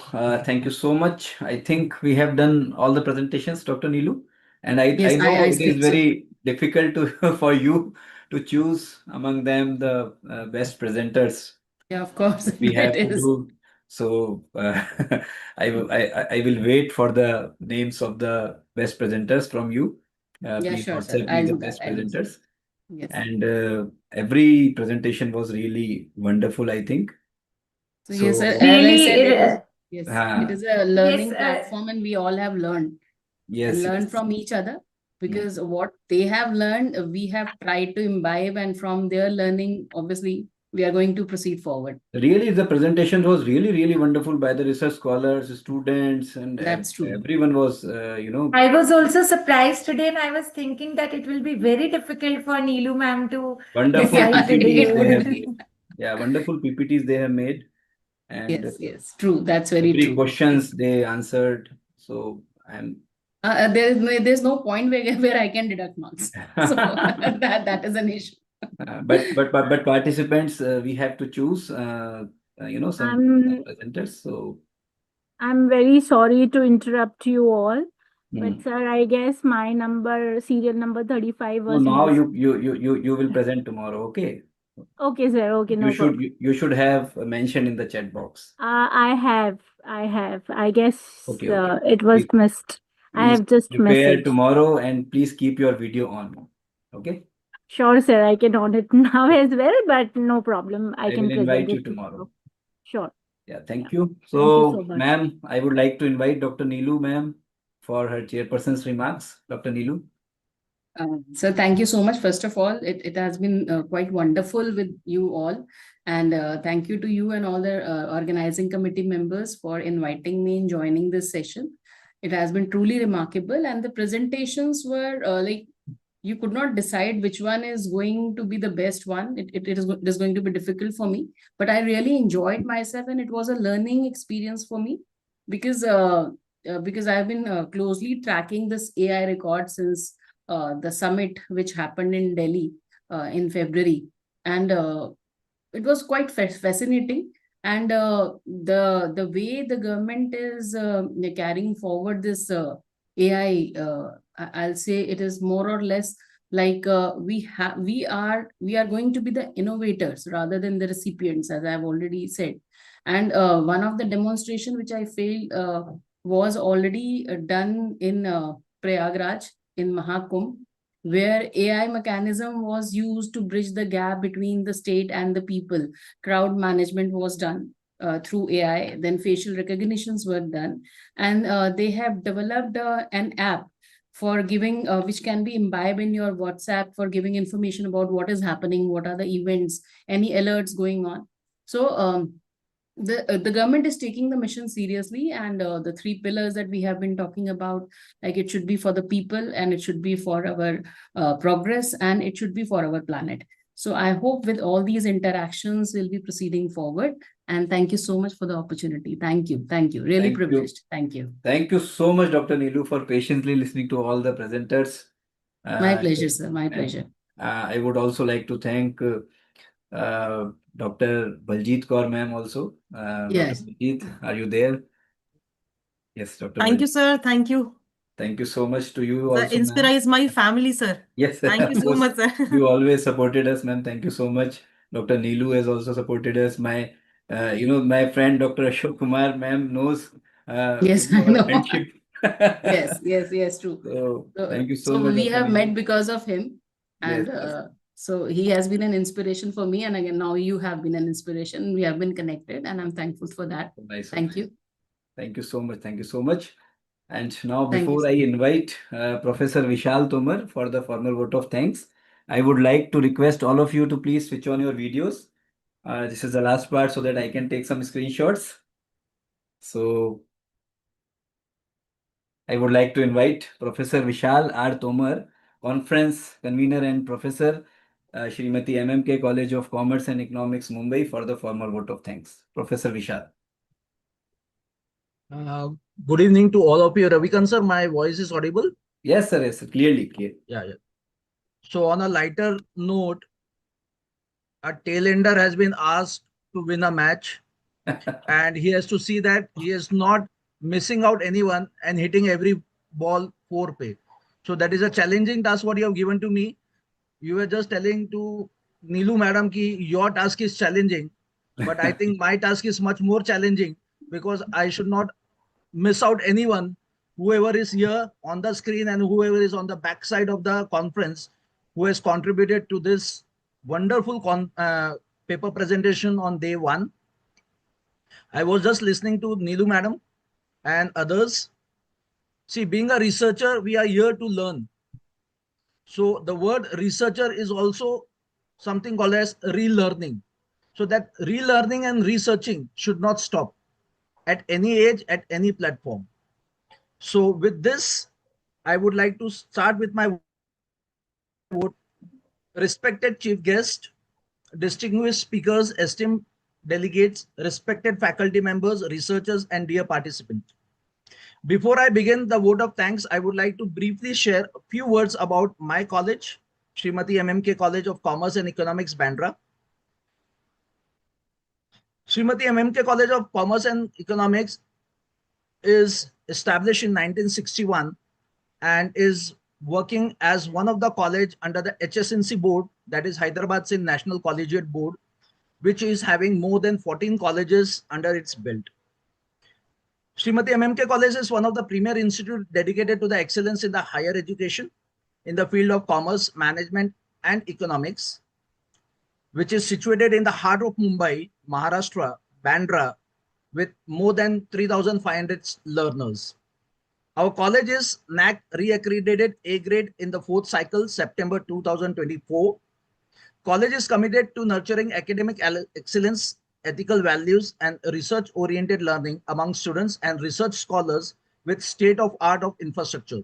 thank you so much. I think we have done all the presentations, Dr. Neelu. And I Yes, know I it is think so. very difficult to for you to choose among them the best presenters. Yeah, of course. We have it to is. do. So I will wait for the names of the best presenters from you. Yeah, Please sure, sir. WhatsApp me I'll the do that. best I'll do that. presenters. Yes. And every presentation was really wonderful, I think. So yes, So as I said, it is, yes, Ah. it is a learning platform, and we all have learned Yes, and learned yes. from each other, because what they have learned, we have tried to imbibe, and from their learning, obviously, we are going to proceed forward. Really, the presentation was really wonderful by the research scholars, students, and That's true. everyone was, I was also surprised today, and I was thinking that it will be very difficult for Neelu ma'am to wonderful decide PPTs they have today. made. Yeah, wonderful PPTs they have made. And Yes, yes, true. That's very every true. questions they answered. So I'm There's no point where I can deduct marks. So that is an issue. but participants, we have to choose some presenters. So I'm very sorry to interrupt you all, but Hmm. sir, I guess my serial number 35 no, was now missed. you will present tomorrow. Okay. Okay, sir. Okay, no You should problem. you should have mentioned in the chat box. I have. I guess Okay. it was Please, missed. I please have just prepare messaged. tomorrow, and please keep your video on. Okay. Sure, sir. I can on it now as well, but no problem. I I can will present invite you it tomorrow. Sure. Yeah. Thank you. Thank you so So, much. ma'am, I would like to invite Dr. Neelu, ma'am, for her chairperson's remarks. Dr. Neelu. So thank you so much. First of all, it has been quite wonderful with you all. And thank you to you and all the organizing committee members for inviting me and joining this session. It has been truly remarkable. And the presentations were like, you could not decide which one is going to be the best one. It is going to be difficult for me. But I really enjoyed myself, and it was a learning experience for me, because I've been closely tracking this AI record since the summit which happened in Delhi in February. And it was quite fascinating. And the way the government is carrying forward this AI, I'll say it is more or less like we are going to be the innovators rather than the recipients, as I've already said. And one of the demonstration which I feel was already done in Prayagraj in Mahakumbh, where AI mechanism was used to bridge the gap between the state and the people. Crowd management was done through AI, then facial recognitions were done, and they have developed an app for giving, which can be imbibed in your WhatsApp, for giving information about what is happening, what are the events, any alerts going on. So the government is taking the mission seriously, and the three pillars that we have been talking about, like it should be for the people, and it should be for our progress, and it should be for our planet. So I hope with all these interactions we'll be proceeding forward. And thank you so much for the opportunity. Thank you. Really Thank you. privileged. Thank you. Thank you so much, Dr. Neelu, for patiently listening to all the presenters. My pleasure, sir. My pleasure. I would also like to thank Dr. Baljit Kaur ma'am also. Yes. Dr. Baljit, are you there? Yes, Dr. Thank you, Baljit. sir. Thank you. Thank you so much to you Sir, also, ma'am. inspires my family, sir. Yes, Thank you so much, sir. You always supported us, ma'am. Thank you so much. Dr. Neelu has also supported us. My, my friend Dr. Ashok Kumar, ma'am, knows Yes, I our know. friendship. Yes, true. So thank you so So much, we Dr. have Neelu. met because of him, and Yes. so he has been an inspiration for me, and again now you have been an inspiration. We have been connected, and I'm thankful for that. Nice. Thank you. Thank you so much. Thank you so much. And now, Thank you, before I invite Professor Vishal Tomar for the formal vote of thanks, I would like to request all of you to please switch on your videos. This is the last part so that I can take some screenshots. So I would like to invite Professor Vishal R. Tomar, conference convener and professor, Srimati MMK College of Commerce and Economics, Mumbai, for the formal vote of thanks. Professor Vishal. Good evening to all of you. Ravikant sir, my voice is audible? Yes, sir. Yes, sir. Clearly, clear. Yeah. So on a lighter note, a tailender has been asked to win a match and he has to see that he is not missing out anyone and hitting every ball 4 pay. So that is a challenging task what you have given to me. You were just telling to Neelu madam ki your task is challenging, but I think my task is much more challenging because I should not miss out anyone, whoever is here on the screen and whoever is on the backside of the conference who has contributed to this wonderful paper presentation on day one. I was just listening to Neelu madam and others. See, being a researcher, we are here to learn. So the word researcher is also something called as relearning. So that relearning and researching should not stop at any age, at any platform. So with this, I would like to start with my vote. Respected chief guest, distinguished speakers, esteemed delegates, respected faculty members, researchers, and dear participants. Before I begin the vote of thanks, I would like to briefly share a few words about my college, Srimati MMK College of Commerce and Economics, Bandra. Srimati MMK College of Commerce and Economics is established in 1961 and is working as one of the college under the HSNC board, that is Hyderabad Sindh National Collegiate Board, which is having more than 14 colleges under its belt. Srimati MMK College is one of the premier institutes dedicated to the excellence in the higher education in the field of commerce, management, and economics, which is situated in the heart of Mumbai, Maharashtra, Bandra, with more than 3,500 learners. Our college is NAAC re-accredited A grade in the 4th cycle, September 2024. College is committed to nurturing academic excellence, ethical values, and research-oriented learning among students and research scholars with state-of-art of infrastructure.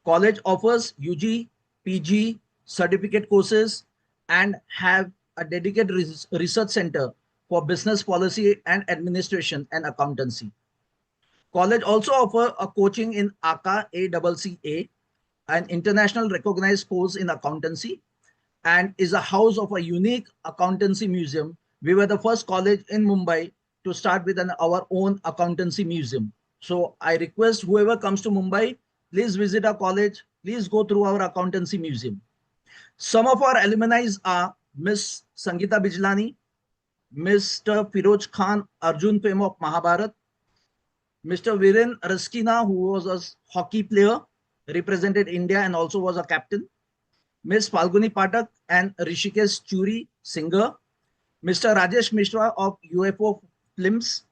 College offers UG, PG, certificate courses, and have a dedicated research center for business policy and administration and accountancy. College also offers a coaching in ACA, ACCA, an international recognized course in accountancy, and is a house of a unique accountancy museum. We were the first college in Mumbai to start with our own accountancy museum. So I request whoever comes to Mumbai, please visit our college, please go through our accountancy museum. Some of our alumni are Miss Sangeeta Bijlani, Mr. Firoj Khan Arjun Fame of Mahabharat, Mr. Viren Raskina, who was a hockey player, represented India and also was a captain, Ms. Falguni Patak and Rishikesh Churi, singer, Mr. Rajesh Mishra of UFO Films,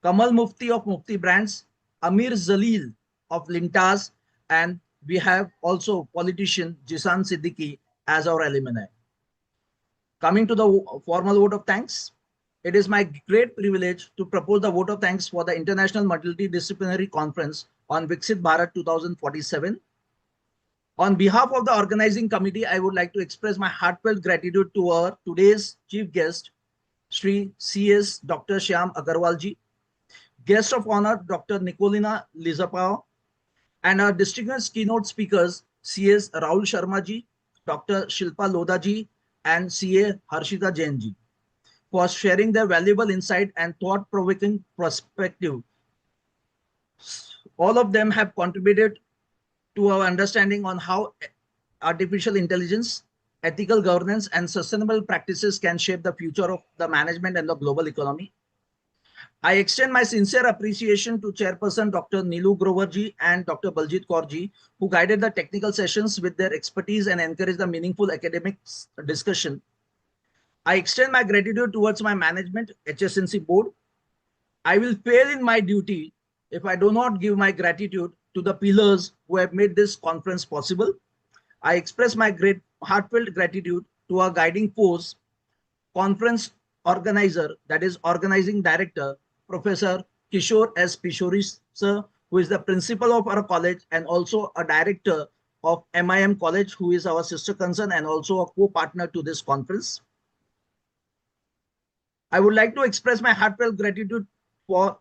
Kamal Mufti of Mufti Brands, Amir Zalil of Lintas, and we have also politician Jisan Siddiqui as our alumni. Coming to the formal vote of thanks, it is my great privilege to propose the vote of thanks for the International Multidisciplinary Conference on Viksit Bharat 2047. On behalf of the organizing committee, I would like to express my heartfelt gratitude to our today's chief guest, Sri C.S. Dr. Shyam Agarwalji, guest of honor, Dr. Nicolina Lizapao, and our distinguished keynote speakers, C.S. Rahul Sharma-ji, Dr. Shilpa Lodha-ji, and C.A. Harshita Jain-ji, for sharing their valuable insight and thought-provoking perspective. All of them have contributed to our understanding on how artificial intelligence, ethical governance, and sustainable practices can shape the future of the management and the global economy. I extend my sincere appreciation to Chairperson Dr. Neelu Groverji and Dr. Baljit Kaurji, who guided the technical sessions with their expertise and encouraged the meaningful academic discussion. I extend my gratitude towards my management, HSNC board. I will fail in my duty if I do not give my gratitude to the pillars who have made this conference possible. I express my heartfelt gratitude to our guiding force, conference organizer, that is organizing director, Professor Kishore S. Pishori, sir, who is the principal of our college and also a director of MIM College, who is our sister concern and also a co-partner to this conference. I would like to express my heartfelt gratitude for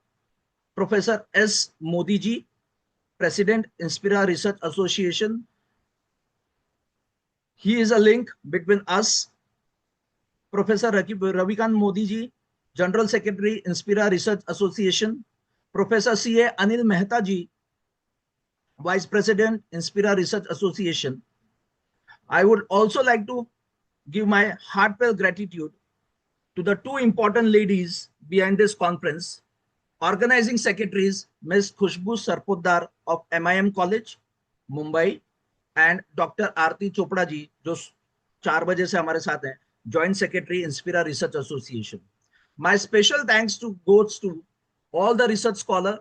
Professor S. Modi ji, President, Inspira Research Association. He is a link between us. Professor Ravikant Modi ji, General Secretary, Inspira Research Association. Professor C.A. Anil Mehta ji, Vice President, Inspira Research Association. I would also like to give my heartfelt gratitude to the two important ladies behind this conference, organizing secretaries Ms. Khushbu Sarpotdar of MIM College, Mumbai, and Dr. Aarti Chopra ji, जो 4 बजे से हमारे साथ हैं, Joint Secretary, Inspira Research Association. My special thanks goes to all the research scholar,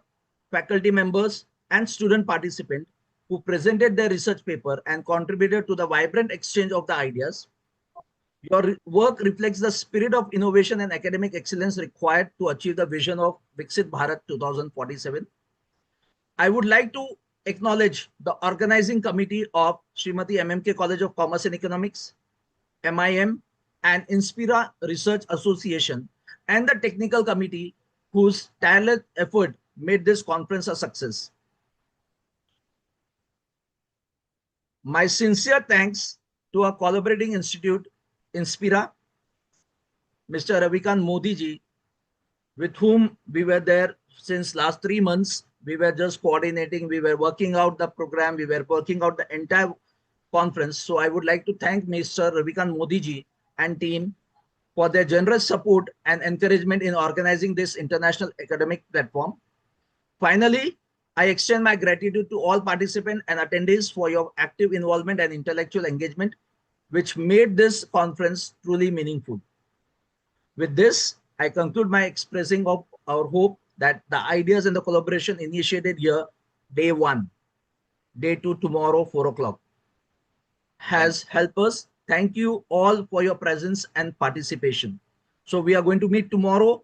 faculty members, and student participants who presented their research paper and contributed to the vibrant exchange of the ideas. Your work reflects the spirit of innovation and academic excellence required to achieve the vision of Viksit Bharat 2047. I would like to acknowledge the organizing committee of Srimati MMK College of Commerce and Economics, MIM, and Inspira Research Association, and the technical committee whose tireless effort made this conference a success. My sincere thanks to our collaborating institute, Inspira, Mr. Ravikant Modi ji, with whom we were there since last 3 months. We were just coordinating, we were working out the program, we were working out the entire conference. So I would like to thank Mr. Ravikant Modi ji and team for their generous support and encouragement in organizing this international academic platform. Finally, I extend my gratitude to all participants and attendees for your active involvement and intellectual engagement, which made this conference truly meaningful. With this, I conclude my expressing of our hope that the ideas and the collaboration initiated here, day 1, day 2 tomorrow, 4 o'clock, has helped us. Thank you all for your presence and participation. So we are going to meet tomorrow.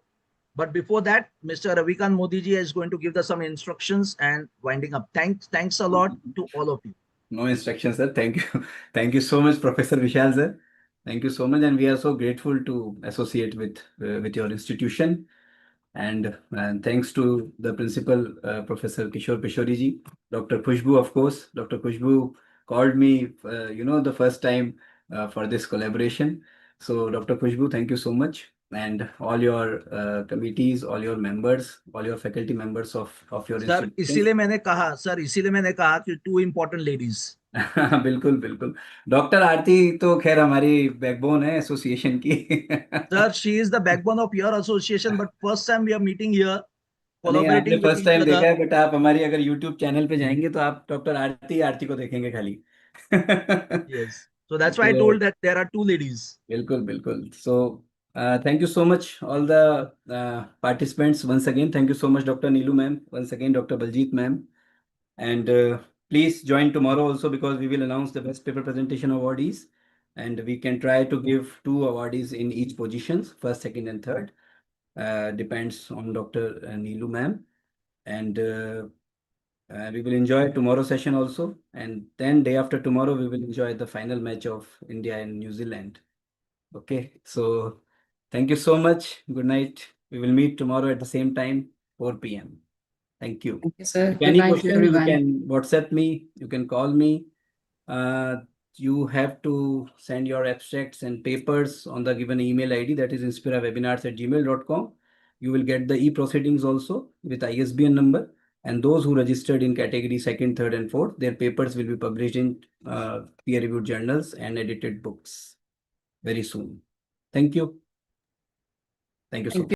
But before that, Mr. Ravikant Modi ji is going to give us some instructions and winding up. Thanks a lot to all of you. No instructions, sir. Thank you. Thank you so much, Professor Vishal, sir. Thank you so much. And we are so grateful to associate with your institution. And thanks to the principal, Professor Kishore Peshori ji, Dr. Khushbu, of course. Dr. Khushbu called me, the first time for this collaboration. So, Dr. Khushbu, thank you so much. And all your committees, all your members, all your faculty members of your Sir, इसीलिए मैंने कहा कि two important ladies. बिल्कुल बिल्कुल. Doctor आरती तो खैर हमारी backbone है एसोसिएशन की. Sir, she is the backbone of your association, but first time we are meeting here, नहीं, collaborating आपने with फर्स्ट each टाइम देखा other. है, बट आप हमारी अगर यूट्यूब चैनल पे जाएंगे तो आप डॉक्टर आरती को देखेंगे खाली. Yes. So that's why I told that there are two ladies. बिल्कुल बिल्कुल. So thank you so much all the participants once again. Thank you so much Dr. Neelu ma'am, once again Dr. Baljeet ma'am, and please join tomorrow also, because we will announce the best paper presentation awardees, and we can try to give 2 awardees in each positions, first, second, and third. Depends on Dr. Neelu ma'am, and we will enjoy tomorrow's session also, and then day after tomorrow we will enjoy the final match of India and New Zealand. Okay, so thank you so much. Good night. We will meet tomorrow at the same time, 4 p.m. Thank you. Thank you, sir. If Good any night to question, you everyone. can WhatsApp me, you can call me. You have to send your abstracts and papers on the given email ID, that is inspirawebinars@gmail.com. You will get the e-proceedings also with ISBN number. And those who registered in category 2nd, 3rd, and 4th, their papers will be published in peer-reviewed journals and edited books very soon. Thank you. Thank you so much.